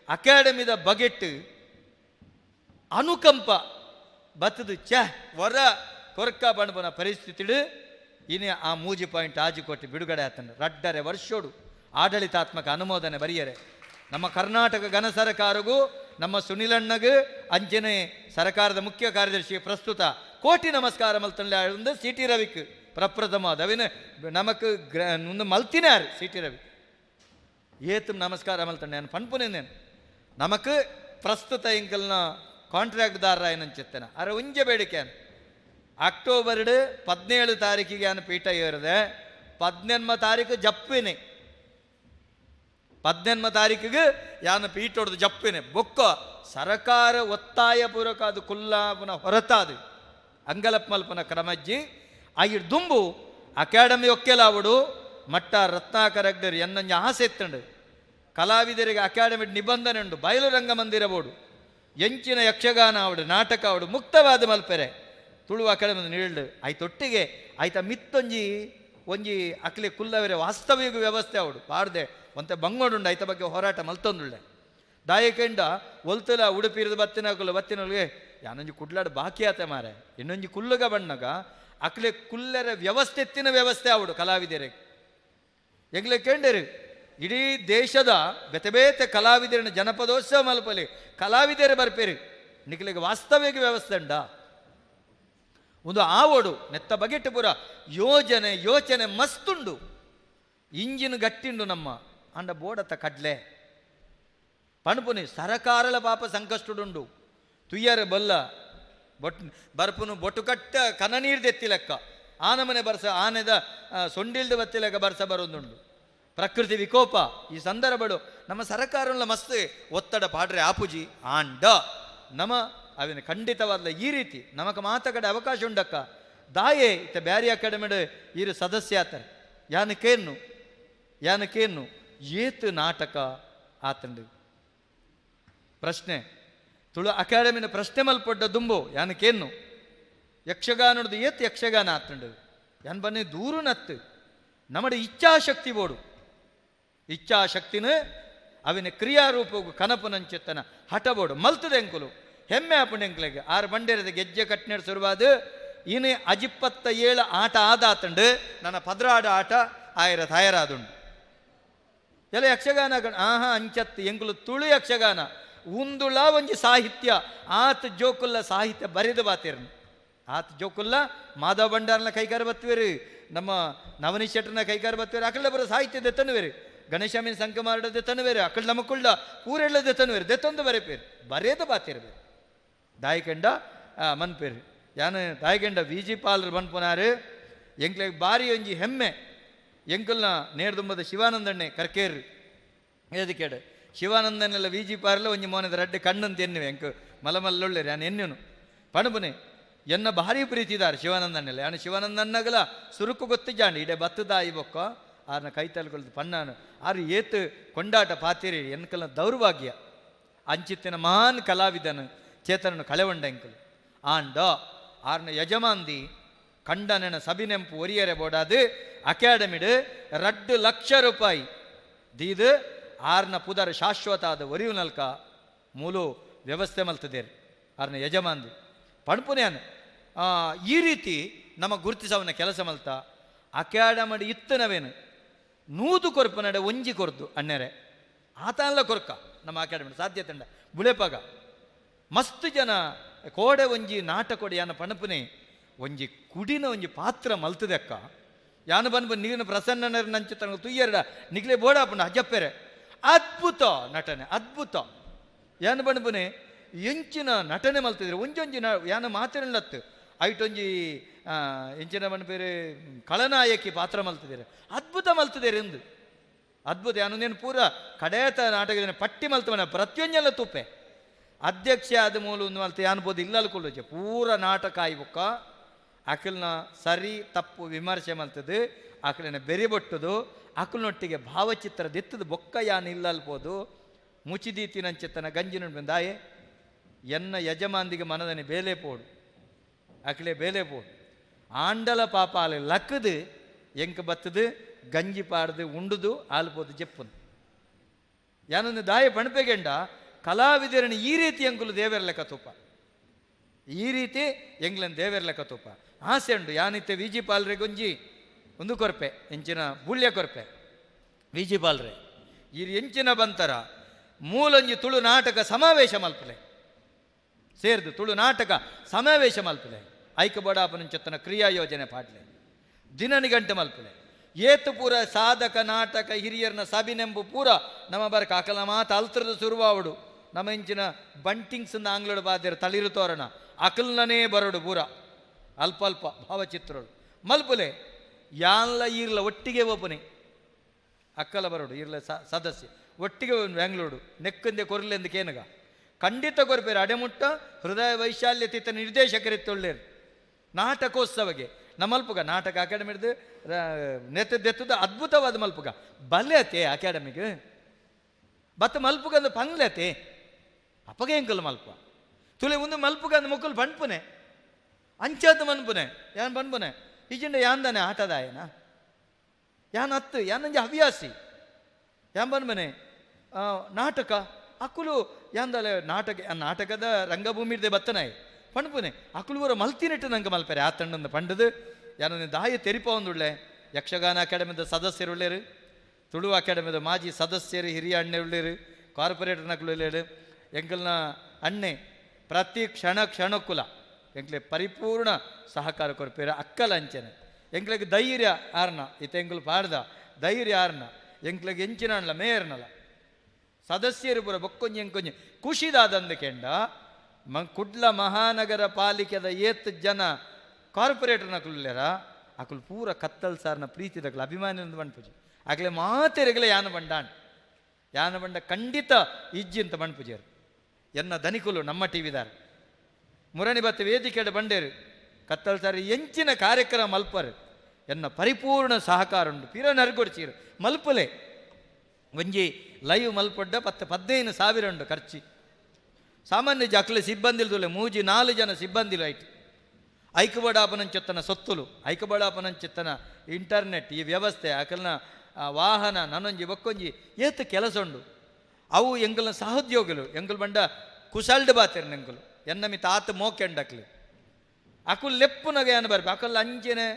ಅಕಾಡೆಮಿದ ಬಗೆಟ್ ಅನುಕಂಪ ಬತ್ತದು ವರ ಕೊರಕ ಬಣ್ಣ ಪರಿಸ್ಥಿತಿಡು ಇನ್ನು ಆ ಮೂಜಿ ಪಾಯಿಂಟ್ ಆಜಿಕೋಟೆ ಬಿಡುಗಡೆ ಆತಂಡ ರಡ್ಡರೆ ವರ್ಷೋಡು ಆಡಳಿತಾತ್ಮಕ ಅನುಮೋದನೆ ಬರೆಯರೆ ನಮ್ಮ ಕರ್ನಾಟಕ ಘನ ಸರ್ಕಾರಗೂ ನಮ್ಮ ಸುನಿಲಣ್ಣಗೂ ಅಂಚನೆ ಸರ್ಕಾರದ ಮುಖ್ಯ ಕಾರ್ಯದರ್ಶಿ ಪ್ರಸ್ತುತ ಕೋಟಿ ನಮಸ್ಕಾರ ಮಲ್ತಂಡ ಸಿ ಟಿ ರವಿಕ್ ಪ್ರಪ್ರಥಮ ಅದವಿನ ನಮಕ್ ಒಂದು ಮಲ್ತಿನಾರು ಸಿ ಟಿ ರವಿ ಏತು ನಮಸ್ಕಾರ ಮಲ್ತಂಡ ನಾನು ಪನ್ಪುನೇನು ನಮಕ್ ಪ್ರಸ್ತುತ ಇಂಕಲ್ನ ಕಾಂಟ್ರಾಕ್ಟ್ದಾರ ಏನಂಚೆತ್ತನ ಅರ ಉಂಜೆ ಬೇಡಿಕೆ ಅಕ್ಟೋಬರ್ 17 ತಾರೀಕಿಗೆ ನಾನು ಪೀಠ ಏರಿದೆ 18 ತಾರೀಕು ಜಪ್ಪಿನಿ 18 ತಾರೀಕಿಗೆ ಯಾನು ಪೀಠ ಹೊಡೆದು ಜಪ್ಪಿನಿ ಬೊಕ್ಕ ಸರಕಾರ ಒತ್ತಾಯಪೂರ್ವಕ ಅದು ಕುಲ್ಲಾಪನ ಹೊರತಾದು ಅಂಗಲಪ್ ಮಲ್ಪನ ಕ್ರಮಜ್ಜಿ ಆಗಿ ದುಂಬು ಅಕಾಡೆಮಿ ಒಕ್ಕೆಲಾವಡು ಮಟ್ಟ ರತ್ನಾಕರಗ್ಡರ್ ಎನ್ನಂಜ ಆಸೆ ಎತ್ತಂಡು ಕಲಾವಿದರಿಗೆ ಅಕಾಡೆಮಿ ನಿಬಂಧನೆ ಉಂಡು ಬಯಲು ರಂಗಮಂದಿರ ಬೋಡು ಎಂಚಿನ ಯಕ್ಷಗಾನ ಆವಡು ನಾಟಕ ಆವಡು ಮುಕ್ತವಾದ ಮಲ್ಪೆರೆ ತುಳು ಅಕಾಡೆಮಿ ನೀಡು ಆಯ್ತೊಟ್ಟಿಗೆ ಆಯ್ತ ಮಿತ್ತೊಂಜಿ ಒಂಜಿ ಅಕ್ಲೆ ಕುಲ್ಲವೆರೆ ವಾಸ್ತವಿಕ ವ್ಯವಸ್ಥೆ ಆವಡು ಪಾಡ್ದೆ ಒಂತೆ ಬಂಗೋಡುಂಡು ಆಯ್ತ ಬಗ್ಗೆ ಹೋರಾಟ ಮಲ್ತೊಂದುಳ್ಳೆ ದಾಯಕೆಂಡ ಒಲ್ತಲ ಉಡುಪಿರಿದ ಬತ್ತಿನೊಳಗೆ ಯಾನೊಂಜಿ ಕುಡ್ಲಾಡು ಬಾಕಿ ಆತ ಮಾರೆ ಇನ್ನೊಂಜಿ ಕುಲ್ಲುಗ ಬಣ್ಣಗ ಅಕ್ಲೆ ಕುಲ್ಲರ ವ್ಯವಸ್ಥೆ ಎತ್ತಿನ ವ್ಯವಸ್ಥೆ ಆವಡು ಕಲಾವಿದರಿಗೆ ಎಂಗ್ಲೆ ಕೇಂಡರು ಇಡೀ ದೇಶದ ಬೇತೆ ಬೇತೆ ಕಲಾವಿದರನ್ನ ಜನಪದೋತ್ಸವ ಮಲ್ಪಲಿ ಕಲಾವಿದರು ಬರ್ಪೇರಿ ನಿಖಲಿಗೆ ವಾಸ್ತವಿಕ ವ್ಯವಸ್ಥೆ ಉಂಡ ಒಂದು ಆವಡು ನೆತ್ತ ಬಗೆಟ್ಟು ಪುರ ಯೋಚನೆ ಮಸ್ತುಂಡು ಇಂಜಿನ್ ಗಟ್ಟಿಂಡು ನಮ್ಮ ಅಂಡ ಬೋಡತ್ತ ಕಡ್ಲೆ ಪಣಪುನಿ ಸರಕಾರಲ ಪಾಪ ಸಂಕಷ್ಟುಡುಂಡು ತುಯ್ಯರ ಬಲ್ಲ ಬೊಟ್ ಬರ್ಪುನು ಬೊಟ್ಟು ಕಟ್ಟ ಕನ ನೀರ್ದೆತ್ತಿ ಲೆಕ್ಕ ಆನಮನೆ ಬರ್ಸ ಆನೆದ ಸೊಂಡಿಲ್ದ ಬತ್ತಿ ಲೆಕ್ಕ ಬರ್ಸ ಬರೋದುಂಡು ಪ್ರಕೃತಿ ವಿಕೋಪ ಈ ಸಂದರ್ಭಗಳು ನಮ್ಮ ಸರಕಾರಲ್ಲ ಮಸ್ತ್ ಒತ್ತಡ ಪಾಡ್ರೆ ಆಪುಜಿ ಆಂಡ ನಮ ಅವಿನ ಖಂಡಿತವಾದ ಈ ರೀತಿ ನಮಕ ಮಾತಕಡೆ ಅವಕಾಶ ಉಂಡಕ್ಕ ದಾಯೆ ಇತ್ತ ಬ್ಯಾರಿ ಅಕಾಡೆಮಿಡ್ ಇರು ಸದಸ್ಯ ಆತಾರೆ ಯಾನಕೇನು ಏತು ನಾಟಕ ಆತಂಡು ಪ್ರಶ್ನೆ ತುಳು ಅಕಾಡೆಮಿನ ಪ್ರಶ್ನೆ ಮಲ್ಪೊಡ್ಡ ದುಂಬು ಯಾನಕೇನು ಯಕ್ಷಗಾನದ ಏತ್ ಯಕ್ಷಗಾನ ಆತಂಡು ಯಾನ್ ಬನ್ನಿ ದೂರು ನತ್ತು ನಮ್ಮಡ ಇಚ್ಛಾಶಕ್ತಿ ಬೋಡು ಇಚ್ಛಾಶಕ್ತಿನ ಅವಿನ ಕ್ರಿಯಾರೂಪಗೂ ಕನಪುನಂಚೆತ್ತನ ಹಠಬೋಡು ಮಲ್ತದೆ ಎಂಕುಲು ಹೆಮ್ಮೆ ಆಪುಂಡೆಂಕ್ಲೆಗೆ 6 ಬಂಡೇರದ ಗೆಜ್ಜೆ ಕಟ್ನೆಡ್ ಸುರುವಾದ ಇನ್ನು 27 ಆಟ ಆದಾತಂಡು ನನ್ನ ಪದ್ರಾಡ ಆಟ ಆಯಿರ ತಯಾರಾದುಂಡು ಎಲ್ಲ ಯಕ್ಷಗಾನ ಅಂಚತ್ತು ಎಂಕುಲು ತುಳು ಯಕ್ಷಗಾನ ಉಂದುಳ ಒಂಜಿ ಸಾಹಿತ್ಯ ಆತ ಜೋಕುಲ್ಲ ಸಾಹಿತ್ಯ ಬರೆದು ಬಾತಿರ್ನು ಆತ ಜೋಕುಲ್ಲ ಮಾಧವ ಭಂಡಾರನ ಕೈಗಾರ ಬತ್ತುವೇರು ನಮ್ಮ ನವನೀಶ್ ಶೆಟ್ಟರ್ನ ಕೈಗಾರ ಬತ್ತುವೇರು ಅಕಳ್ಳ ಬರೋ ಸಾಹಿತ್ಯ ದೆತ್ತನುವೇರು ಗಣೇಶಾಮಿನ ಸಂಕಮಾರ್ಡ ದೆತ್ತನುವೇರು ಅಕಳ್ಳ ನಮಕುಳ್ಳ ಊರೆಳ್ಳ ದೆತ್ತನುವೇರು ದೆತ್ತೊಂದು ಬರೆಪೇರು ಬರೆಯದು ಬಾತಿರ್ಬೇರು ದಾಯಕಂಡ ಮನ್ಪೇರು ಯಾನು ದಾಯಕಂಡ ವಿಜಿ ಪಾಲ್ರು ಮನ್ಪುನಾರು ಎಂಕ್ಲೆಗೆ ಬಾರಿ ಒಂಜಿ ಹೆಮ್ಮೆ ಎಂಕಲ್ನ ನೇರ್ದುಂಬದ ಶಿವಾನಂದಣ್ಣೆ ಕರ್ಕೇರು ಏದಕ್ಕೇಡು ಶಿವಾನಂದನೆಲ್ಲ ವಿಜಿ ಪಾರ್ಲ ಒಂಜಿ ಮೋನದ ರಡ್ಡೆ ಕಣ್ಣಂತ ಎನ್ನುವೆ ಎಂಕ ಮಲಮಲ್ಲೊಳ್ಳೆರು ಯಾನು ಎನ್ನುನು ಪಣಬುನೆ ಎನ್ನ ಭಾರಿ ಪ್ರೀತಿದಾರು ಶಿವಾನಂದನೆಲ್ಲ ಯಾನು ಶಿವಾನಂದನ್ನಗಲ ಸುರುಕು ಗೊತ್ತಿಜಾಂಡು ಇಡೆ ಬತ್ತದಾಯಿ ಬೊಕ್ಕ ಆರ್ನ ಕೈತಲ್ಕೊಳ್ದು ಪಣ್ಣಾನು ಆರು ಏತು ಕೊಂಡಾಟ ಪಾತಿರಿ ಎನ್ಕಲ್ನ ದೌರ್ಭಾಗ್ಯ ಅಂಚಿತ್ತಿನ ಮಹಾನ್ ಕಲಾವಿದನು ಚೇತನನು ಕಳೆವಂಡ ಎಂಕಲು ಆಂಡ ಆರ್ನ ಯಜಮಾಂದಿ ಕಂಡನನ ಸಬಿನೆಂಪು ಒರಿಯರೆ ಬೋಡಾದು ಅಕಾಡೆಮಿಡ್ 2 ಲಕ್ಷ ರೂಪಾಯಿ ದೀದು ಆರ್ನ ಪುದರ್ ಶಾಶ್ವತ ಆದ ಒರಿವು ನಲ್ಕ ಮೂಲು ವ್ಯವಸ್ಥೆ ಮಲ್ತದೇರು ಆರ್ನ ಯಜಮಾಂದಿ ಪಣಪುನೇನು ಈ ರೀತಿ ನಮ್ಮ ಗುರುತಿಸವನ ಕೆಲಸ ಮಲ್ತ ಅಕಾಡೆಮಿ ಇತ್ತನವೇನು 100 ಕೊರ್ಪು ನಡೆ ಒಂಜಿ ಕೊರ್ದು ಅಣ್ಣೆರೆ ಆತಲ್ಲ ಕೊರ್ಕ ನಮ್ಮ ಅಕಾಡೆಮಿ ಸಾಧ್ಯತೆ ಉಂಡ ಬುಳೆಪಾಗ ಮಸ್ತ್ ಜನ ಕೋಡೆ ಒಂಜಿ ನಾಟಕೊಡೆ ಯಾನ ಪಣಪುನೆ ಒಂಜಿ ಕುಡಿನ ಒಂಜಿ ಪಾತ್ರ ಮಲ್ತದೆ ಅಕ್ಕ ಯಾನು ಬಂದು ನೀರಿನ ಪ್ರಸನ್ನ ನಂಚ ತನಗೆ ತುಯ್ಯರಡ ನಿಗ್ಲೆ ಬೋಡಾಪುಂಡ ಅಜ್ಜಪ್ಪೆರೆ ಅದ್ಭುತ ನಟನೆ ಅದ್ಭುತ ಯಾನು ಬಂಡ್ಬುನೆ ಎಂಚಿನ ನಟನೆ ಮಲ್ತಿದ್ರೆ ಒಂಜೊಂಜಿ ಯಾನ ಮಾತಿರಲ್ಲತ್ತು ಐಟೊಂಜಿ ಎಂಚಿನ ಬಂಡ ಬೇರೆ ಖಳನಾಯಕಿ ಪಾತ್ರ ಮಲ್ತಿದ್ದೀರ ಅದ್ಭುತ ಮಲ್ತಿದ್ದೀರಿ ಎಂದು ಅದ್ಭುತ ಯಾನು ನೇನು ಪೂರ ಕಡೆಯತ ನಾಟಕದ ಪಟ್ಟಿ ಮಲ್ತವನ ಪ್ರತಿಯೊಂದೆಲ್ಲ ತುಪ್ಪೆ ಅಧ್ಯಕ್ಷ ಆದ ಮೂಲ ಒಂದು ಮಲ್ತ ಅನ್ಬೋದು ಇಲ್ಲಲ್ಕೊಳ್ಳೋಚೆ ಪೂರ ನಾಟಕ ಆಯ್ಬೊಕ್ಕ ಅಕಲ್ನ ಸರಿ ತಪ್ಪು ವಿಮರ್ಶೆ ಮಲ್ತದು ಅಕಲಿನ ಬೆರಿಬೊಟ್ಟದು ಅಕಲ್ನೊಟ್ಟಿಗೆ ಭಾವಚಿತ್ರ ದೆತ್ತದು ಬೊಕ್ಕ ಯಾನು ಇಲ್ಲಲ್ಬೋದು ಮುಚಿದೀತಿನಂಚೆತ್ತನ ಗಂಜಿನ ಬಂದಾಯೆ ಎನ್ನ ಯಜಮಾಂದಿಗೆ ಮನದನೆ ಬೇಲೆ ಪೋಡು ಅಕಲೆ ಬೇಲೆ ಪೋಡು ಆಂಡಲ ಪಾಪ ಅಲ್ಲಿ ಲಕ್ಕದು ಎಂಕ ಬತ್ತದು ಗಂಜಿ ಪಾಡ್ದು ಉಂಡುದು ಆಲ್ಪೋದು ಜಪ್ಪುದು ಯಾನೊಂದು ದಾಯ ಪಣಪೆಗೆಂಡ ಕಲಾವಿದರನ್ನು ಈ ರೀತಿ ಎಂಕುಲು ದೇವರ ಲೆಕ್ಕ ತುಪ್ಪ ಈ ರೀತಿ ಎಂಗ್ಲನ್ ದೇವರ ಲೆಕ್ಕ ತುಪ್ಪ ಆಸೆ ಉಂಡು ಯಾನಿತ್ತೆ ವಿಜಿ ಪಾಲ್ರೆ ಗೊಂಜಿ ಒಂದು ಕೊರ್ಪೆ ಎಂಚಿನ ಬುಳ್ಯ ಕೊರ್ಪೆ ವಿಜಿ ಪಾಲ್ರೆ ಈ ಎಂಚಿನ ಬಂತರ ಮೂಲೊಂಜಿ ತುಳು ನಾಟಕ ಸಮಾವೇಶ ಮಲ್ಪಲೆ ಸೇರ್ದು ತುಳು ನಾಟಕ ಸಮಾವೇಶ ಮಲ್ಪಲೆ ಐಕ ಬಡಾಪನಂಚತ್ತನ ಕ್ರಿಯಾ ಯೋಜನೆ ಪಾಡ್ಲೆ ದಿನನಿಗಂಟೆ ಮಲ್ಪಲೆ ಏತು ಪೂರ ಸಾಧಕ ನಾಟಕ ಹಿರಿಯರ್ನ ಸಬಿನೆಂಬು ಪೂರ ನಮ್ಮ ಬರಕ ಅಕಲ ಮಾತ ಅಲ್ತ್ರದ ಸುರುವಾವುಡು ನಮ್ಮ ಇಂಚಿನ ಬಂಟಿಂಗ್ಸ್ ಆಂಗ್ಲೋಡು ಬಾದ್ಯರ ತಳಿರು ತೋರಣ ಅಕಲ್ನನೇ ಬರೋಡು ಪೂರ ಅಲ್ಪ ಅಲ್ಪ ಭಾವಚಿತ್ರಗಳು ಮಲ್ಪುಲೆ ಯಾನ್ಲ ಈರ್ಲ ಒಟ್ಟಿಗೆ ಓಪನೆ ಅಕ್ಕಲ ಬರೋಡು ಇರ್ಲ ಸದಸ್ಯ ಒಟ್ಟಿಗೆ ಬ್ಯಾಂಗ್ಳೂರು ನೆಕ್ಕಂದೆ ಕೊರ್ಲೆಂದು ಕೇನಗ ಖಂಡಿತ ಕೊರ್ಪೇರು ಅಡೆಮುಟ್ಟ ಹೃದಯ ವೈಶಾಲ್ಯತಿತ್ತ ನಿರ್ದೇಶಕರಿತ್ತೊಳ್ಳೇರು ನಾಟಕೋತ್ಸವಗೆ ನಮ್ಮಲ್ಪುಗ ನಾಟಕ ಅಕಾಡೆಮಿ ಹಿಡಿದು ನೆತ್ತದೆತ್ತದ ಅದ್ಭುತವಾದ ಮಲ್ಪುಗ ಬಲ್ಯತೆ ಅಕಾಡೆಮಿಗೆ ಬತ್ತ ಮಲ್ಪುಗಂದು ಪಂಗ್ಲತೆ ಅಪ್ಪಗೆ ಎಂಕಲ್ ಮಲ್ಪ ತುಲೆ ಒಂದು ಮಲ್ಪುಗಂದು ಮುಕ್ಕಲು ಬಣ್ಪುನೆ ಅಂಚದ್ದು ಮನ್ಪುನೆ ಯಾನ್ ಬಣ್ಪುನೆ ಈಜಿಂಡ ಯಾಂದಾನೆ ಆಟದಾಯನ ಯಾನ್ ಹತ್ತು ಯಾನಂಜ ಹವ್ಯಾಸಿ ಯಾನ್ ಬಣ್ಪನೆ ನಾಟಕ ಅಕ್ಕುಲು ಯಾಂದಲೆ ನಾಟಕದ ರಂಗಭೂಮಿದೆ ಬತ್ತನಾಯಿ ಪಣ್ಪುನೆ ಅಕ್ಕುಲೂರ ಮಲ್ತಿನಿಟ್ಟು ನಂಗೆ ಮಲ್ಪರೆ ಆ ತಂಡೊಂದು ಪಂಡದು ಯಾನೊಂದು ದಾಯ ತೆರಿಪ ಒಂದುಳ್ಳೆ ಯಕ್ಷಗಾನ ಅಕಾಡೆಮಿದ ಸದಸ್ಯರು ಉಳ್ಳೇರು ತುಳು ಅಕಾಡೆಮಿದ ಮಾಜಿ ಸದಸ್ಯರು ಹಿರಿಯ ಅಣ್ಣೆ ಉಳ್ಳೇರು ಕಾರ್ಪೊರೇಟರ್ ನಕಲು ಉಳ್ಳೇರು ಎಂಕಲ್ನ ಅಣ್ಣೆ ಪ್ರತಿ ಕ್ಷಣಕ್ಕುಲ ಎಂಕ್ಲೆ ಪರಿಪೂರ್ಣ ಸಹಕಾರ ಕೊರ್ಪೇರು ಅಕ್ಕಲ ಅಂಚನೆ ಎಂಕ್ಲೆಗೆ ಧೈರ್ಯ ಆರ್ನ ಇತ ಎಂಕಲು ಪಾಡ್ದ ಧೈರ್ಯ ಆರ್ನ ಎಂಕ್ಲೆಗೆ ಎಂಚಿನ ಅಣ್ಣ ಮೇಯರ್ನಲ್ಲ ಸದಸ್ಯರು ಪೂರ ಬೊಕ್ಕೊಂಜಿ ಎಂಕೊಂಜಿ ಖುಷಿದಾದಂದು ಕೆಂಡ ಕುಡ್ಲ ಮಹಾನಗರ ಪಾಲಿಕೆದ ಏತ್ ಜನ ಕಾರ್ಪೊರೇಟರ್ ನಕುಲ್ಲೇರ ಅಕುಲ್ ಪೂರ ಕತ್ತಲ್ ಸಾರ್ನ ಪ್ರೀತಿದಕ್ಲ ಅಭಿಮಾನಿ ಬಣ್ಪುಜಿ ಆಗಲೇ ಮಾತೆರೆಗಲೇ ಯಾನ ಬಂಡ ಖಂಡಿತ ಇಜ್ಜಿ ಅಂತ ಬಣ್ಪುಜಿಯರು ಎನ್ನ ಧನಿಕುಲು ನಮ್ಮ ಟಿವಿದಾರ ಮುರಣಿ ಬತ್ತ ವೇದಿಕೆಡೆ ಬಂಡೇರು ಕತ್ತಲ್ ಸಾರಿ ಎಂಚಿನ ಕಾರ್ಯಕ್ರಮ ಮಲ್ಪರು ಎನ್ನ ಪರಿಪೂರ್ಣ ಸಹಕಾರ ಉಂಟು ಪಿರ ನರ್ಗೊಡ್ಚೀರು ಮಲ್ಪಲೆ ಒಂಜಿ ಲೈವ್ ಮಲ್ಪೊಡ್ಡ 15,000 ಉಂಡು ಖರ್ಚಿ ಸಾಮಾನ್ಯ ಜಕ್ಲೆ ಸಿಬ್ಬಂದಿಲ್ದುಲೆ 3-4 ಜನ ಸಿಬ್ಬಂದಿಲು ಆಯ್ತು ಐಕಬಡಾಪನಂಚೆತ್ತನ ಸೊತ್ತುಲು ಐಕಬಡಾಪನಂಚೆತ್ತನ ಇಂಟರ್ನೆಟ್ ಈ ವ್ಯವಸ್ಥೆ ಅಕಲ್ನ ವಾಹನ ನನ್ನೊಂಜಿ ಬಕ್ಕೊಂಜಿ ಏತು ಕೆಲಸ ಉಂಡು ಅವು ಎಂಗಲ್ನ ಸಹೋದ್ಯೋಗಿಲು ಎಂಗಲ್ ಬಂಡ ಕುಶಲ್ಡ್ ಬಾತಿರ್ ಎಂಗಲು ಎನ್ನಮಿ ತಾತ ಮೋಕೆಂಡಕ್ಲಿ ಅಕುಲ್ ಲೆಪ್ಪುನಗೆ ಏನು ಬರ್ಬೇಕು ಅಕಲ್ ಅಂಚೆನೆ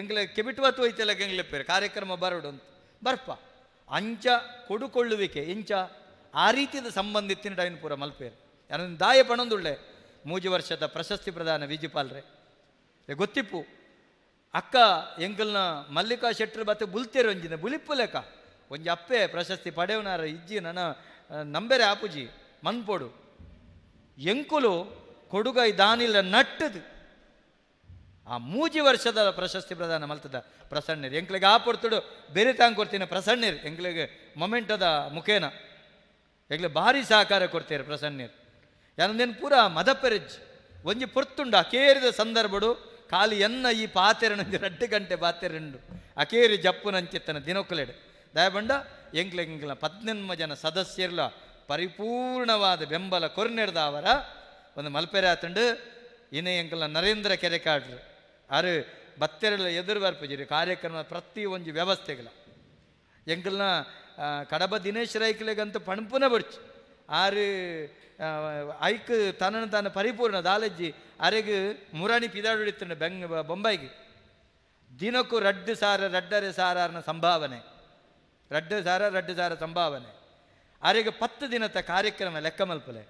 ಎಂಗ್ಲ ಕೆಬಿಟ್ವತ್ತು ಹೋಯ್ತಲ್ಲ ಎಂಗ್ಲೆಪ್ಪೇರು ಕಾರ್ಯಕ್ರಮ ಬರೋಡು ಅಂತ ಬರ್ಪ ಅಂಚ ಕೊಡುಕೊಳ್ಳುವಿಕೆ ಇಂಚ ಆ ರೀತಿಯ ಸಂಬಂಧಿತ್ತಿನ ಟೈನ್ ಪೂರ ಮಲ್ಪೇರು ಯಾರೊಂದು ದಾಯ ಪಣೊಂದುಳ್ಳೆ 3 ವರ್ಷದ ಪ್ರಶಸ್ತಿ ಪ್ರದಾನ ವಿಜಿಪಾಲ್ರೆ ಗೊತ್ತಿಪ್ಪು ಅಕ್ಕ ಎಂಕಲ್ನ ಮಲ್ಲಿಕಾ ಶೆಟ್ರು ಬತ್ತೆ ಬುಲ್ತೇರು ಒಂಜಿನ ಬುಲಿಪ್ಪು ಲೆಕ್ಕ ಒಂಜಿ ಅಪ್ಪೆ ಪ್ರಶಸ್ತಿ ಪಡೆಯವನಾರ ಇಜ್ಜಿ ನನ್ನ ನಂಬೆರೆ ಆಪುಜಿ ಮನ್ಪೋಡು ಎಂಕುಲು ಕೊಡುಗೈ ದಾನಿಲ್ಲ ನಟ್ಟದು ಆ 3 ವರ್ಷದ ಪ್ರಶಸ್ತಿ ಪ್ರದಾನ ಮಲ್ತದ ಪ್ರಸನ್ನರು ಎಂಕ್ಲಿಗೆ ಆಪೊಡ್ತುಡು ಬೇರೆ ತಾಂಗ್ ಕೊಡ್ತೀನಿ ಪ್ರಸನ್ನರು ಎಂಕ್ಲಿಗೆ ಮೊಮೆಂಟದ ಮುಖೇನ ಎಂಕ್ಲೆ ಭಾರಿ ಸಹಕಾರ ಕೊಡ್ತೇರು ಪ್ರಸನ್ನರು ಯಾನಂದೇನು ಪೂರ ಮದಪೆರೆಜ್ ಒಂಜಿ ಪೊರ್ತುಂಡು ಅಕೇರಿದ ಸಂದರ್ಭಡು ಖಾಲಿ ಎನ್ನ ಈ ಪಾತೆರನಂಜಿ 2 ಗಂಟೆ ಪಾತೆರೆಂಡು ಅಕೇರಿ ಜಪ್ಪುನಂಚಿತ್ತನ ದಿನೊಕ್ಕಲೆಡು ದಯಬಂಡ ಎಂಕ್ಲೆ 18 ಜನ ಸದಸ್ಯರ್ಲ ಪರಿಪೂರ್ಣವಾದ ಬೆಂಬಲ ಕೊರ್ನೆಡ್ದ ಅವರ ಒಂದು ಮಲ್ಪೆರೆ ಆತಂಡು ಇನ್ನು ಎಂಕಲ್ನ ನರೇಂದ್ರ ಕೆರೆಕಾಡ್ರು ಆರು ಬತ್ತೆರಲ ಎದುರು ಬರ್ಪುಜಿರಿ ಕಾರ್ಯಕ್ರಮ ಪ್ರತಿ ಒಂದು ವ್ಯವಸ್ಥೆಗಳ ಎಂಕಲ್ನ ಕಡಬ ದಿನೇಶ್ ರೈಕ್ಲೆಗಂತ ಪಣಪುನ ಬರ್ಚು ಆರು ಐಕ್ ತನ್ನ ತಾನು ಪರಿಪೂರ್ಣ ದಾಲಜ್ಜಿ ಅರೆಗೆ ಮುರಾಣಿ ಪಿದಾಡಿತ್ತಂಡು ಬೊಂಬೈಗೆ ದಿನಕ್ಕೂ ರಡ್ಡು ಸಾರನ ಸಂಭಾವನೆ ರಡ್ಡು ಸಾರ ಸಂಭಾವನೆ ಅರೆಗೆ 10 ದಿನದ ಕಾರ್ಯಕ್ರಮ ಲೆಕ್ಕ ಮಲ್ಪಲೆ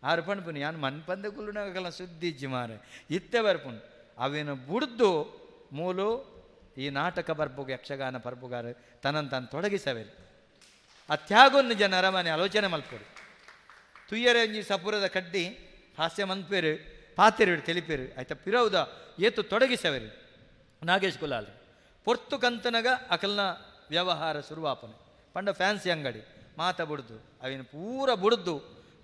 ಆರು ಪಣ್ಪುನಿ ಯಾನು ಮನ್ಪಂದ ಕುಲ್ಲುನಗಲ ಸುದ್ದಿಜ್ಜಿ ಮಾರೆ ಇತ್ತೆ ಬರ್ಪುಣ್ ಅವೇನು ಬುಡ್ದು ಮೂಲು ಈ ನಾಟಕ ಬರ್ಪುಗ ಯಕ್ಷಗಾನ ಬರ್ಪುಗಾರ ತಾನು ತೊಡಗಿಸವೇರಿ ಆ ತ್ಯಾಗೊನ್ನು ಜನರ ಮನೆ ಆಲೋಚನೆ ಮಲ್ಪರು ತುಯ್ಯರೆ ಒಂಜಿ ಸಪುರದ ಕಡ್ಡಿ ಹಾಸ್ಯ ಮನ್ಪೇರು ಪಾತೆರು ತಿಳಿಪೇರು ಆಯ್ತಾ ಪಿರೌದ ಏತು ತೊಡಗಿಸವೇರಿ ನಾಗೇಶ್ ಕುಲಾಲ್ ಪೊರ್ತು ಕಂತನಗ ಅಕಲ್ನ ವ್ಯವಹಾರ ಶುರುವಾಪನೆ ಪಂಡ ಫ್ಯಾನ್ಸಿ ಅಂಗಡಿ ಮಾತ ಬುಡ್ದು ಅವೇನು ಪೂರ ಬುಡ್ದು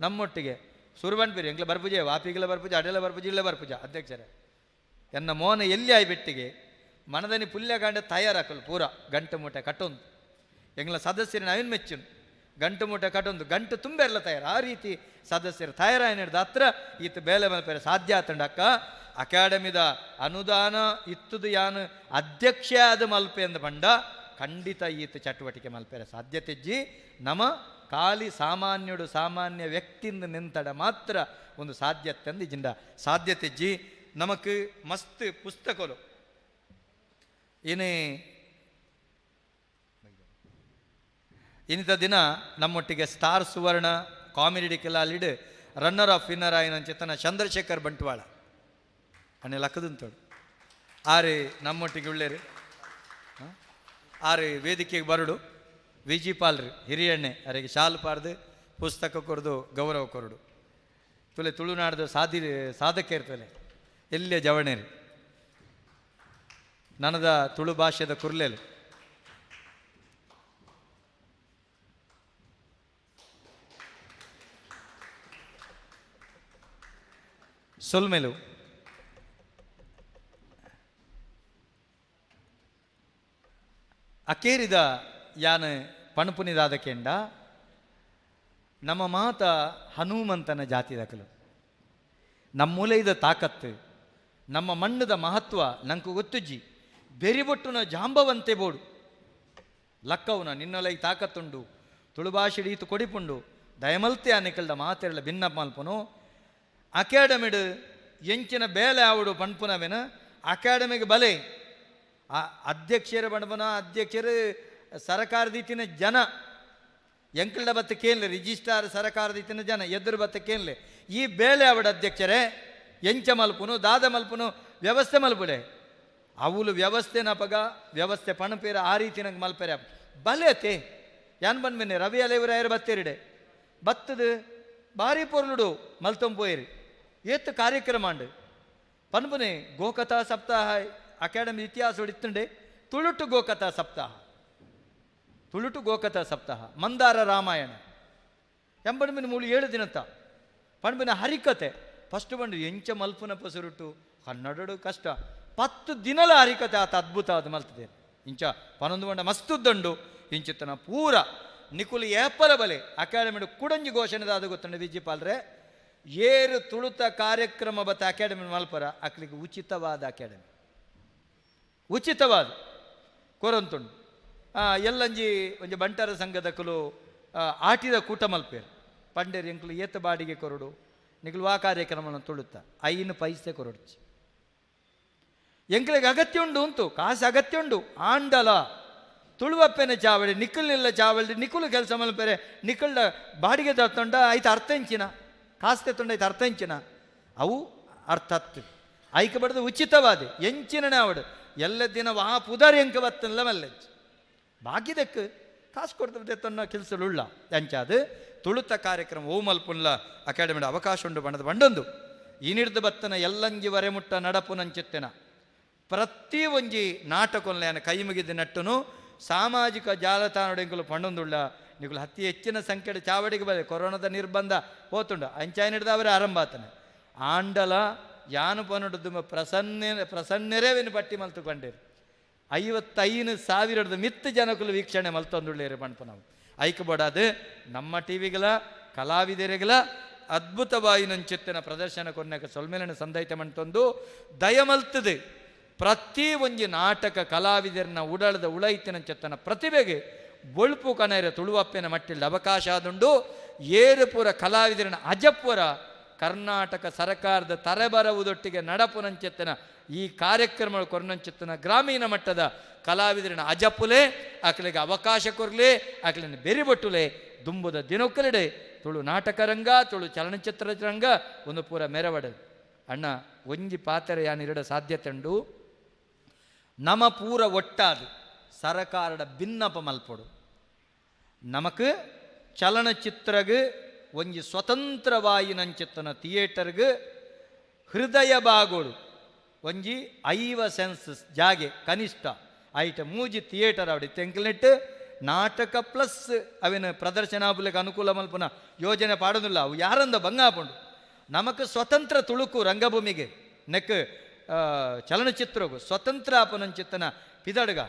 ನಮ್ಮೊಟ್ಟಿಗೆ ಸುರುಬಣ್ಪೇರಿ ಎಂಗ್ಲ ಬರ್ಪುಜೆ ವಾಪಿಗೆಲ್ಲ ಬರ್ಪುಜೆ ಅಡೆಲ್ಲ ಬರ್ಪುಜೆ ಇಲ್ಲ ಬರ್ಪುಜ ಅಧ್ಯಕ್ಷರೇ ಎನ್ನ ಮೋನ ಎಲ್ಲಿ ಆಯ್ಬೆಟ್ಟಿಗೆ ಮನದನಿ ಪುಲ್ಯಗಾಂಡ ತಯಾರಾಕಲು ಪೂರ ಗಂಟು ಮೂಟೆ ಕಟ್ಟೊಂದು ಎಂಗ್ಲ ಸದಸ್ಯರನ್ನ ಅವಿನ ಮೆಚ್ಚುನು ಗಂಟು ಮೂಟೆ ಕಟ್ಟೊಂದು ಗಂಟು ತುಂಬೆಲ್ಲ ತಯಾರು ಆ ರೀತಿ ಸದಸ್ಯರು ತಯಾರಾಗಿ ನಡೆದ ಹತ್ರ ಈತ ಬೇಲೆ ಮಲ್ಪೇರೆ ಸಾಧ್ಯ ಆತಂಡಕ್ಕ ಅಕಾಡೆಮಿದ ಅನುದಾನ ಇತ್ತದು ಯಾನು ಅಧ್ಯಕ್ಷ ಆದ ಮಲ್ಪೆ ಅಂದ ಬಂಡ ಖಂಡಿತ ಈತ ಚಟುವಟಿಕೆ ಮಲ್ಪೇರೆ ಸಾಧ್ಯತೆಜ್ಜಿ ನಮ ಖಾಲಿ ಸಾಮಾನ್ಯ ವ್ಯಕ್ತಿಯಿಂದ ನಿಂತಡ ಮಾತ್ರ ಒಂದು ಸಾಧ್ಯತೆ ಅಂದು ಜಿಂಡ ಸಾಧ್ಯತೆಜ್ಜಿ ನಮಕ್ ಮಸ್ತ್ ಪುಸ್ತಕಲು ಏನೇ ಇನ್ನಿತ ದಿನ ನಮ್ಮೊಟ್ಟಿಗೆ ಸ್ಟಾರ್ ಸುವರ್ಣ ಕಾಮಿಡಿ ಕೆಲಾಲಿಡ್ ರನ್ನರ್ ಆಫ್ ವಿನ್ನರ್ ಆಯ್ನ ಚಿತ್ತನ ಚಂದ್ರಶೇಖರ್ ಬಂಟ್ವಾಳ ಅಣ್ಣೆ ಲಕ್ಕದಂತೋಡು ಆರೆ ನಮ್ಮೊಟ್ಟಿಗೆ ಉಳ್ಳೇರು ಆರೆ ವೇದಿಕೆಗೆ ಬರಡು ವಿಜಿ ಪಾಲ್ರಿ ಹಿರಿಯಣ್ಣೆ ಅವರಿಗೆ ಶಾಲು ಪಾರ್ದು ಪುಸ್ತಕ ಕೊರದು ಗೌರವ ಕೊರಡು ತುಲೆ ತುಳುನಾಡ್ದು ಸಾಧಕೆ ಇರ್ತಲೆ ಎಲ್ಲಿಯ ಜವಣೇರಿ ನನದ ತುಳು ಭಾಷೆದ ಕುರ್ಲೇಲು ಸೊಲ್ಮೆಲು ಅಕೇರಿದ ಯಾನ ಪಣಪುನಿದಾದ ಕೆಂಡ ನಮ್ಮ ಮಾತ ಹನುಮಂತನ ಜಾತಿದಕಲು ನಮ್ಮೂಲೆದ ತಾಕತ್ತು ನಮ್ಮ ಮಣ್ಣದ ಮಹತ್ವ ನಂಗೆ ಗೊತ್ತುಜ್ಜಿ ಬೆರಿಬೊಟ್ಟುನ ಜಾಂಬವಂತೆ ಬೋಡು ಲಕ್ಕವುನ ನಿನ್ನೊಲೈ ತಾಕತ್ತುಂಡು ತುಳುಭಾಷೆಡಿ ಈತು ಕೊಡಿಪುಂಡು ದಯಮಲ್ತೆ ಅನ್ನಿಕಲ್ದ ಮಾತೆರಳ ಭಿನ್ನ ಮಲ್ಪನು ಅಕಾಡೆಮಿಡ್ ಎಂಚಿನ ಬೇಲೆ ಆವಡು ಪಣ್ಪುನವೆನ ಅಕಾಡೆಮಿಗೆ ಬಲೆ ಅಧ್ಯಕ್ಷರ ಬಣ್ಪನ ಅಧ್ಯಕ್ಷರು ಸರಕಾರದೀತಿನ ಜನ ಎಂಕಲ್ಡ ಬತ್ತ ಕೇಳಲೆ ರಿಜಿಸ್ಟ್ರಾರ್ ಸರಕಾರದೀತಿನ ಜನ ಎದುರು ಬತ್ತ ಕೇಳಲೆ ಈ ಬೇಲೆ ಆವಡ ಅಧ್ಯಕ್ಷರೇ ಎಂಚ ಮಲ್ಪುನು ದಾದ ಮಲ್ಪುನು ವ್ಯವಸ್ಥೆ ಮಲ್ಪುಡೆ ಅವಳು ವ್ಯವಸ್ಥೆ ನಪಗ ವ್ಯವಸ್ಥೆ ಪಣಪೇರ ಆ ರೀತಿ ನಂಗೆ ಮಲ್ಪೇರೆ ಬಲೆತೆ ಯಾನ್ ಬಂದ್ಮೇನೆ ರವಿ ಅಲೆವರಾಯರು ಬತ್ತೇರಿಡೆ ಬತ್ತದು ಭಾರಿ ಪೊರ್ಲುಡು ಮಲ್ತೊಂಪೋಯಿರಿ ಏತ್ತು ಕಾರ್ಯಕ್ರಮ ಅಂಡು ಪನ್ಪುನೆ ಗೋಕಥಾ ಸಪ್ತಾಹ ಅಕಾಡೆಮಿ ಇತಿಹಾಸ ಇತ್ತುಂಡೆ ತುಳುಟು ಗೋಕಥಾ ಸಪ್ತಾಹ ಮಂದಾರ ರಾಮಾಯಣ ಎಂಬಡ್ಮಿನ 7 ದಿನತ್ತ ಪಣ್ಬಿನ ಹರಿಕತೆ ಫಸ್ಟ್ ಬಂದು ಎಂಚ ಮಲ್ಪುನ ಪಸುರುಟು 12 ಕಷ್ಟ 10 ದಿನಲ ಹರಿಕತೆ ಆತ ಅದ್ಭುತ ಅದು ಮಲ್ತದೆ ಇಂಚ 11 ಬಂಡ ಮಸ್ತುದ್ದಂಡು ಇಂಚಿತ್ತನ ಪೂರ ನಿಕುಲು ಏಪಲ ಬಲೆ ಅಕಾಡೆಮಿ ಕುಡಂಜಿ ಘೋಷಣೆದಾದ ಗೊತ್ತಂಡ ವಿಜಿಪಾಲ್ರೆ ಏರು ತುಳುತ ಕಾರ್ಯಕ್ರಮ ಬತ್ತ ಅಕಾಡೆಮಿ ಮಲ್ಪರ ಅಕ್ಲಿಗೆ ಉಚಿತವಾದ ಅಕಾಡೆಮಿ ಉಚಿತವಾದ ಕೊರಂತುಂಡು ಎಲ್ಲಂಜಿ ಒಂಜಿ ಬಂಟರ ಸಂಘದಕಲು ಆಟಿದ ಕೂಟ ಮಲ್ಪೇರು ಪಂಡೇರು ಎಂಕಲು ಏತ ಬಾಡಿಗೆ ಕೊರಡು ನಿಕಲು ಆ ಕಾರ್ಯಕ್ರಮ ತುಳುತ್ತ 5 ಪೈಸೆ ಕೊರಡ್ಚಿ ಎಂಕಲಿಗೆ ಅಗತ್ಯ ಉಂಡು ಅಂತು ಕಾಸು ಅಗತ್ಯ ಉಂಡು ಆಂಡಲ ತುಳುವಪ್ಪೆನ ಚಾವಡಿ ನಿಖಲ್ನಿಲ್ಲ ಚಾವಡಿ ನಿಖಲು ಕೆಲಸ ಮಲ್ಪೇರೆ ನಿಖಲ್ಡ ಬಾಡಿಗೆ ತತ್ತೊಂಡ ಐತೆ ಅರ್ಥ ಇಂಚಿನ ಕಾಸು ತೆತ್ತೊಂಡ ಐತೆ ಅರ್ಥ ಇಂಚಿನ ಅವು ಅರ್ಥ ಹತ್ತು ಐಕೆ ಬಡ್ದು ಉಚಿತವಾದ ಎಂಚಿನನೇ ಅವಡು ಎಲ್ಲ ದಿನ ವಾ ಪುದರ್ ಎಂಕ ಬತ್ತಲ್ಲ ಮಲ್ಲೆಂಚು ಬಾಕಿದಕ್ಕೆ ಕಾಸು ಕೊಡ್ತದೆ ತನ್ನ ಕೆಲಸಳುಳ್ಳ ಎಂಚಾದು ತುಳುತ ಕಾರ್ಯಕ್ರಮ ಓ ಮಲ್ಪುಲ್ಲ ಅಕಾಡೆಮಿಡ ಅವಕಾಶ ಉಂಡು ಬಣ್ಣದ ಬಂಡೊಂದು ಈ ನಿರ್ದ ಬತ್ತನ ಎಲ್ಲಂಜಿ ವರೆಮುಟ್ಟ ನಡಪು ನಂಚಿತ್ತೆನ ಪ್ರತಿ ಒಂಜಿ ನಾಟಕೊಲ್ಲೆನ ಕೈ ಮುಗಿದ ನಟ್ಟನು ಸಾಮಾಜಿಕ ಜಾಲತಾಣಗಳು ಪಂಡೊಂದುಳ್ಳ ನಿಗುಲು ಅತಿ ಹೆಚ್ಚಿನ ಸಂಖ್ಯೆಯ ಚಾವಡಿಗೆ ಬರಲಿ ಕೊರೋನಾದ ನಿರ್ಬಂಧ ಹೋತುಂಡು ಅಂಚಾಯ ಹಿಡಿದ ಅವರೇ ಆರಂಭ ಆತನೆ ಆಂಡಲ ಯಾನು ಪನ್ನೊಡ್ದು ಪ್ರಸನ್ನೆರೇವಿನ ಪಟ್ಟಿ ಮಲ್ತುಕೊಂಡೇರು 55,000 ಮಿತ್ತು ಜನಕ್ಕೂ ವೀಕ್ಷಣೆ ಮಲ್ತೊಂದುಳ್ಳೇರು ಪಣ್ಪ ನಾವು ಐಕ್ಯಬೋಡಾದು ನಮ್ಮ ಟಿ ವಿಗಳ ಕಲಾವಿದರಿಗಳ ಅದ್ಭುತವಾಗಿ ನಂಚಿತ್ತಿನ ಪ್ರದರ್ಶನ ಕೊನೆಗೆ ಸೊಲ್ಮೇಲನ ಸಂದೈತೆ ಮಂಟೊಂದು ದಯಮಲ್ತದೆ ಪ್ರತಿ ಒಂಜಿ ನಾಟಕ ಕಲಾವಿದರನ್ನ ಉಡಳದ ಉಳೈತಿನ ಚೆತ್ತನ ಪ್ರತಿಭೆಗೆ ಬೊಳ್ಪು ಕನೈರ ತುಳುವಪ್ಪೆನ ಮಟ್ಟಿಲ್ ಅವಕಾಶ ಆದುಂಡು ಏರು ಪೂರ ಕಲಾವಿದರನ್ನ ಅಜಪುರ ಕರ್ನಾಟಕ ಸರ್ಕಾರದ ತರೆಬರವುದೊಟ್ಟಿಗೆ ನಡಪುನಂಚೆತ್ತನ ಈ ಕಾರ್ಯಕ್ರಮಗಳು ಕೊರನಂಚೆತ್ತನ ಗ್ರಾಮೀಣ ಮಟ್ಟದ ಕಲಾವಿದರನ್ನ ಅಜಪುಲೆ ಆಕಲಿಗೆ ಅವಕಾಶ ಕೊರಲೆ ಆಕಲಿನ ಬೆರಿಬೊಟ್ಟುಲೆ ದುಂಬುದ ದಿನೊಕ್ಕಲಿಡೆ ತುಳು ನಾಟಕ ರಂಗ ತುಳು ಚಲನಚಿತ್ರ ರಂಗ ಒಂದು ಪೂರ ಮೆರವಡೆ ಅಣ್ಣ ಒಂಜಿ ಪಾತ್ರ ಯಾನಿರಡ ಸಾಧ್ಯತೆ ಉಂಡು ನಮ ಪೂರ ಒಟ್ಟಾದು ಸರಕಾರದ ಭಿನ್ನಪ ಮಲ್ಪೊಡು ನಮಕ್ ಚಲನಚಿತ್ರಗ್ ಒಂಜಿ ಸ್ವತಂತ್ರವಾಯಿನಂಚಿತ್ತನ ಥಿಯೇಟರ್ಗ್ ಹೃದಯ ಬಾಗೋಡು ಒಂಜಿ 5 ಸೆನ್ಸಸ್ ಜಾಗೆ ಕನಿಷ್ಠ ಐಟ ಮೂಜಿ ಥಿಯೇಟರ್ ಅವಡಿ ತೆಂಕಲಿಟ್ಟು ನಾಟಕ ಪ್ಲಸ್ ಅವಿನ ಪ್ರದರ್ಶನ ಆಬುಲೆಗೆ ಅನುಕೂಲ ಮಲ್ಪನ ಯೋಜನೆ ಪಾಡೋದಿಲ್ಲ ಅವು ಯಾರಂದ ಬಂಗಾಪುಂಡು ನಮಕ್ ಸ್ವತಂತ್ರ ತುಳುಕು ರಂಗಭೂಮಿಗೆ ನೆಕ್ ಚಲನಚಿತ್ರಗೂ ಸ್ವತಂತ್ರ ಆಪನಂಚಿತ್ತನ ಪಿದಡ್ಗ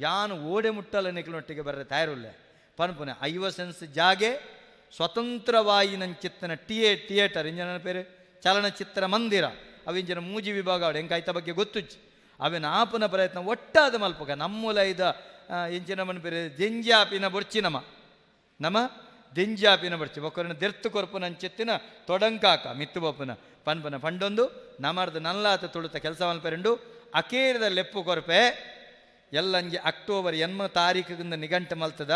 ಯಾನು ಓಡೆ ಮುಟ್ಟಲ ನೆಕ್ಲೊಟ್ಟಿಗೆ ಬರ್ರೆ ತಯಾರುಲ್ಲೆ ಪನ್ಪುನೆ 5 ಸೆನ್ಸ್ ಜಾಗೆ ಸ್ವತಂತ್ರವಾಯಿನಂಚಿತ್ತನ ಥಿಯೇಟರ್ ಇಂಜನ ಪೇರು ಚಲನಚಿತ್ರ ಮಂದಿರ ಅವಿಂಜನ ಮೂಜಿ ವಿಭಾಗ ಅವಡು ಎಂಕಾಯ್ತ ಬಗ್ಗೆ ಗೊತ್ತುಚ್ಚಿ ಅವಿನ ಆಪನ ಪ್ರಯತ್ನ ಒಟ್ಟಾದ ಮಲ್ಪಗ ನಮ್ಮೂಲ ಇದ ಇಂಚಿನ ಮನ ಪೇರು ದೆಂಜಾಪಿನ ಬೊರ್ಚಿ ನಮ ದೆಂಜಾಪಿನ ಬೊರ್ಚಿ ಒಕ್ಕರನ್ನ ದೆರ್ತು ಕೊರ್ಪುನಂಚಿತ್ತಿನ ತೊಡಂಕಾಕ ಮಿತ್ತು ಬೊಪ್ಪನ ಪನ್ಪನ ಪಂಡೊಂದು ನಮರ್ದು ನಲ್ಲಾತ ತುಳುತ ಕೆಲಸ ಮಲ್ಪೆರಂಡು ಅಕೇರಿದ ಲೆಪ್ಪು ಕೊರಪೆ ಎಲ್ಲಂಜಿ ಅಕ್ಟೋಬರ್ 8 ತಾರೀಕಿಗಿಂದ ನಿಘಂಟು ಮಲ್ತದ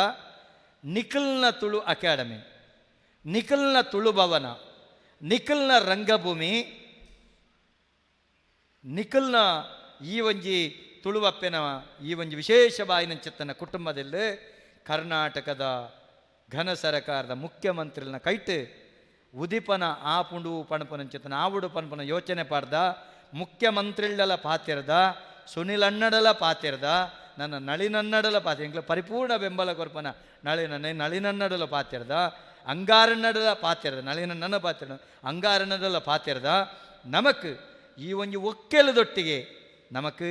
ನಿಖಲ್ನ ತುಳು ಅಕಾಡೆಮಿ ನಿಖಲ್ನ ತುಳು ಭವನ ನಿಖಲ್ನ ರಂಗಭೂಮಿ ನಿಖಲ್ನ ಈ ಒಂಜಿ ತುಳುವಪ್ಪೆನ ಈ ಒಂಜಿ ವಿಶೇಷವಾಯಿನಂಚಿತ್ತನ ಕುಟುಂಬದಲ್ಲಿ ಕರ್ನಾಟಕದ ಘನ ಸರ್ಕಾರದ ಮುಖ್ಯಮಂತ್ರಿನ ಕೈಟ್ ಉದಿಪನ ಆಪುಂಡು ಪಣಪನಂಚಿತ್ತನ ಆವುಡು ಪಣಪನ ಯೋಚನೆ ಪಾಡ್ದ ಮುಖ್ಯಮಂತ್ರಿಗಳ ಪಾತಿರದ ಸುನಿಲ್ ಅಣ್ಣಡಲ ಪಾತಿರದ ನನ್ನ ನಳಿನನ್ನಡಲ ಪಾತ್ರ ಇಂಕ್ಲ ಪರಿಪೂರ್ಣ ಬೆಂಬಲ ಕೊರ್ಪನ ನಳಿನನ್ನಡಲ ಪಾತಿರದ ಅಂಗಾರನ್ನಡಲ ಪಾತಿರದ ನಳಿನನ್ನ ಪಾತಿರದ ಅಂಗಾರನ್ನಡಲ ಪಾತಿರದ ನಮಕ್ ಈ ಒಂಜಿ ಒಕ್ಕೆಲದೊಟ್ಟಿಗೆ ನಮಕ್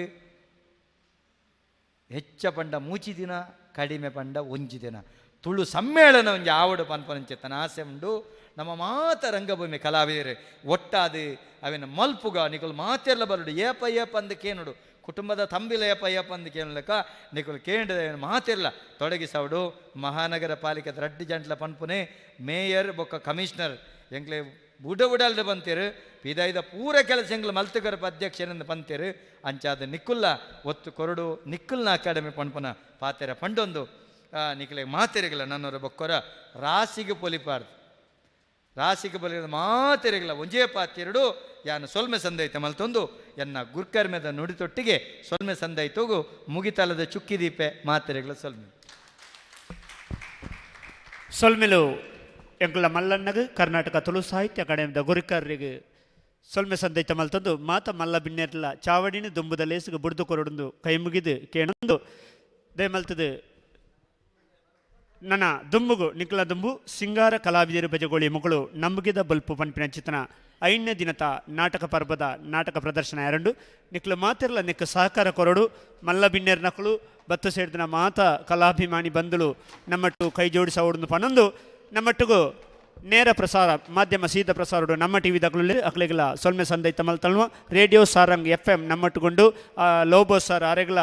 ಹೆಚ್ಚ ಪಂಡ ಮೂಚಿ ದಿನ ಕಡಿಮೆ ಪಂಡ ಒಂಜಿ ದಿನ ತುಳು ಸಮ್ಮೇಳನ ಒಂಜಿ ಆವಡು ಪನ್ಪನಂಚೆತ್ತನ ಆಸೆ ಉಂಡು ನಮ್ಮ ಮಾತ ರಂಗಭೂಮಿ ಕಲಾವಿದರು ಒಟ್ಟಾದು ಅವಿನ ಮಲ್ಪುಗ ನಿಕಲು ಮಾತೆಲ್ಲ ಬರುಡು ಏಪ ಅಂದು ಕೇನುಡು ಕುಟುಂಬದ ತಂಬಿಲ ಏಪ ಅಂದು ಕೇಳಲಕ್ಕ ನಿಕಲು ಕೇಂದ್ರ ಮಾತೆಲ್ಲ ತೊಡಗಿಸವಡು ಮಹಾನಗರ ಪಾಲಿಕೆ ರಡ್ಡಿ ಜಂಟ್ಲ ಪನ್ಪುನೆ ಮೇಯರ್ ಬೊಕ್ಕ ಕಮಿಷನರ್ ಎಂಕ್ಲೆ ಬುಡಲ್ದು ಬಂತೀರು ಪಿದಾಯ್ದ ಪೂರ ಕೆಲಸ ಎಂಗ್ಲ ಮಲ್ತುಗರಪ ಅಧ್ಯಕ್ಷರಿಂದ ಬಂತೀರು ಅಂಚಾದ ನಿಕ್ಕುಲ್ಲ ಒತ್ತು ಕೊರಡು ನಿಕ್ಕುಲ್ನ ಅಕಾಡೆಮಿ ಪನ್ಪನ ಪಾತೆರ ಪಂಡೊಂದು ನಿಖಲೆ ಮಾತೆರೆಗಳ ನನ್ನವರ ಬೊಕ್ಕೊರ ರಾಸಿಗೆ ಪೊಲಿಪಾರ್ದು ರಾಸಿಗೆ ಬಲಿದ ಮಾತೆರೆಗಳ ಒಂಜೇ ಪಾತಿರಡು ಯಾನು ಸೊಲ್ಮೆ ಸಂದೈತೆ ಮಲ್ತೊಂದು ಎನ್ನ ಗುರ್ಕರ್ಮೆದ ನುಡಿತೊಟ್ಟಿಗೆ ಸೊಲ್ಮೆ ಸಂದೈತೋಗು ಮುಗಿತಲದ ಚುಕ್ಕಿದೀಪೆ ಮಾತೆರೆಗಳ ಸೊಲ್ಮೆ ಸೊಲ್ಮೆಲು ಎಂಕುಲ ಮಲ್ಲಣ್ಣಗೆ ಕರ್ನಾಟಕ ತುಳು ಸಾಹಿತ್ಯ ಅಕಾಡೆಮಿದ ಗುರಿಕರ್ರಿಗೆ ಸೊಲ್ಮೆ ಸಂದೈತ ಮಲ್ತಂದು ಮಾತ ಮಲ್ಲ ಬಿನ್ನೆರ್ಲ ಚಾವಡಿನ ದುಂಬುದ ಲೇಸಿಗೆ ಬುಡ್ದು ಕೊರಡು ಕೈ ಮುಗಿದು ಕೇಣೊಂದು ದಯಮಲ್ತದು ನನ್ನ ದುಂಬುಗು ನಿಖಲ ದುಂಬು ಸಿಂಗಾರ ಕಲಾವಿದರು ಬಜಗೋಳಿ ಮಗಳು ನಂಬುಗಿದ ಬಲ್ಪು ಪನ್ಪಿನ ಚಿತ್ರನ 5ನೇ ದಿನದ ನಾಟಕ ಪರ್ವದ ನಾಟಕ ಪ್ರದರ್ಶನ ಎರಡು ನಿಖಲು ಮಾತಿರಲ ನಿಕ್ಕ ಸಹಕಾರ ಕೊರಡು ಮಲ್ಲ ಬಿನ್ನೆರ್ ನಕಲು ಬತ್ತು ಸೇರಿದ ಮಾತ ಕಲಾಭಿಮಾನಿ ಬಂಧುಳು ನಮ್ಮಟ್ಟು ಕೈ ಜೋಡಿಸೋಡು ಪನೊಂದು ನಮ್ಮಟ್ಟಿಗೂ ನೇರ ಪ್ರಸಾರ ಮಾಧ್ಯಮ ಸೀದ ಪ್ರಸಾರಡು ನಮ್ಮ ಟಿ ವಿ ದಕ್ಕಲು ಅಕ್ಲೆಗಳ ಸೊಲ್ಮೆ ಸಂದೈತ ಮಲ್ತಲ್ವ ರೇಡಿಯೋ ಸಾರಂಗ್ FM ನಮ್ಮಟ್ಟುಗೊಂಡು ಲೋಬೋ ಸರ್ ಅರೆಗಳ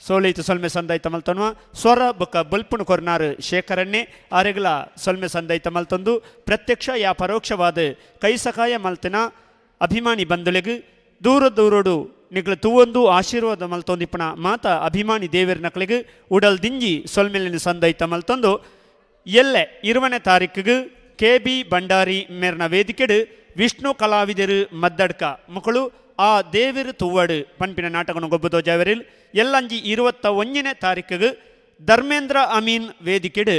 ಸೋಲೈತು ಸೊಲ್ಮೆ ಸಂದೈತ ಮಲ್ತನ್ವ ಸ್ವರ ಬೊಕ್ಕ ಬಲ್ಪುಣು ಕೊರ್ನಾರು ಶೇಖರನ್ನೇ ಆರೆಗಳ ಸೊಲ್ಮೆ ಸಂದೈತ ಮಲ್ತೊಂದು ಪ್ರತ್ಯಕ್ಷ ಯಾ ಪರೋಕ್ಷವಾದ ಕೈ ಸಹಾಯ ಮಲ್ತಿನ ಅಭಿಮಾನಿ ಬಂಧುಲೆಗೆ ದೂರೋಡು ನಿಗ್ಲ ತೂವೊಂದು ಆಶೀರ್ವಾದ ಮಲ್ತೊಂದಿಪ್ಪಣ ಮಾತ ಅಭಿಮಾನಿ ದೇವರ ನಕ್ಲಿಗೆ ಉಡಲ್ ದಿಂಜಿ ಸೊಲ್ಮೆಲಿನ ಸಂದೈತ ಮಲ್ತೊಂದು ಎಲ್ಲೆ 20ನೇ ತಾರೀಕಿಗೆ KB ಭಂಡಾರಿ ಮೇರ್ನ ವೇದಿಕೆಡು ವಿಷ್ಣು ಕಲಾವಿದರು ಮದ್ದಡ್ಕ ಮಕ್ಕಳು ಆ ದೇವಿರು ತುವ್ವಡು ಪನ್ಪಿನ ನಾಟಕನು ಗೊಬ್ಬುದೋ ಜಾವರಿಲ್ ಎಲ್ಲಂಜಿ 21ನೇ ತಾರೀಕಿಗೆ ಧರ್ಮೇಂದ್ರ ಅಮೀನ್ ವೇದಿಕೆಡು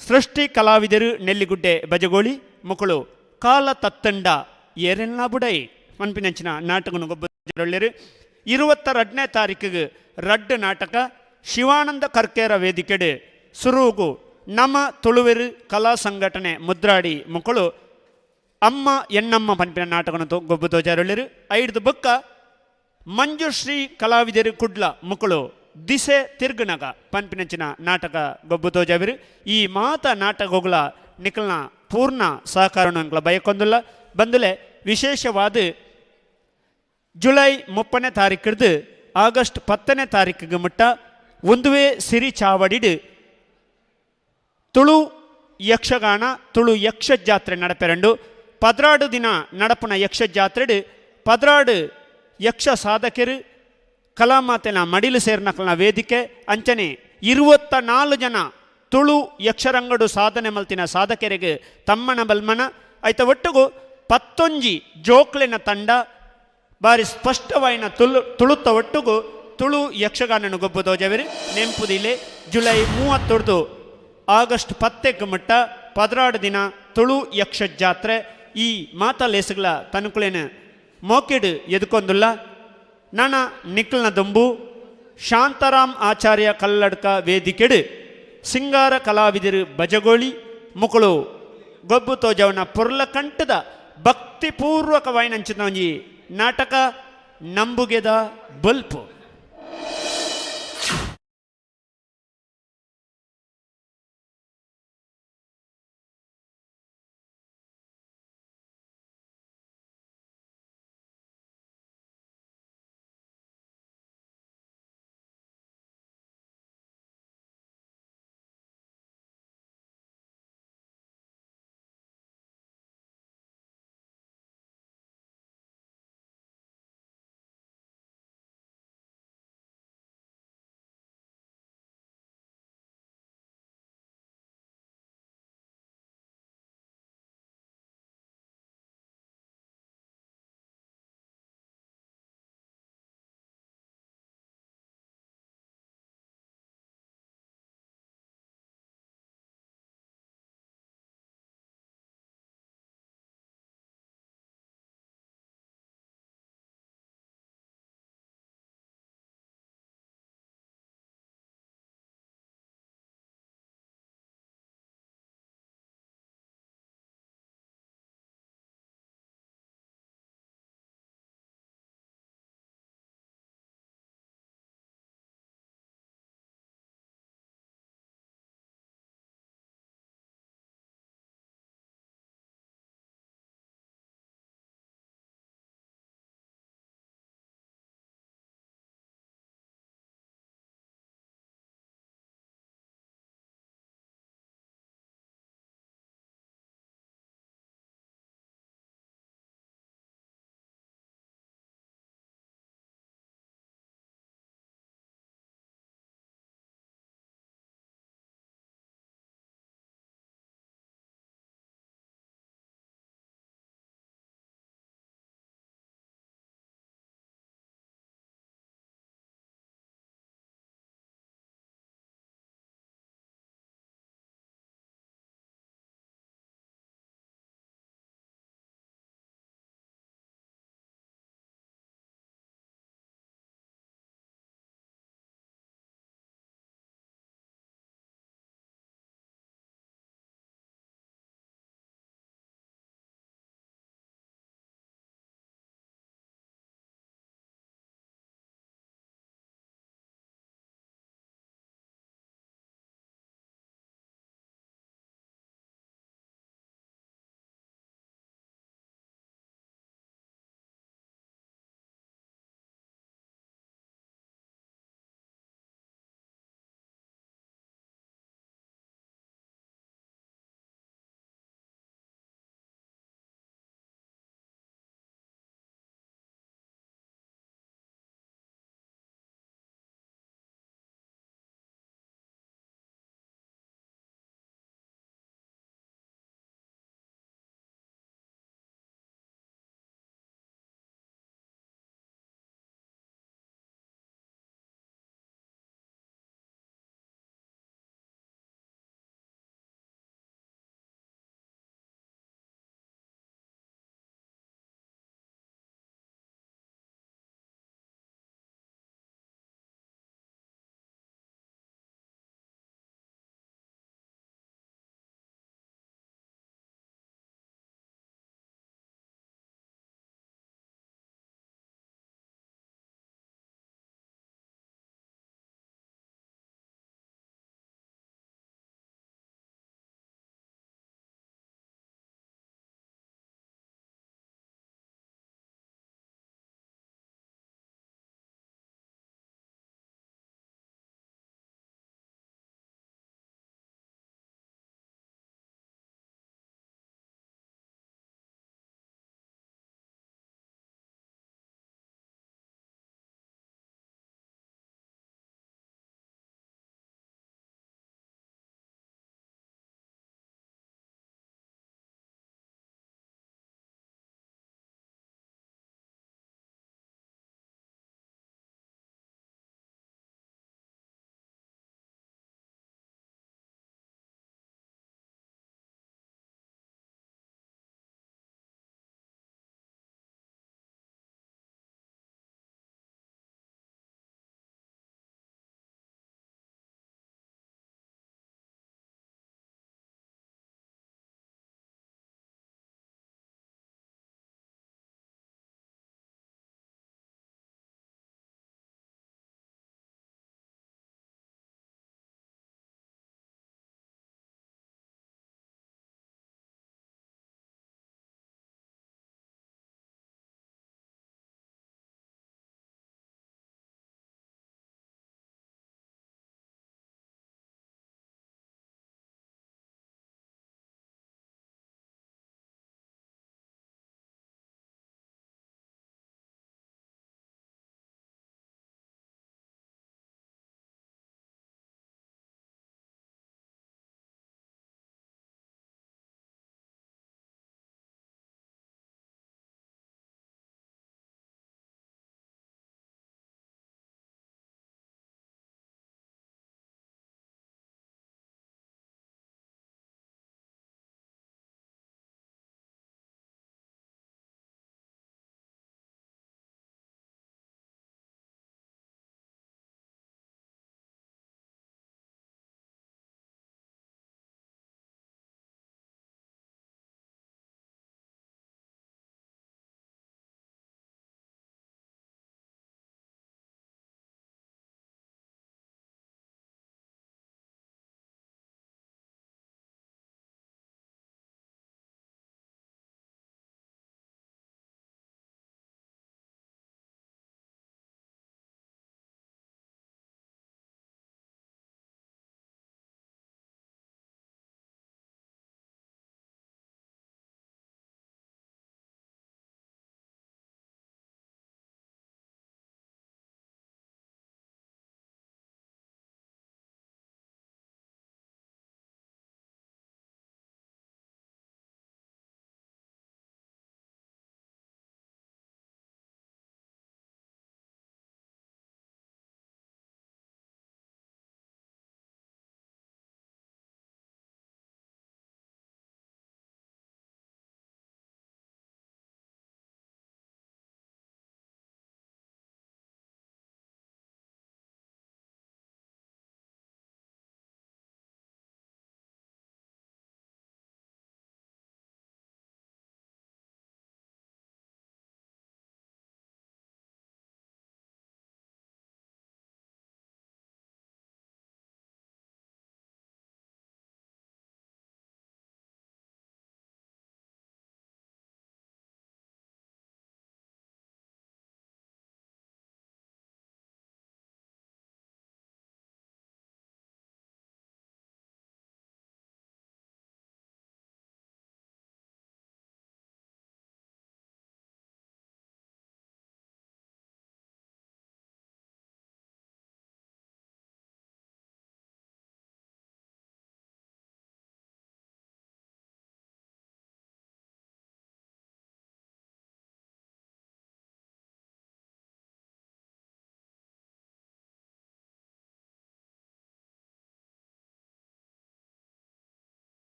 ಸೃಷ್ಟಿ ಕಲಾವಿದರು ನೆಲ್ಲಿಗುಡ್ಡೆ ಬಜಗೋಳಿ ಮಕ್ಕಳು ಕಾಲ ತತ್ತಂಡ ಏರೆಲ್ಲ ಬುಡೈ ಪನ್ಪಿನಂಚಿನ ನಾಟಕನು ಗೊಬ್ಬೊಳ್ಳೆರು 22ನೇ ತಾರೀಕಿಗೆ ರಡ್ಡು ನಾಟಕ ಶಿವಾನಂದ ಕರ್ಕೇರ ವೇದಿಕೆಡು ಸುರೂಗು ನಮ್ಮ ತುಳುವೆರು ಕಲಾ ಸಂಘಟನೆ ಮುದ್ರಾಡಿ ಮಕ್ಕಳು ಅಮ್ಮ ಎನ್ನಮ್ಮ ಪನ್ಪಿನ ನಾಟಕನ ಗೊಬ್ಬು ತೋಜಾರೊಳ್ಳೆರು 5 ಬೊಕ್ಕ ಮಂಜುಶ್ರೀ ಕಲಾವಿದರು ಕುಡ್ಲ ಮಕ್ಕಳು ದಿಸೆ ತಿರ್ಗನಗ ಪನ್ಪಿನಂಚಿನ ನಾಟಕ ಗೊಬ್ಬುತೋ ಜವಿರು ಈ ಮಾತ ನಾಟಕಗಳ ನಿಖಲ್ನ ಪೂರ್ಣ ಸಹಕಾರನ ಬಯಕೊಂದುಲ್ಲ ಬಂದುಲೆ ವಿಶೇಷವಾದ ಜುಲೈ 30ನೇ ತಾರೀಕಿಡ್ದು ಆಗಸ್ಟ್ 10ನೇ ತಾರೀಕಿಗೆ ಮುಟ್ಟ ಒಂದುವೇ ಸಿರಿ ಚಾವಡಿಡು ತುಳು ಯಕ್ಷಗಾನ ತುಳು ಯಕ್ಷ ಜಾತ್ರೆ ನಡಪೆರಂಡು 16 ದಿನ ನಡಪುನ ಯಕ್ಷ ಜಾತ್ರೆಡು 16 ಯಕ್ಷ ಸಾಧಕರು ಕಲಾಮಾತೆನ ಮಡಿಲು ಸೇರ್ನಕಲ್ನ ವೇದಿಕೆ ಅಂಚನೆ 24 ಜನ ತುಳು ಯಕ್ಷರಂಗಡು ಸಾಧನೆ ಮಲ್ತಿನ ಸಾಧಕರಿಗೆ ತಮ್ಮನ ಬಲ್ಮನ ಐತ ಒಟ್ಟಿಗೂ 11 ಜೋಕ್ಲೆನ ತಂಡ ಬಾರಿ ಸ್ಪಷ್ಟವಾಯಿನ ತುಳುತ್ತ ಒಟ್ಟಿಗೂ ತುಳು ಯಕ್ಷಗಾನನು ಗೊಬ್ಬುದೋ ಜವಿರಿ ನೆಂಪುದಿಲೆ ಜುಲೈ 30 ಆಗಸ್ಟ್ 10ಕ್ಕೆ ಮುಟ್ಟ 16 ದಿನ ತುಳು ಯಕ್ಷ ಜಾತ್ರೆ ಈ ಮಾತಲೇಸುಗಳ ತನುಕುಲೇನ ಮೋಕಿಡು ಎದುಕೊಂದುಲ್ಲ ನನ ನಿಕ್ಲನ ದೊಂಬು ಶಾಂತಾರಾಮ್ ಆಚಾರ್ಯ ಕಲ್ಲಡ್ಕ ವೇದಿಕೆಡು ಸಿಂಗಾರ ಕಲಾವಿದರು ಬಜಗೋಳಿ ಮುಕುಳು ಗೊಬ್ಬು ತೋಜವನ ಪುರ್ಲ ಕಂಠದ ಭಕ್ತಿಪೂರ್ವಕವಾಯಿನಂಚಿನ ಒಂಜಿ ನಾಟಕ ನಂಬುಗೆದ ಬಲ್ಪು.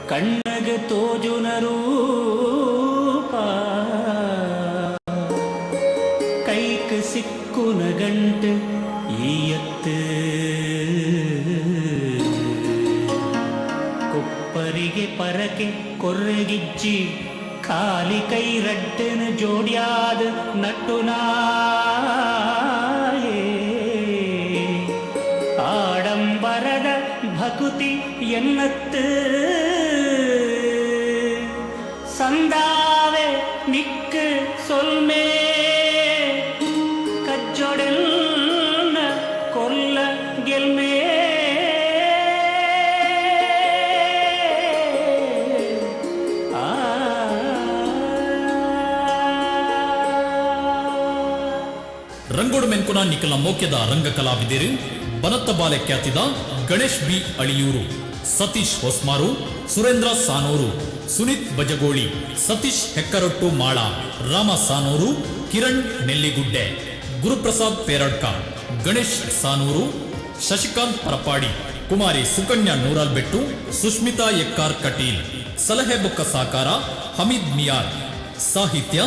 ಕಣ್ಣಗೆ ತೋಜುನ ರೂಪ ಕೈಕ್ ಸಿಕ್ಕುನ ಗಂಟು ಈಯತ್ತು ಕೊಪ್ಪರಿಗೆ ಪರಕೆ ಕೊರ್ರೆಗಿಚ್ಚಿ ಖಾಲಿ ಕೈ ರಡ್ಡನ ಜೋಡ್ಯಾದ ನಟ್ಟುನಾಯೇ ಆಡಂಬರದ ಭಕುತಿ ಎನ್ನತ್ತು ಸಂದಾವೆ ನಿಕ್ಕು ಸೊಲ್ಮೆ ಕಜ್ಜೊಡೆಲ್ನ ಕೊಲ್ಲ ಗೆಲ್ಮೆ ರಂಗೋಡು ಮೆಂಕುನ ನಿಖಲ ಮೋಕ್ಯದ ರಂಗಕಲಾವಿದರು ಬನತ್ತ ಬಾಲೆ ಖ್ಯಾತಿದ ಗಣೇಶ್ ಬಿ ಅಳಿಯೂರು, ಸತೀಶ್ ಹೊಸ್ಮಾರು, ಸುರೇಂದ್ರ ಸಾನೂರು, ಸುನೀತ್ ಬಜಗೋಳಿ, ಸತೀಶ್ ಹೆಕ್ಕರೊಟ್ಟು ಮಾಳ, ರಾಮ ಸಾನೂರು, ಕಿರಣ್ ನೆಲ್ಲಿಗುಡ್ಡೆ, ಗುರುಪ್ರಸಾದ್ ಪೇರಡ್ಕ, ಗಣೇಶ್ ಸಾನೂರು, ಶಶಿಕಾಂತ್ ಪರಪಾಡಿ, ಕುಮಾರಿ ಸುಕನ್ಯಾ ನೂರಾಲ್ಬೆಟ್ಟು, ಸುಷ್ಮಿತಾ ಎಕ್ಕಾರ್ ಕಟೀಲ್. ಸಲಹೆ ಬೊಕ್ಕ ಸಾಕಾರ ಹಮೀದ್ ಮಿಯಾರ್. ಸಾಹಿತ್ಯ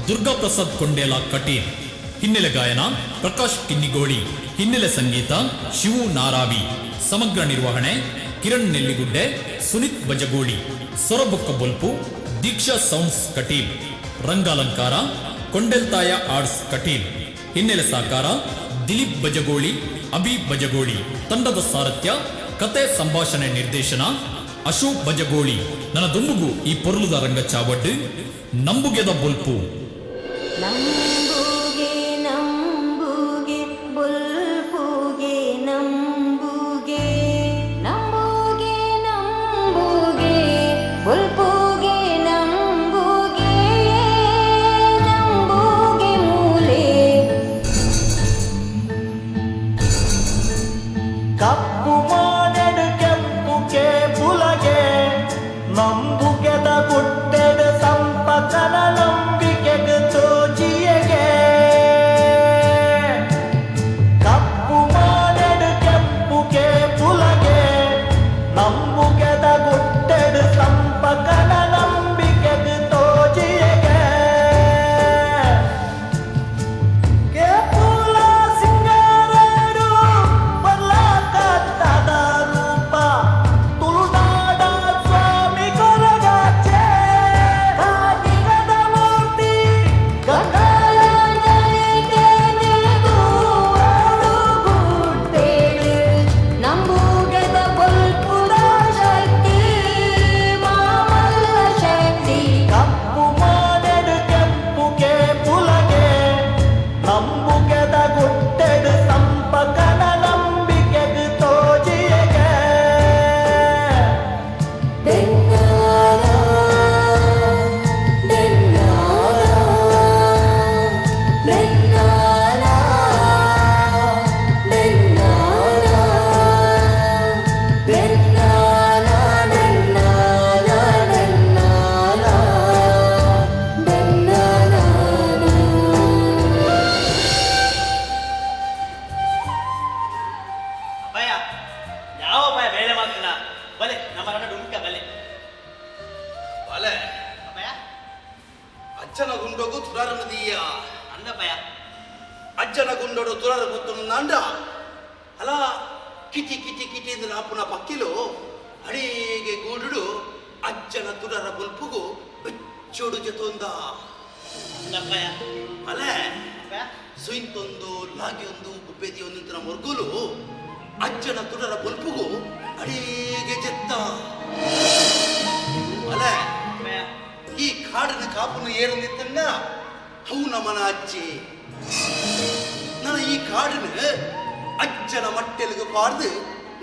ದುರ್ಗಾಪ್ರಸಾದ್ ಕೊಂಡೇಲ ಕಟೀಲ್. ಹಿನ್ನೆಲೆ ಗಾಯನ ಪ್ರಕಾಶ್ ಕಿನ್ನಿಗೋಳಿ. ಹಿನ್ನೆಲೆ ಸಂಗೀತ ಶಿವು ನಾರಾವಿ. ಸಮಗ್ರ ನಿರ್ವಹಣೆ ಕಿರಣ್ ನೆಲ್ಲಿಗುಡ್ಡೆ, ಸುನೀತ್ ಬಜಗೋಳಿ. ಸೊರಬೊಕ್ಕ ಬೊಲ್ಪು ದೀಕ್ಷಾ ಸೌಂಡ್ಸ್ ಕಟೀಲ್. ರಂಗಾಲಂಕಾರ ಕೊಂಡೆಲ್ತಾಯ ಆರ್ಟ್ಸ್ ಕಟೀಲ್. ಹಿನ್ನೆಲೆ ಸಾಕಾರ ದಿಲೀಪ್ ಬಜಗೋಳಿ, ಅಭಿ ಬಜಗೋಳಿ. ತಂಡದ ಸಾರಥ್ಯ ಕತೆ ಸಂಭಾಷಣೆ ನಿರ್ದೇಶನ ಅಶೋಕ್ ಬಜಗೋಳಿ. ನನ್ನ ದುಂಬುಗು ಈ ಪೊರ್ಲುದ ರಂಗ ಚಾವಡ್ಡು ನಂಬುಗೆದ ಬೊಲ್ಪು. ನಂಬುಗೆ ನಂಬುಗೆ ಬುಲ್ಪುಗೆ ನಂಬುಗೆ ನಂಬುಗೆ ನಂಬುಗೆ ಬುಲ್ಪುಗೆ ನಂಬುಗೆ ನಂಬುಗೆ ಮೂಲೆ ಕಪ್ಪು ಮಾಡೆಡು ಕೆಂಪುಗೆ ಬುಲಗೆ ನಂಬುಗೆದ ಗುಡ್ಡೆದ ಸಂಪಕನ ನಂಬಿಕೆಗೆ ತೋಜಿಯಗೆ. ಕಪ್ಪು ಮಾಡೆಡು ಕೆಂಪುಗೆ ಬುಲಗೆ ನಂಬುಗೆದ ಗುಡ್ಡೆದ ಸಂಪಕನ ನಂಬಿಕೆಗೆ ತೋಜಿಯಗೆ. ಕೇಪುಲ ಸಿಂಗಾರಡು ಬಲ್ಲಾಕತ್ತದ ರೂಪ ತುಳುನಾಡ ಸ್ವಾಮಿ ಕೊರಗಾಚೆ ಕಾಟಿಗದ ಮೂರ್ತಿ ಗಂಗಾಳಂಜಲಿಗೆ ನಿಲುಗುವಳು ಗುಡ್ಡೇಳು ನಂಬುಗೆದ ಬುಲ್ಪುದ ಶಕ್ತಿ ಮಾಮಲ್ಲ ಶಕ್ತಿ. ಕಪ್ಪು ಮಾಡೆಡು ಕೆಂಪುಗೆ ಬುಲಗೆ ನಂಬುಗೆದ ಗುಡ್ಡೆಡು ಸಂಪಕನ ನಂಬಿಕೆಗೆ ತೋಜಿಯಗೆ. ಬೆನ್ನಾಲ ಬೆನ್ನಾಲ ಬೆನ್ನಾಲ ಬೆನ್ನಾಲ ಬೆನ್ನಾಲ ಬೆನ್ನಾಲ ಬೆನ್ನಾಲ ಬೆನ್ನಾಲ. ಭಯ ಯಾವ ಭಯ ಬೇಳೆ ಮಾತ್ರ ಬಲೆ ನಮ್ಮ ರಣ ಡುಂಕ ಬಲೆ ಅಲೆ ಭಯ ಅಜ್ಜನ ಗುಂಡೋಗು ತುರಾರನದೀಯ ಅಂದ ಭಯ ಅಜ್ಜನ ಗುಂಡೋಡು ತುರಾರ ಗೊತ್ತು ನಂಡ ಅಲ ಕಿಟಿ ಕಿಟಿ ಕಿಟಿ ಎಂದು ನಾಪುನ ಪಕ್ಕಿಲು ಅಡಿಗೆ ಗೂಡುಡು ಅಜ್ಜನ ತುರಾರ ಬುಲ್ಪುಗು ಬೆಚ್ಚೋಡು ಜೊತೊಂದ ಅಂದ ಭಯ ಅಲೆ ಭಯ ಸುಯಿಂತೊಂದು ಲಾಗಿಯೊಂದು ಗುಬ್ಬೆದಿ ಒಂದು ಮೊರ್ಗುಲು ಅಜ್ಜನ ತುಡರ ಬೊಲ್ಪುಗು ಅಡಿಗೆ ಜೆತ್ತ ಅಲೆ ಭಯ ಈ ಕಾಡಿನ ಕಾಪುನ ಏರು ನಿತ್ತನ್ನ ಅವು ನಮ್ಮನ ಅಜ್ಜಿ ನನ್ನ ಈ ಕಾಡಿನ ಅಜ್ಜನ ಮಟ್ಟೆಲಿಗೆ ಪಾಡ್ದು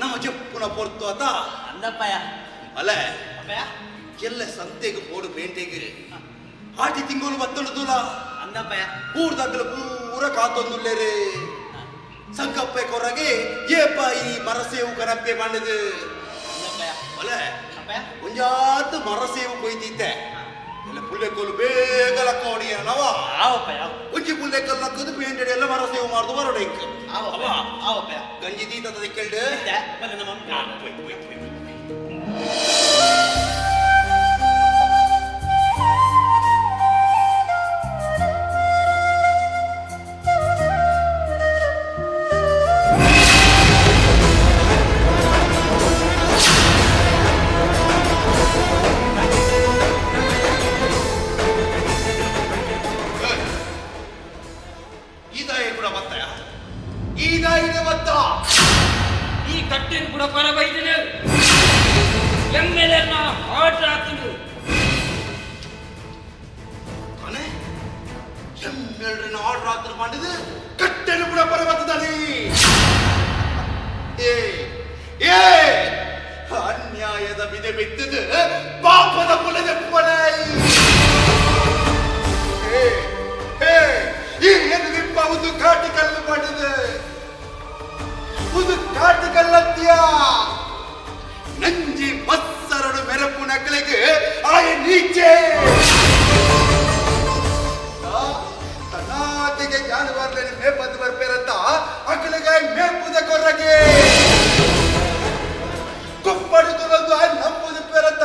ನಮ್ಮ ಜಪ್ಪುನ ಪೊರ್ತು ಆತ ಅಂದ ಭಯ ಅಲೆ ಭಯ ಎಲ್ಲ ಸಂತೆಗೆ ಪೋಡು ಪೇಂಟೆಗೆ ಆಟಿ ತಿಂಗಳು ಬತ್ತೊಂಡುದುಲ ಅಂದ ಭಯ ಊರ್ದಾಗಲು ಪೂರ ಕಾತೊಂದುಲ್ಲೇರೆ ಸಂಕಪ್ಪೆ ಕೊರಗೆ ಏಪ ಈ ಮರಸೇವು ಕನಪ್ಪೆ ಮಾಡಿದು ಅಂದ ಭಯ ಅಲೆ ಭಯ ಒಂಜಾತು ಮರಸೇವು ಕೊಯ್ದಿದ್ದೆ ಎಲ್ಲ ಪುಲ್ಲೆಕೋಲು ಬೇಗ ಲಕ್ಕ ಹೊಡಿಯ ನವ ಯಾವ ಭಯ ಒಂಜಿ ಪುಲ್ಲೆಕಲ್ ಲಕ್ಕದು ಪೇಂಟೆಡ್ ಎಲ್ಲ ಮರಸೇವು ಮಾಡ್ದು ಬರೋಡೆ ಗಂಜಿ ತೀತದ ಕೇಳ್ದು ನಮ್ಮ ಈ ಕಟ್ಟೆನ ಕೂಡ ಪರ ಬೈದಿನ ಎಮ್ಮೆಲೆಲ್ಲ ಆರ್ಡರ್ ಆಗ್ತದೆ ಎಮ್ಮೆಲ್ರನ್ನ ಆರ್ಡರ್ ಆಗ್ತಾರೆ ಮಾಡಿದ್ದು ಕಟ್ಟೆನು ಕೂಡ ಪರ ಬರ್ತದಲ್ಲಿ ಅನ್ಯಾಯದ ಬಿದೆ ಬಿದ್ದದು ಪಾಪದ ಕುಲದ ಪೊಲೈ ಈ ಏನು ನಿಮ್ಮ ಒಂದು ಕಾಟಿ ಕಲ್ಲು ಮಾಡಿದೆ ಒಂದು ಕಾಟಿ ಕಲ್ಲತ್ಯ ನಂಜಿ ಮತ್ಸರಡು ಮೆರಪು ನಕಲಿಗೆ ಆಯ ನೀಚೆ ತನ್ನಾತಿಗೆ ಜಾನುವಾರ್ಲೆ ಮೇಪದ್ದು ಬರ್ಬೇರಂತ ಅಕಲಿಗೆ ಮೇಪುದ ಕೊರಗೆ ಕೊಪ್ಪಡಿದು ಬಂದು ನಂಬುದು ಬೇರಂತ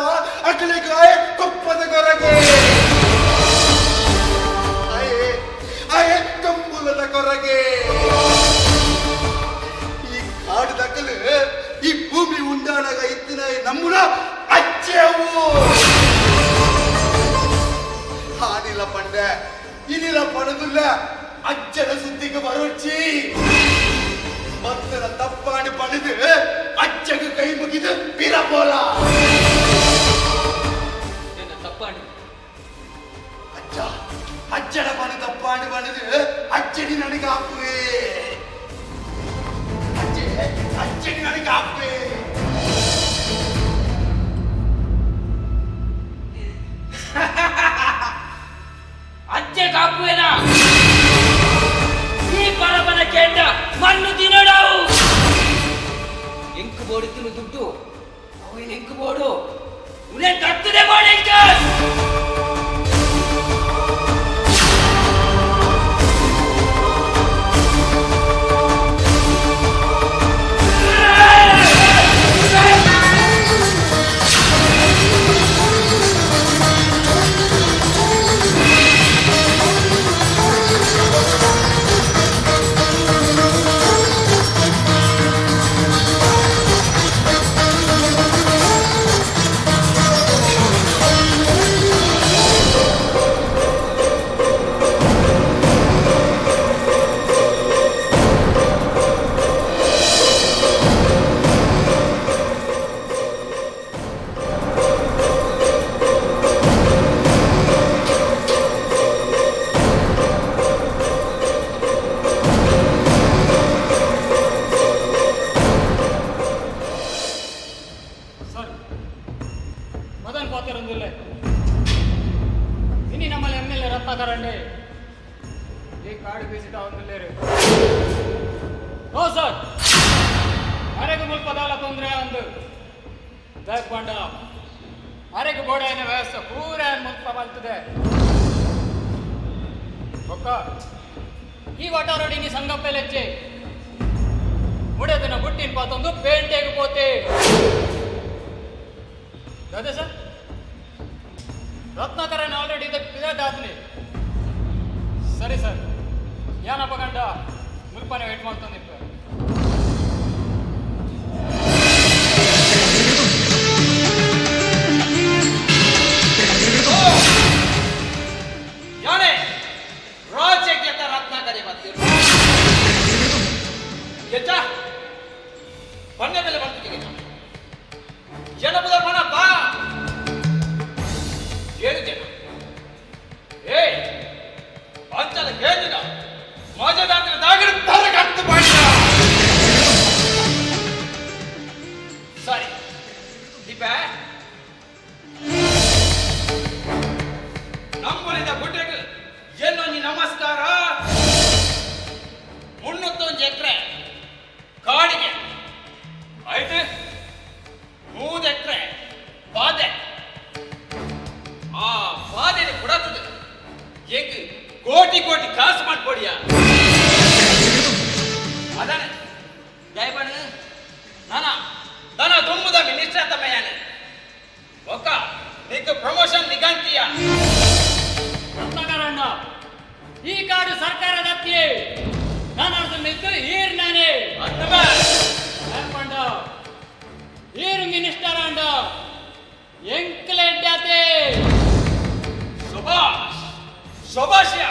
ಅಕಲಿಗೆ ಕೊಪ್ಪದ ಕೊರಗೆ ಆಯೆ ಕಂಬುಲದ ಕೊರಗೆ ಈ ಕಾಡು ದಕ್ಕಲು ಈ ಭೂಮಿ ಉಂಡಾನಾಗ ಇತ್ತಿನ ನಮ್ಮನ ಅಚ್ಚೇವು ಹಾನಿಲ್ಲ ಪಂಡೆ ಇನಿಲ್ಲ ಪಣದುಲ್ಲ ಅಜ್ಜನ ಸುದ್ದಿಗೆ ಬರೋಚಿ ಮತ್ತನ ತಪ್ಪಾಡಿ ಪಡೆದು ಅಜ್ಜಗೆ ಕೈ ಮುಗಿದು ಬಿರಬೋಲ ತಪ್ಪಾಡಿ ಅಜ್ಜ ಅಜ್ಜನ ಪಣ ತಪ್ಪಾಡಿ ಪಡೆದು ಅಜ್ಜನಿ ನನಗೆ ಹಾಕುವೆ ಅಜ್ಜನಿ ನನಗೆ ಹಾಕುವೆ ಅಜ್ಜೆ ಕಾಪುವೇನಾ ಈ ಪರಪನ ಕೇಂದ್ರ ಮಣ್ಣು ತಿನ್ನೋಡಾವು ಎಂಕು ಬೋಡು ತಿನ್ನು ದುಡ್ಡು ಅವನ ಎಂಕು ಬೋಡು ಉನೆ ತಟ್ಟದೆ ಬೋಡಿಂಕ ಮದನ್ ಪಾತ್ರರಂದಿಲ್ಲ ಇನಿ ನಮ್ಮಲ್ಲಿ ಎಮ್ಮೆಲ್ಲೆ ರತ್ನಾಕರಂಡೆ ಈ ಕಾಡು ಬೀಸಿಟ ಒಂದಿಲ್ಲೇರು ಹೋ ಸರ್ ಅರೆಗೆ ಮುಲ್ಪದಾಲ ತೊಂದರೆ ಅಂದು ದಯಕ್ ಬಂಡ ಅರೆಗೆ ಬೋಡೆಯ ವ್ಯವಸ್ಥೆ ಪೂರ ಮುಲ್ಪ ಬಲ್ತದೆ ಒಕ್ಕ ಈ ವಟಾರಡಿ ನೀ ಸಂಗಪ್ಪೆಲೆಚ್ಚೆ ಮುಡೆದಿನ ಬುಟ್ಟಿನ ಪಾತೊಂದು ಪೇಂಟೆಗೆ ಪೋತೆ ಅದೇ ಸರ್ ರತ್ನಾಕರನ್ ಆಲ್ರೆಡಿ ಇದಕ್ಕೆ ಪಿದಾಟ್ ಆದ್ನಿ ಸರಿ ಸರ್ ಏನಪ್ಪ ಗಂಡ ಮುಲ್ಪನೆ ವೇಟ್ ಮಾಡ್ತಂದಿಪ್ಪ ಯಾನೇ ರಾಜ್ಯಕ್ಕೆ ರತ್ನಾಕರಿ ಬರ್ತೀರಿ ಎಚ್ಚ ಬನ್ನೆ ಮೇಲೆ ಬರ್ತೀನಿ ಜನಪದ ಮನ ಬಾ ಹೇಳಿದೆ ಏ ಅಂಚದ ಕೇಳಿದ ಮಜದಾಂತರ ದಾಗಿರ ತರಗಟ್ಟು ಮಾಡಿದ ಗಂಟಿಯ ರತ್ನಾಕರಣ್ಣ ಈ ಕಾಡು ಸರ್ಕಾರದ ಹತ್ಯೆ ನಾನು ಅರ್ಧಮಿತ್ತು ಈರ್ನಾನೆ ಹೇಳ್ಕೊಂಡ ಈರು ಮಿನಿಸ್ಟರ್ ಅಂಡ ಎಂಕ್ಲೆಡ್ಡತೆ ಸುಭಾಷ್ ಶೋಭಾಷ್ಯ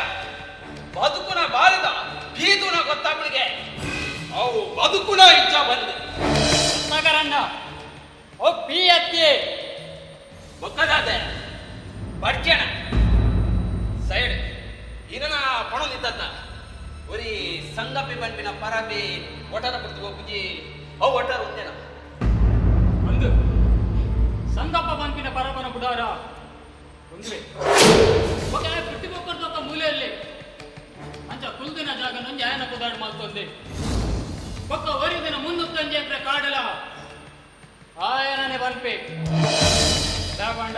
ಬದುಕುನ ಬಾರದ ಬೀದುನ ಗೊತ್ತಾಗ್ಲಿಗೆ ಅವು ಬದುಕುನ ಇಚ್ಛ ಬಂದು ರತ್ನಾಕರಣ್ಣ ಓ ಪಿ ಹತ್ಯೆ ಗೊತ್ತದಾದೆ ಬಡ್ಕೆಣ ಸೈಡ್ ಇದನ್ನ ಪಣೊಂದಿದ್ದ ಒರಿ ಸಂಗಪಿ ಬಂಡಿನ ಪರಬಿ ಒಟರ ಬಿಡ್ತು ಹೋಗಿ ಅವು ಒಟರ ಒಂದೇನ ಒಂದು ಸಂಗಪ್ಪ ಬಂಪಿನ ಪರಬನ ಬುಡಾರ ಒಂದೇ ಬಿಟ್ಟು ಹೋಗ್ಬಾರ್ದು ಮೂಲೆಯಲ್ಲಿ ಅಂಚ ಕುಲ್ದಿನ ಜಾಗ ನಂಜಿ ಆಯನ ಕುದಾಡ್ ಮಾಡ್ತಂದೆ ಪಕ್ಕ ಒರಿದಿನ ಮುನ್ನೂತ್ತಂಜಿ ಎಕರೆ ಕಾಡಲ ಆಯನನೆ ಬಂಪೆ ದಾಗೊಂಡ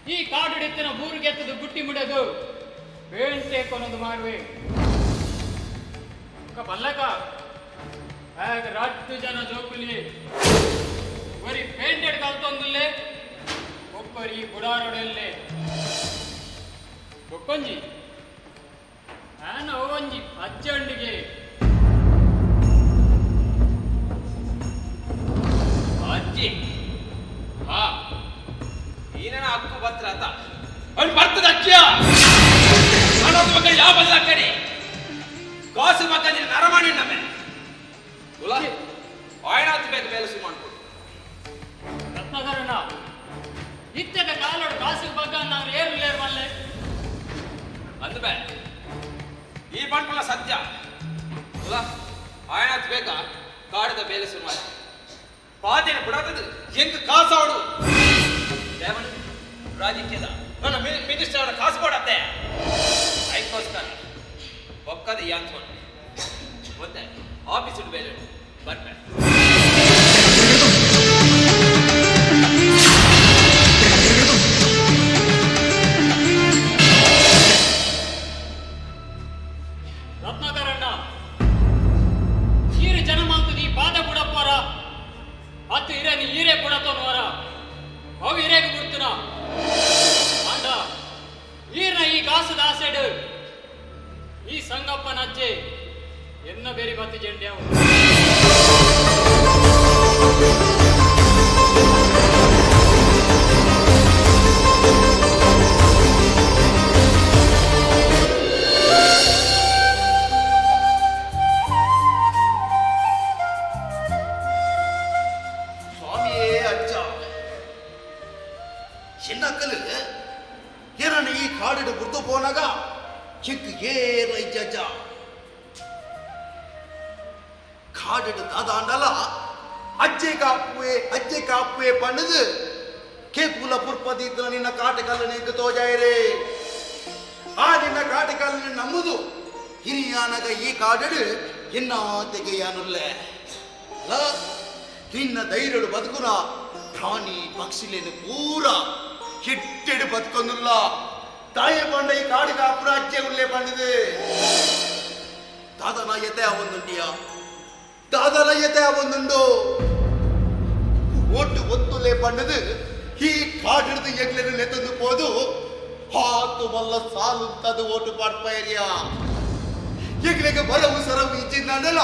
ಈ ಕಾಡಿಡೆತ್ತಿನ ಬೂರಿಗೆತ್ತದು ಗುಟ್ಟಿ ಮುಡದು ಬೇಂಟೆ ಕೊನದು ಮಾಡುವೆ ಬಲ್ಲಕ ಆಗ ರಾಟ್ಟು ಜನ ಜೋಕುಲಿ ಬರೀ ಪೇಂಟೆಡ್ ಕಲ್ತೊಂದುಲ್ಲೇ ಒಬ್ಬರಿ ಬುಡಾರೊಡಲ್ಲೇ ಬೊಕ್ಕೊಂಜಿ ನಾನು ಒಂಜಿ ಅಜ್ಜಂಡಿಗೆ ಅಜ್ಜಿ ಹಾ ಈನ ಹಕ್ಕು ಬತ್ರ ಆತ ಅವ್ನು ಬರ್ತದ ಅಜ್ಜಿಯ ಹಣದ ಮಗ ಯಾವ ಬಲ್ಲ ಕಡೆ ಕಾಸು ಮಗ ನೀನು ನರಮಾಣಿ ನಮ್ಮೆ ತುಲಾ ಆಯ್ನಾತ್ ಬೇಕು ಬೇಲಸು ಮಾಡ್ಕೊಡು ರತ್ನಾಕರಣ ಇತ್ತದ ಕಾಲೋಡು ಕಾಸು ಬಗ್ಗ ನಾನು ಏರ್ಲೇರ್ ಮಲ್ಲೆ ಅಂದ್ಬೇ ಈ ಬಂಟ್ಮಲ ಸತ್ಯ ತುಲಾ ಆಯ್ನಾತ್ ಬೇಕಾ ಕಾಡಿದ ಬೇಲಸು ಮಾಡಿ ಪಾದಿನ ಬಿಡಾತದು ಹೆಂಗ್ ಕಾಸಾಡು ದೇವನ್ ರಾಜಕೀಯದ ನನ್ನ ಮಿನಿಸ್ಟರ್ ಅವರ ಕಾಸು ಕೊಡತ್ತೆ ಅದಕ್ಕೋಸ್ಕರ ಒಕ್ಕದ ಯಾಂತ್ಕೊಂಡು ಮತ್ತೆ ಆಫೀಸ್ ಬೇರೆ ಬರ್ಬೇಡ ರತ್ನಾಕರಣ್ಣ ಈರು ಜನ ಮಾಲ್ತದ ಈ ಪಾದ ಬುಡಪ್ಪರ ಹತ್ತು ಹಿರೇನಿ ಈರೇ ಬುಡತೋನ್ವರ ಅವು ಹಿರೇಗೆ ಬಿಡ್ತೀನ ಅಂದ ಈರ್ನ ಈ ಕಾಸದ ಆಸೆಡ್ ಈ ಸಂಗಪ್ಪನ ಅಜ್ಜೆ ಎನ್ನ ಬೇರೆ ಬತ್ತಿ ಜಂಡ್ಯಾವು சுவாமியே அச்சா சின்னக்கல் ಏನನ್ನ ಈ ಕಾಡಿಡು ಗುರ್ತು போனாಗ ಚಿಕ್ಕ ಏರೈಜ ಕಾಡಿಡು ದಾದಾಂಡಲ ಅಜ್ಜೆ ಕಾಪುವೆ ಪಣ್ಣದು ಕೇಪುಲ ಪುರ್ಪದಿ ನಿನ್ನ ಕಾಟಕಲ್ಲ ನಿಂಗೆ ತೋಜಾಯಿರೇ ಆ ನಿನ್ನ ಕಾಟಕಲ್ಲ ನಮ್ಮದು ಹಿರಿಯಾನಗ ಈ ಕಾಡಿಡು ಎನ್ನ ತೆಗೆಯಾನುಲ್ಲೆ ಅಲ್ಲ ನಿನ್ನ ಧೈರ್ಯಡು ಬದುಕುನ ಪ್ರಾಣಿ ಪಕ್ಷಿಲೇನು ಪೂರ ಹಿಟ್ಟೆಡು ಬದುಕೊಂದಿಲ್ಲ ತಾಯಿ ಬಂಡ ಈ ಕಾಡಿಗೆ ಅಪರಾಜ್ಯ ಉಲ್ಲೆ ಬಂದಿದೆ ದಾದನ ಎತೆ ಅವೊಂದುಂಡು ಓಟು ಒತ್ತುಲೆ ಬಂಡದು ಈ ಕಾಡಿಡ್ದು ಎಗ್ಲೆನು ನೆತ್ತಂದು ಪೋದು ಹಾತು ಬಲ್ಲ ಸಾಲು ತದು ಓಟು ಪಾಡ್ಪೈರ್ಯ ಎಗ್ಲೆಗೆ ಬರವು ಸರವು ಇಚ್ಚಿಂದಲ್ಲ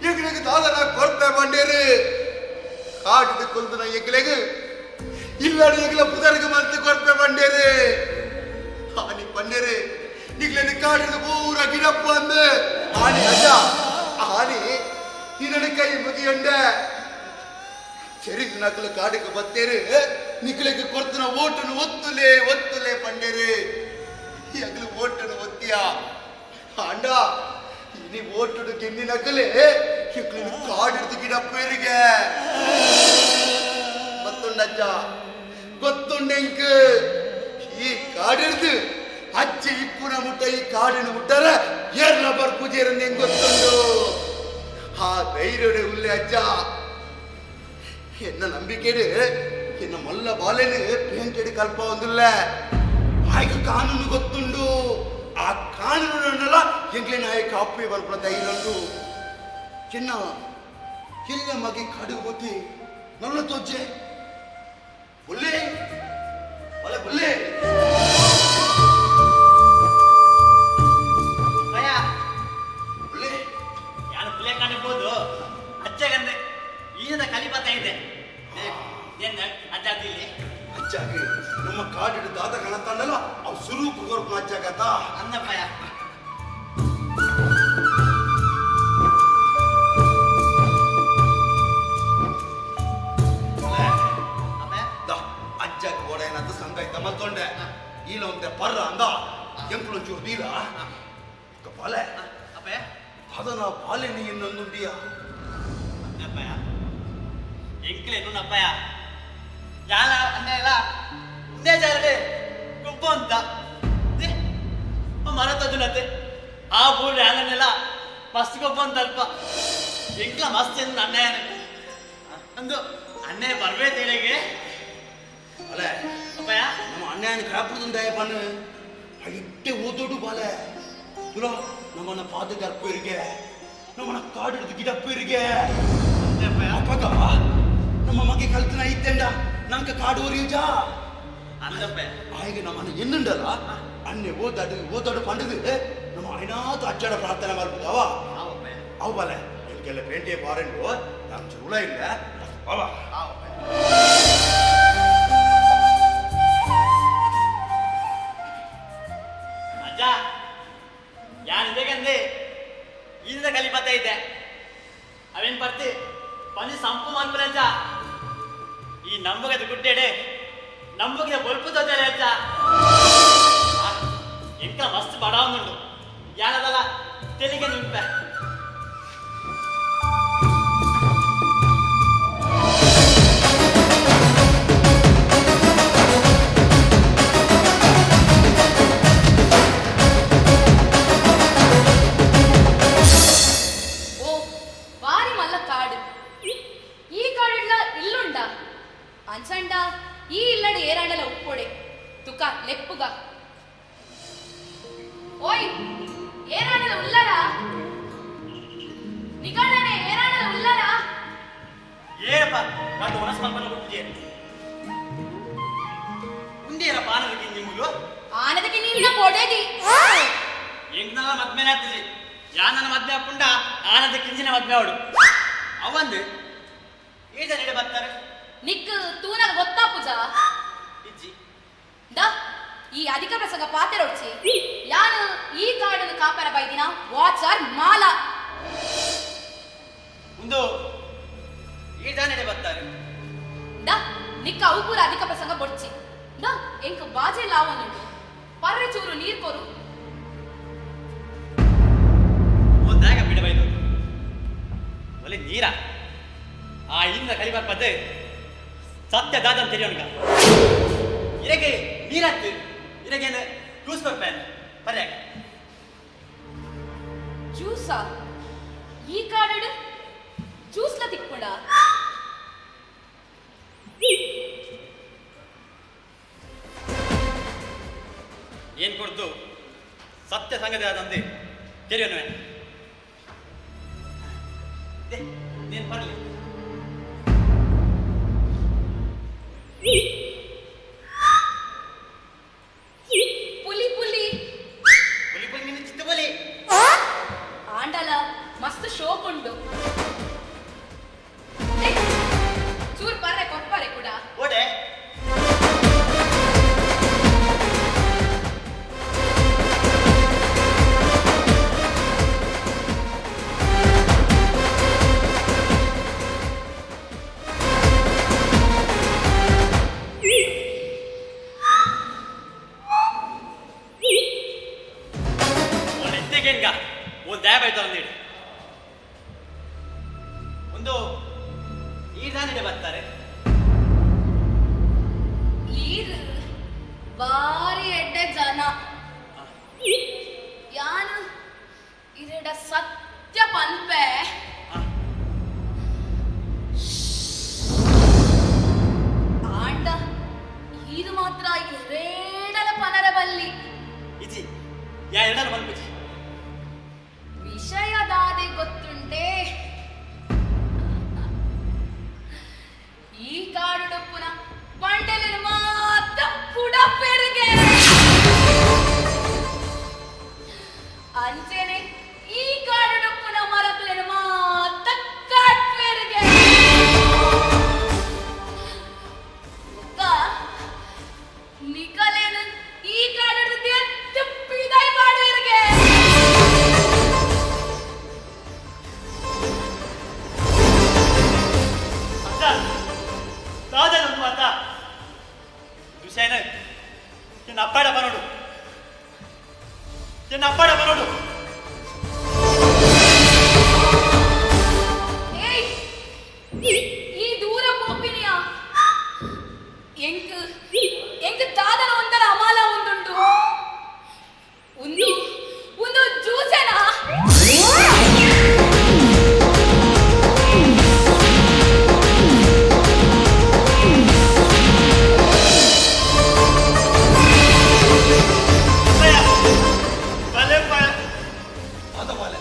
ಎಗ್ಲೆಗೆ ದಾದನ ಕೊರ್ಪೆ ಬಂಡೇರು ಕಾಡಿದು ಕೊಲ್ದನ ಎಗ್ಲೆಗೆ ಇಲ್ಲಾಡು ಎಗ್ಲ ಪುದರ್ಗೆ ಮತ್ತೆ ಕೊರ್ಪೆ ಬಂಡೇರು ಆನಿ ಪಂಡೇರು ನಿಗ್ಲೆನು ಕಾಡಿದು ಪೂರ ಗಿಡಪ್ಪು ಅಂದು ಆನಿ ಅಜ್ಜ ಆನಿ ನಿನ್ನ ಕೈ ಮುಗಿಯೊಂಡ ಚೆರಿದು ನಕಲು ಕಾಡಿಗೆ ಬತ್ತೇರು ನಿಗ್ಲೆಗೆ ಕೊರ್ತನ ಓಟನು ಒತ್ತುಲೆ ಪಂಡೇರು ಎಗ್ಲು ಓಟನು ಒತ್ತಿಯ ಅಂಡ ಇನಿ ಓಟುಡು ಗೆನ್ನಿ ನಕಲೆ ಎಗ್ಲು ಕಾಡಿಡ್ದು ಗಿಡಪ್ಪೇರಿಗೆ ಗೊತ್ತುಂಡಜ್ಜ ಗೊತ್ತುಂಡೆಂಕ್ ಈ ಕಾಡಿಡ್ದು ಅಜ್ಜಿ ಇಪ್ಪುನ ಮುಟ್ಟ ಈ ಕಾಡಿನ ಮುಟ್ಟರ ಏರ್ಲ ಬರ್ಪುಜೇರನ್ನ ಹೆಂಗ್ ಗೊತ್ತುಂಡು ಆ ಧೈರ್ಯಡೆ ಉಲ್ಲೆ ಅಜ್ಜ ಎನ್ನ ನಂಬಿಕೆಡು ಎನ್ನ ಮಲ್ಲ ಬಾಲೆನು ಪೇಂಟೆಡು ಕಲ್ಪ ಒಂದಿಲ್ಲ ಆಯ್ಕೆ ಕಾನೂನು ಗೊತ್ತುಂಡು ಆ ಕಾನೂನನ್ನೆಲ್ಲ ಎಂಗ್ಲೆ ನಾಯಕ ಅಪ್ಪಿ ಬರ್ಪಡ ಧೈರ್ಯ ಉಂಟು ಚಿನ್ನ ಎಲ್ಲ ಮಗೆ ಕಡು ಗೊತ್ತಿ ನನ್ನ ತೋಜೆ ಒಳ್ಳೆ ಒಲೆ ಬುಲ್ಲೆ ಯಾರು ಪ್ಲೇ ಕಾಣಬಹುದು ಅಜ್ಜಗಂದ್ರೆ ಈಗಿನ ಕಲಿಪತ್ತ ಇದೆ ಅಜ್ಜ ಇಲ್ಲಿ ಅಜ್ಜಾಗ ನಮ್ಮ ಕಾಡಿನ ದಾದ ಕಣತಂಡಲ್ಲ ಅವ್ ಸುರೂಪ ಕೊರ್ಪನ ಅಜ್ಜಾಗತ್ತ ಅನ್ನಪ್ಪಯ್ಯ ಅಜ್ಜಾಗ ಗೋಡ ಏನಂತ ಸಂಗಾಯ್ತ ಮತ್ತೊಂಡೆ ಈಲ ಒಂದೆ ಪರ್ರ ಅಂದ ಎಂಕ್ಳು ಒಂಚೂರು ದೀಲ ಪಾಲೆ ಅಪ್ಪಯ್ಯ ಅದನ್ನ ಪಾಲೆ ನೀ ಇನ್ನೊಂದುಂಡಿಯ ಅಪ್ಪಯ್ಯ ಎಂಕ್ಲೇನು ಅಪ್ಪಯ್ಯ ಯಾನ ಅನ್ನೆ ಎಲ್ಲ ಒಂದೇ ಜಾಗದಲ್ಲಿ ಗುಬ್ಬ ಅಂತ ಮರತದುಲತ್ತೆ ಆ ಬೂಳ್ರೆ ಹಂಗನ್ನೆಲ್ಲ ಮಸ್ತ್ ಗೊಬ್ಬ ಅಂತ ಅಲ್ಪ ಎಂಕ್ಲ ಮಸ್ತ್ ಎಂದು ಅಣ್ಣಯ್ಯ ಅಂದು ಅಣ್ಣಯ್ಯ ಬರ್ಬೇ ತಿಳಿಗೆ ಅಲೆ ಅಪ್ಪಯ್ಯ ನಮ್ಮ ಅಣ್ಣಯ್ಯನ ಕಾಪುದಂದಾಯ ಬಣ್ಣ ಇಟ್ಟೆ ಓದೋಡು ಬಾಲೆ ತುಲ ನಮ್ಮನ್ನ ಪಾದಗರ್ಪರಿಗೆ ನಮ್ಮನ್ನ ಕಾಡಿಡ್ದು ಗಿಡಪ್ಪರಿಗೆ ಅಪ್ಪಗ ನಮ್ಮ ಮಗೆ ಕಲ್ತನ ಇತ್ತೆಂಡ ನಂಗೆ ಕಾಡು ಒರಿಯುಜಾ ಆಗ ನಮ್ಮನ್ನ ಎನ್ನುಂಡಲ್ಲ ಅನ್ನೆ ಓದಾಡು ಪಂಡದು ನಮ್ಮ ಐನಾತು ಅಜ್ಜಡ ಪ್ರಾರ್ಥನೆ ಮಾಡ್ಬೋದವ ಅವು ಬಾಲೆ എനിക്കെല്ലാം വേണ്ടിയ പാറുണ്ടോ ഞാൻ ചൂളയില്ല ಅಜ್ಜ ಯಾನಿದೆಗಂದೆ ಈದ ಕಲಿಪತ್ತ ಇದ್ದೆ ಅವೇನ್ ಬರ್ತಿ ಪಂಜಿ ಸಂಪು ಮನ್ಪುರ ಅಜ್ಜ ಈ ನಂಬಗದ ಗುಡ್ಡೆಡೆ ನಂಬಗಿದ ಬೊಲ್ಪು ತೊಂದರೆ ಅಜ್ಜ ಎಂಕ ಮಸ್ತ್ ಬಡಾವನುಂಡು ಯಾನದಲ್ಲ ತೆಲಿಗೆ ನಿಂಪೆ ಅಂಚಂಡ ಈ ಇಲ್ಲಡ ಏರಾಂಡಲ ಉಪ್ಪೊಡೆ ತುಕ ಲೆಪ್ಪುಗ ಓಯ್ ಏರಾಂಡಲ ಉಲ್ಲರ ನಿಗಣನೆ ಏರಾಂಡಲ ಉಲ್ಲರ ಏರಪ್ಪ ಒಂದು ವನಸ್ಪಂಪನ ಹುಟ್ಟಿದೆ ಉಂದೇರ ಪಾನದಕ್ಕೆ ನಿಮ್ಮದು ಆನದಕ್ಕೆ ನಿನ್ನ ಕೊಡೆದಿ ಎಂಗ್ನಲ್ಲ ಮದ್ಮೆನೆ ಆಗ್ತದೆ ಯಾನನ ಮದ್ಮೆ ಹಾಕೊಂಡ ಆನದ ಕಿಂಜಿನ ಮದ್ಮೆ ಅವಡು ಅವಂದು ಏಜ ನಡೆ ಬರ್ತಾರೆ ನಿಕ್ ತೂನಗ ಗೊತ್ತಾ ಪೂಜಾ ಇಜ್ಜಿ ದ ಈ ಅಧಿಕ ಪ್ರಸಂಗ ಪಾತೆರೊಡ್ಚಿ ಯಾನು ಈ ಕಾಡನ್ನು ಕಾಪರ ಬೈದಿನ ವಾಚರ್ ಮಾಲ ಒಂದು ಏಜ ನಡೆ ಬರ್ತಾರೆ ದ ನಿಕ್ಕ ಅವು ಪೂರ ಅಧಿಕ ಪ್ರಸಂಗ ಬೊಡ್ಚಿ ದ ಎಂಕ ಬಾಜೆ ಲಾವನುಂಡು ಪರ್ರೆ ಚೂರು ನೀರ್ ಕೊರು ಒಂದಾಗ ಬಿಡ ಬೈದು ಒಲೆ ನೀರ ಆ ಇಂದ ಕಲಿಬರ್ಪದ್ದೆ ಸತ್ಯ ದಾದಂ ತೆರೆಯೋನ್ಗ ಇರಗೆ ನೀರತ್ತು ಇರಗೇನು ಜ್ಯೂಸ್ ಬರ್ಪೇನ್ ಪರ್ಯಾಗ ಜ್ಯೂಸಾ ಈ ಕಾಡಡು ಜ್ಯೂಸ್ಲ ತಿಕ್ಕೊಂಡ ಏನ್ ಕೊಡ್ತು ಸತ್ಯ ಸಂಗತಿ ಆದಂತೆ ತೆರೆಯೋನವೇ ನೀನ್ ಬರಲಿ ಪುಲಿ ಪುಲಿ ಪುಲಿ ಪುಲಿ ನಿನ್ನ ಚಿತ್ತ ಬಲಿ ಆಂಡಲ ಮಸ್ತ್ ಶೋಕ್ ಉಂಟು ಚೂರ್ ಪರ್ರೆ ಕೊಪ್ಪರೆ ಕೂಡ ಓಡೆ ಒಂದು ದ್ಯಾಬ್ ಆಯ್ತು ಅಂದೇಳಿ ಒಂದು ಈರ್ದಾನಿಡೆ ಬರ್ತಾರೆ ಈರ್ ಬಾರಿ ಎಡ್ಡೆ ಜನ ಯಾನು ಇರೆಡ ಸತ್ಯ ಪನ್ಪೆ ಆಂಡ ಇದು ಮಾತ್ರ ಎರಡಲ ಪನರ ಬಲ್ಲಿ ಇಜಿ ಯಾ ಎರಡಲ ಬಂದ್ಬಿಜಿ ವಿಷಯದಾದೆ ಗೊತ್ತುಂಟೆ ಈ ಕಾಡುಡುಪ್ಪುನ ಬಂಡೆಲಿನ ಮಾತ್ರ ಕೂಡ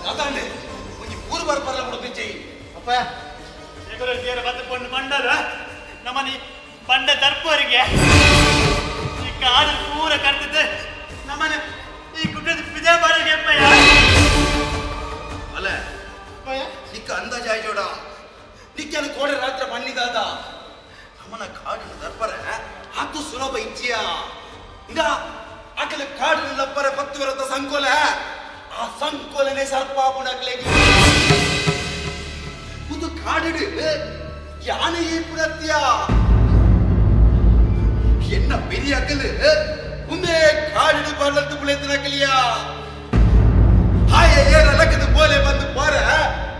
ಅದಾಂಡೆ ಒಂಜಿ ಊರು ಬರ್ಬರ್ಲ ಬಿಡುತ್ತೆ ಅಪ್ಪ ಬತ್ತು ಕೊಂಡು ಮಂಡದ ನಮ್ಮನಿ ಬಂಡ ತರ್ಪವರಿಗೆ ಈ ಕಾಡು ಪೂರ ಕರ್ತದೆ ನಮ್ಮನೆ ಈ ಕುಟದ ಪಿಜಾ ಬಾಳಿಗೆ ಅಪ್ಪಯ್ಯ ಅಲ್ಲ ನಿಕ್ಕ ಅಂದಾಜಾಯ್ ಜೋಡ ನಿಕ್ಕನ ಕೋಡೆ ರಾತ್ರಿ ಬಣ್ಣಿದಾದ ಅಮ್ಮನ ಕಾಡಿನ ದರ್ಪರ ಅದು ಸುಲಭ ಇಚ್ಚಿಯ ಇಂದ ಅಕಲ ಕಾಡಿನ ಲಬ್ಬರ ಪತ್ತುವರತ ಸಂಕೋಲ ಆ ಸಂಕೋಲನೆ ಸರ್ಪಾಪುಣಕ್ಲೆ ಇದು ಕಾಡಿಡು யானையை புறத்தியா என்ன பெரிய அக்கல் உந்தே காடிடு பள்ளத்து புளைத்து நக்கலியா ಹಾಯ ಏರ ಲಕ್ಕದ ಬೋಲೆ ಬಂದು ಬಾರ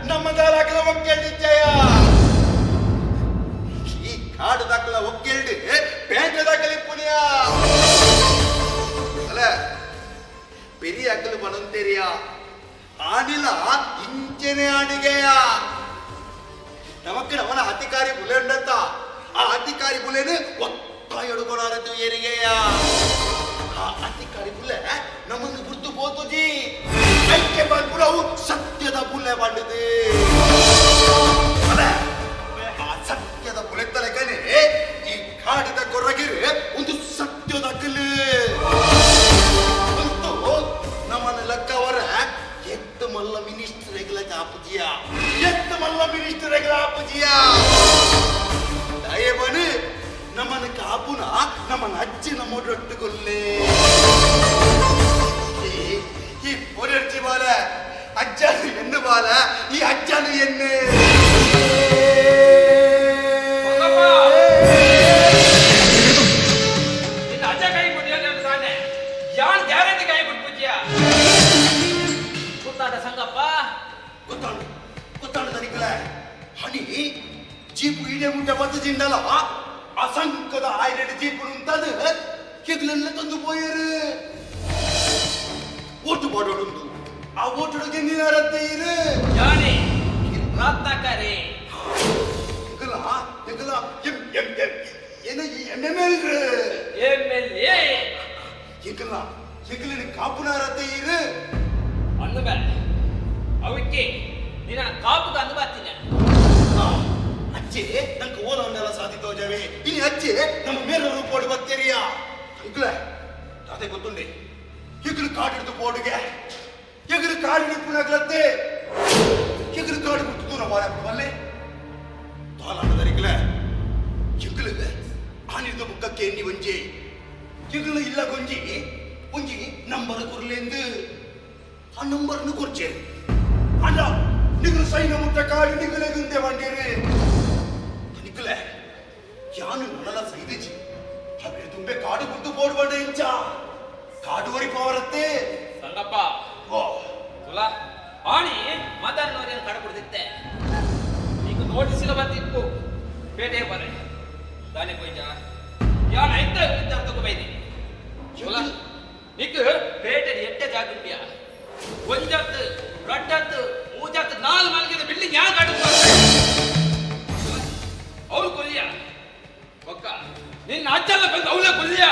ನಮ್ಮ ದಾರಾಕಲ ಒಕ್ಕೇಳಿದ್ದೆಯ ಈ ಕಾಡು ದಾಖಲ ಒಕ್ಕೇಳಿ ಪೇಂಟ ದಾಖಲಿ ಪುನಿಯ ಅಲ್ಲ பெரிய அக்கல் பணம் தெரியா ஆனில ಇಂಚನೆ ಆಡಿಗೆಯ ನಮಕ್ಕೆ ಅವನ ಅಧಿಕಾರಿ ಬುಲೆ ಉಂಡಂತ ಆ ಅಧಿಕಾರಿ ಬುಲೆನು ಒತ್ತ ಎಡುಕೊಳಾರದು ಏರಿಗೆಯ ಆ ಅಧಿಕಾರಿ ಬುಲೆ ನಮ್ಮನ್ನು ಗುರ್ತು ಬೋತುಜಿ ಐಕ್ಯ ಬುಲವು ಸತ್ಯದ ಬುಲೆ ಮಾಡಿದೆ ಆ ಸತ್ಯದ ಬುಲೆ ತಲೆಗನೆ ಈ ಕಾಡಿದ ಕೊರಗಿರು ಒಂದು ಸತ್ಯದ ಕಲ್ಲು ಅಂತೂ ನಮ್ಮನ್ನ ಲೆಕ್ಕವರ ಎತ್ತು ಮಲ್ಲ ಮಿನಿಸ್ಟರ್ ಎಗ್ಲ ಕಾಪುಜಿಯ ಎತ್ತು ಮಲ್ಲ ಮಿನಿಸ್ಟರ್ ಎಗ್ಲ ಆಪುಜಿಯ ದಯಬನು ನಮ್ಮನ್ನ ಕಾಪುನ ನಮ್ಮನ್ನ ಅಜ್ಜಿ ನಮ್ಮೊಟ್ಟು ಕೊಲ್ಲೆ ಈ ಪೊರರ್ಜಿ ಬಾಲ ಅಜ್ಜನು ಎನ್ನು ಬಾಲ ಈ ಅಜ್ಜನು ಎನ್ನೆ ಅಜ್ಜ ಕೈ ಕೊಟ್ಟಿಯ ಸಾನೆ ಯಾನ್ ಗ್ಯಾರಂಟಿ ಕೈ ಕೊಟ್ಬಿಟ್ಟಿಯ ಗೊತ್ತಾದ ಸಂಗಪ್ಪ ಗೊತ್ತಾಡು ತನಿಕಲ ಹನಿ ಜೀಪು ಇಡೇ ಮುಂದೆ ಬದ್ದು ಜಿಂಡಲ ಅಸಂಕದ ಆಯ್ರೆಡ್ ಜೀಪು ಉಂಟದು ಕೆಗಲೆಲ್ಲ ತಂದು ಪೋಯರು ಓಟು ಮಾಡೋಡುಂಟು ಆ ಓಟುಡಿಗೆ ನೀರತ್ತೆ ಇರು ಯಾನೆ ರಾತ್ನಾಕರೆ ಎಗಲ ಎಗಲ ಏನ ಎಮ್ಎಲ್ರು ಎಮ್ಎಲ್ಎ ಎಗಲ ಎಗಲಿನ ಕಾಪುನಾರತ್ತೆ ಇರು ಅನ್ನಬ ಅವಕ್ಕೆ ನಿನ್ನ ಕಾಪುಗ ಅಂದು ಬರ್ತೀನಿ ಅಜ್ಜೆ ನಂಗೆ ಓಲೊಂದೆಲ್ಲ ಸಾಧಿತೋ ಜವೆ ಇನಿ ಅಜ್ಜೆ ನಮ್ಮ ಮೇಲ ರೂಪೋಡು ಬತ್ತೇರಿಯ ಅಂಕಲ ಅದೇ ಗೊತ್ತುಂಡೆ ಎಗಲು ಕಾಡಿಡ್ದು ಪೋಡುಗೆ ಎಗಲು ಕಾಡಿನ ಪುನಗ್ಲತ್ತೆ ಎಗಲು ಕಾಡು ಬಿಟ್ಟು ದೂರ ಬಾರಪ್ಪಲ್ಲೇ ತಾಲಾಡದರಿಕಲ ಎಗಲು ಆನಿದ ಬುಕ್ಕಕ್ಕೆ ಎಣ್ಣಿ ಒಂಜಿ ಎಗಲು ಇಲ್ಲ ಗೊಂಜಿ ಒಂಜಿ ನಂಬರ್ ಕುರ್ಲೆಂದು ಆ ನಂಬರ್ನು ಕೊರ್ಚೆ ಅಲ್ಲ ನಿಗಲು ಸೈನ ಮುಟ್ಟ ಕಾಡು ನಿಗಲೆಗುಂದೆ ಬಂದಿರಿ ನಿಗಲೆ ಯಾನು ನೊಣಲ ಸೈದಿಜಿ ಅವೇ ತುಂಬೆ ಕಾಡು ಬಿಟ್ಟು ಬೋಡ್ಬಂಡೆ ಇಂಚ ಕಾಡು ವರಿ ಪವರತ್ತೆ ಸಂಗಪ್ಪ ಓ ತುಲ ಆಣಿ ಮದನ್ನೋರೇನು ಕಡಬಿಡ್ದಿತ್ತೆ ಈಗ ನೋಟಿಸಿಲ ಬಂದಿತ್ತು ಪೇಟೆ ಬರೆ ದಾನೆ ಕೊಯ್ಜ ಯಾನ ಐತ ವಿದ್ಯಾರ್ಥಿಗೆ ಬೈದಿ ತುಲ ನಿಕ್ ಪೇಟೆ ಎಟ್ಟೆ ಜಾಗುಂಟ್ಯ ಒಂಜತ್ತು ರಡ್ಡತ್ತು ಮೂಜತ್ತು ನಾಲ್ ಮಲ್ಗಿದ ಬಿಲ್ಡಿಂಗ್ ಯಾಕೆ ಕಾಡುತ್ತ ಅವ್ರು ಕೊಲ್ಲಿಯ ಒಕ್ಕ ನಿನ್ನ ಅಜ್ಜಲ್ಲ ಬಂದು ಅವಳ ಕೊಲ್ಲಿಯ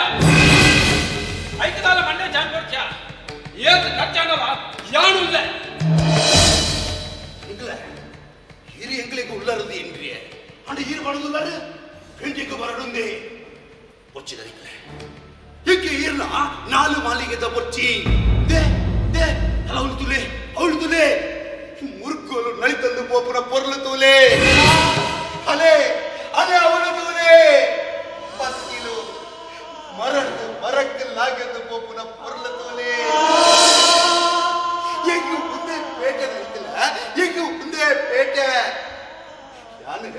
ಐಕದಾಲ ಮಂಡೆ ಜಾನ್ ಕೊಡ್ಚ ಏತ್ ಖರ್ಚಾಂಡವ ಯಾನು ಇಲ್ಲ ನಿಗಲ ಹಿರಿ ಎಂಗ್ಲಿಗೆ ಉಳ್ಳರದು ಏನ್ರಿ ಅಂಡ ಹೀರು ಬಡದುಲ್ಲಾರು ಹೆಂಡಿಗೆ ಬರಡುಂದೆ ಒಚ್ಚಿದರಿಕಲೆ ಹೀಗೆ ಹೀರ್ನ ನಾಲು ಮಾಲಿಗೆ ದಬ್ಬೊಚ್ಚಿ ದೇ ದೇ ಅಲ್ಲ ಅವಳು ತುಲೆ ಮುರುಕೋಲು ನಳಿತಂದು ಪೋಪುನ ಪೊರ್ಲು ತೂಲೆ ಅಲೆ ಅಲೆ ಅವಳು ತೂಲೆ ಪತ್ತಿಲು ಮರಕ್ಕಿಲ್ಲಾಗೆಂದು ಪೋಪುನ ಪೊರ್ಲು ತೂಲೆ ಎಂಗು ಮುಂದೆ ಪೇಟೆ ನಡೀತಿಲ್ಲ ಎಂಗು ಮುಂದೆ ಪೇಟೆ ಯಾನು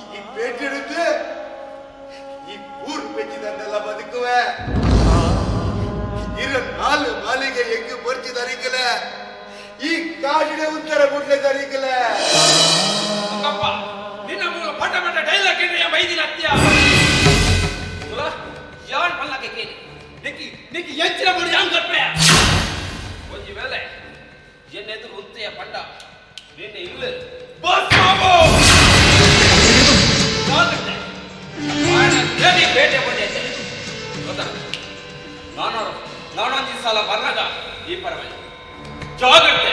ಈ ಪೇಟೆ ಹಿಡಿದು ಈ ಊರು ಪೆಚ್ಚಿದನ್ನೆಲ್ಲ ಬದುಕುವೆ ಇರ ನಾಲು ಮಾಲಿಗೆ ಎಂಗು ಬರ್ಚಿದರಿಕಲ ಈ ಕಾಡಿನ ಉತ್ತರ ಕೊಡ್ಲೆ ತರಿಕಲ ಅಕ್ಕಪ್ಪ ನಿನ್ನ ಮೂಲ ಪಟ ಪಟ ಡೈಲಾಗ್ ಏನ್ರಿ ಬೈದಿನ ಅತ್ಯ ತುಲ ಯಾನ್ ಪಲ್ಲಕ್ಕೆ ಕೇಳಿ ನಿಕ್ಕಿ ಎಂಚಿನ ಮುಡಿ ಯಾನ್ ಕರ್ಪೆ ಒಂಜಿ ವೇಳೆ ಎನ್ನೆದುರು ಉತ್ತೆಯ ಪಂಡ ನಿನ್ನೆ ಇಲ್ಲ ಬಸ್ ಬಾಬು ಜಾಗತ್ತೆ ನಾನು ಬೇಟೆ ಬಂದೆ ಗೊತ್ತಾ ನಾನೊಂದು ಸಲ ಬರ್ನಾಗ ಈ ಪರವಾಗಿ ಜಾಗ್ರತೆ.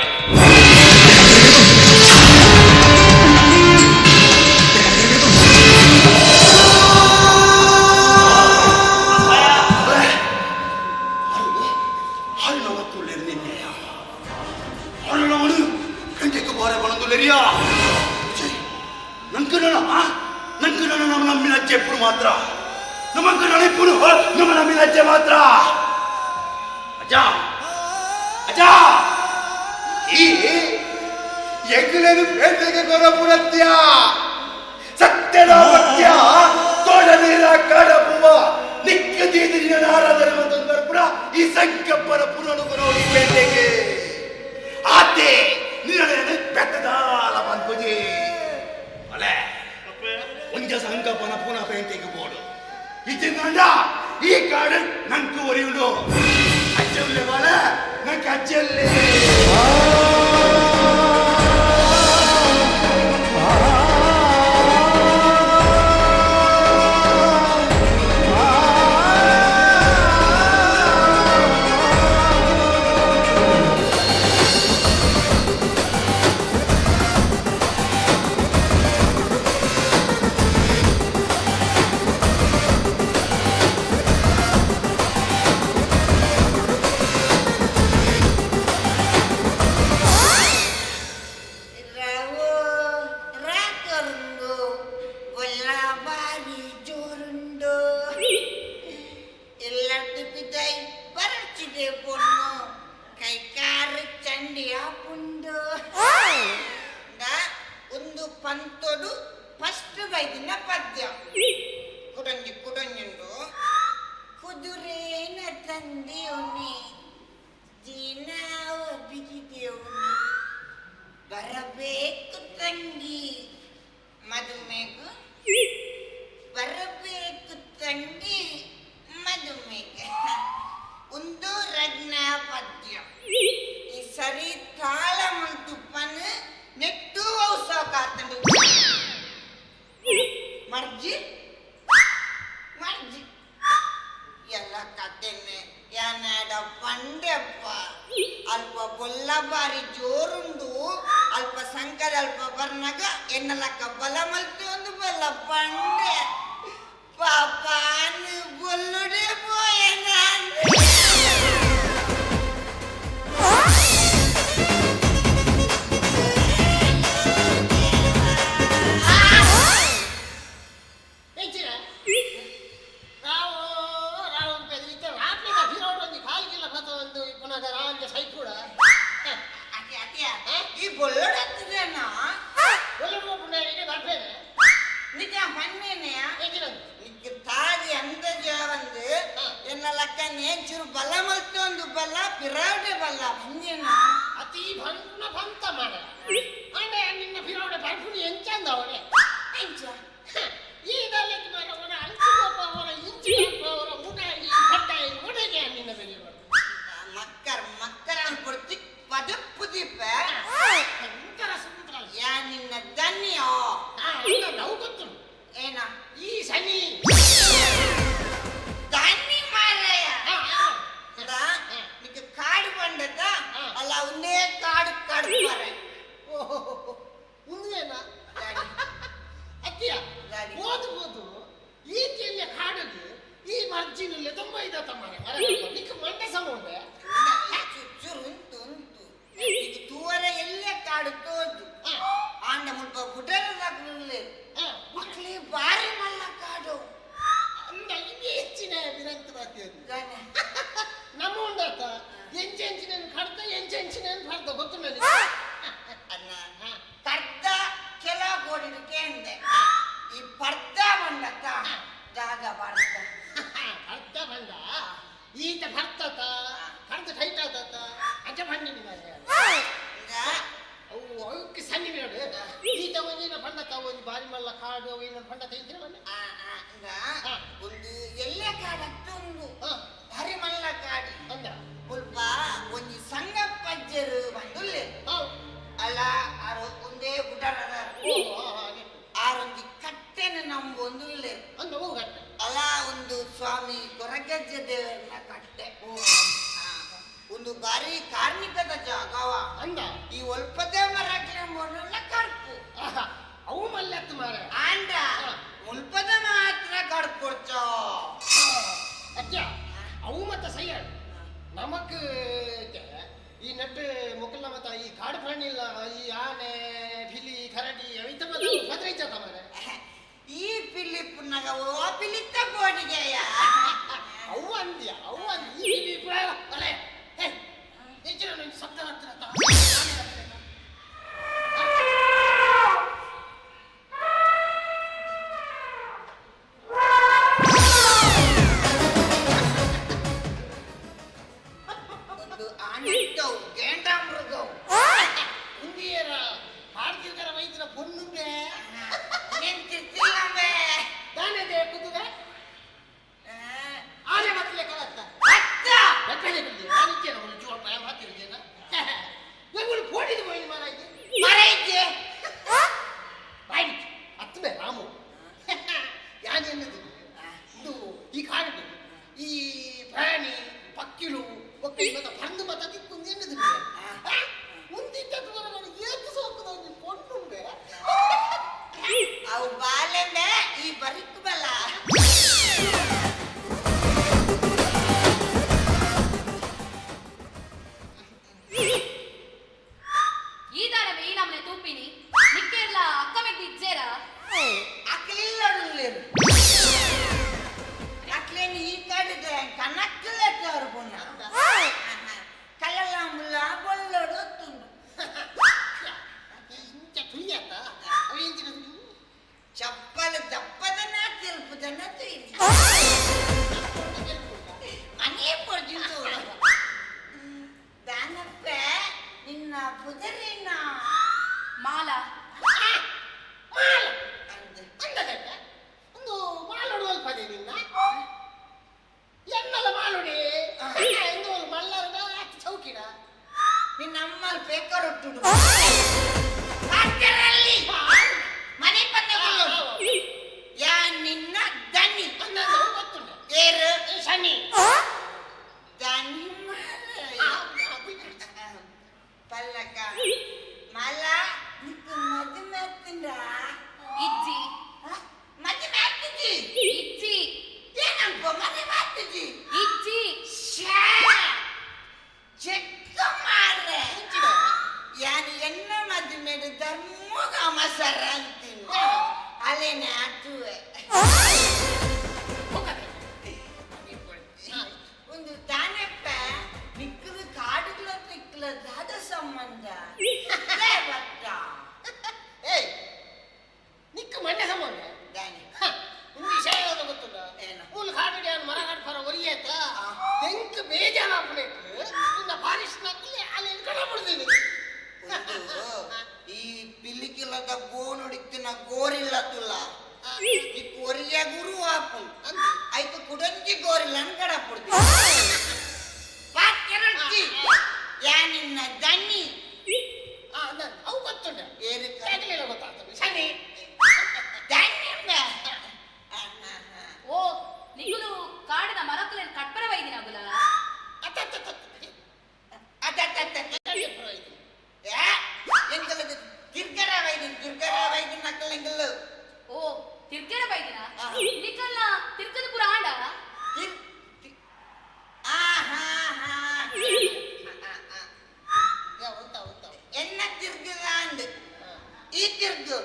ఎప్పుడు మాత్ర నమ్మకు నడిపును నమ్మ నమ్మినచ్చే మాత్ర అజా అజా ಈ ಎಗ್ಲೇನು ಬೇಟೆಗೆ ಕೊರಪುರತ್ಯ ಸತ್ಯದ ಪತ್ಯ ತೋಡ ನೀರ ಕಡಪುವ ನಿಕ್ಕ ದೀದಿನ ನಾರದರ ಮತ್ತೊಂದು ಬರ್ಪುರ ಈ ಸಂಕಪ್ಪನ ಪುನರುಗರೋಡಿ ಬೇಟೆಗೆ ಆತೆ ನಿರಳೆ ಬೆಟ್ಟದಾಲ ಬಂದ್ಪುಜಿ ಅಲೆ ಒಂಜ ಸಂಕಪ್ಪನ ಪುನಃ ಬೇಟೆಗೆ ಬೋಡು ಇದ್ದಿಂದ ಈ ಕಾಡು ನಂಕು ಒರಿಯುಂಡು ಅಜ್ಜಲ್ಲೇ ಬಾಳ ನಂಗೆ ಅಜ್ಜಲ್ಲೇ పంతుడు ఫస్ట్ వైదిన పద్యం కుడంగి కుడంగిండు కుదురేన ತಂದೆಯುನಿ ಜೀನಾವ ಬಿಗಿದೇವುನಿ ಬರಬೇಕು ತಂಗಿ ಮದುಮೆಗ ಬರಬೇಕು ತಂಗಿ ಮದುಮೆಗ ಒಂದು ರಗ್ನ ಪದ್ಯ ಈ ಸರಿ ತಾಳ ಮಂತುಪ್ಪನ ನೆಟ್ಟು ಔಸ ಕಾತಂಡು ಮರ್ಜಿ ಮರ್ಜಿ ಎಲ್ಲ ಕತೆನೆ ಯಾನಾಡ ಪಂಡೆಪ್ಪ ಅಲ್ಪ ಬೊಲ್ಲ ಬಾರಿ ಜೋರುಂಡು ಅಲ್ಪ ಸಂಕದ ಅಲ್ಪ ಬರ್ನಾಗ ಎನ್ನಲಕ್ಕ ಬಲ ಮಲ್ತು ಒಂದು ಬಲ್ಲ ಪಂಡೆ ಪಾಪಾನು ಬೊಲ್ಲುಡೆ ಪೋಯನ ಒಂದು ಬಾರಿ ಕಾರ್ಮಿಕದ ಜಾಗವ ಈ ಪಿಲಿಪ್ಪನಾಗ ಓ ಪಿಲಿತ್ತ ಬೋಡಿಗೆಯ ಅವು ಅಂದ್ಯ ಈ ಅಲೆ ಹೆಚ್ಚಿನ ಶಬ್ದ ಮಾಡ್ತೀರ ಒಂದು ಆನಿಟ್ಟವು ಗೇಂಡಾಮೃಗವು ಹಿಂದಿಯರ ಹಾಡ್ತಿರ್ಗಾರ ವೈದ್ಯರ பொண்ணுಂಬೆ ನಿಂತಿರ್ತಿಲ್ಲವೇ ತಾನೇ ಕುದುರೆ ಆನೆ ಮತ್ತಲೆ ಕಲತ್ತ ಅತ್ತ ಬೆಕ್ಕಲೆ ಬಿದ್ದೆ ನಾನಿದ್ದೇನೆ ಒಂದು ಜೋಳ ಭಯ ಮಾತಿರ್ದೇನ ಇವರು ಪೋಡಿದು ಹೋಗಿ ಮಾರಾಯ್ತು ಮರೈತೆ ಬಾಯಿ ಹತ್ತಮೆ ರಾಮು ಯಾನ್ ಎನ್ನದು ಇದು ಈ ಕಾಡು ಈ ಪ್ರಾಣಿ ಪಕ್ಕಿಲು ಒಕ್ಕೈ ಮತ ಬಂದು ಮತ ತಿಕ್ಕೊಂದು ಎನ್ನದು ಮುಂದಿದ್ದದ್ದು ಬರಗಳು ಏತು ಸೋಕುದ ಒಂದು ಪೊಣ್ಣುಂಬೆ ಅವು ಬಾಲೆಂಬೆ ಈ ಬರಿಕ್ ಬಲ ಈ ದಾರವೇ ಈ ನಮ್ಮನೆ ತೂಪಿನಿ ನಿಕ್ಕೆಲ್ಲ ಅಕ್ಕ ಬೇಕು ಇಜ್ಜೇರ ಅಕ್ಲಿಲ್ಲರು ಅಕ್ಲೇನು ಈ ಕಡಿದೆ ಕನಕ್ಕಲೆಟ್ಟವರು ಪುಣ್ಣ ಕಲ್ಲಲ್ಲ ಮುಲ್ಲ ಬೊಲ್ಲೋಡು ತುಂಡು ಇಂಚ ತುಯ್ಯಾತ ಅವೇಂಚಿನ ಚಪ್ಪಲು ದಪ್ಪದನ್ನ ತಿರುಪದನ್ನ ತುಯ್ಯಿ ಮನೆ ಪೊರ್ಜಿಂದು ದಾನಪ್ಪ ನಿನ್ನ ಪುದರಿನ ಮಾಲ ಒಂದು ಮಾಲೋಡು ಅಲ್ಪದೆ ನಿನ್ನ ಎನ್ನಲ್ಲ ಮಾಲೋಡಿ ಎಂದು ಮಲ್ಲರ್ಗ ಚೌಕಿಡ ನಿನ್ನ ಅಮ್ಮಲ್ ಬೇಕರೊಟ್ಟುಡು ಕಾಟರಲ್ಲಿ ಮನೆ ಪಂದಗಳು ಯಾ ನಿನ್ನ ದನಿ ಗೊತ್ತುಂಟು ಏರು ಶನಿ ದನಿ ಪಲ್ಲಕ ಮಲ ನಿಕ್ಕು ಮದುವೆ ಆಗ್ತಿಂದ ಇಜ್ಜಿ ಮದುವೆ ಆಗ್ತಿದ್ದಿ ಇಜ್ಜಿ ಏನಪ್ಪ ಮದುವೆ ಆಗ್ತಿದ್ದಿ ಇಜ್ಜಿ ಚೆಕ್ಕ ಮಾರ್ರೆ ಯಾರು ಎನ್ನ ಮದುವೆ ಧರ್ಮಗ ಮಸರ ಅಂತೀನಿ ಅಲ್ಲೇನೆ ಆಟುವೆ ಒಂದು ತಾನೆಪ್ಪ ನಿಕ್ಕದು ಕಾಡುಗಳ ನಿಕ್ಕಲ ದಾದ ಸಂಬಂಧ ಬತ್ತ ಏಯ್ ನಿಕ್ಕ ಮಂಡ್ಯ ಸಂಬಂಧ ದಾನಿ ಒಂದು ವಿಷಯ ಯಾವ್ದು ಗೊತ್ತುಂಟ ಏನು? ಮೂಲ ಕಾಡು ಮರ ಕಾಡ್ಪಾರ ಒರಿಯೇತ ಎಂಕ್ ಬೇಜಾರಾಗ್ಬೇಕು ನಿನ್ನ ಬಾರಿಸ್ನಾಕಲ್ಲಿ ಅಲ್ಲಿ ಕಡ ಬಿಡ್ತೀನಿ ಈ ಪಿಲ್ಲಿಕಿಲ್ಲದ ಗೋನುಡಿಕ್ತಿನ ಗೋರಿಲ್ಲ ತುಲ್ಲ ಈ ಕೊರಿಯ ಗುರು ಆಪು ಆಯ್ತು ಕುಡಂಜಿ ಗೋರಿಲ್ಲ ಅನ್ಕಡ ಪಡ್ತೀನಿ ಪಾತ್ಯರಟ್ಟಿ ಯಾ ನಿನ್ನ ದಣ್ಣಿ ಅವು ಗೊತ್ತುಂಟ ಏರು ಕಾಗಲಿಲ್ಲ ಗೊತ್ತಾಗ್ತದೆ ಶನಿ ದಣ್ಣಿ ಓ ನಿಗುಲು ಕಾಡಿನ ಮರಕ್ಕಲೇನು ಕಟ್ಪರ ವೈದಿನಾಗುಲ ತಿರ್ಗರ ವೈದ್ಯ ನಕ್ಕಲೆಂಗಲ್ಲ ಓ ತಿರ್ಕೆರ ಬೈದಿನ ನಿಕಲ್ಲ ತಿರ್ಕದ ಪುರ ಆಂಡ ಎನ್ನ ತಿರ್ಗದಾಂಡ್ ಈ ತಿರ್ಗು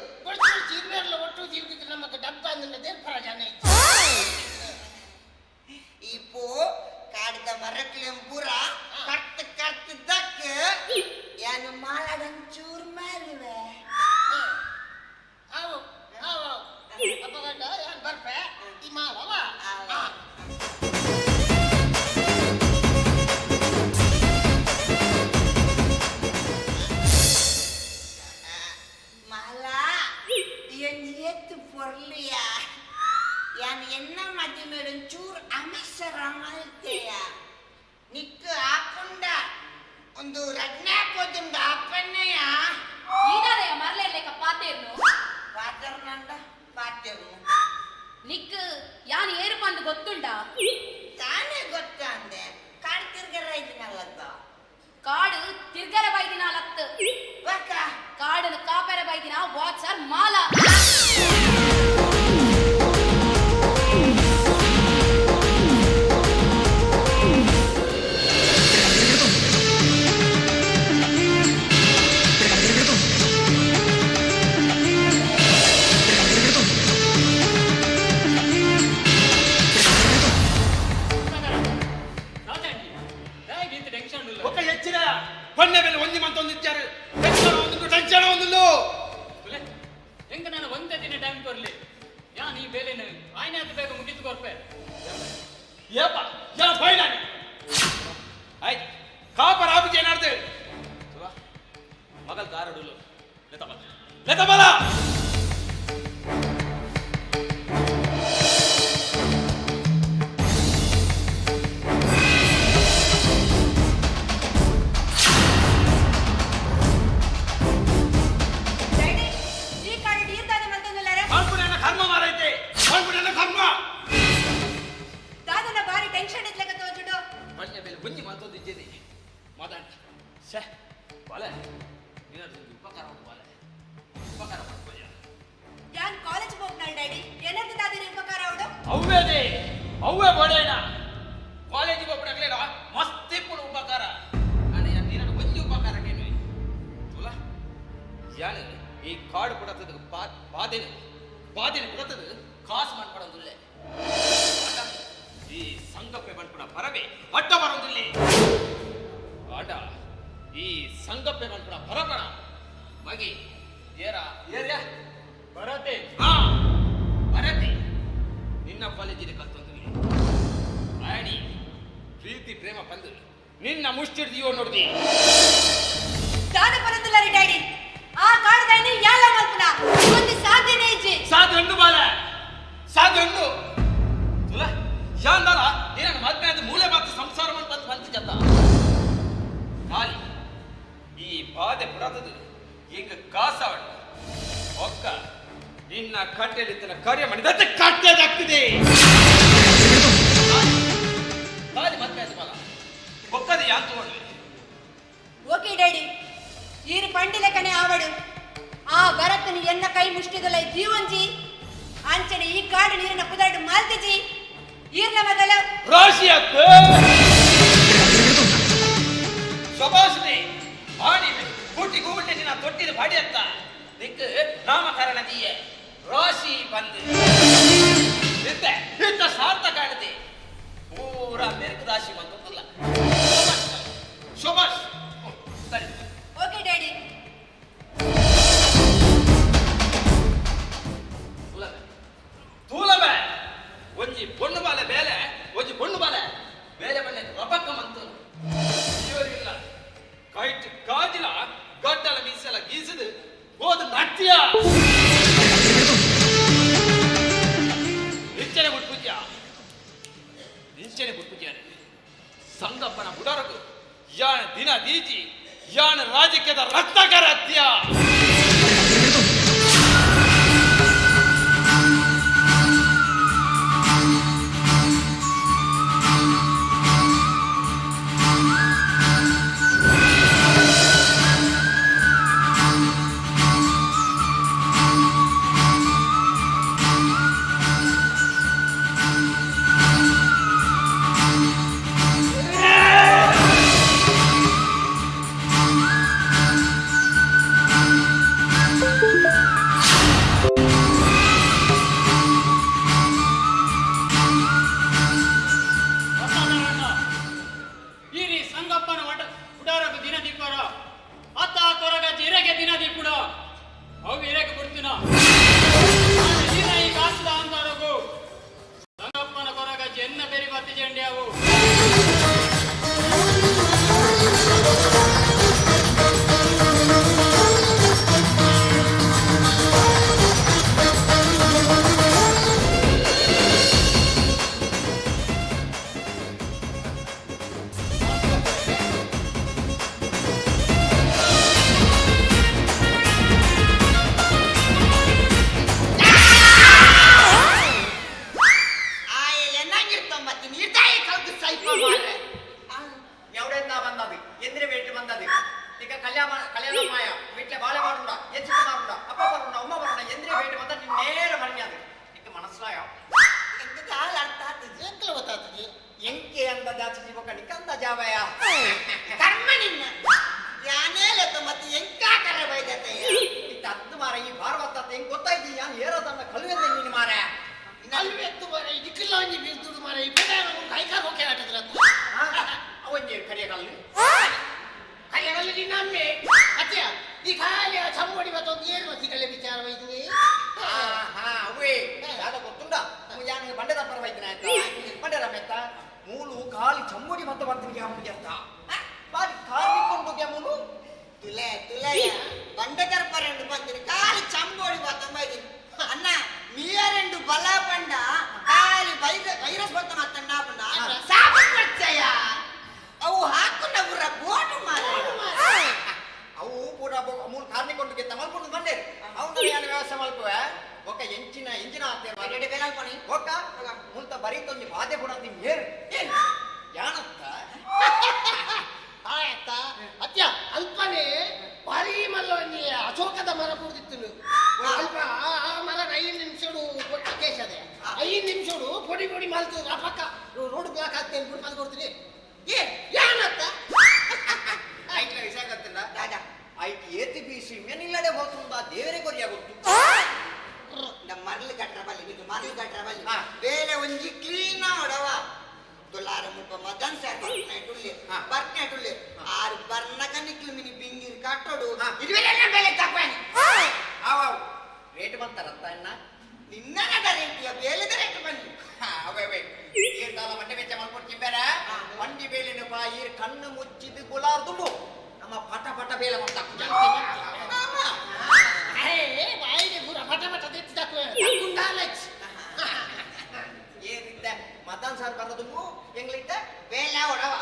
ಚಿರ್ವೆರ್ಲ ಒಟ್ಟು ತಿರ್ಗಿದ್ರೆ ನಮಗೆ ಡಬ್ಬ ಅಂದ್ರೆ ದೇರ್ಪರ ಜನ ಈ ಪೋ ಕಾಡ್ದ ಮರಕ್ಲೆಂ ಪೂರ ಕಟ್ಟದಕ್ಕ ಏನು ಮಾಡಂಚೂರ್ ಮೇಲುವೆ ಅವು ಅಪ್ಪಗಡ್ಡ ಯಾರು ಬರ್ಪೆ ಈ ಮಾಲವ ಮಾಲ ಎತ್ತು ಪೊರ್ಲಿಯ ಯಾನ್ ಎನ್ನ ಮಧ್ಯ ಮೇಡಂಚೂರ್ ಅಮಿಸರ ಮಲ್ತೆಯ ನಿಕ್ಕು ಹಾಕೊಂಡ ಒಂದು ರಡ್ನೆ ಹಾಕೋದುಂಡ ಅಪ್ಪಣ್ಣಯ್ಯ ಈದಾದಯ ಮರಲೇರ್ಲೇಕ ಪಾತೇರ್ನು ಪಾತರ್ನಂಡ ಪಾತ್ಯರು ನಿಕ್ ಯಾನ್ ಏರು ಪಂದು ಗೊತ್ತುಂಡ ತಾನೇ ಗೊತ್ತ ಅಂದೆ ಕಾಡ್ ತಿರ್ಗರ ಇದನ್ನಲ್ಲದ ಕಾಡು ತಿರ್ಗರ ಬೈದಿನ ಲತ್ತು ಬಕ್ಕ ಕಾಡನ ಕಾಪೆರ ಬೈದಿನ ವಾಚರ್ ಮಾಲ ಮುಷ್ಟಿದ್ ಕೊರ್ಪೆ ಏಪ ಯಾ ಬೈಲಾನಿ ಐ ಕಾಪರ ಆಬಿಜೆ ಏನಾಡ್ದೆ ಮಗಲ್ ಗಾರಡುಲು ಲೆತಬಲ ಈ ಕಾಡು ನೀರ್ದಾನೆ ಮಂತಂದುಲ್ಲಾರೆ ಅನ್ಪುಣ್ಯನ ಕರ್ಮ ಮಾರೈತೆ ಅನ್ಪುಣ್ಯನ ಕರ್ಮ ದಾದನ ಬಾರಿ ಟೆನ್ಷನ್ ಇದ್ಲಕ ತೋಜುಡು ಬಣ್ಣ ಬೆಲೆ ಬುಂಜಿ ಮಂತೊಂದು ಇದ್ದೇನೆ ಮಾತಾಡ ಶೇ ಬಾಲೆ ನೀನಾದ್ರು ಉಪಕಾರ ಬಾಲೆ ಉಪಕಾರ ಮಾಡ್ಕೊಳ್ಳ ಯಾನ್ ಕಾಲೇಜ್ ಹೋಗ್ನಾಳ್ ಡ್ಯಾಡಿ ಏನಂತ ದಾದಿನ ಉಪಕಾರ ಅವಡು ಅವ್ವೇದೆ ಅವ್ವೇ ಬೋಡೇನ ಕಾಲೇಜಿಗೆ ಹೋಗ್ಬಿಡಕ್ಲೇನ ಮಸ್ತ್ ಇಪ್ಪುಡು ಉಪಕಾರ ಅಣ್ಣ ನೀನು ಒಂಜಿ ಉಪಕಾರ ಕೇನು ತುಲ ಯಾನು ಈ ಕಾಡು ಕೊಡತದ ಬಾದಿನ ಕೊಡತದ ಕಾಸು ಮಾಡ್ಕೊಡೋದಿಲ್ಲ ಈ ಸಂಗಪ್ಪೆ ಬಂದ್ಬಿಡ ಬರವೇ ಅಡ್ಡ ಬರೋದಿಲ್ಲ ಆಟ ಈ ಸಂಗಪ್ಪೆ ಬಂದ್ಬಿಡ ಬರಬಣ ಮಗಿ ಏರ್ಯಾ ಬರತೆ ಹಾ ಬರತೆ ನಿನ್ನ ಕಾಲೇಜಿನ ಕಲ್ತೊಂದಿಲ್ಲ ಆಡಿ ಪ್ರೀತಿ ಪ್ರೇಮ ಬಂದು ನಿನ್ನ ಮುಷ್ಟಿಡ್ದೀವೋ ನೋಡ್ದಿ ದಾದ ಬರಂದುಲ್ಲಾರೆ ಡ್ಯಾಡಿ ಆ ಕಾಡು ದಾಯಿನಿ ಯಾಲ ಮಲ್ಪನ ಒಂದು ಸಾಧ್ಯನೇ ಇಜ್ಜಿ ಸಾಧು ಬಾಲ ಸಾಧು ತುಲ ಶಾಂದಲ ನೀನು ಮದ್ಮೆ ಅದು ಮೂಲೆ ಮಾತು ಸಂಸಾರ ಬಂತು ಬಂತು ಜತ ಖಾಲಿ ಈ ಬಾಧೆ ಪುರಾತದು ಈಗ ಕಾಸಾವಳು ಒಕ್ಕ ನಿನ್ನ ಕಟ್ಟೆಲಿತ್ತನ ಕಾರ್ಯ ಮಾಡಿದಂತೆ ಕಟ್ಟೆದಾಗ್ತಿದೆ ಖಾಲಿ ಮದ್ಮೆ ಅದು ಬಾಲ ಒಕ್ಕದ ಯಾನ್ ತಗೊಂಡ್ವಿ ಓಕೆ ಡ್ಯಾಡಿ ಈರು ಪಂಡಿಲ ಕನೆ ಆವಡು ಆ ಬರಕ್ಕನು ಎನ್ನ ಕೈ ಮುಷ್ಟಿದಲ್ಲ ಜೀವಂಜಿ ಅಂಚನೆ ಈ ಕಾಡು ನೀರಿನ ಪುದಾಡು ಮಾಲ್ತಿಜಿ ಈರ್ನ ಮಗಲ ರಾಶಿಯತ್ತ ಶೋಭಾಷಣೆ ಆಡಿ ಕೂಟಿ ಕೂಬಿಟ್ಟೆ ನಿನ್ನ ತೊಟ್ಟಿದ ಬಾಡಿಯತ್ತ ನಿಕ್ ನಾಮಕರಣ ದೀಯೆ ರಾಶಿ ಬಂದು ಇಂತ ಸಾರ್ಥ ಕಾಣದೆ ಪೂರ ಮೆರುಕು ರಾಶಿ ಬಂದಲ್ಲ ಶೋಭಾಷ್ ಸರಿ ಓಕೆ ಡ್ಯಾಡಿ ತೂಲಬೆ ಒಂಜಿ பொண்ணு ಬಾಲೆ ಬೇಲೆ ಒಂಜಿ பொண்ணு ಬಾಲೆ ಬೇಲೆ ಬಣ್ಣೆ ರಬಕ್ಕ ಮಂತು ಇವರಿಲ್ಲ ಕೈಟ್ ಕಾಜಿಲ ಗಡ್ಡಲ ಮೀಸಲ ಗೀಸದು ಹೋದ ನಟ್ಯ ನಿಂಚನೆ ಬಿಟ್ಪುಜ್ಯ ಸಂಗಪ್ಪನ ಬುಡರಕು ಯಾಣ ದಿನ ದೀಜಿ ಯಾಣ ರಾಜಕೀಯದ ರತ್ನಕರ ಹತ್ಯ ಮೂಲು ಕಾಲಿ ಚಮ್ಮಡಿ ಮತ್ತೆ ಬರ್ತೀನಿ ಅಂತ ಬಾರಿ ಕಾರ್ಮಿಕೊಂಡು ಮೂಲು ತುಲೆ ತುಲೆಯ ಬಂಡಕರ್ಪ రెండు పందిని కాలి చంబోడి మొత్తం బయట అన్న మీయ రెండు బలా పండ కాలి వైరస్ మొత్తం అత్తండా పండ సాపం వచ్చాయా అవు ಹಾಕುನ್ನ ಬುರ ಬೋಟು ಮಾರೆ ಅವು ಪೂರ ಮೂಲ ಕಾರ್ಮಿಕೊಂಡು ತಮಲ್ಕೊಂಡು ಬಂದೆ ಅವನು ಏನು ವ್ಯವಸ್ಥೆ ಮಲ್ಪುವೆ ఒక ಎಂಚಿನ ಅತ್ತೆ ಎರಡು ಬೇಲಾಲ್ ಪಣಿ ಒಕ್ಕ ಮುಂತ ಬರೀತೊಂದು ಬಾಧೆ ಕೂಡ ಏರು ಯಾನತ್ತ ಆಯ್ತಾ ಅತ್ಯ ಅಲ್ಪನೇ ಭಾರಿ ಮಲ್ಲ ಅಶೋಕದ ಮರ ಕೂಡಿತ್ತು ಅಲ್ಪ ಆ ಮರ 5 ನಿಮಿಷಡು ಕೇಸದೆ 5 ನಿಮಿಷಡು ಪೊಡಿ ಪೊಡಿ ಮಲ್ತು ಆ ಪಕ್ಕ ರೋಡ್ ಬ್ಲಾಕ್ ಆಗ್ತೇನೆ ಬಿಡ್ಪದ ಕೊಡ್ತೀನಿ ಯಾನತ್ತ ಆಯ್ತು ವಿಷಯ ಗೊತ್ತಿಲ್ಲ ದಾದಾ ಆಯ್ತು ಏತಿ ಬೀಸಿ ಮೇನಿಲ್ಲದೆ ಹೋಗ್ತುಂದ ದೇವರೇ ಕೊರಿಯ ಗೊತ್ತು ಮರಳು ಕಟ್ರ ಬಲ್ಲಿ ಇದು ಮರಳು ಕಟ್ರ ಬಲ್ಲಿ ಬೇರೆ ಒಂಜಿ ಕ್ಲೀನ್ ಹೊಡವ ತುಲಾರ ಮುಪ್ಪ ಮದನ್ ಸರ್ ಬರ್ನೆಟುಳ್ಳಿ ಆರು ಬರ್ನಕ ನಿಕ್ಲು ಮಿನಿ ಬಿಂಗಿರ್ ಕಟ್ಟೋಡು ಇದುವೆಲ್ಲ ಬೆಲೆ ತಪ್ಪಾನಿ ಅವ ರೇಟ್ ಬಂತಾರಂತ ಅಣ್ಣ ನಿನ್ನದ ರೇಟಿಯ ಬೇಲೆದ ರೇಟ್ ಬನ್ನಿ ಅವೇ ಈರ್ದಾಲ ಮಂಡೆ ವೆಚ್ಚ ಮಾಡ್ಕೊಡ್ತೀನಿ ಬೇರೆ ಮಂಡಿ ಬೇಲಿನ ಬಾ ಈರ್ ಕಣ್ಣು ಮುಚ್ಚಿದ್ದು ಗುಲಾರ್ ತುಂಬು ನಮ್ಮ ಪಟ ಪಟ ಬೇಲೆ ಮಾಡ್ತಾ ಬಾಯಿಗೆ ಪೂರ ಪಟ ಪಟ ತೆತ್ತಿದಾಕುವೆ ಏನಿದ್ದ ಮದನ್ ಸರ್ ಬರೋದು ಎಂಗ್ಲಿದ್ದ ಬೇಲ ಹೊಡವ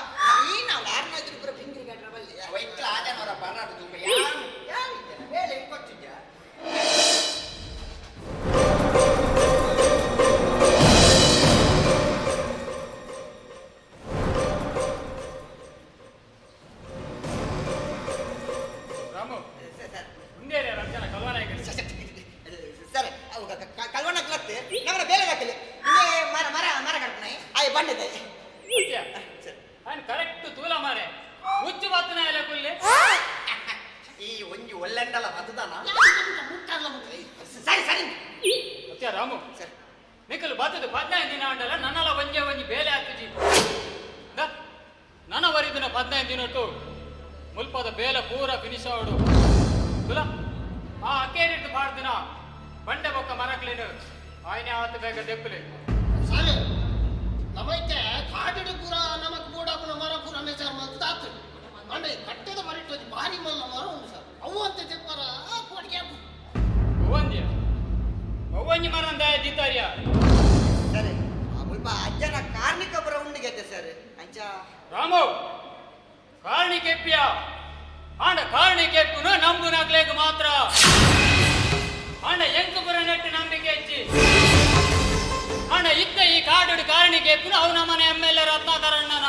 ನೀನು ಅವ್ಳು ಯಾರನ್ನಾದ್ರೂ ಪುರ ಬಿಂಗಿರಿ ಕಟ್ರ ಬಲ್ಲಿ ವೈಕ್ಲ ಆಜನವರ ಬರೋದು ಯಾರಿದ್ದ ಬೇಲೆ ಕೊಚ್ಚಿದ್ದ ಸರಿ ಕಲ್ವಣ್ಣ ಕ್ಲತ್ತೆ ನಮ್ಮನ್ನ ಬೇಲೆ ಹಾಕಲಿ ನಿನ್ನೆ ಮರ ಮರ ಮರ ಕಟ್ನಾಯಿ ಆಯ್ ಬಂಡಿದೆ ಕರೆಕ್ಟ್ ತೂಲ ಮಾರೆ ಮುಚ್ಚು ಬತ್ತನ ಎಲ್ಲ ಕುಲ್ಲೆ ಈ ಒಂಜಿ ಒಳ್ಳೆಂಡಲ ಬತ್ತದಾನ ಸರಿ ಸರಿ ಅತ್ಯ ರಾಮು ನಿಖಲು ಬತ್ತದು 15 ದಿನ ಉಂಟಲ್ಲ ನನ್ನಲ್ಲ ಒಂಜಿ ಬೇಲೆ ಹಾಕುಜಿ ನನ್ನ ವರಿದಿನ 15 ದಿನಟ್ಟು ಮುಲ್ಪದ ಬೇಲೆ ಪೂರ ಫಿನಿಶ್ ಆವಡು ತುಲ ಆ ಅಕ್ಕೇರಿಟ್ಟು ಬಾಡ್ದಿನ ಬಂಡೆ ಬೊಕ್ಕ ಮರಕ್ಲೇನು ಆಯ್ನೆ ಆತು ಬೇಗ ದೆಪ್ಪಲೆ ಸರಿ ನಮೈತೆ ಕಾಡಿಡು ಪೂರ ನಮಕ್ ಬೋಡಾಪುನ ಮರ ಪೂರ ಮೇಚಾರ ಮಲ್ತು ಆತು ಅಂಡೆ ಕಟ್ಟದ ಮರಿಟ್ಟು ಭಾರಿ ಮಲ್ಲ ಮರ ಉಂಟು ಸರ್ ಅವು ಅಂತ ತೆಪ್ಪರ ಕೊಡಿಗೆ ಒವ್ವಂಜಿ ಮರಂದ ಜಿತ್ತಾರ್ಯ ಸರಿ ಮುಲ್ಪ ಅಜ್ಜನ ಕಾರ್ಮಿಕ ಪುರ ಉಂಡಿಗೆತ್ತೆ ಸರ್ ಅಂಚ ರಾಮು ಕಾರಣಿ ಕೆಪ್ಪಿಯ ಆಂಡ ಕಾರಣಿ ಕೆಪ್ಪುನು ನಂಬು ನಗ್ಲೇಗ ಮಾತ್ರ ಆಂಡ ಎಂಕುಪುರ ನೆಟ್ಟು ನಂಬಿಕೆ ಹೆಚ್ಚಿ ಆಂಡ ಇತ್ತ ಈ ಕಾಡು ಕಾರಣಿ ಕೆಪ್ಪುನು ಅವು ನಮ್ಮನೆ MLA ರತ್ನಾಕರಣ್ಣನ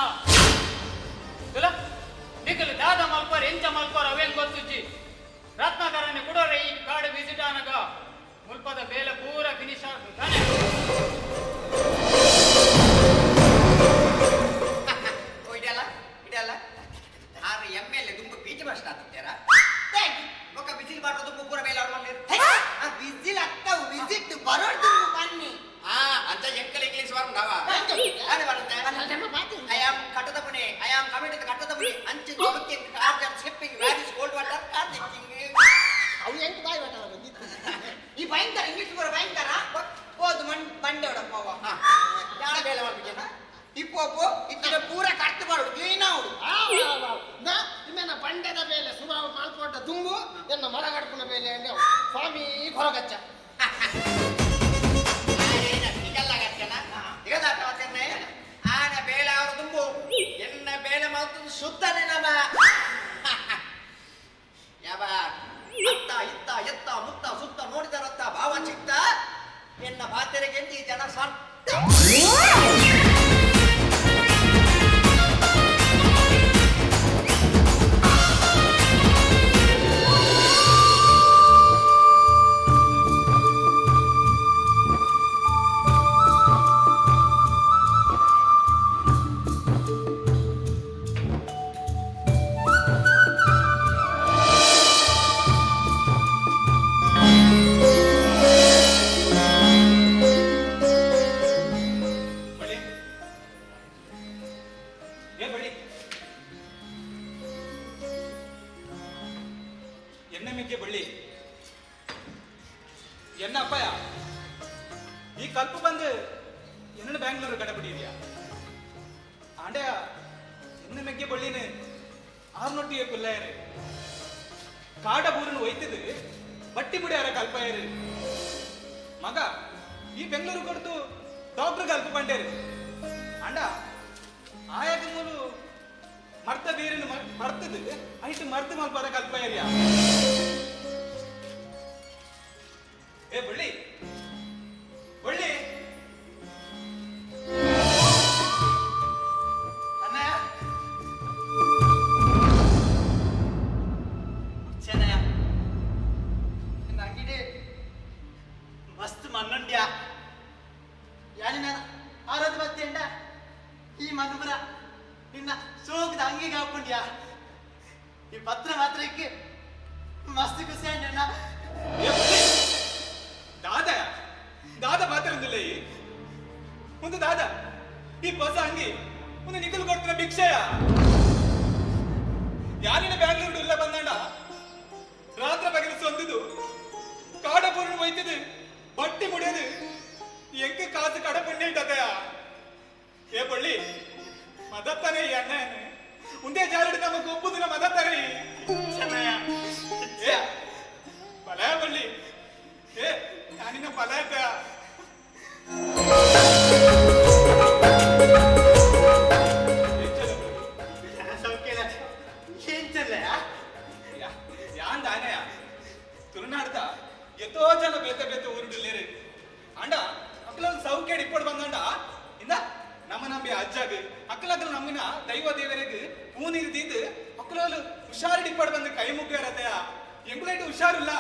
ನಿಖಲು ದಾದ ಮಲ್ಪರ್ ಎಂಚ ಮಲ್ಪರ್ ಅವೇನ್ ಗೊತ್ತುಚ್ಚಿ ರತ್ನಾಕರಣ್ಣ ಕೊಡೋರೆ ಈ ಕಾಡು ವಿಸಿಟ್ ಆನಗ ಮುಲ್ಪದ ಬೇಲೆ ಪೂರ ಫಿನಿಶ್ ಆಗ್ತದೆ ತಾನೆ ಇದೆಲ್ಲ ಆದ್ರೆ MLA ತುಂಬ ಬೀಚ್ ಬಸ್ ಆಗ್ತಾರ ಒಕ್ಕ ಬಿಸಿಲು ಮಾಡೋದು ಪೂರ ಬೇಲೆ ಅವ್ರು ಬಂದಿರು ಬಿಸಿಲ್ ಅತ್ತವು ವಿಸಿಟ್ ಬರೋದು ಬನ್ನಿ ಅಂತ ಎಂಕಲ್ ಇಂಗ್ಲಿಷ್ ಬರುಂಡವ ಐ ಆಮ್ ಕಟ್ಟದ ಪುಣೆ ಐ ಆಮ್ ಕಮಿಟೆಡ್ ಕಟ್ಟದ ಪುಣೆ ಅಂಚೆ ಜೊಕ್ಕೆ ಕಾರ್ಜರ್ ಸ್ಲಿಪ್ಪಿಂಗ್ ವ್ಯಾರಿಸ್ ಕೋಲ್ಡ್ ವಾಟರ್ ಕಾರ್ ದಿಕ್ಕಿಂಗ್ ಅವು ಎಂಟು ಬಾಯಿ ವಾಟರ್ ಈ ಭಯಂಕರ ಇಂಗ್ಲಿಷ್ ಬರೋ ಭಯಂಕರ ಹೋದು ಬಂಡೆ ಹೊಡಪ್ಪ ಯಾರ ಬೇಲೆ ಮಾಡ್ಬೇಕೇನ ಇಪ್ಪೊಪ್ಪು ಇತ್ತಿನ ಪೂರ ಕಟ್ಟು ಮಾಡೋದು ಕ್ಲೀನ್ ಆಗುದು ಇನ್ನ ಬಂಡೆದ ಬೇಲೆ ಸುಮಾರು ಮಾಲ್ಪೊಟ್ಟ ದುಂಬು ಎನ್ನ ಮರ ಕಡ್ಪುನ ಬೇಲೆ ಅಂಡೆ ಸ್ವಾಮಿ ಕೊರಗಚ್ಚ ಆನ ಬೇಳೆ ಅವರು ತುಂಬು ಎನ್ನ ಬೇಳೆ ಮಾತು ಸುತ್ತನೆ ನಮ್ಮ ಯಾವ ಅತ್ತ ಇತ್ತ ಎತ್ತ ಮುತ್ತ ಸುತ್ತ ನೋಡಿದರತ್ತ ಭಾವ ಚಿತ್ತ ಎನ್ನ ಬಾತೆರೆಗೆ ಜನ ಸತ್ತ ಬಳ್ಳಿ ಎನ್ನ ಅಪ್ಪಯ್ಯ ಈ ಕಲ್ಪು ಬಂದು ಎನ್ನ ಬ್ಯಾಂಗ್ಳೂರು ಕಡಪಿಡಿದ್ಯಾ ಆಂಡೆ ಇನ್ನು ಮೆಗ್ಗೆ ಬಳ್ಳಿನ ಆರ್ನೊಟ್ಟಿಗೆ ಕುಲ್ಲಾಯರು ಕಾಡ ಬೂರನ್ನು ಒಯ್ತಿದ್ದು ಬಟ್ಟಿ ಬಿಡ್ಯಾರ ಕಲ್ಪಾಯರು ಮಗ ಈ ಬೆಂಗಳೂರು ಕೊಡ್ತು ಡಾಕ್ಟರ್ ಕಲ್ಪ ಬಂಡೇರು ಅಂಡ ಆಯಾಗ ಮೂಲು ಮರ್ತ ಬೇರೆ ಮರ್ತದು ಐಟು ಮರ್ತು ಮಲ್ಪಾರ ಕಲ್ಪಾಯರ್ಯ ಏ ಬಳ್ಳಿ ಬಳ್ಳಿ ಅಣ್ಣಯ್ಯ ಚೆನ್ನಯ್ಯ ನಂಗಿಡೆ ಮಸ್ತ್ ಮಣ್ಣುಂಡ್ಯಾ ಯಾನಿನ ಆರೋದ ಬತ್ತೇಂಡ ಈ ಮನುಮರ ನಿನ್ನ ಸೋಗದ ಅಂಗಿಗೆ ಹಾಕೊಂಡ್ಯಾ ಈ ಪತ್ರ ಮಾತ್ರಕ್ಕೆ ಮಸ್ತ್ ಖುಷಿ ಅಣ್ಣ ದಾದ ದಾದ ಪಾತ್ರ ಒಂದು ದಾದ ಈ ಹೊಸ ಅಂಗಿ ಒಂದು ನಿಖಲ್ ಕೊಡ್ತಿನ ಭಿಕ್ಷೆಯ ಯಾನಿನ ಬ್ಯಾಂಗ್ಳೂರು ಇಲ್ಲ ಬಂದಂಡ ರಾತ್ರ ಬಗೆಲಿಸಿ ಹೊಂದಿದ್ದು ಕಾಡ ಪೂರ್ಣ ಒಯ್ತಿದ್ದು ಬಟ್ಟಿ ಮುಡಿಯೋದು ಎಂಕ ಕಾಸು ಕಡ ಪುಣ್ಯ ಇಟ್ಟದಯ ಏ ಬಳ್ಳಿ ಮದತ್ತಾನೆ ಈ ಅಣ್ಣ ಮುಂದೆ ಜಾರಡಿ ನಮಗೆ ಒಪ್ಪುದಿನ ಮದತ್ತಾನೆ ಚೆನ್ನಯ್ಯ ಏ ಪಲಯ ಬಳ್ಳಿ ಏ ನಾನಿನ್ನ ಪಲಯ ಸೌಖ್ಯ ಏನ್ ಚೆನ್ನಯ್ಯ ಯಾನ್ ದಾನೆಯ ತುಳುನಾಡ್ದ ಎಷ್ಟೋ ಜನ ಬೇತ ಬೇತ ಊರುಡಿಲ್ಲೇರಿ ಅಂಡ ಅಕ್ಕಲಲ್ಲಿ ಸೌಖ್ಯ ಇಪ್ಪಡು ಬಂದಂಡ ಇಂದ ನಮ್ಮ ನಂಬಿ ಅಜ್ಜಾಗ ಅಕ್ಕಲಕ್ಕಲು ನಮ್ಮನ ದೈವ ದೇವರಿಗೆ ಹೂನೀರು ತೀಂದು ಅಕ್ಕಲಲ್ಲಿ ಹುಷಾರು ಇಪ್ಪಡು ಬಂದು ಕೈ ಮುಗ್ಗಾರದೆಯ ಎಂಗುಲೈಟ್ ಹುಷಾರಿಲ್ಲ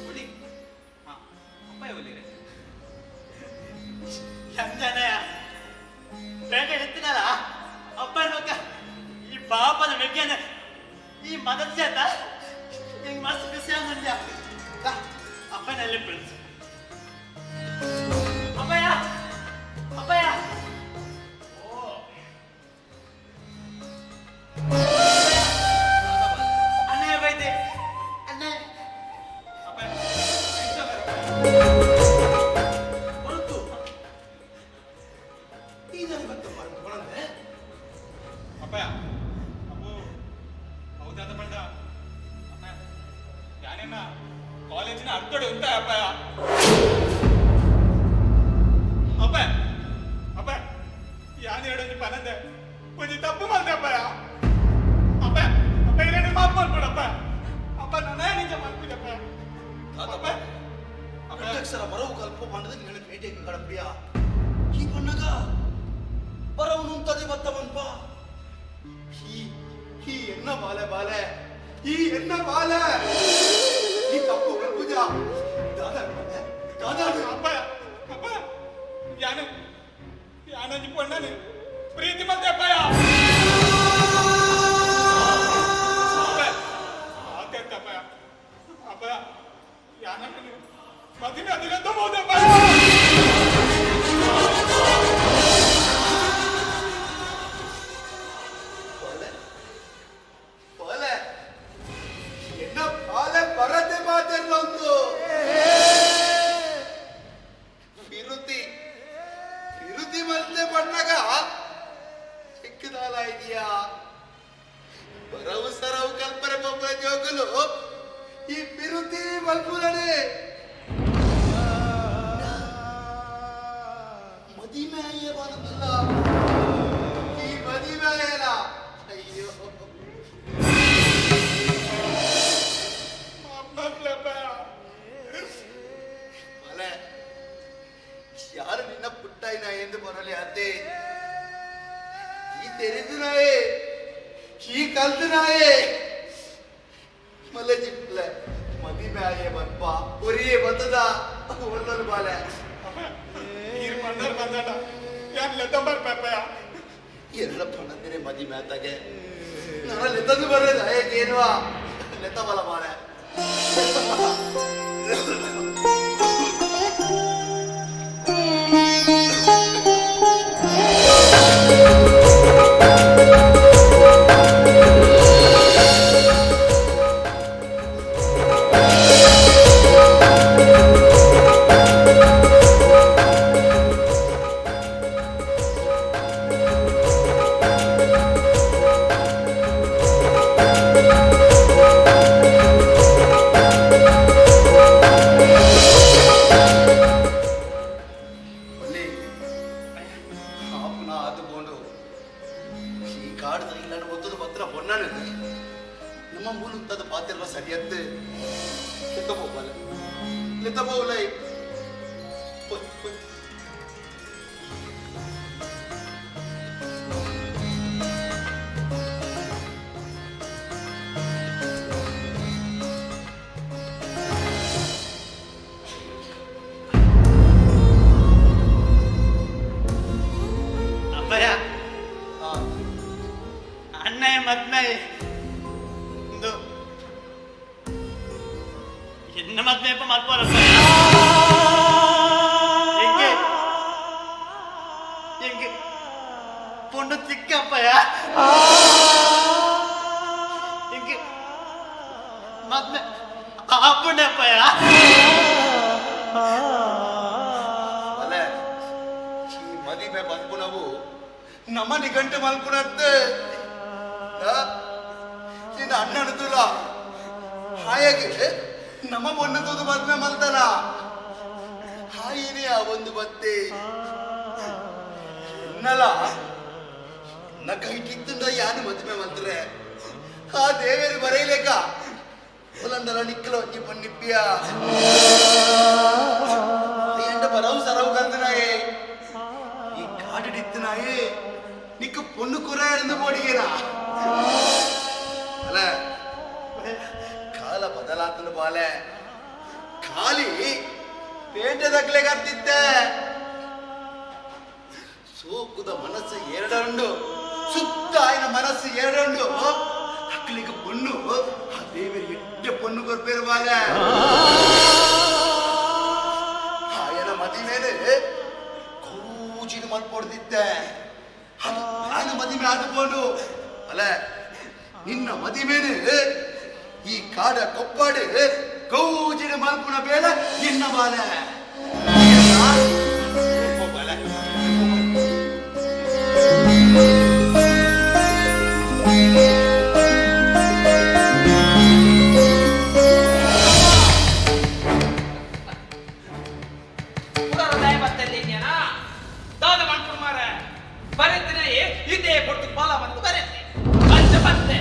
ಹುಡಿ ಹಾ ಅಪ್ಪ ಒಲ್ಲಿರೆ ಎಂಜನಯ್ಯ ಬೇಗ ಎತ್ತಿನಲ್ಲ ಅಪ್ಪ ನೋಕ ಈ ಪಾಪದ ಮೆಗ್ಗನ ಈ ಮದತ್ ಸೇತ ಹಿಂಗ್ ಮಸ್ತ್ ಖುಷಿ ಅಂದ್ಯ ಅಪ್ಪನಲ್ಲಿ ಬಿಡ್ತು ಅಪ್ಪಯ್ಯ ಅಪ್ಪಯ್ಯ ಅಣ್ಣಯ್ಯ ಬೈದೆ ಅಣ್ಣಯ್ಯ ಹೊರತು ಇದನ್ನು ಗೊತ್ತ ಮಾಡ್ಕೊಂಡೆ ಅಪ್ಪಯ್ಯ ಅಪ್ಪು ಹೌದಾದ ಬಂಡ ಅಪ್ಪಯ್ಯ ಯಾನೇನ ಕಾಲೇಜಿನ ಅಡ್ತೊಡೆ ಉಂಟ ಅಪ್ಪಯ್ಯ ಅಪ್ಪಯ್ಯ ಅಪ್ಪಯ್ಯ ಯಾನ್ ಹೇಳೋದು ಪನಂದೆ ಕೊಂಚ ತಪ್ಪು ಮಾಡ್ದೆ ಅಪ್ಪಯ್ಯ ಅಪ್ಪಯ್ಯ ಅಪ್ಪ ಇರೇನು ಮಾಪ್ ಮಾಡ್ಬಿಡಪ್ಪ ಅಪ್ಪ ನಾನೇ ನಿಜ ಮಾಡ್ಬಿಡಪ್ಪ ಅಪ್ಪಯ್ಯ ಅಧ್ಯಕ್ಷರ ಬರವು ಕಲ್ಪ ಬಂಡದಕ್ಕೆ ನೆನೆ ಭೇಟಿಗೆ ಕಡಪ್ರಿಯ ಈ ಬಣ್ಣಗ ಬರವು ನುಂತದೆ ಬತ್ತ ಮನ್ಪ ಈ ಎನ್ನ ಬಾಲೆ ಬಾಲೆ ಈ ಎನ್ನ ಬಾಲೆ ಈ ತಪ್ಪು ಕಲ್ಪುಜ ದಾದಾ ಅಪ್ಪಯ್ಯ ಅಪ್ಪಯ್ಯ ಯಾನಂಜಿ ಪೊಣ್ಣನು ಪ್ರೀತಿ ಮತ್ತೆ ಅಪ್ಪಯ್ಯ ಅಪ್ಪಯ್ಯ ಅಪ್ಪಯ್ಯ ಯಾನಕ್ಕನು ಮದಿನ ಅದಿಗಂತ ಹೋದಪ್ಪಯ್ಯ ಬಾಲೆ ಎನ್ನ ಬಾಲೆ ಬರದೆ ಮಾತೆಲ್ಲೊಂದು ವಿರುತಿ ಮತ್ತೆ ಬಣ್ಣಗ ಚಿಕ್ಕದಾಲ ಇದೆಯಾ ಬರವು ಸರವು ಕಲ್ಪನೆ ಬೊಬ್ಬ ಜೋಗುಲು ಈ ಬಿರುತಿ ಮಲ್ಪುರನೆ ಮದಿಮೆಯ ಬಂದಿಲ್ಲ ಈ ಮದಿಮೆಯಲ್ಲ ಅಯ್ಯೋ ಮಲೆ ಯಾರು ನಿನ್ನ ಪುಟ್ಟಾಯಿನ ಎಂದು ಬರಲಿ ಅತ್ತೆ ಈ ತೆರೆದು ನಾಯೇ ಈ ಕಲ್ತು ನಾಯೇ ಮಲೆ ಜಿಪ್ಲ ಮದಿಮೆಯ ಬಪ್ಪ ಒರಿಯೇ ಬತ್ತದ ಒಳ್ಳಲು ಬಾಲೆ ನೀರು ಬಂದರ್ ಬಂದಡ ಯಾನ್ ಲೆತ್ತಂಬರ್ ಪಪ್ಪಯ್ಯ ಎಲ್ಲ ಪಣಂದಿನೇ ಮದಿಮೆ ಆತಾಗೆ ನಾನು ಲೆತ್ತಂದು ಬರೋದು ಹೇಗೇನುವ ಲೆತ್ತ ಬಲ ಬಾಳೆ Litabolay. ಅಪ್ಪಯ್ಯ ಅಣ್ಣಯ್ಯ ಮದ್ಮೆ ಒಂದು ಎನ್ನ ಮದ್ಮೆ ಅಪ್ಪ ಮಲ್ಪೋರಪ್ಪ ಹೆಂಗೆ ಹೆಂಗೆ ಪೊಂಡು ಚಿಕ್ಕಪ್ಪಯ್ಯ ಹೆಂಗೆ ಮದ್ಮೆ ಅಪ್ಪಣ್ಣೆ ಅಪ್ಪಯ್ಯ ಅಲೆ ಈ ಮದಿಮೆ ಬಂದ್ಪುನವು ನಮ್ಮ ನಿಘಂಟು ಮಲ್ಪುನತ್ತೆ ನಿನ್ನ ಅಣ್ಣನದುಲ ಹಾಯಾಗಿ ನಮ್ಮ ಮೊನ್ನದು ಮದ್ಮೆ ಮಲ್ತನ ಹಾಯಿನೇ ಆ ಒಂದು ಬತ್ತೆ ನಲ ನ ಕೈ ಕಿತ್ತುಂಡ ಯಾನು ಮದ್ಮೆ ಮಲ್ತರೆ ಆ ದೇವೇರು ಬರೈಲೇಕ ಹೊಲಂದಲ ನಿಕ್ಕಲ ಒಂಜಿ ಪನ್ನಿಪ್ಪಿಯ ಎಂಡ ಬರವು ಸರವು ಕಂದನಾಯೇ ಈ ಕಾಡಿಡಿತ್ತನಾಯೇ ನಿಕ್ಕ பொண்ணு குறை இருந்து போடுகிறா ಅಲ್ಲ ಕಾಲ ಬದಲಾತನ ಬಾಲೆ ಖಾಲಿ ಪೇಟೆದಕ್ಲೆ ಕರ್ತಿದ್ದೆ ಸೋಕುದ ಮನಸ್ಸು ಎರಡುಂಡು ಸುತ್ತ ಆಯ್ನ ಮನಸ್ಸು ಎರಡುಂಡು ಅಕ್ಕಲಿಗೆ ಪೊಣ್ಣು ಆ ದೇವರಿ ಎಡ್ಡೆ ಪೊಣ್ಣು ಕೊರ್ಪೇರು ಬಾಲೆ ಆಯನ ಮದಿ ಮೇಲೆ ಕೂಜಿನ ಮಲ್ಪೊಡ್ದಿದ್ದೆ ನಾನು ಮದಿಮೆ ಆದುಕೊಂಡು ಅಲ್ಲ ನಿನ್ನ ಮದಿಮೇನೆ ಈ ಕಾಡ ಕೊಪ್ಪಾಡು ಗೌಜಿನ ಮಲ್ಪುನ ಬೇಡ ನಿನ್ನ ಬಾಲ ಇದೇ ಕೊಟ್ಟು ಬಾಲ ಬಂದು ಬರುತ್ತೆ ಪಂಚ ಬಂದೆ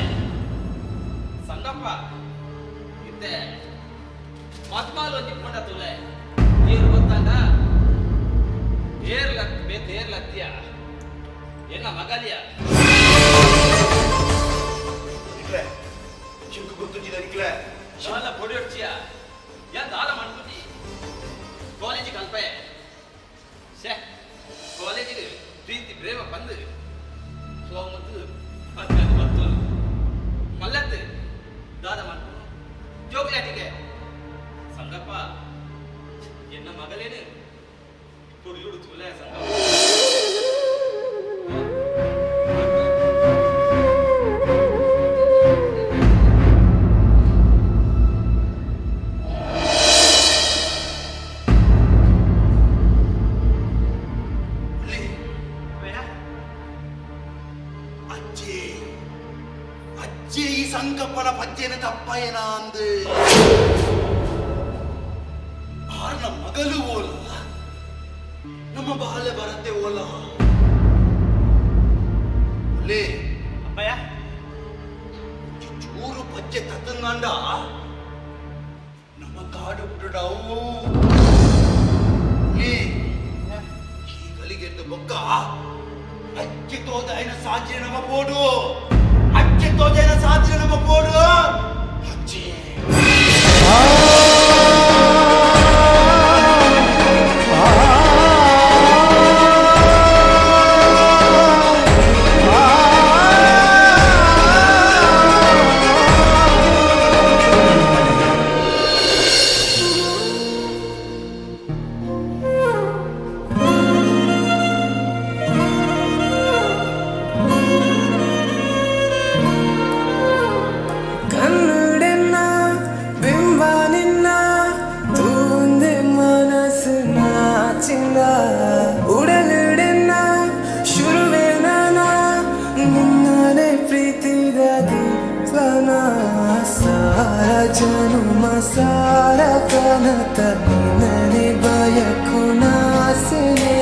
ಸಂಗಪ್ಪ ಇದ್ದೆ ಮತ್ಮಾಲು ಒಂದಿಕೊಂಡ ತುಲೆ ನೀರು ಗೊತ್ತಾಗ ಏರ್ಲತ್ತಿಯ ಏನ ಮಗಲಿಯ ಚಿಂಕು ಗೊತ್ತಿದ್ದಿಲ್ಲ ಶಾಲ ಪೊಡಿ ಹೊಡ್ಚಿಯ ಎಂದ ಆಲ ಮಾಡ್ಕೊತಿ ಕಾಲೇಜಿಗೆ ಕಲ್ಪೆ ಶೇ ಕಾಲೇಜಿಗೆ ಪ್ರೀತಿ ಪ್ರೇಮ ಬಂದು ಸೋಮತ್ತು ಹದಿನೈದು ಬತ್ತು ಮಲ್ಲತ್ತು ದಾದ ಮಾಡ್ಕೊಂಡು ಜೋಗ್ಲಾಟಿಗೆ ಸಂಗಪ್ಪ ಎನ್ನ ಮಗಳೇನು ತುಡಿಯುಡು ತುಲೆ ಸಂಗಪ್ಪ ಈ ಸಂಕಪ್ಪನ ಪಚ್ಚೆನ ತಪ್ಪಯನ ಅಂದು ಆರ್ನ ಮಗಲು ಓಲ ನಮ್ಮ ಬಾಲ್ಯ ಬರತ್ತೆ ಓಲ ಅಪ್ಪಯ್ಯ ಚೂರು ಪಚ್ಚೆ ತತ್ತಂಗಂಡ ನಮ್ಮ ಕಾಡು ಬಿಡವು ಈ ಗಲಿಗೆದ್ದು ಬೊಕ್ಕ ಅಚ್ಚಿ ತೋದ ಐನ ಸಾಜಿ ನಮ್ಮ ಪೋಡು ಅಚ್ಚಿ ತೋಜನ ಸಾಧ್ಯ ನಮ್ಮ ಪೋಡು ಅಚ್ಚಿ ಸಾರ ಕನತ ನಿನನೆ ಬಯಕು ನಾಸನೆ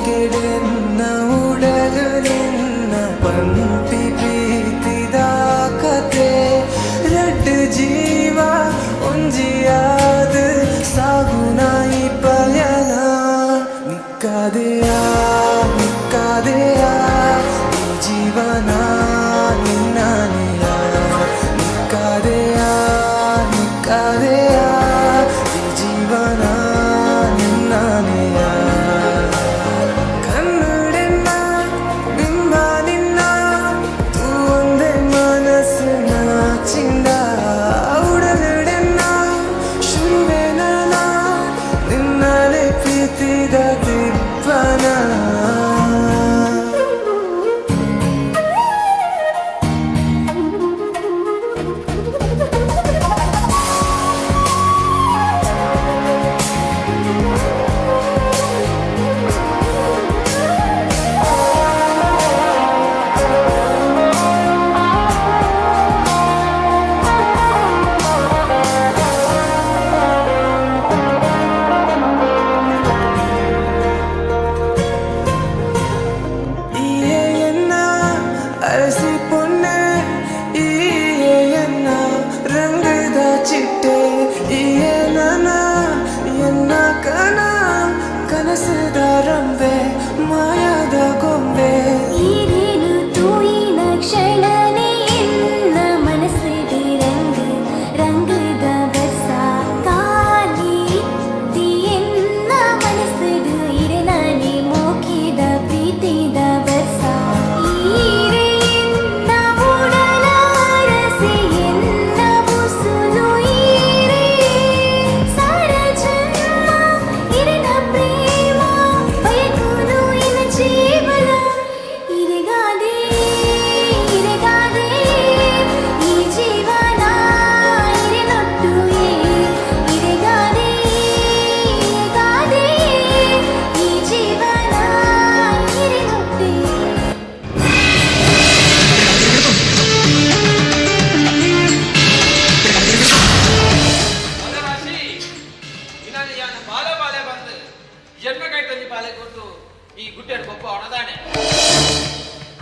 ಕೆಡೆನ್ನ ಉಡಲು ನಿನ್ನ ಪಂಪಿ ಪ್ರೀತಿದ ಕತೆ ರಡ್ಡು ಜೀವ ಅರೆಯ ಈ ಜೀವನ ನಿನ್ನನೆಯ ಕನ್ನಡೆನ್ನ ಬಿಂಬ ನಿನ್ನ ತೂ ಒಂದೇ ಮನಸ್ಸಿನ ಚಿಂದ ಉಡಲಿಡೆನ್ನ ಶುರುವೆ ನಾನ ನಿನ್ನಲೆ ಪ್ರೀತಿದ ದಿಬ್ಬನ ಅರಸಿ ಪೊನ್ನೆ ಈಯೇ ಎನ್ನ ರಂಗದ ಚಿಟ್ಟೆ ಈಯೇ ನನ ಎನ್ನ ಕನ ಕನಸದ ರಂಬೆ ಮಾಯದ ಗೊಂಬೆ ಈರೇನು ತೂಯಿನ ಕ್ಷಣನೇ ಎನ್ನ ಮನಸ್ಸಿಗೆ ರಂಗದ ಬರ್ಸ ಕಾಲಿ ಎನ್ನ ಮನಸ್ಸಿಗೆ ಇರಲಾನೆ ಮೋಕಿದ ಪ್ರೀತಿದ ಬರ್ಸ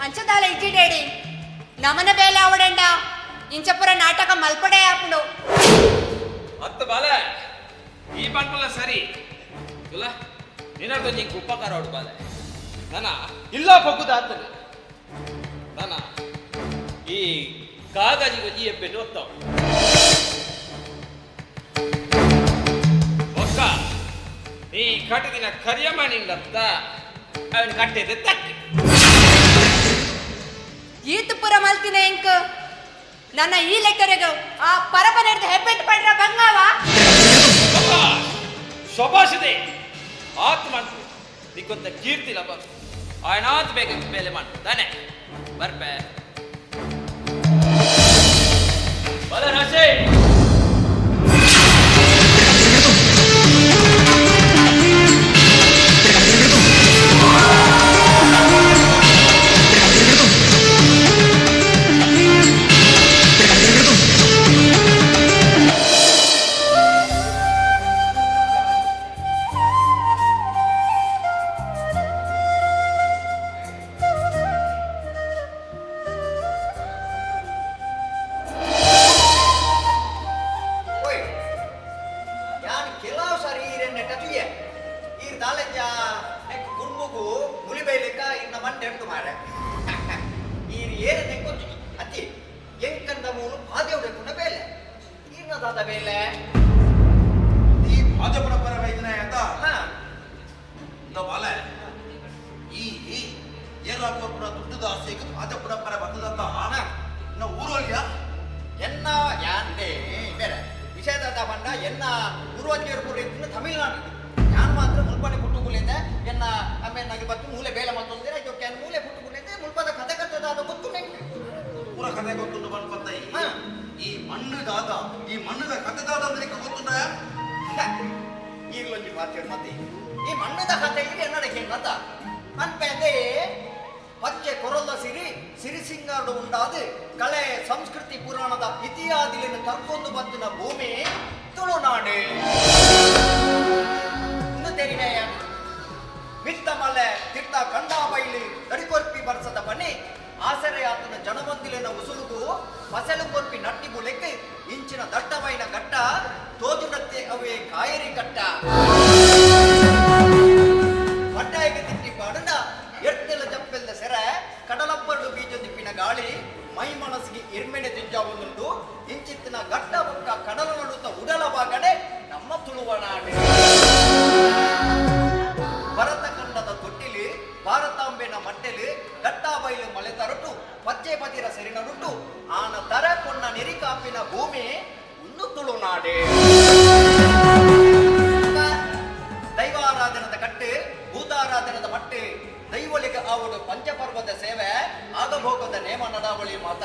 ಅಂಚದಾಲ ಇಜ್ಜಿ ಡೇಡಿ ನಮನ ಬೇಲೆ ಅವಡಂಡ ಇಂಚಪುರ ನಾಟಕ ಮಲ್ಪಡೆ ಆಪುಂಡು ಅತ್ತ ಬಾಲ ಈ ಪಂಪಲ ಸರಿ ಇಲ್ಲ ನಿನ್ನದು ನಿಂಗೆ ಉಪಕಾರ ಹೊಡ್ ಬಾಲ ನಾನ ಇಲ್ಲ ಪಕ್ಕದ ಆತನ ನಾನ ಈ ಕಾಗಜಿ ಗಜಿ ಎಪ್ಪೆಟ್ಟು ಹೋಗ್ತಾವ ಒಕ್ಕ ಈ ಕಟಗಿನ ಕರಿಯಮ್ಮನಿಂದ ಅವನ್ ಕಟ್ಟಿದೆ ತಟ್ಟಿ ಈತುಪುರ ಮಲ್ತಿನ ಎಂಕ ನನ್ನ ಈ ಲೆಕ್ಕರೆಗ ಆ ಪರಪನೆಡ್ದು ಹೆಬ್ಬೆಟ್ಟು ಪಡ್ರ ಗಂಗಾವ ಶೋಭಾಷಿದೆ ಆತ್ಮ ನಿಕ್ಕೊಂತ ಕೀರ್ತಿ ಲಭ ಆಯ್ನಾತ್ ಬೇಗ ಬೆಲೆ ಮಾಡ್ತಾನೆ ಬರ್ಬೆ ಬಲ ರಾಶಿ ಸಿರಿಸಿಂಗಾಡು ಉಂಡಾದ ಕಲೆ ಸಂಸ್ಕೃತಿ ಪುರಾಣದ ಇತಿಹಾದಿಲಿನ ಕರ್ಕೊಂಡು ಬಂದಿನ ಭೂಮಿ ತುಳುನಾಡು ಇನ್ನು ತೆರಿವೆಯ ಮಿತ್ತ ಮಲೆ ತಿರ್ತ ಕಂಡ ಬೈಲಿ ತಡಿಕೊರ್ಪಿ ಬರ್ಸದ ಬನ್ನಿ ಆಸರೆ ಆತನ ಜನಮಂದಿಲಿನ ಉಸುಲುಗು ಫಸಲು ಕೊರ್ಪಿ ನಟ್ಟಿ ಬುಲೆಕ್ ಇಂಚಿನ ದಟ್ಟವೈನ ಗಟ್ಟ ತೋಜುಡತ್ತೆ ಅವೇ ಕಾಯರಿ ಕಟ್ಟ ಪಟ್ಟಾಯಿಗೆ ತಿಟ್ಟಿ ಪಾಡದ ಎರ್ತೆಲ ಜಪ್ಪೆಲ್ಲ ಸೆರೆ ಕಡಲಪ್ಪಡು ಬೀಜ ದಿಪ್ಪಿನ ಗಾಳಿ ಮೈ ಮನಸ್ಸಿಗೆ ಇರ್ಮೆನೆ ತಿಂಜಾವೊಂದುಂಟು ಇಂಚಿತ್ತಿನ ಗಟ್ಟ ಬುಕ್ಕ ಕಡಲ ನಡುತ್ತ ಉಡ ಪದಿರ ಸೆರಿನಡುಟ್ಟು ಆನ ತರ ಪೊನ್ನ ನೆರಿಕಾಪಿನ ಭೂಮಿ ಒಂದು ತುಳುನಾಡೆ ದೈವಾರಾಧನದ ಕಟ್ಟು ಭೂತಾರಾಧನದ ಮಟ್ಟು ದೈವಳಿಗೆ ಅವಡು ಪಂಚಪರ್ವದ ಸೇವೆ ಆಗಭೋಗದ ನೇಮ ನಡಾವಳಿ ಮಾತ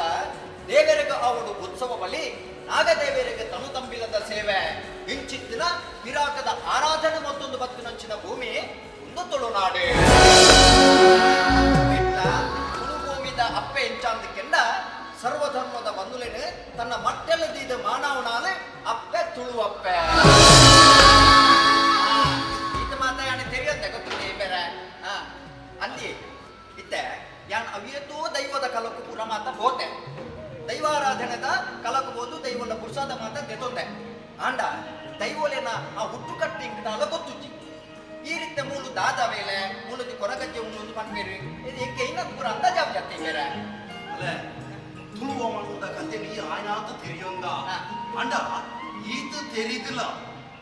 ದೇವರಿಗೆ ಅವಡು ಉತ್ಸವ ಬಲಿ ನಾಗದೇವರಿಗೆ ತನು ತಂಬಿಲದ ಸೇವೆ ಇಂಚಿತ್ತಿನ ಪಿರಾಕದ ಆರಾಧನೆ ಮತ್ತೊಂದು ಬತ್ತಿನಂಚಿನ ಭೂಮಿ ಒಂದು ತುಳುನಾಡು ತುಳುಭೂಮಿದ ಅಪ್ಪೆ ಎಂಚಾಂದಕ್ಕೆಂಡ ಸರ್ವಧರ್ಮದ ಬಂಧುಲೇನು ತನ್ನ ಮಟ್ಟೆಲ್ಲದಿದ್ದ ಮಾನವನಾಲೆ ಅಪ್ಪೆ ತುಳು ಅಪ್ಪೆ ಇದು ಮಾತ ಯಾನೆ ತೆರೆಯಂತೆ ಗೊತ್ತಿದೆ ಬೇರೆ ಅಲ್ಲಿ ಇತ್ತೆ ಯಾನ್ ಅವಿಯತೂ ದೈವದ ಕಲಕು ಪುರ ಮಾತ ಹೋತೆ ದೈವಾರಾಧನೆದ ಕಲಕಬಹುದು ದೈವದ ಪುರುಷಾದ ಮಾತ ತೆತ್ತೊಂದೆ ಆಂಡ ದೈವಲೇನ ಆ ಹುಟ್ಟು ಕಟ್ಟಿಂಗ್ನಾಲ ಗೊತ್ತುಜ್ಜಿ ಈ ರೀತಿ ಮೂಲು ದಾದ ವೇಳೆ ಮೂಲದ ಕೊರಗಜ್ಜೆ ಒಂದು ಪಂಪೇರಿ ಇದು ಏಕೆ ಇನ್ನೊಂದು ಪೂರ ಅಂದಾಜಾಬ್ ಜಾತಿ ಬೇರೆ ಅಲ್ಲೇ ತುಳುವ ಮಾಡುವುದ ಕತೆ ನೀ ಆಯ್ನಾತ ತೆರೆಯೊಂದ ಅಂಡ ಈತ ತೆರೀದಿಲ್ಲ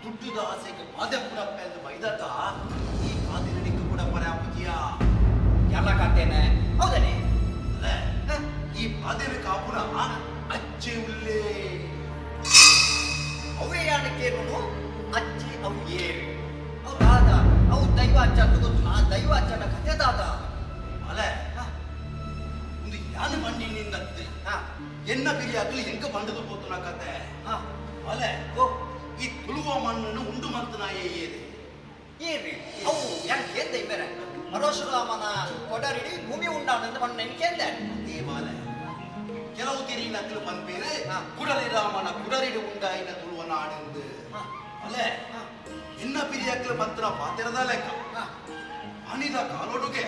ದುಡ್ಡುದ ಆಸೆಗೆ ಬಾಧೆ ಪುಡಪ್ಪ ಎಂದು ಬೈದಾತ ಈ ಕಾದಿನ ನಿಕ್ಕು ಕೂಡ ಪರಾಪತಿಯ ಎಲ್ಲ ಕತ್ತೇನೆ ಹೌದನೇ ಅಲ್ಲೇ ಈ ಬಾಧೆನ ಕಾಪುರ ಅಜ್ಜೆ ಉಲ್ಲೇ ಅವೇ ಯಾನಕ್ಕೇನು ಅಜ್ಜಿ ಅವು ಏರು ಅವು ದಾದ ಅವು ದೈವ ಅಜ್ಜ ಅಂತ ಗೊತ್ತು ಆ ದೈವ ಅಜ್ಜನ ಕಥೆ ದಾದ ಅಲ್ಲೇ ಒಂದು ಯಾನು ಮಣ್ಣಿನಿಂದತ್ತೆ ಎನ್ನ ಬಿರಿ ಆಗ್ಲಿ ಎಂಕ ಬಂಡದು ಪೋತುನ ಕತೆ ಅಲ್ಲೇ ಈ ತುಳುವ ಮಣ್ಣನ್ನು ಉಂಡು ಮಂತನಾಯೇ ಏರಿ ಏರಿ ಅವು ಯಾನ್ ಕೇಂದೆ ಬೇರೆ ಪರಶುರಾಮನ ಕೊಡರಿಡಿ ಭೂಮಿ ಉಂಡಾನಂದ ಮಣ್ಣು ನೆನ್ಕೇಂದೆ ದೇವಾಲಯ ಕೆಲವು ತಿರಿ ನಕಲು ಪಂಪೇರು ಕುಡಲಿ ರಾಮನ ಕುಡರಿಡು ಉಂಡಾಯಿನ ತುಳುವ ನಾಡೆಂದು ಅಲ್ಲೇ ಎನ್ನ ಪಿರಿಯಕ್ಕಲು ಮಂತ್ರ ಪಾತಿರದ ಲೆಕ್ಕ ಅನಿದ ಕಾಲೊಡುಗೆ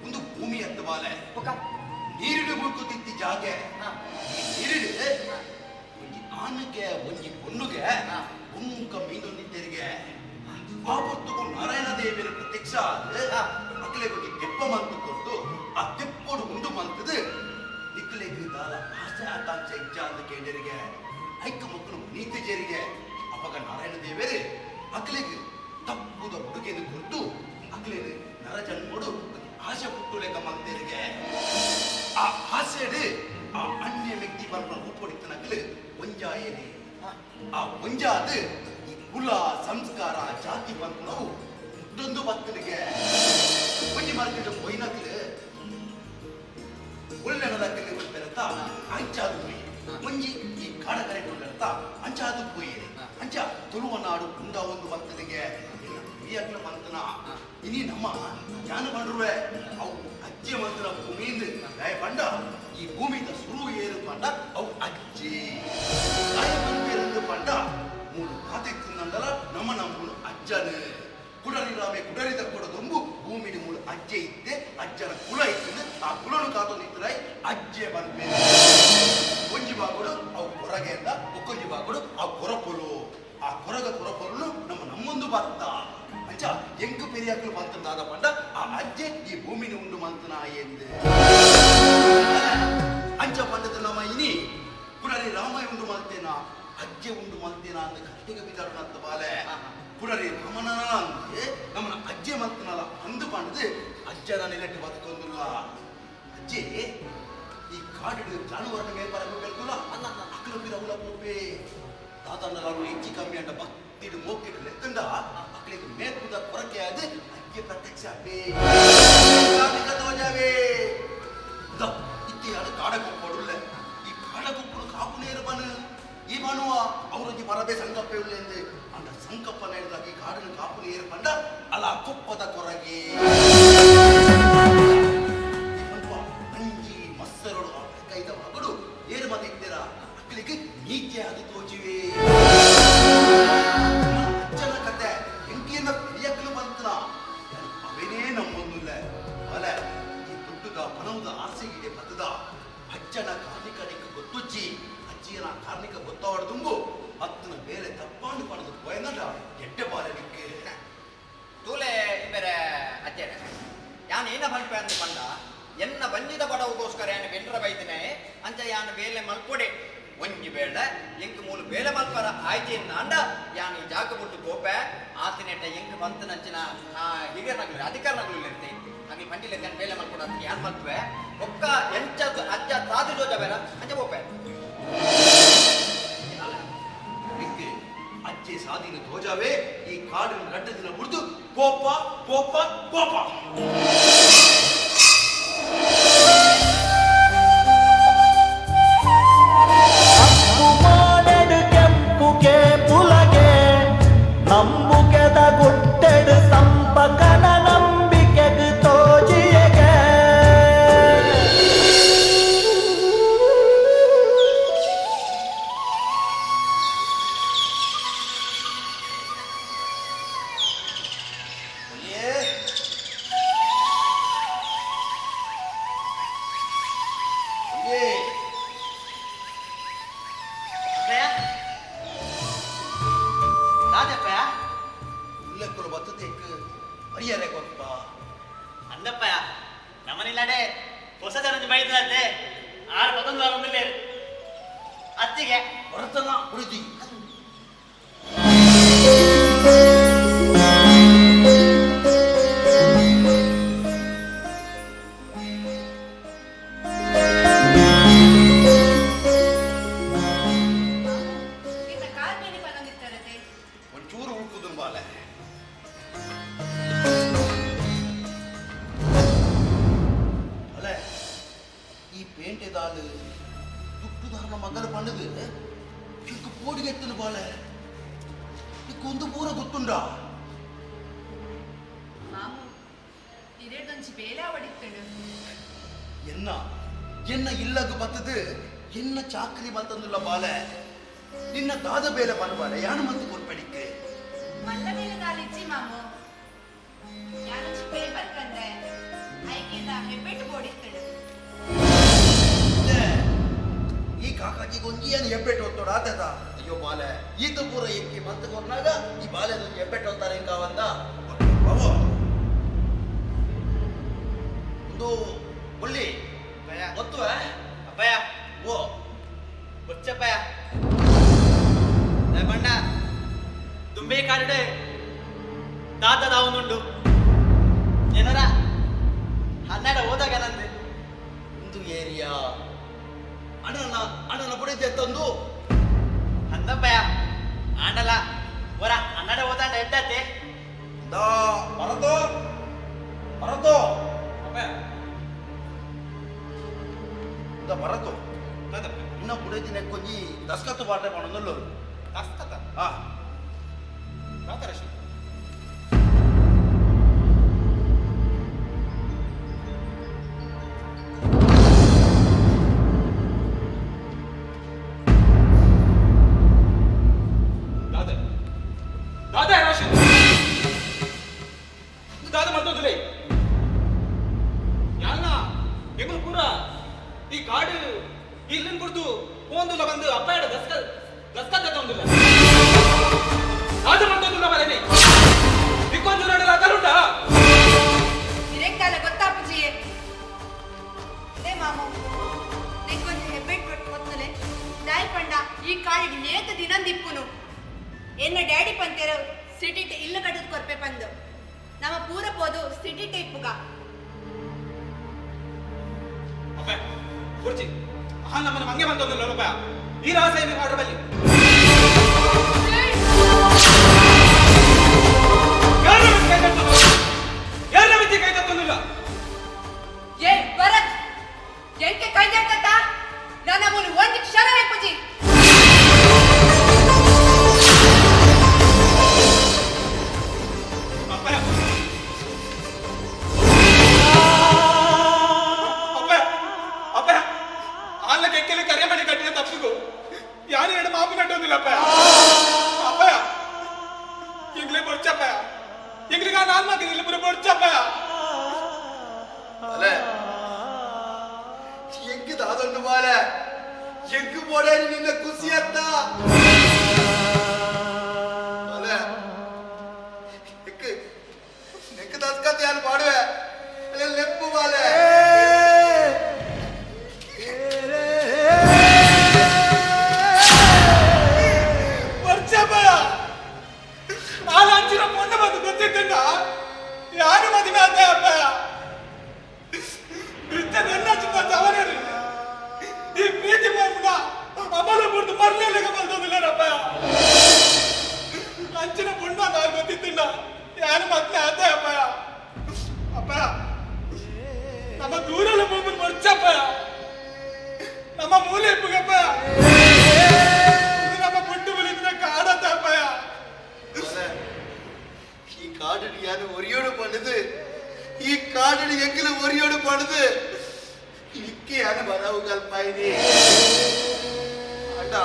ಒಂದು ಭೂಮಿ ಅಂತ ಬಾಲೆ ನೀರಿಡು ಬುಕ್ಕುತ್ತಿತ್ತಿ ಜಾಗೆ ನೀರಿಡು ಒಂಜಿ ಆನೆಗೆ ಒಂಜಿ ಪೊನ್ನುಗೆ ಉಮ್ಮುಖ ಮೀನೊಂದಿದ್ದರಿಗೆ ಆ ಹೊತ್ತುಗೂ ನಾರಾಯಣ ದೇವಿಯ ಪ್ರತ್ಯಕ್ಷ ಮಕ್ಕಳಿಗೆ ಒಂಜಿ ತೆಪ್ಪ ಮಂತು ಕೊಟ್ಟು ಆ ತೆಪ್ಪೋಡು ಉಂಡು ಮಂತದು ನಿಕ್ಕಲೆಗೆ ದಾದ ಆಸೆ ಆಕಾಂಕ್ಷೆ ಇಚ್ಛ ಅಂತ ಕೇಳಿರಿಗೆ ಐಕ ಮಕ್ಕಳು ನೀತಿ ಜೇರಿಗೆ ಅವಾಗ ನಾರಾಯಣ ದೇವರೇ ಮಕ್ಕಳಿಗೆ ತಪ್ಪುದ ಹುಡುಗಿಯನ್ನು ಕೊಟ್ಟು ಮಕ್ಕಳಿಗೆ ನರ ಜನ್ಮೋಡು ಆಸೆ ಹುಟ್ಟು ಲೆಕ್ಕ ಮಂತರಿಗೆ ಆ ಆಸೆಡು ಆ ಅನ್ಯ ವ್ಯಕ್ತಿ ಬರ್ನ ರೂಪೊಡಿತ ನಕಲು ಒಂಜಾಯೇನೆ ಆ ಒಂಜಾದು ಈ ಕುಲ ಸಂಸ್ಕಾರ ಜಾತಿ ಬಂದು ನಾವು ಮುಟ್ಟೊಂದು ಭಕ್ತನಿಗೆ ಒಂಜಿ ಮಾರ್ಕೆಟ್ ಬೈನಕ್ಲು ಒಳ್ಳೆನದಕ್ಕೆ ಬೆರತ ಅಂಚಾದು ಪೋಯಿ ಒಂಜಿ ಈ ಕಾಡಗರೆಟ್ಟು ಬೆರತ ಅಂಚಾದು ಪೋಯಿ ಅಂಚ ತುಳುವ ನಾಡು ಉಂಡ ಒಂದು ಭಕ್ತನಿಗೆ ಈಯಕ್ಲ ಮಂತನ ಇನಿ ನಮ್ಮ ಜ್ಞಾನ ಬಂಡ್ರುವೆ ಅವು ಅಜ್ಜೆ ಮಂತ್ರ ಭೂಮಿಯಿಂದ ದಯ ಬಂಡ ಈ ಭೂಮಿದ ಸುರು ಏರು ಬಂಡ ಅವು ಅಜ್ಜಿ ದಯ ಬಂದಿರಂದು ಬಂಡ ಮೂರು ಖಾತೆ ತಿನ್ನಂದಲ ನಮ್ಮ ನಮ್ಮನು ಅಜ್ಜನ ಕುಡರಿ ರಾಮೆ ಕುಡರಿದ ಕೊಡದೊಂಬು ಭೂಮಿನ ಮೂಲ ಅಜ್ಜೆ ಇದ್ದೆ ಅಜ್ಜನ ಕುಲ ಇತ್ತು ಆ ಕುಲನು ಕಾತೊಂದಿದ್ರಾಯ್ ಅಜ್ಜೆ ಬಂದ್ಮೇ ಒಂಜಿ ಬಾಗುಡು ಅವು ಹೊರಗೆ ಅಂದ ಒಕ್ಕೊಂಜಿ ಬಾಗುಡು ಆ ಕೊರಪೊಲು ಆ ಕೊರಗ ಕೊರಪೊಲು ನಮ್ಮೊಂದು ಭತ್ತ ಅಂಚ ಎಂಕು ಪೆರಿಯಾಕಲು ಮಂತನಾದ ಪಂಡ ಆ ಅಜ್ಜೆ ಈ ಭೂಮಿನ ಉಂಡು ಮಂತನ ಎಂದು ಅಂಚ ಪಂಡದ ನಮ್ಮ ಇನಿ ಕುಡರಿ ರಾಮ ಉಂಡು ಮಲ್ತೇನ ಅಜ್ಜೆ ಉಂಡು ಮಲ್ತೇನ ಅಂತ ಕಟ್ಟಿಗೆ ಬಿದ್ದಾರು ಅಂತ ಬಾಲೆ ಕುಡರಿ ರಾಮನ ಅಂದ್ರೆ ನಮ್ಮನ ಅಜ್ಜೆ ಮಂತನಲ್ಲ ಅಂದು ಪಂಡದು ಅಜ್ಜನ ನೆಲೆಟ್ಟು ಬದುಕೊಂದಿಲ್ಲ ಅಜ್ಜೆ ಈ ಕಾಡಿಡು ಜಾನುವಾರನ ಮೇಲ್ಪರಬೇಕು ಬೆಳ್ಕುಲ್ಲ ಅನ್ನ ಅಕ್ಕಲು ಬಿರ ಉಲ ಪೋಪೆ ತಾತಂಡರು ಹೆಚ್ಚಿ ಕಮ್ಮಿ ಅಂಟ ಭಕ್ತಿಡು ಮೋಕಿಡು ಲೆಕ್ಕಂಡ ಅಕ್ಕಳಿಗೆ ಮೇಲ್ಪುದ ಕೊರಕೆ ಅದು ಅಜ್ಜೆ ಪ್ರತ್ಯಕ್ಷ ತೋಜಾವೆ ಇತ್ತಿ ಅದು ಕಾಡಕೊಪ್ಪಡುಲ್ಲ ಈ ಕಾಡಕೊಪ್ಪಡು ಕಾಪು ನೇರು ಬನು ಈ ಬನುವ ಅವರಿಗೆ ಬರಬೇ ಸಂಕಪ್ಪ ಉಳ್ಳೆಂದು ಅಂಡ ಸಂಕಪ್ಪ ನಡೆದಾಗ ಈ ಕಾಡಿನ ಕಾಪು ನೇರು ಬಂಡ ಅಲ್ಲ ಕೊಪ್ಪದ ಕೊರಗೆ ಅಂಜಿ ಮಸ್ಸರಡು ಕೈದ ಮಗಳು ಏರು ಮದಿದ್ದೀರ ಅಕ್ಕಳಿಗೆ ನೀತಿ ಅದು ತೋಚಿವೆ ಅಜ್ಜನ ಕತೆ ಎಂಕಿಯಿಂದ ಪ್ರಿಯಕ್ಕಲು ಬಂತನ ಅವೇನೇ ನಮ್ಮೊಂದಿಲ್ಲ ಅಲ ಈ ದುಡ್ಡುದ ಪಣವುದ ಆಸೆಗಿದೆ ಬತ್ತದ ಅಜ್ಜನ ಕಾರ್ಮಿಕನಿಗೆ ಗೊತ್ತುಚ್ಚಿ ಅಜ್ಜಿಯನ ಕಾರ್ಮಿಕ ಗೊತ್ತಾವಡ್ದುಂಬು ಅತ್ತನ ಬೇರೆ ತಪ್ಪಾಂಡು ಪಣದು ಪೋಯನಡ ಎಡ್ಡೆ ಬಾಲನಿಕ್ಕೆ ತೂಲೆ ಬೇರೆ ಅಜ್ಜನ ಯಾನ್ ಏನ ಮಲ್ಪೆ ಅಂದು ಬಂದ ಎನ್ನ ಬಂಜಿದ ಬಡವುಗೋಸ್ಕರ ಯಾನು ಬೆಂಡ್ರ ಬೈದಿನೇ ಅಂಚ ಯಾನು ಬೇಲೆ ಮಲ್ಪೊಡೆ ಒಂಜಿ ಬೇಡ ಎಂಕ್ ಮೂಲು ಬೇಲೆ ಮಲ್ಪರ ಆಯ್ಕೆಯನ್ನ ಅಂಡ ಯಾನು ಜಾಗ ಬಿಟ್ಟು ಕೋಪೆ ಆತಿನೆಟ್ಟ ಎಂಕ್ ಬಂತು ನಂಚಿನ ಹಿರಿಯರ್ನಗಳು ಅಧಿಕಾರಗಳು ಇರ್ತಿ ಹಾಗೆ ಪಂಡಿಲೆ ಬೇಲೆ ಮಾಡ್ಕೊಡ ಯಾರು ಮಾಡ್ತವೆ ಒಕ್ಕ ಎಂಚ ಅಜ್ಜ ತಾದು ಜೋಜ ಬೇಡ ಅಂಚ ಹೋಗ್ಬೇ ಅಜ್ಜೆ ಸಾದಿನ ಧ್ವಜವೇ ಈ ಕಾಡಿನ ರಡ್ಡದಿನ ಮುರಿದು ಪೋಪ ಪೋಪ ಪೋಪ ಕೆಂಪುಗೆ ಪುಲಗೆ ನಂಬುಗೆದ ಗುಟ್ಟೆಡು ಸಂಪಕನ ನಂಬಿಕೆಗೆ ತೋಜಿಯಗೆ ಅಂದಪ್ಪ ನಮ್ಮನಿಲ್ಲಾಡೆ ಹೊಸ ಜನ ಬೈದ್ರೆ ಆರು ಪತಂಗ ಒಂದಿಲ್ಲ ಅತ್ತಿಗೆ ಹೊರತನ ಹುಡುಗಿ ಒಂಚೂರು ಹುಡುಕುದು ಬಾಲ ಈ ಪೇಂಟೆದಾಳು ದುಡ್ಡುದಾರನ ಮಗನ ಪಂಡದು ಚಿಕ್ಕ ಪೋಡಿಗೆ ಎತ್ತನು ಬಾಳ ಒಂದು ಪೂರ ಗೊತ್ತುಂಡ ಎನ್ನ ಎನ್ನ ಇಲ್ಲಗ ಬತ್ತದು ಎನ್ನ ಚಾಕ್ರಿ ಬಂತಂದುಲ್ಲ ಬಾಲ ನಿನ್ನ ದಾದ ಬೇಲೆ ಬರಬಾರ ಯಾನು ಮಂತು ಕೊರ್ಪಡಿಕ್ಕೆ ಮಲ್ಲ ಬೇಲೆ ದಾಲಿಚ್ಚಿ ಮಾಮು ಯಾನೊಂದು ಪೇಪರ್ ಕಂಡೆ ಐಕಿಂದ ಹೆಬ್ಬೆಟ್ಟು ಬೋಡಿಸ್ತೇನೆ ಈ ಕಾಕಾಜಿಗೆ ಒಂಜಿಯನ್ನು ಹೆಬ್ಬೆಟ್ಟು ಹೊತ್ತೋಡ ಆತದ ಅಯ್ಯೋ ಬಾಲೆ ಈತ ಪೂರ ಎಕ್ಕಿ ಮಂತು ಕೊರ್ನಾಗ ಈ ಬಾಲೆದೊಂದು ಹೆಬ್ಬೆಟ್ಟು ಹೊತ್ತಾರೆ ಕಾವಂದ ಒಂದು ಒಳ್ಳಿ ಗೊತ್ತು ಅಪ್ಪಯ್ಯ ಓ ಗೊಚ್ಚಪ್ಪಯ್ಯ ಬಣ್ಣ ದುಂಬೆ ಕಾರಡೆ ದಾತದ ಅವನುಂಡು ಏನಾರ 12 ಹೋದಾಗ ನಂದು ಒಂದು ಏರಿಯಾ ಅಣ್ಣನ ಬುಡಿದ್ದೆ ತಂದು ಅಂದಪ್ಪಯ್ಯ ಆಂಡಲ ಹೊರ 12 ಹೋದಾಂಡ ಎಡ್ಡತ್ತೆ ಬರतो ಬರतो ಬರतो ಇನ್ನ ಬುಡಿದಿನ ಕೊಂಜಿ ದಸ್ಕತ್ತು ಬಾಟ್ರೆ ಮಾಡೋದಲ್ಲೂ ದಸ್ಕತ್ತ ಹಾ ಈ ಕಾಡು ಇಲ್ಲಿನ ಕುರಿತು ಒಂದುಲ್ಲ ಬಂದು ಅಪ್ಪಾಯಡ ದಸ್ಕತ್ತ ತಂದಿಲ್ಲ ಅದು ಬಂದೊಂದಿಲ್ಲ ಬರಲಿ ದಿಕ್ಕೊಂದು ನೋಡಲ್ಲ ತರುಂಡ ಇರೆಕ್ಕಾಲ ಗೊತ್ತಾಪುಜಿಯೇ ಅದೇ ಮಾಮು ನಿಕ್ಕೊಂದು ಹೆಬ್ಬೆಟ್ಟು ಹೊತ್ತಲೆ ದಾಯಿ ಪಂಡ ಈ ಕಾಡಿಗೆ ನೇತ ದಿನಂದಿಪ್ಪುನು ಎನ್ನ ಡ್ಯಾಡಿ ಪಂತೇರು ಸಿಟಿ ಇಲ್ಲ ಕಟ್ಟದ ಕೊರ್ಪೆ ಪಂದು ನಮ್ಮ ಪೂರ ಪೋದು ಸಿಟಿ ಟೈಪುಗ ಕುರ್ಚಿ ಆ ನಮ್ಮನ್ನ ಮಂಗೆ ಬಂದೊಂದಿಲ್ಲ ರೂಪಾಯ ಈ ರಹಸ್ಯ ಮಾಡ್ರ ಬಲ್ಲಿ ಯಾರ ಮಿತಿ ಕೈ ತತ್ತೊಂದಿಲ್ಲ ಏ ಭರತ್ ಎಂಕೆ ಕೈ ತತ್ತ ನನ್ನ ಮೂಲ ಒಂದು ಕ್ಷಣ ಪೂಜಿ ಯಾರು ಎರಡು ಮಾಪು ಕಟ್ಟೋದಿಲ್ಲ ಅಪ್ಪ ಅಪ್ಪಯ್ಯ ಈಗಲೇ ಬೊಡ್ಚಪ್ಪಯ್ಯ ಈಗಲಿಗ ನಾನು ಮಾಕಿದಿಲ್ಲ ಪುರ ಬೊಡ್ಚಪ್ಪಯ್ಯ ಅಲೆ ಎಂಕಿದ ಅದೊಂದು ಬಾಲೆ ಎಂಕು ಬೋಡೆ ನಿನ್ನ ಖುಷಿ ಅಂತ ಅಲೆ ನೆಕ್ಕ ದಸ್ಕತ್ ಯಾರು ಮಾಡುವೆ ಅಲೆ ಲೆಪ್ಪು ಬಾಲೆ ಯಾರು ಮದುವೆ ಆತ ಅಪ್ಪ ಈ ಪ್ರೀತಿ ಮಾಡ್ಬಿಡ ಅಮಲ ಬಿಡ್ದು ಮರ್ಲೇಗ ಬಂದೋದಿಲ್ಲರಪ್ಪ ಅಂಚಿನ ಬುಂಡ ನಾನು ಗೊತ್ತಿದ್ದಿಲ್ಲ ಯಾರು ಮತ್ತೆ ಅದೇ ಅಪ್ಪಯ ಅಪ್ಪಯ ನಮ್ಮ ದೂರಲ್ಲ ಬಂದು ಮರ್ಚಪ್ಪ ನಮ್ಮ ಮೂಲೆ ಇಪ್ಪಗಪ್ಪ ನಮ್ಮ ಬುಂಡು ಬಲಿದ್ರೆ ಕಾಡತ್ತ ಅಪ್ಪಯ ಈ ಕಾಡಡಿ ಯಾರು ಒರಿಯೋಡು பண்ணுது ಈ ಕಾಡಡಿ எங்கல ஒரியோடு பண்ணுது இக்கே யாரு வரவு கல்பாயினி ஆண்டா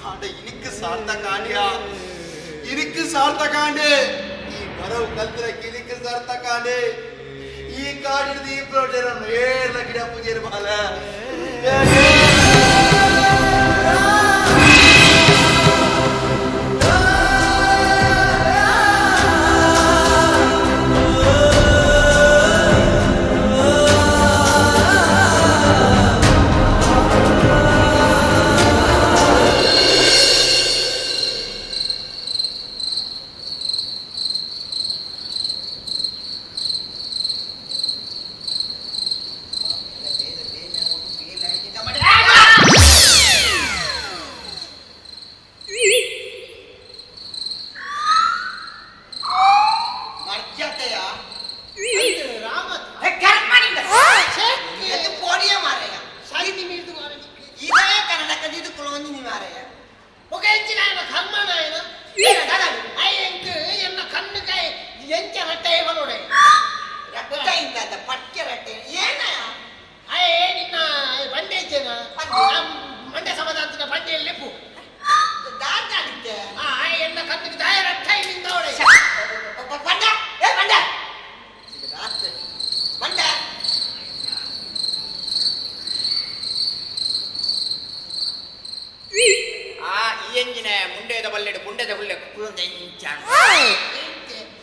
ஆண்டா இனிக்கு சார்த்த காண்டியா இனிக்கு சார்த்த காண்டே ಈ வரவு கல்தரக்கு இனிக்கு சார்த்த காண்டே ಈ ಕಾಡಿಡಿ ಈ ಪ್ರೋಜನ ಏರ್ಲ ಗಿಡ ಪೂಜೆರ ಬಾಲ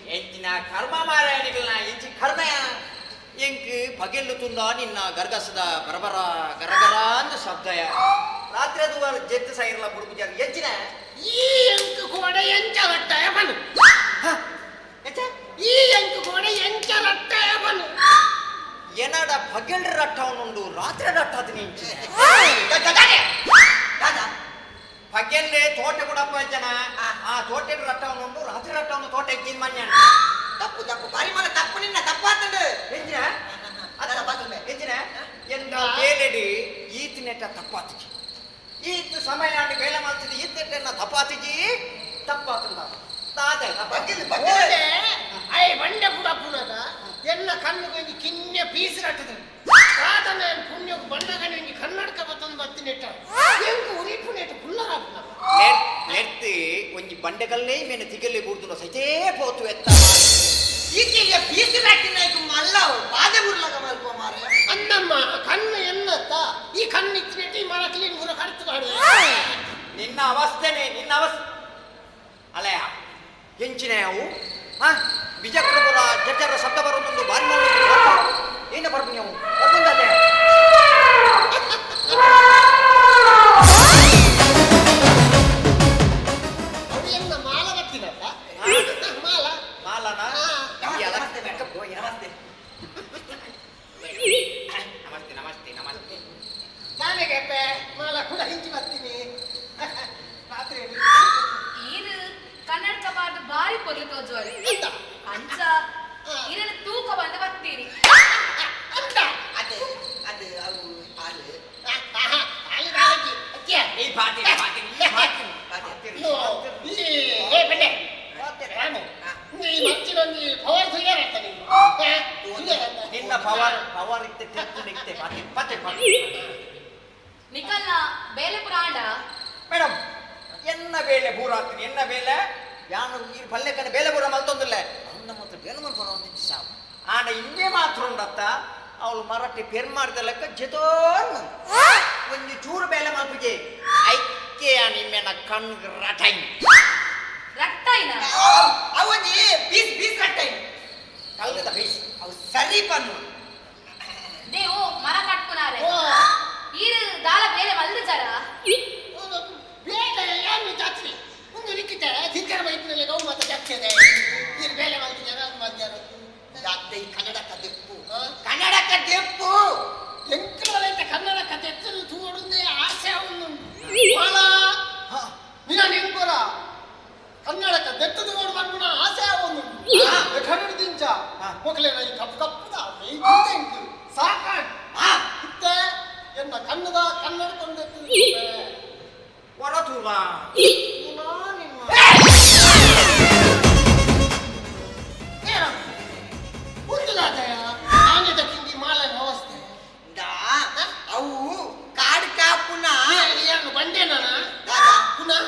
ಎಂಚಿನ ಕರ್ಮ ಮಾರಾಯಣಿಗಳನ್ನ ಎಂಚಿ ಕರ್ಮಯ ಎಂಕ್ ಪಗೆಲ್ಲು ತುಂದ ನಿನ್ನ ಗರ್ಗಸದ ಬರಬರ ಗರಗರ ಅಂದ ಶಬ್ದಯ ರಾತ್ರಿ ಅದು ಜೆತ್ತು ಸೈರಲ್ಲ ಬುಡುಬುಜಾರ ಎಂಚಿನ ಈ ಎಂಕು ಕೋಡೆ ಎಂಚ ರಟ್ಟಯ ಬನು ಈ ಎಂಕು ಕೋಡೆ ಎಂಚ ರಟ್ಟಯ ಬನು ಏನಡ ಪಗೆಲ್ ರಟ್ಟವನುಂಡು ರಾತ್ರಿ ರಟ್ಟದ ನಿಂಚಿ ಪಗೆಲ್ಲೇ ತೋಟ ಕೂಡ ಜನ ಆ ತೋಟ ರಟ್ಟವನುಂಡು ರಾತ್ರಿ ರಟ್ಟವನು ತೋಟ ಎಕ್ಕಿನ ಮನ್ಯ ತಪ್ಪು ತಪ್ಪು ಬಾರಿ ಮಗ ತಪ್ಪು ನಿನ್ನ ತಪ್ಪಾತಂಡು ಎಂಜಿನ ಅದರ ಬಾತುಮೆ ಎಂಜಿನ ಎಂದ ಬೇಲೆಡಿ ಈತಿನೆಟ ತಪ್ಪಾತಿಜಿ ಈತು ಸಮಯ ಅಂಡ್ ಬೇಲ ಮಾಡ್ತಿದ್ದಿ ಈತೆಟ್ಟನ್ನ ತಪ್ಪಾತಿಜಿ ತಪ್ಪಾತಂದ ತಾದ ಬಗ್ಗಿಲ್ ಓಡೆ ಐ ಬಂಡೆ ಕೂಡ ಪುನದ ಎನ್ನ ಕಣ್ಣು ಕೊಂಚ ಕಿನ್ನೆ ಪೀಸ್ ರಟ್ಟದ ಕಾದನ ಪುಣ್ಯ ಬಣ್ಣಗನೆ ಕನ್ನಡಕ ಬತ್ತಂದು ಬತ್ತಿನೆಟ್ಟ ಎಂಕು ಉರಿಪುನೆಟ ಕುಲ್ಲರ ನೆತ್ತಿ ಒಂಜಿ ಬಂಡೆಗಲ್ಲೇ ಮೇನೆ ತಿಗಲ್ಲಿ ಬುಡ್ದು ಸೈತೇ ಪೋತು ಎತ್ತ ಈಕೆಗೆ ಪೀಸ್ ರಾಕಿನ ಮಲ್ಲವು ಬಾದೆ ಉರ್ಲಗ ಮಲ್ಪ ಮಾರೆ ಅನ್ನಮ್ಮ ಕಣ್ಣು ಎನ್ನತ್ತ ಈ ಕಣ್ಣು ಇತ್ತಿನೆಟ್ಟಿ ಮರ ಕ್ಲೀನ್ ಗುರ ಕಡ್ತು ಕಾಡು ನಿನ್ನ ಅವಸ್ಥೆನೆ ನಿನ್ನ ಅವಸ್ಥೆ ಅಲಯ ಎಂಚಿನ ಅವು ಬಿಜಾಪುರ ಜಜ್ಜರ ಶಬ್ದ ಬರೋದೊಂದು ಬಾರಿ ಏನು ಬರ್ಬು ನೀವು ಬರ್ಬಂದದೆ ಅದು ಎನ್ನ ಮಾಲ ಬತ್ತಿನಲ್ಲ ಮಾಲ ಮಾಲನ ನಮಸ್ತೆ ನಮಸ್ತೆ ನಮಸ್ತೆ ನಮಸ್ತೆ ನಮಸ್ತೆ ನಾನೆಗೆ ಮಾಲ ಕೂಡ ಹಿಂಚಿ ಬರ್ತೀನಿ ರಾತ್ರಿ ಈರು ಕನ್ನಡಕ ಬಾರ್ದು ಬಾರಿ ಪೊರ್ಲು ತೋಜುವರಿ ಅಂಚ ಈರನ ತೂಕ ಬಂದ ಬರ್ತೀರಿ ಅಂತ ಅದೇ ಅದು ಅವು ಹಾಲು ಅಲ್ಲಿ ರಾಜಿ ಅತ್ಯ ಈ ಪಾತಿನ ಪಾತಿನ ಏ ಬನ್ನಿ ರಾಮು ನೀ ಮಚ್ಚಿನೊಂದು ಪವರ್ ಸಿಗರ್ ಅಂತ ನಿನ್ನ ಪವರ್ ಇತ್ತೆ ತೆತ್ತು ನಿಕ್ತೆ ಪಾತಿ ಪತ್ತೆ ಪಾತಿ ನಿಕಲ್ನ ಬೇಲೆ ಪುರಾಂಡ ಮೇಡಮ್ ಎನ್ನ ಬೇಲೆ ಬೂರಾಗ್ತೀನಿ ಎನ್ನ ಬೇಲೆ ಯಾನು ಈ ಪಲ್ಲೆಕನ ಬೇಲೆ ಬೂರ ಮಲ್ತೊಂದಿಲ್ಲ ಅವನ ಮಾತ್ರ ಬೇಲೆ ಮಲ್ಪರ ಒಂದು ಸಾವು ಆಡ ಇನ್ನೇ ಮಾತ್ರ ಉಂಡತ್ತ ಅವಳು ಮರಾಠಿ ಪೆರ್ ಮಾಡಿದ ಲೆಕ್ಕ ಜತೋನ್ ಒಂದು ಚೂರು ಬೇಲೆ ಮಲ್ಪಿಗೆ ಐಕ್ಕೆ ನಿಮ್ಮೆನ ಕಣ್ಗೆ ರಟೈ ರಟ್ಟೈನ ಅವನಿ ಪೀಸ್ ಪೀಸ್ ರಟ್ಟೈ ಕಲ್ಲದ ಬೀಸ್ ಅವು ಸರಿ ಬನ್ನು ದೇವು ಮರ ಕಟ್ಪುನಾರೆ ಈರು ದಾಲ ಬೇಲೆ ಮಲ್ದು ಜರ ಬೇಲೆ ಏನು ಜಾತ್ರೆ ಒಂದು ನಿಕ್ಕಿತ ತಿರ್ಕರ ಬೈಪಿನಲ್ಲಿ ಗೌ ಮತ್ತೆ ಜಾತ್ರೆ ಇದು ಬೇಲೆ ಮಲ್ತಿದ್ದಾರೆ ಅದು ಮಧ್ಯಾಹ್ನ ಜಾತ್ರೆ ಕನ್ನಡಕ ದೆಪ್ಪು ಕನ್ನಡಕ ದೆಪ್ಪು ಎಂಕಲೈತೆ ಕನ್ನಡ ಕತೆ ಎತ್ತಲು ತೂಡುಂದೇ ಆಸೆ ಅವನು ಮಾಲ ನಿನ್ನ ನೆಂಪರ ಕನ್ನಡಕ ದೆತ್ತದು ನೋಡು ಮಾಡ್ಬಿಡ ಆಸೆ ಅವನು ಕನ್ನಡ ದಿಂಚ ಮಕ್ಕಳೇ ನೈ ಕಪ್ಪು ಕಪ್ಪುದ ಮೇಯ್ತು ಸಾಕಾಡ್ ಇತ್ತೆ ಎನ್ನ ಕನ್ನಡ ಕನ್ನಡ ತಂದೆತ್ತು ಹೊರತೂಲ ಅವು ಕಾಡು ಕಾಪುನ ಬಂಡೆ ಪುನಃ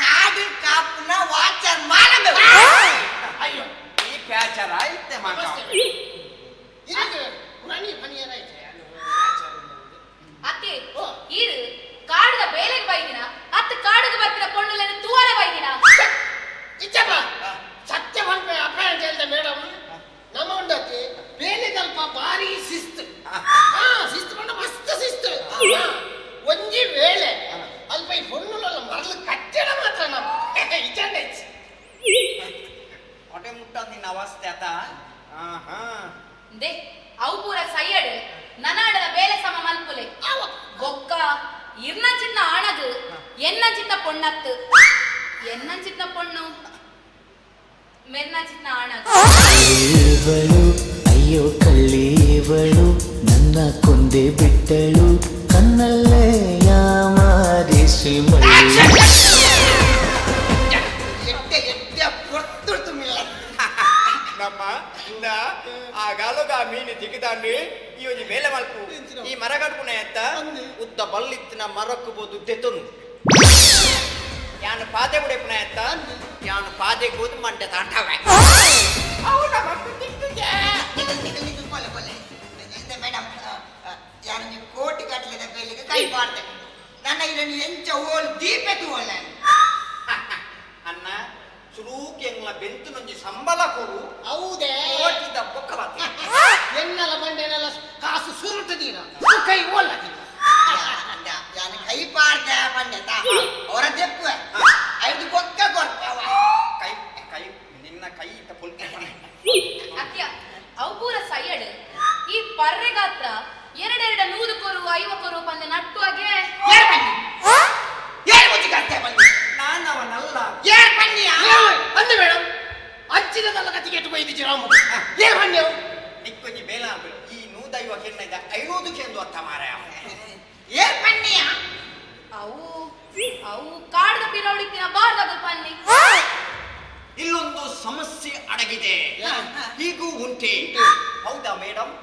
ಕಾಡು ಕಾಪುನ ವಾಚರ್ ಮಾಡಬೇಕು. ಅಯ್ಯೋ ಈ ಪ್ಯಾಚರ ಐತೆ ಮಗ ಅತ್ತೆ ಇದು ಕಾಡದ ಬೇಲೆಗೆ ಬೈದಿನ ಅತ್ತ ಕಾಡಿಗೆ ಬರ್ತಿನ ಪೊಣ್ಣುಲೆನ ತೂವರೆ ಬೈದಿನ ಇಚ್ಚಪ್ಪ ಸತ್ಯ ಬಂದ್ಪೆ ಅಪ್ಪ ಅಂತ ಹೇಳ್ದೆ ಮೇಡಮ್ ನಮ್ಮ ಉಂಡಕ್ಕೆ ಬೇಲಿಗಲ್ಪ ಭಾರಿ ಶಿಸ್ತು ಶಿಸ್ತು ಬಂಡ ಮಸ್ತ್ ಶಿಸ್ತು ಒಂಜಿ ವೇಳೆ ಅಲ್ಪ ಈ ಪೊಣ್ಣುಲೆಲ್ಲ ಮರಳು ಕಟ್ಟಡ ಮಾತ್ರ ನಮ್ಮ ಇಚ್ಚಂಡೆ ಹೊಟ್ಟೆ ಮುಟ್ಟದಿನ ಅವಸ್ಥೆ ಆತ ದೇ ಅವು ಪೂರ ಸೈಯಡ್ ನನಾಡದ ಬೇಲೆ ಸಮ ಮಲ್ಪುಲೆ ಬೊಕ್ಕ ಇರ್ನಂಚಿನ ಆಣದು ಎನ್ನಂಚಿನ ಪೊಣ್ಣತ್ತು ಎನ್ನಂಚಿನ ಪೊಣ್ಣು ಮೆರ್ನಂಚಿನ ಆಣದು ಇವಳು ಅಯ್ಯೋ ಕಳ್ಳೀವಳು ನನ್ನ ಕೊಂದೆ ಬಿಟ್ಟಳು ಕಣ್ಣಲ್ಲೇ ಯಾಮಾರಿಸಿ ನಮ್ಮ ಇಂದ ಆ ಗಾಲುಗ ಮೀನು ಜಿಗಿದಾಂಡು ಈ ಒಂಜಿ ಬೇಲೆ ಮಲ್ಪು ಈ ಮರ ಕಟ್ಪುನ ಎತ್ತ ಉದ್ದ ಬಲ್ಲಿತ್ತಿನ ಮರಕ್ಕು ಬೋದು ತೆತ್ತನು ಯಾನು ಪಾದೆ ಉಡೆಪುನ ಎತ್ತ ಯಾನು ಪಾದೆ ಕೂದು ಮಂಡೆ ತಾಂಡವೆ ಮೇಡಮ್ ಯಾರು ಕೋಟಿ ಕಟ್ಲಿದ ಬೇಲಿಗೆ ಕೈ ಪಾಡ್ದೆ ನನ್ನ ಇದನ್ನು ಎಂಚ ಓಲ್ ದೀಪೆತ್ತು ಒಳ್ಳೆ ಅನ್ನ ಸುರೂಕ್ ಎಂಗ್ಲ ಬೆಂತು ನೊಂಜಿ ಸಂಬಳ ಕೊಡು ಹೌದೇ ಕೋಟಿದ ಬೊಕ್ಕವಾತಿ ಎನ್ನಲ ಬಂಡೆನೆಲ್ಲ ಕಾಸು ಸುರುಟದೀನ ಕೈ ಓಲದಿ ಯಾನು ಕೈ ಪಾಡ್ದೆ ಬಂಡೆತ ಅವರ ದೆಪ್ಪು ಐದು ಬೊಕ್ಕ ಕೊಡ್ತವ ಕೈ ಕೈ ನಿನ್ನ ಕೈ ಇತ್ತ ಪುಲ್ಕೆ ಅತ್ಯ ಅವು ಪೂರ ಸೈಯಡ್ ಈ ಪರ್ರೆ ಗಾತ್ರ ಎರಡೆರಡ 100 ಕೊರು 50 ಕೊರು ಬಂದು ನಟ್ಟುವಾಗೆ ಏನ್ ಮುಚ್ಚಿ ಕರ್ತೆ ಬಂದು ನಾನವನಲ್ಲ ಏನ್ ಬನ್ನಿಯ ಅಂದೆ ಮೇಡಮ್ ಅಂಚಿನದಲ್ಲ ಕತ್ತಿಗೆಟ್ಟು ಬೈದಿಜ್ಜಿ ರಾಮು ಏನ್ ಬನ್ನಿ ನಿಕ್ಕೊಂಜಿ ಬೇಲ ಈ 150 ಕೆನ್ನ 50 ಕೆಂದು ಅತ್ತ ಮಾರಾಯ ಏನ್ ಬನ್ನಿಯ ಅವು ಅವು ಕಾಡ್ದ ಪಿರೌಡಿತ್ತಿನ ಬಾರ್ದಾಗ ಪನ್ನಿ ಇಲ್ಲೊಂದು ಸಮಸ್ಯೆ ಅಡಗಿದೆ ಹೀಗೂ ಉಂಟೆ ಹೌದಾ ಮೇಡಮ್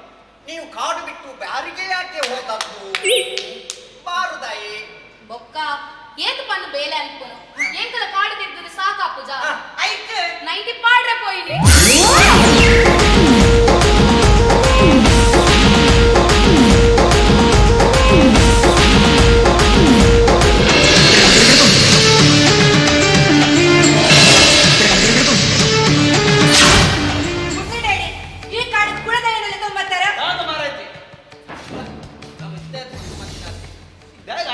ನೀವು ಕಾಡು ಬಿಟ್ಟು ಬ್ಯಾರಿಗೆ ಯಾಕೆ ಹೋದದ್ದು ಬಾರುದಾಯಿ ಬೊಕ್ಕ ಏತು ಪನ್ನು ಬೇಲೆ ಅನ್ಪುನು ಎಂಕಲ ಕಾಡು ತಿರ್ದು ಸಾಕಾ ಪೂಜಾ ಐತೆ ನೈಟಿ ಪಾಡ್ರೆ ಪೋಯಿನಿ ಈ ಕಾಡು ಕುಳದಲ್ಲಿ ತುಂಬತ್ತರ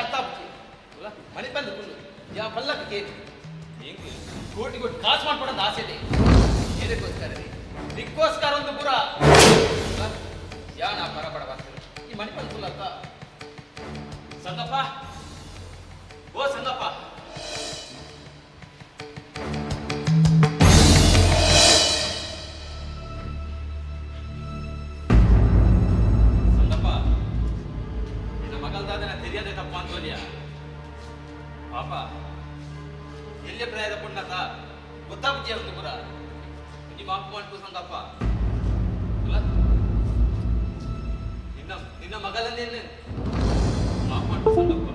ಅರ್ಥ ಮನೆ ಬಂದು ಯಾವ ಪಲ್ಲಕ್ಕೆ ಕೋಟಿ ಕೋಟಿ ಕಾಸು ಮಾಡ್ಕೊಡೋದು ಆಸೆ ಇದೆ ಏನಕ್ಕೋಸ್ಕರ ಇದಕ್ಕೋಸ್ಕರ ಒಂದು ಪುರ ಯಾ ನಾ ಪರ ಪಡ ಬರ್ತೀನಿ ಈ ಮನೆ ಬಂದು ಫುಲ್ ಅರ್ಥ ಸಂಗಪ್ಪ ಓ ಸಂಗಪ್ಪ ಸಂಗಪ್ಪ ನಿನ್ನ ಮಗಲ್ದಾದನ ತೆರಿಯದೆ ತಪ್ಪ ಅಂತೋಲಿಯ ಪಾಪ ಎಲ್ಲಿ ಪ್ರಾಯದ ಪುಣ್ಣತ ಗೊತ್ತಾಗ್ತೀಯ ಒಂದು ಪುರ ನಿಮ್ಮ ಮಾಪು ಮಾಡ್ಕೋ ಸಂಗಪ್ಪ ನಿನ್ನ ನಿನ್ನ ಮಗಲನ್ನೇ ಮಾಪು ಮಾಡ್ಕೋ ಸಂಗಪ್ಪ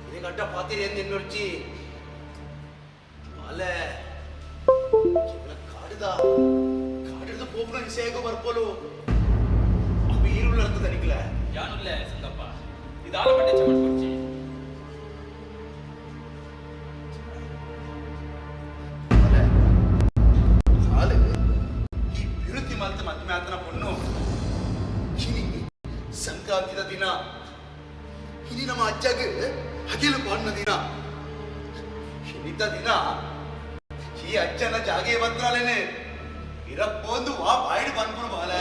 ಇದು ಗಂಟ ಪಾತಿರಿ ಎಂದು ಇನ್ನೊರ್ಚಿ ಅಲ್ಲೇ ಕಾಡಿದ ಕಾಡಿದ ಪೋಪನ ವಿಷಯಗೂ ಬರ್ಪೋಲು ಅವು ಈರುಳ್ಳಿ ಅರ್ಥದ ನಿಕ್ಲ ಯಾನುಲ್ಲೇ ಸಂಗಪ್ಪ ಇದು ಆಲಪಟ್ಟೆ ಚಮಟ್ಕೊಡ್ಚಿ ಸಾಲೆ ಈ ಬಿರುತಿ ಮಲ್ತ ಮದ್ಮೆ ಆತನ ಪೊಣ್ಣು ಸಂಕ್ರಾಂತಿದ ದಿನ ಇನಿ ನಮ್ಮ ಅಜ್ಜಗೆ ಹಗಿಲು ಪಾಡ್ನ ದಿನ ಇನ್ನಿದ್ದ ದಿನ ಒಂಜಿ ಅಜ್ಜನ ಜಾಗೆ ಬಂದ್ರಾಲೇನೆ ಇರಪ್ಪೊಂದು ವಾ ಬಾಯ್ಡ್ ಬಂದ್ಬಿಡು ಬಾಲೆ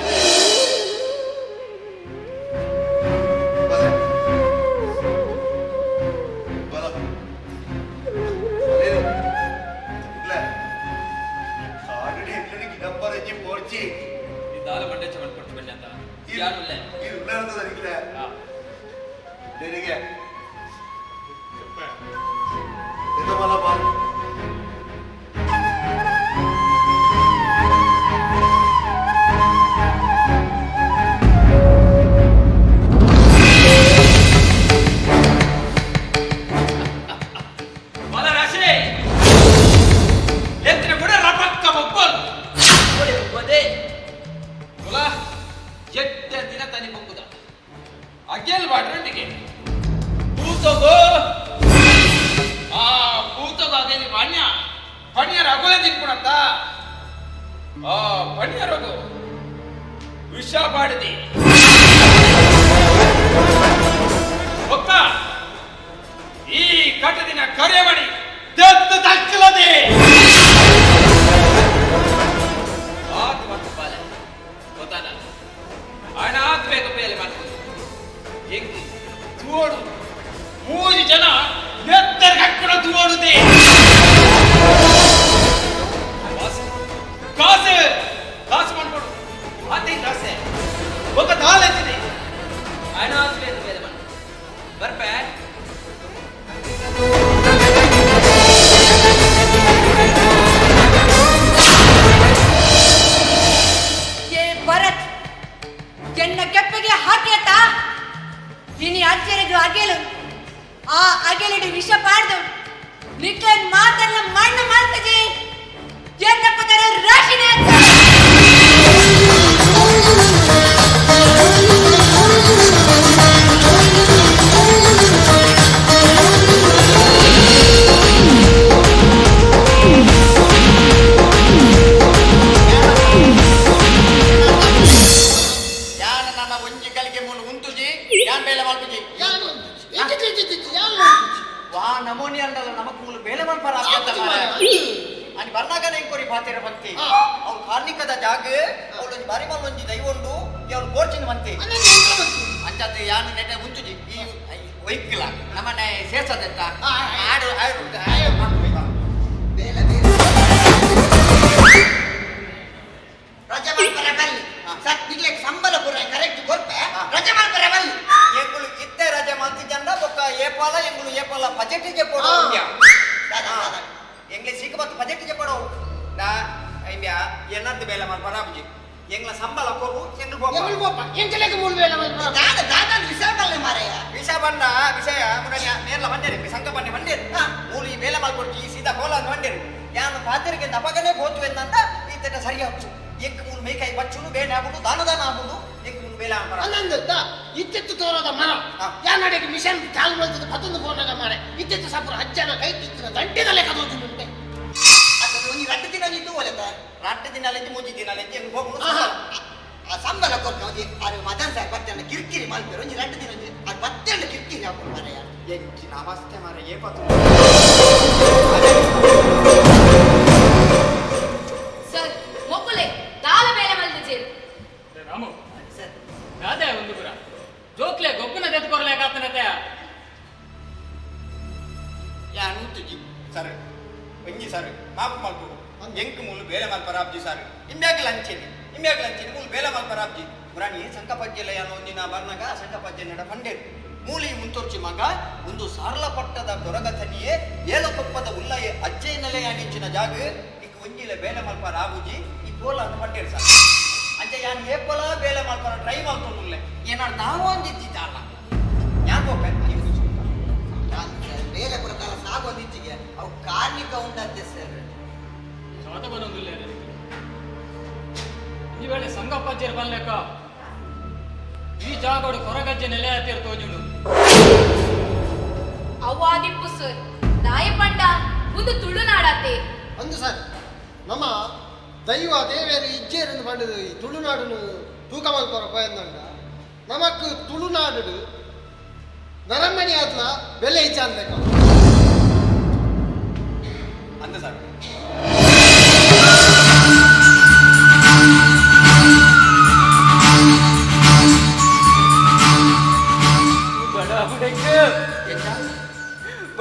ಅಂದ sir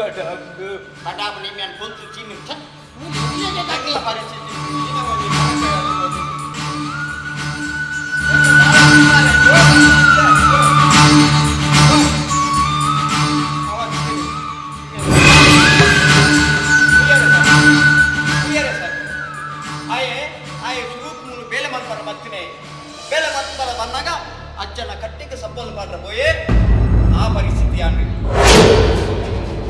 Kadabu nimian kuntu cini cek. ಅಜ್ಜನ ಕಟ್ಟಿಗೆ ಸಬ್ಬಲು ಮಾಡ್ರ ಪೋಯೇ ಆ ಪರಿಸ್ಥಿತಿ ಆಂಡ್ರಿ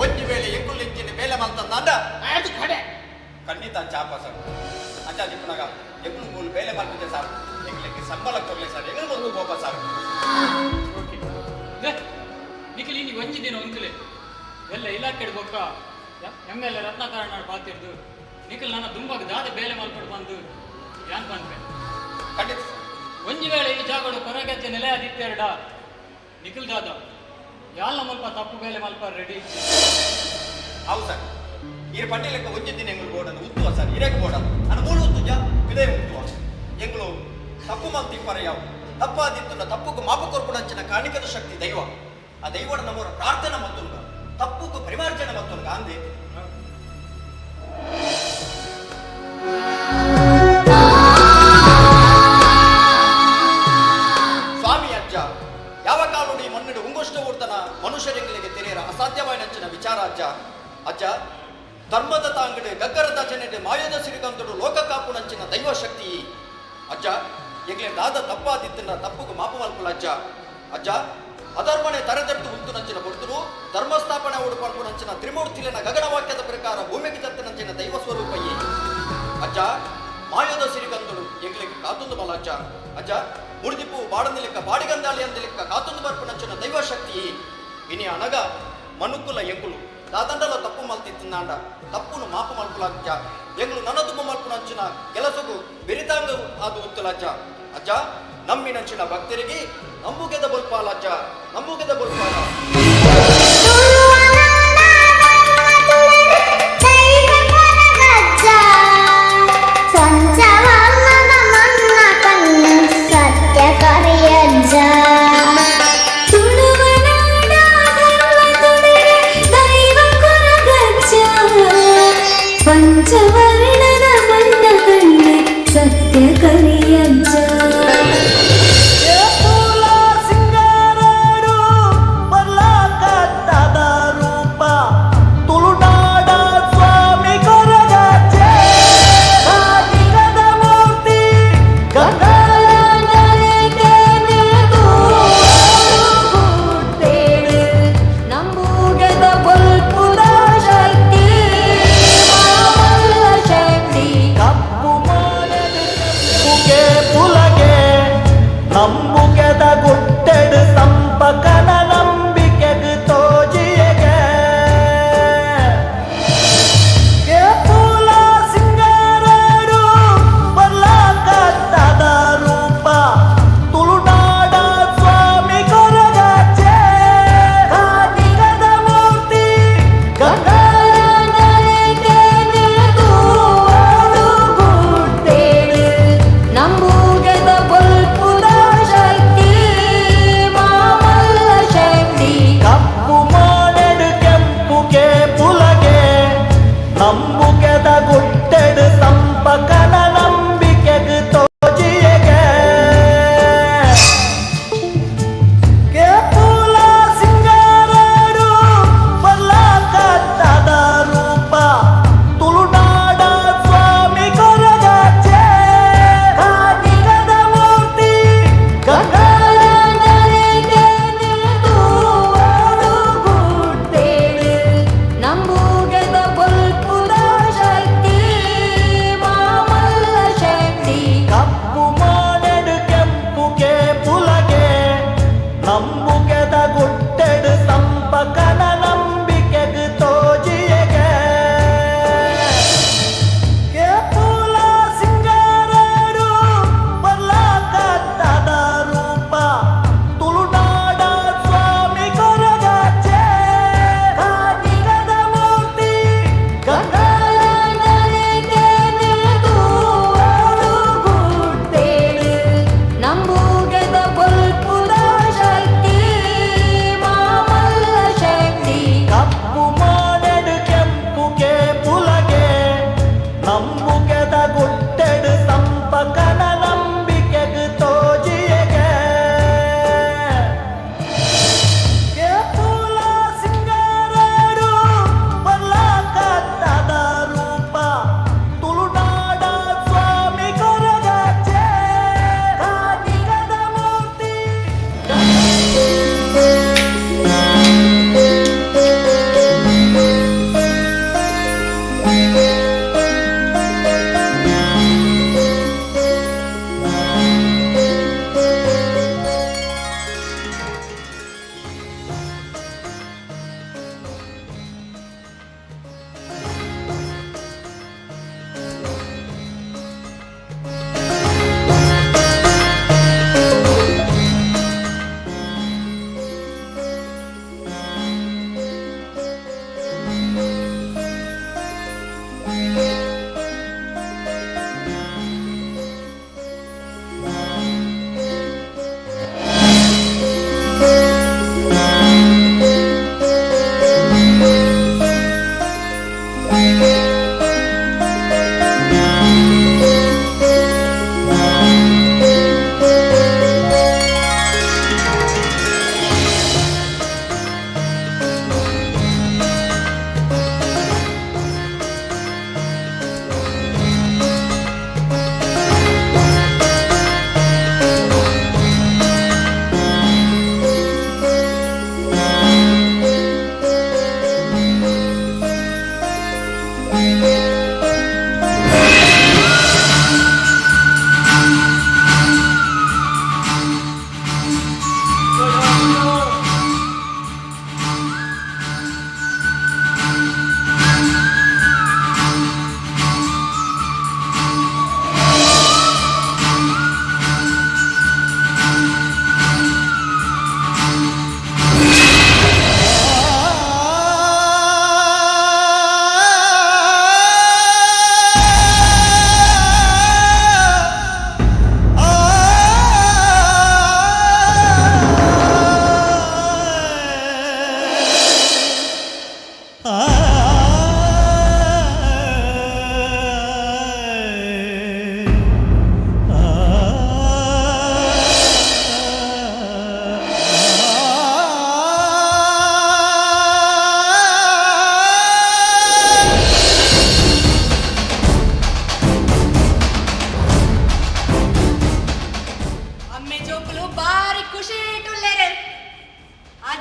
ಒಂದು ವೇಳೆ ಎಂಗುಲಿಂಚಿನ ಬೇಲೆ ಮಾಡ್ತಂದ ಅದು ಕಡೆ ಖಂಡಿತ ಚಾಪ ಸರ್ ಅಜ್ಜ ಜಿಪ್ಪನಾಗ ಎಂಗುಲು ಮೂಲು ಬೇಲೆ ಮಾಡ್ತಿದ್ದೆ ಸರ್ ಎಂಗ್ಲಿಕ್ಕೆ ಸಂಬಳ ಕೊಡ್ಲಿ ಸರ್ ಎಂಗಳು ಒಂದು ಹೋಗ ಸರ್ ನಿಖಿಲ್ ನೀ ಒಂಜಿದಿನ ಒಂಕಲೆ ಎಲ್ಲ ಇಲಾಖೆ ಬೊಕ್ಕ ಎಮ್ಮೆಲ್ಲ ರತ್ನಾಕರಣ ಪಾತಿರ್ದು ನಿಖಿಲ್ ನನ್ನ ದುಂಬಾಗ ದಾದ ಬೇಲೆ ಮಲ್ಪಟ್ಟು ಬಂದು ಯಾನ್ ಬಂದ್ರೆ ಖಂಡಿತ ಒಂಜಿ ವೇಳೆ ಈ ಜಾಗಡು ಕೊರಗಜ್ಜೆ ನೆಲೆ ಆದಿತ್ಯರಡ ನಿಖಿಲ್ ದಾದ ಯಾಲ ಮಲ್ಪ ತಪ್ಪು ಬೇಲೆ ಮಲ್ಪ ರೆಡಿ ಹೌದು ಸರ್ ಈ ಪಂಡಿ ಲೆಕ್ಕ ಒಂಜಿ ದಿನ ಎಂಗಳು ಬೋಡನ್ನು ಉತ್ತುವ ಸರ್ ಇರೇಕ್ ಬೋಡ ನನ್ನ ಮೂಲ ಉತ್ತುಜ ಇದೇ ಉತ್ತುವ ಎಂಗಳು ತಪ್ಪು ಮಲ್ತಿ ಪರ ಯಾವ ತಪ್ಪಾದಿತ್ತು ತಪ್ಪುಗೂ ಮಾಪು ಕೊರ್ಪುಡಂಚಿನ ಕಾಣಿಕದ ಶಕ್ತಿ ದೈವ ಆ ದೈವಡ ನಮ್ಮವರ ಪ್ರಾರ್ಥನೆ ಮತ್ತೊಂದು ತಪ್ಪುಗೂ ಪರಿಮಾರ್ಜನೆ ಮತ್ತೊಂದು ಗಾಂಧಿ ಸ್ವಾಮಿ ಅಜ್ಜ ಯಾವ ಕಾಲುಡಿ ಮಣ್ಣಿಡು ಉಂಗೋಷ್ಟ ಊರ್ತನ ಮನುಷ್ಯರಿಗೆ ತೆರೆಯರ ಅಸಾಧ್ಯವಾಯಿನಂಚಿನ ವಿಚಾರ ಅಜ್ಜ ಅಜ್ಜ ಧರ್ಮದ ತಾಂಗಡೆ ಗಗ್ಗರದ ಚೆನ್ನಡೆ ಮಾಯದ ಸಿರಿಗಂತಡು ಲೋಕ ಕಾಪುನಂಚಿನ ದೈವ ಶಕ್ತಿ ಅಜ್ಜ ಈಗಲೇ ದಾದ ತಪ್ಪಾದಿತ್ತಿನ ತಪ್ಪುಗೂ ಮಾಪು ಮಲ್ಪುಲ ಅಜ್ಜ ಅಜ್ಜ ಅಧರ್ಮಣೆ ತರೆದಟ್ಟು ಉಂಟು ನಂಚಿನ ಕೊಡ್ತರು ಧರ್ಮಸ್ಥಾಪನೆ ಉಡುಪಂಪು ನಂಚಿನ ತ್ರಿಮೂರ್ತಿಲಿನ ಗಗನ ವಾಕ್ಯದ ಪ್ರಕಾರ ಭೂಮಿಗೆ ತತ್ತ ನಂಚಿನ ದೈವ ಸ್ವರೂಪಯ್ಯೇ ಅಜ್ಜ ಮಾಯದ ಸಿರಿಗಂತಡು ಈಗಲಿಕ್ಕೆ ಕಾತುಂದು ಬಲ ಅಜ್ಜ ಅಜ್ಜ ಮುಡಿದಿಪ್ಪು ಬಾಡಂದಿಲಿಕ್ಕ ಬಾಡಿಗಂದಾಳಿ ಅಂದಿಲಿಕ್ಕ ಕಾತುಂದು ಬರ್ಪು ನಂಚಿನ ದೈವ ಶಕ್ತಿ ಇನಿ ಅನಗ ಮನುಕುಲ ಎಂಗುಲು ದಾದಂಡಲ ತಪ್ಪು ಮಲ್ತಿತ್ತಿನಾಂಡ ತಪ್ಪುನು ಮಾಪು ಮಲ್ಪುಲಜ್ಜ ಎಂಗುಲು ನನ್ನದುಂಬ ಮಲ್ಪು ನಂಚಿನ ಕೆಲಸಗೂ ಬೆರಿತಾಂಗ ಅದು ಉತ್ತಲಜ್ಜ ಅಜ್ಜ ನಮ್ಮಿನಂಚಿನ ಭಕ್ತರಿಗೆ ನಂಬುಗೆದ ಬಲ್ಪಾಲಜ್ಜ ನಂಬುಗೆದ ಬಲ್ಪಾಲ ಪಂಚವರ್ಣದ ಮಣ್ಣ ಕಣ್ಣೆ ಸತ್ಯ ಕರಿಯಜ್ಜ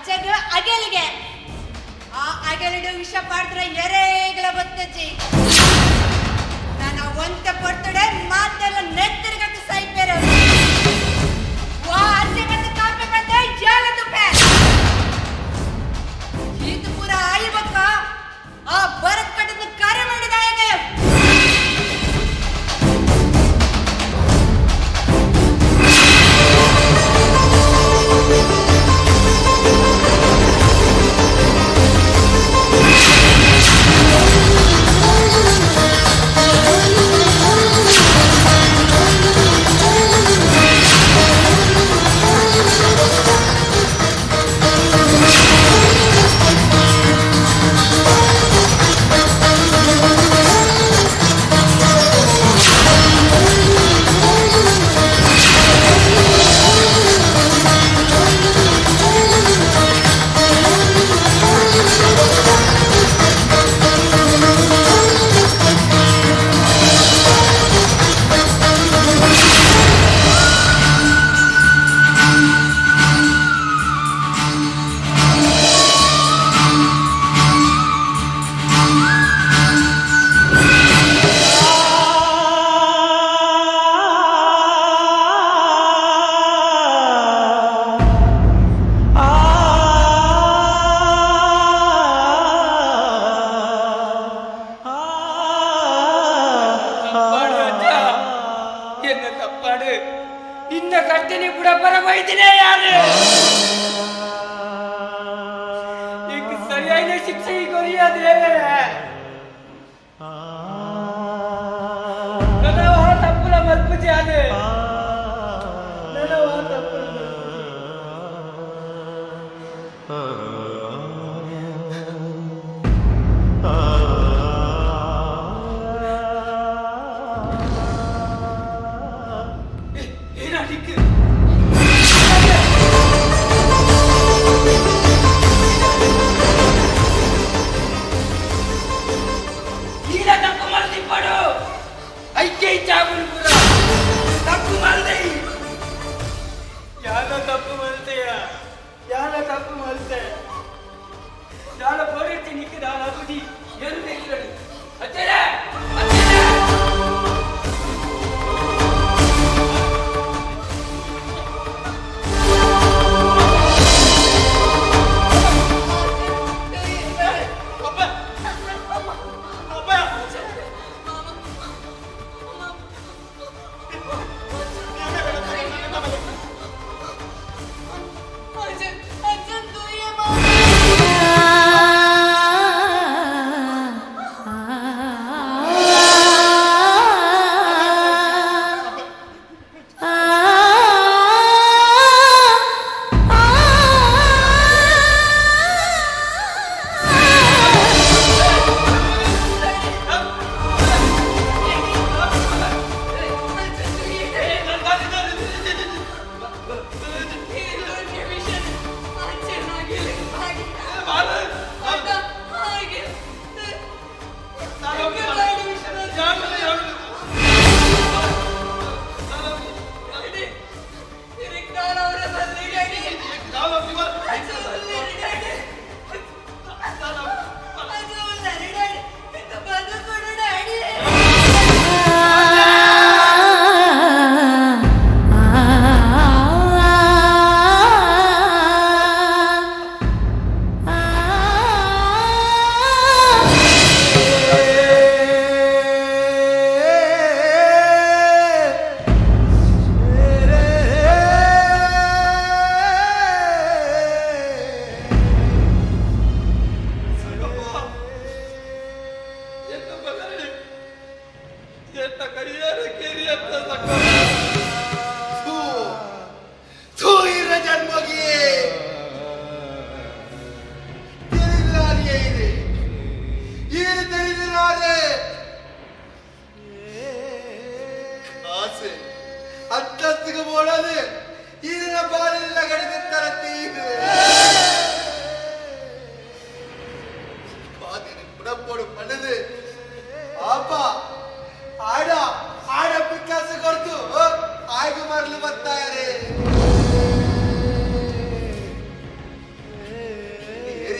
ಅಜ್ಜಗ ಅಗೆಲಿಗೆ ಆ ಅಗೆಲಿಡು ವಿಷ ಪಾಡ್ರೆ ಎರೆಗಳ ಬತ್ತಜ್ಜಿ ನನ್ನ ಒಂತ ಪಡ್ತಡೆ ಮಾತೆಲ್ಲ ನೆತ್ತರಿಗಟ್ಟು ಸೈಪೇರ ವಾ ಅಜ್ಜಗಂತ ಕಾಪೆ ಬಂದ ಜಾಲದು ಪೇ ಇದು ಪೂರ ಆಯ್ಬಕ್ಕ ಆ ಬರತ್ ಕಟ್ಟದ ಕಾರ್ಯ ಮಾಡಿದ ಹೇಗೆ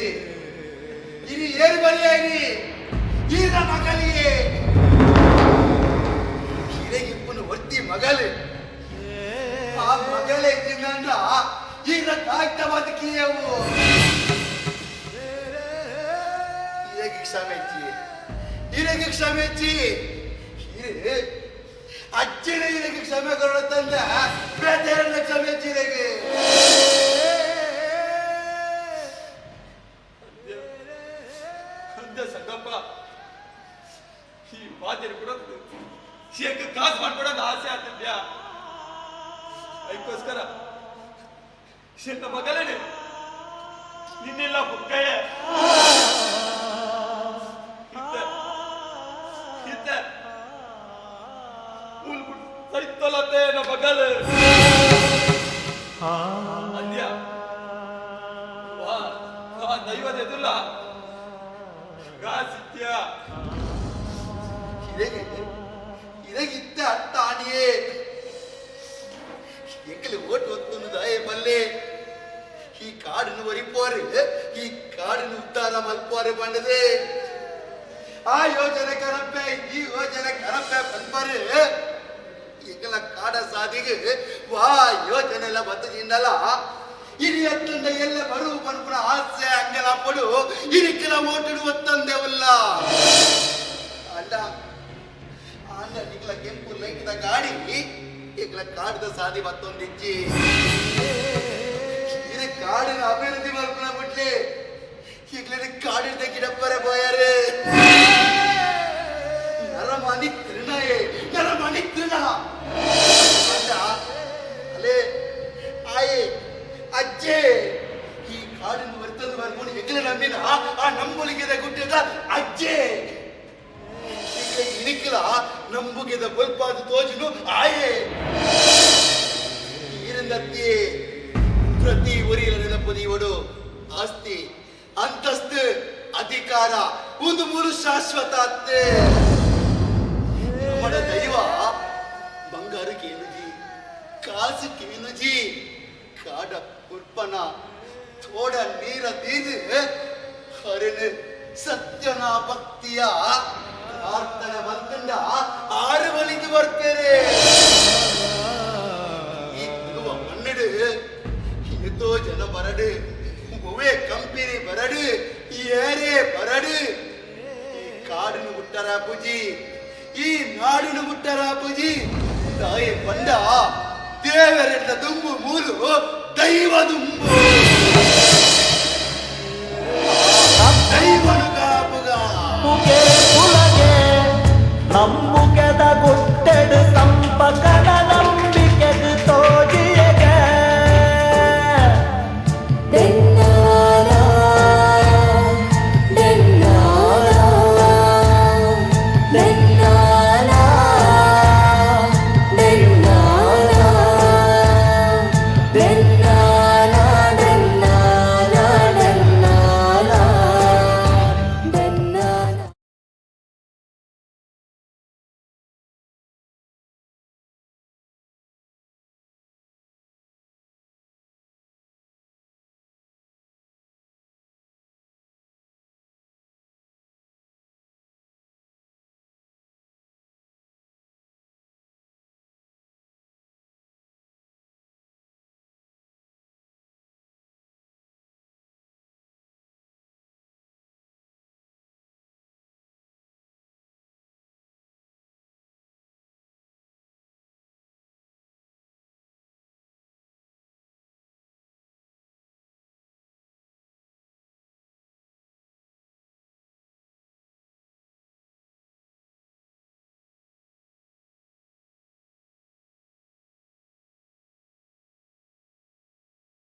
ಇರಿ ಇರಿ ಏರು ಬಲಿಯ ಇರಿ ಈರ ಮಗಳಿಗೆ ಹಿರೇಗಿಪ್ಪನು ಒತ್ತಿ ಮಗಳು ಆ ಮಗಳೇ ತಿನ್ನ ಈರ ತಾಯ್ತ ಬದುಕಿಯವು ಹಿರೇಗಿ ಕ್ಷಮೆಚ್ಚಿ ಹಿರೇ ಅಜ್ಜಿನ ಹಿರೇಗಿ ಕ್ಷಮೆ ಕೊಡುತ್ತಂದ ಬೇಟೆಯನ್ನ ಕ್ಷಮೆಚ್ಚಿ ಹಿರೇಗಿ ಸಂಗಪ್ಪ ಈ ಬಾಧ್ಯರು ಕೂಡ ಶೇಖ ಕಾಸು ಮಾಡ್ಕೊಡೋದು ಆಸೆ ಆಗ್ತಿದ್ಯಾ ಅದಕ್ಕೋಸ್ಕರ ಶೇಖ ಮಗಲೇನೆ ನಿನ್ನೆಲ್ಲ ಬುಕ್ಕಯ್ಯ ಸೈತಲತೆ ನ ಬಗಲ್ ಅಂದ್ಯ ವಾ ದೈವದ ಎದುಲ್ಲ ಗಾಸಿತ್ಯ ಇರಗಿದ್ದ ತಾಣಿಯೇ ಎಕ್ಕಲು ಓಟ್ ಒತ್ತುದಾಯ ಬಲ್ಲೆ ಈ ಕಾಡನ್ನು ಒರಿಪೋರೆ ಈ ಕಾಡನ್ನು ಉದ್ಧಾರ ಮಲ್ಪೋರೆ ಬಂಡದೆ ಆ ಯೋಜನೆ ಕರಪ್ಪೆ ಈ ಯೋಜನೆ ಕರಪ್ಪೆ ಬಂದ್ಬಾರೆ ಎಕ್ಕಲ ಕಾಡ ಸಾದಿಗೆ ವಾ ಯೋಜನೆ ಎಲ್ಲ ಬತ್ತಜಿಂದಲ್ಲ ಇರಿ ಅತ್ತಂದ ಎಲ್ಲ ಬರು ಬನ್ಪುರ ಆಸೆ ಅಂಗಲ ಪಡು ಇರಿಕ್ಕಲ ಓಟಿಡು ಒತ್ತಂದೇವಲ್ಲ ಅಲ್ಲ ಅಲ್ಲ ನಿಗ್ಲ ಕೆಂಪು ಲೈಕಿದ ಗಾಡಿ ಈಗಲ ಕಾಡದ ಸಾದಿ ಮತ್ತೊಂದಿಜ್ಜಿ ಇದು ಕಾಡಿನ ಅಭಿವೃದ್ಧಿ ಮಲ್ಪನ ಬಿಟ್ಲಿ ಈಗಲೇ ಕಾಡಿನ ಗಿಡಪ್ಪರೆ ಬೋಯಾರೆ ನರಮಣಿ ತೃಣಯೇ ನರಮಣಿ ತೃಣ ಅಲ್ಲ ಅಲ್ಲೇ ಆಯೇ ಅಜ್ಜೆ ಈ ಕಾಡಿನ ವರ್ತದ ಬರ್ಕೊಂಡು ಎಗಲೆ ನಂಬಿನ ಆ ನಂಬುಲಿಗೆದ ಗುಡ್ಡದ ಅಜ್ಜೆ ಇನಿಕಲ ನಂಬುಗೆದ ಬಲ್ಪಾದ ತೋಜನು ಆಯೇ ಈರಂದತ್ತಿ ಪ್ರತಿ ಒರಿಯಲ ನೆನಪುದಿವಡು ಆಸ್ತಿ ಅಂತಸ್ತು ಅಧಿಕಾರ ಒಂದು ಮೂರು ಶಾಶ್ವತ ಅತ್ತೆ ನಮ್ಮ ದೈವ ಬಂಗಾರಕ್ಕೆ ಏನುಜಿ ಕಾಸಕ್ಕೆ ಏನುಜಿ ಕಾಡ ಉತ್ಪನ್ನ ಥೋಡ ನೀರ ತೀದು ಹರಿನ ಸತ್ಯನ ಭಕ್ತಿಯ ಪ್ರಾರ್ಥನೆ ಬಂತಂಡ ಆರು ಬಲಿದು ಬರ್ತೇನೆ ಈ ಮಣ್ಣಿಡು ಎತ್ತೋ ಜನ ಬರಡು ಒವೇ ಕಂಪನಿ ಬರಡು ಏರೇ ಬರಡು ಈ ಕಾಡಿನ ಮುಟ್ಟರ ಪೂಜಿ ಈ ನಾಡಿನ ಮುಟ್ಟರ ಪೂಜಿ ತಾಯಿ ಬಂಡ ದೇವರೆಲ್ಲ ದುಂಬು ಮೂಲು ದೈವ ದುಂಬು